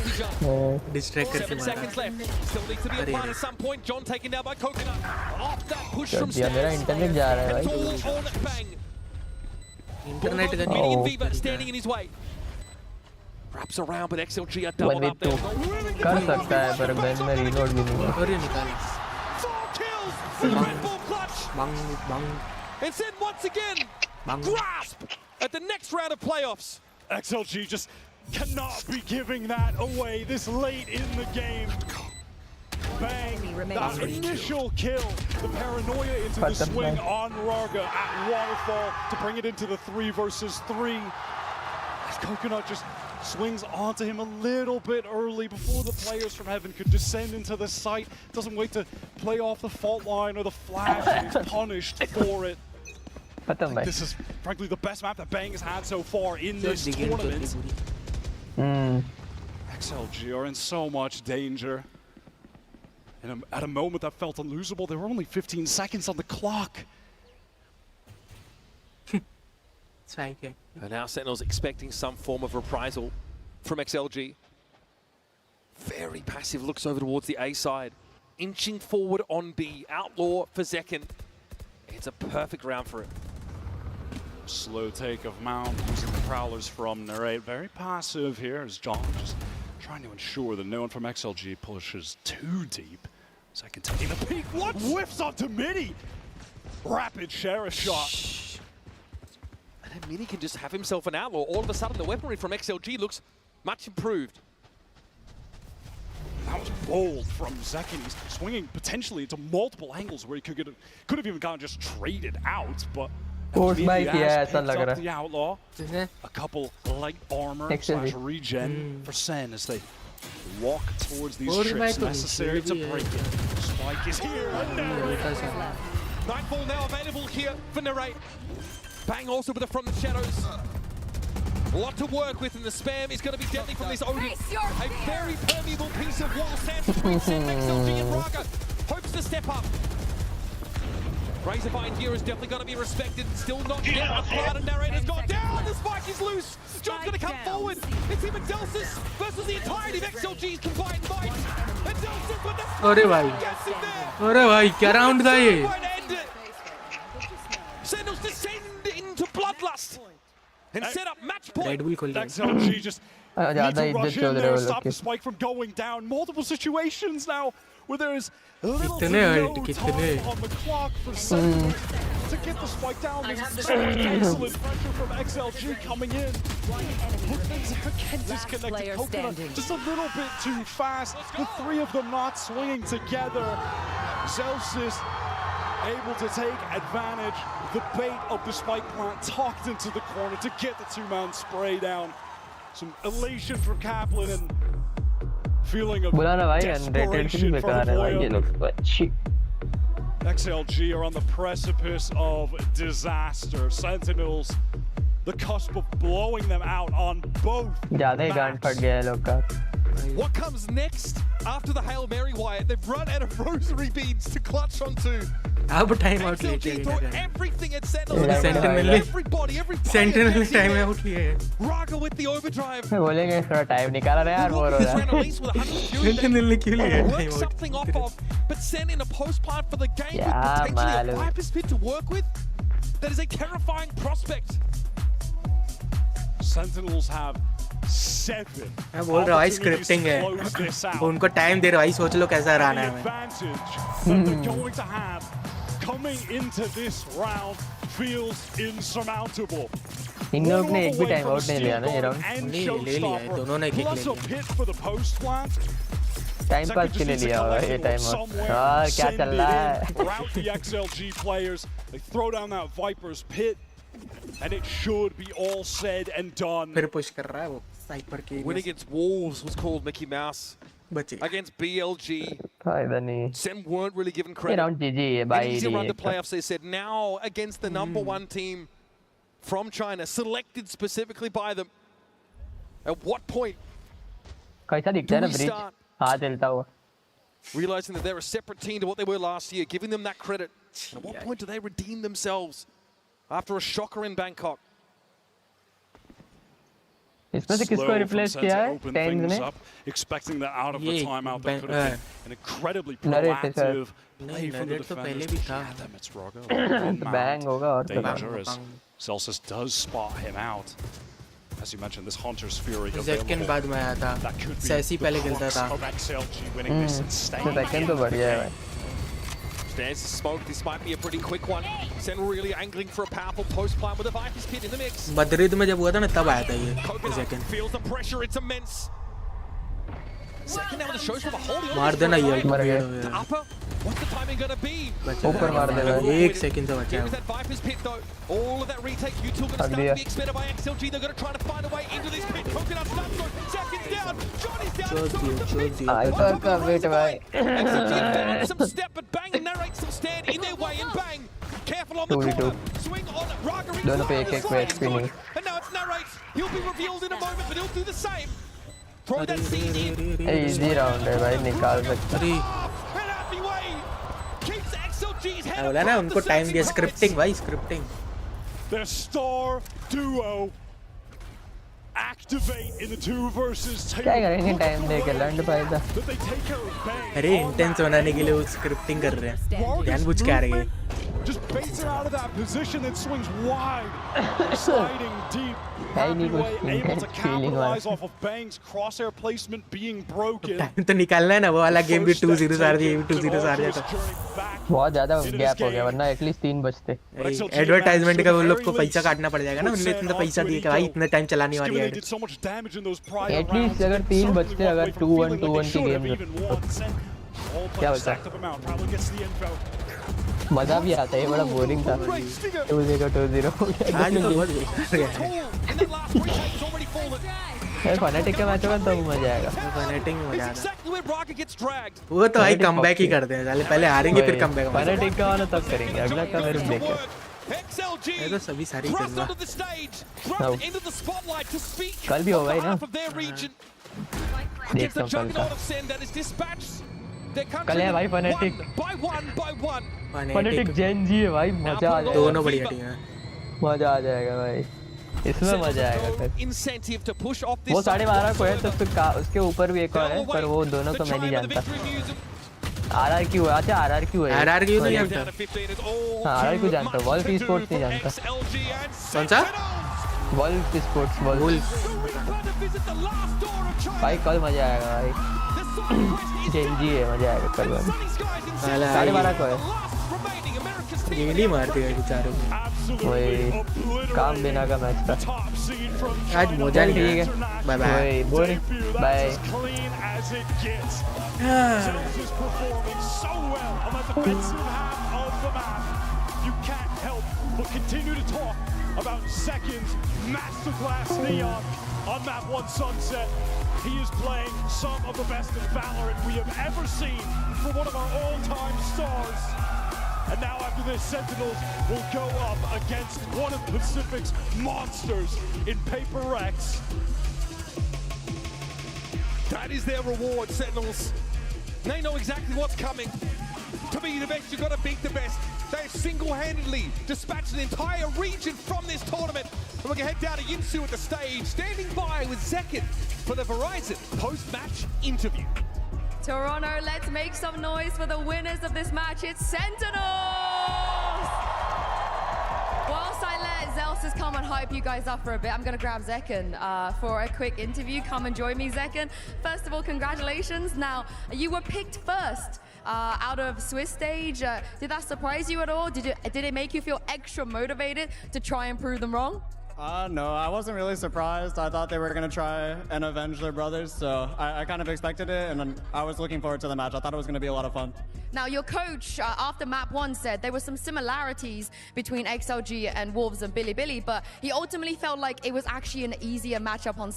Distract करके 7 seconds left. Still needs to be applied at some point. John taken down by Coconut. Off that push from Stairs. मेरा internet जा रहा है भाई. इंटरनेट का नहीं. Viva standing in his way. Wraps around, but XLG are doubled up there. कर सकता है पर मैं reload भी नहीं और ये निकाला 4 kills for the Red Bull clutch. bang And Sen once again grasp at the next round of playoffs. XLG just cannot be giving that away this late in the game. Bang, that initial kill, the paranoia into the swing on Raga at Waterfall to bring it into the 3 versus 3. Coconut just swings onto him a little bit early before the players from Heaven could descend into the site. Doesn't wait to play off the fault line or the flash, and he's punished for it. This is frankly the best map that Bang has had so far in this tournament. XLG are in so much danger. And at a moment that felt unlosable, there were only 15 seconds on the clock. And now Sentinels expecting some form of reprisal from XLG. Very passive, looks over towards the A side. Inching forward on B, Outlaw for Zekken. It's a perfect round for it. Slow take of Mount using the Prowlers from Narrate. Very passive here as John just trying to ensure that no one from XLG pushes too deep. Zekken taking the peek. What? Whiffs onto Mini. Rapid share a shot. And then Mini can just have himself an Outlaw. All of a sudden, the weaponry from XLG looks much improved. That was bold from Zekken. He's swinging potentially into multiple angles where he could have even gone just traded out, but the Outlaw. A couple light armor / regen for Sen as they walk towards these trips necessary to break it. Spike is here. Nightfall now available here for Narrate. Bang also with it from the shadows. A lot to work with, and the spam is going to be deadly from this Odin. A very permeable piece of wall stands between Sen, XLG, and Raga. Hopes to step up. Razorvine here is definitely going to be respected. Still not yet applied, and Narrator's gone down. The spike is loose. John's going to come forward. It's him and Delsis versus the entirety of XLG's combined might. And Delsis with the अरे भाई क्या round था ये? Sentinels descend into bloodlust and set up match point. XLG just need to rush in there, stop the spike from going down. Multiple situations now where there is little to no time on the clock for Sentinels to get the spike down. There's excellent pressure from XLG coming in. Bookman's again disconnected. Coconut just a little bit too fast. The 3 of them not swinging together. Zelsis able to take advantage. The bait of the spike plant tucked into the corner to get the 2-man spray down. Some elation from Kaplan and feeling of desperation for the XLG are on the precipice of disaster. Sentinels, the cusp of blowing them out on both maps. What comes next after the Hail Mary, Wyatt? They've run out of rosary beads to clutch onto. अब time out XLG throw everything at Sentinels. Sentinel time out लिए. Raga with the overdrive. बोलेंगे थोड़ा time निकाला रे यार bore हो रहा है. Sentinel ने क्यों लिया time out? Something off of, but Sen in a post plant for the game with potentially a Viper's Pit to work with. That is a terrifying prospect. Sentinels have 7. मैं बोल रहा हूँ स्क्रिप्टिंग है. उनको time दे रहा हूँ. सोच लो कैसा रहा है. Coming into this round feels insurmountable. इन लोग ने एक भी टाइम आउट नहीं लिया ना ये राउंड. ले लिया है. दोनों ने किक ले लिया. टाइम पास के लिए लिया होगा ये टाइम आउट. यार क्या चल रहा है? Throughout the XLG players, they throw down that Viper's Pit, and it should be all said and done. फिर पुश कर रहा है वो. Sniper के. Win against Wolves was called Mickey Mouse. Against BLG, Sen weren't really given credit. An easy run to playoffs, they said. Now against the #1 team from China, selected specifically by them. At what point do we start realizing that they're a separate team to what they were last year, giving them that credit? At what point do they redeem themselves after a shocker in Bangkok? इसमें से किसको replace किया है? Tens ने? Expecting that out of the timeout that could have been an incredibly proactive play from the defenders. It's Raga. Bang होगा और dangerous. Celsius does spot him out as you mentioned, this Hunter's Fury Zekken बाद में आया था, Sassy पहले खेलता था. Zekken तो बढ़िया है. There's the smoke. This might be a pretty quick one. Sentinel really angling for a powerful post plan with a Viper's Pit in the mix. बदरीद में जब हुआ था ना तब आया था ये. Zekken. Feels the pressure. It's immense. Zekken now with the shows from a holding on. मार देना ये. The upper. What's the timing gonna be? ऊपर मार देना. 1 सेकंड से बचा. Here is that Viper's Pit though. All of that retake. You two gonna start to be expended by XLG. They're gonna try to find a way into this pit. Coconut snaps on. Zeken's down. Johnny's down. I thought का wait भाई. XLG found some step, but Bang narrates some stand in their way, and Bang careful on the corner. Swing on Raga. दोनों पे एक spinning. And now it's narrates. He'll be revealed in a moment, but he'll do the same. Throw that seed in. Easy round है भाई, निकाल सकते. बोला ना उनको टाइम दिया. स्क्रिप्टिंग भाई, scripting. The star duo activate in the 2 versus 2. क्या करेंगे टाइम देके लैंड पाए था. अरे इंटेंस बनाने के लिए वो स्क्रिप्टिंग कर रहे हैं. जानबूझ के आ रहे हैं. Just baits it out of that position and swings wide, sliding deep. Able to capitalize off of Bang's crosshair placement being broken. तो निकालना है ना वो वाला गेम भी 2-0 हार गया, 2-0 हार जाता. बहुत ज़्यादा गैप हो गया, वरना एटलीस्ट 3 बचते. एडवर्टाइजमेंट का वो लोग को पैसा काटना पड़ जाएगा ना. उन्होंने इतना पैसा दिया कि भाई इतना टाइम चलाने वाली है. एटलीस्ट अगर 3 बचते, अगर 2-1 की गेम क्या होता. मजा भी आता है. बड़ा बोरिंग था. 2-0 हो गया. आज तो बहुत फनाटिक का मैच होगा तो मजा आएगा. फनाटिक में मजा आएगा. वो तो भाई कमबैक ही करते हैं. पहले हारेंगे फिर कमबैक. फनाटिक का वाला तब करेंगे. अगला का मेरे देखें. ये तो सभी सारी करूँगा. कल भी होगा ही ना. देखता हूँ कल का. कल है भाई फनाटिक. फनाटिक जेनजी है भाई. मजा आ जाएगा. दोनों बढ़िया टीम है. मजा आ जाएगा भाई. इसमें मजा आएगा. वो 12:30 को है तो उसके ऊपर भी एक और है, पर वो दोनों को मैं नहीं जानता. RRQ है. अच्छा RRQ है. RRQ नहीं जानता. हाँ RRQ जानता. वॉल्फ Esports नहीं जानता. कौन सा? Wolf Esports. वॉल्फ भाई कल मजा आएगा भाई. जेनजी है. मजा आएगा कल. 12:30 को है. गेली मारती है बेचारों को. वही काम बिना का मैच था. आज मजा नहीं है. Bye bye. Boring. Bye. About Zeken's masterclass Neon on map 1 Sunset. He is playing some of the best in Valorant we have ever seen for one of our all-time stars. And now after this, Sentinels will go up against one of Pacific's monsters in PRX. That is their reward, Sentinels. They know exactly what's coming. To be the best, you've got to beat the best. They have single-handedly dispatched an entire region from this tournament. And we're going to head down to Yinsu at the stage, standing by with Zekken for the Verizon post-match interview. Toronto, let's make some noise for the winners of this match. It's Sentinels! Whilst I let Zelsis come and hype you guys up for a bit, I'm going to grab Zekken for a quick interview. Come and join me, Zekken. First of all, congratulations. Now, you were picked first out of Swiss stage. Did that surprise you at all? Did it make you feel extra motivated to try and prove them wrong? No, I wasn't really surprised. I thought they were going to try and avenge their brothers, so I kind of expected it, and I was looking forward to the match. I thought it was going to be a lot of fun. Now, your coach, after map 1, said there were some similarities between XLG and Wolves and Billy, but he ultimately felt like it was actually an easier matchup on